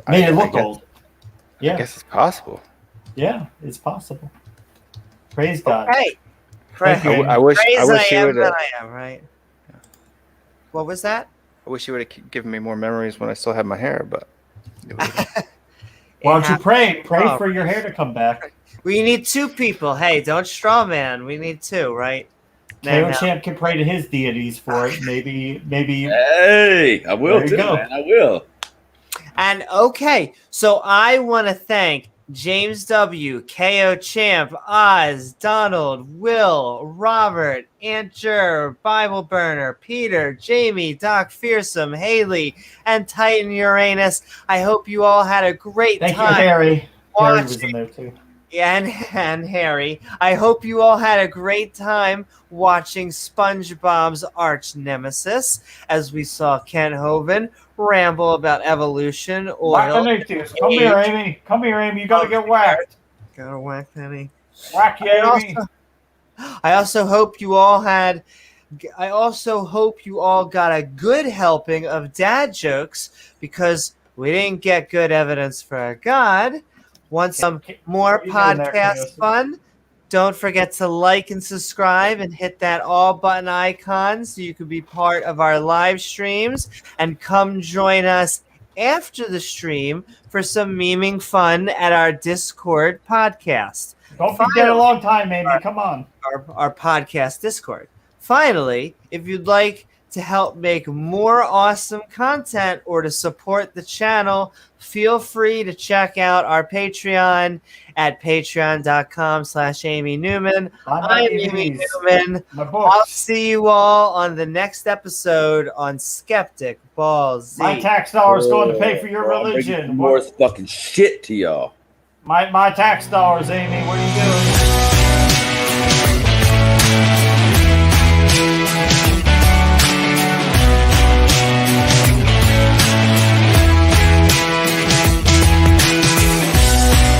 [SPEAKER 1] Made it look old. Yeah.
[SPEAKER 9] I guess it's possible.
[SPEAKER 1] Yeah, it's possible. Praise God.
[SPEAKER 2] Okay.
[SPEAKER 9] I wish you would have.
[SPEAKER 2] I am, right? What was that?
[SPEAKER 9] I wish you would have given me more memories when I still had my hair, but.
[SPEAKER 1] Why don't you pray? Pray for your hair to come back.
[SPEAKER 2] We need two people. Hey, don't straw man. We need two, right?
[SPEAKER 1] KO Champ can pray to his deities for it. Maybe.
[SPEAKER 4] Hey, I will too, man. I will.
[SPEAKER 2] And okay, so I want to thank James W., KO Champ, Oz, Donald, Will, Robert, Aunt Jer, Bible Burner, Peter, Jamie, Doc Fearsome, Haley, and Titan Uranus. I hope you all had a great time.
[SPEAKER 1] Thank you, Harry. Harry was in there too.
[SPEAKER 2] And Harry. I hope you all had a great time watching SpongeBob's arch nemesis as we saw Kent Hovind ramble about evolution.
[SPEAKER 1] Come here, Amy. Come here, Amy. You gotta get whacked.
[SPEAKER 2] Gotta whack, Penny.
[SPEAKER 1] Whack you, Amy.
[SPEAKER 2] I also hope you all got a good helping of dad jokes, because we didn't get good evidence for a God. Want some more podcast fun? Don't forget to like and subscribe and hit that all button icon so you can be part of our live streams, and come join us after the stream for some memeing fun at our Discord podcast.
[SPEAKER 1] Don't forget a long time, Amy. Come on.
[SPEAKER 2] Our podcast Discord. Finally, if you'd like to help make more awesome content or to support the channel, feel free to check out our Patreon at patreon.com/Amy Newman. I'm Amy Newman. I'll see you all on the next episode on Skeptic Balls Z.
[SPEAKER 1] My tax dollars going to pay for your religion.
[SPEAKER 4] More fucking shit to y'all.
[SPEAKER 1] My tax dollars, Amy. What are you doing?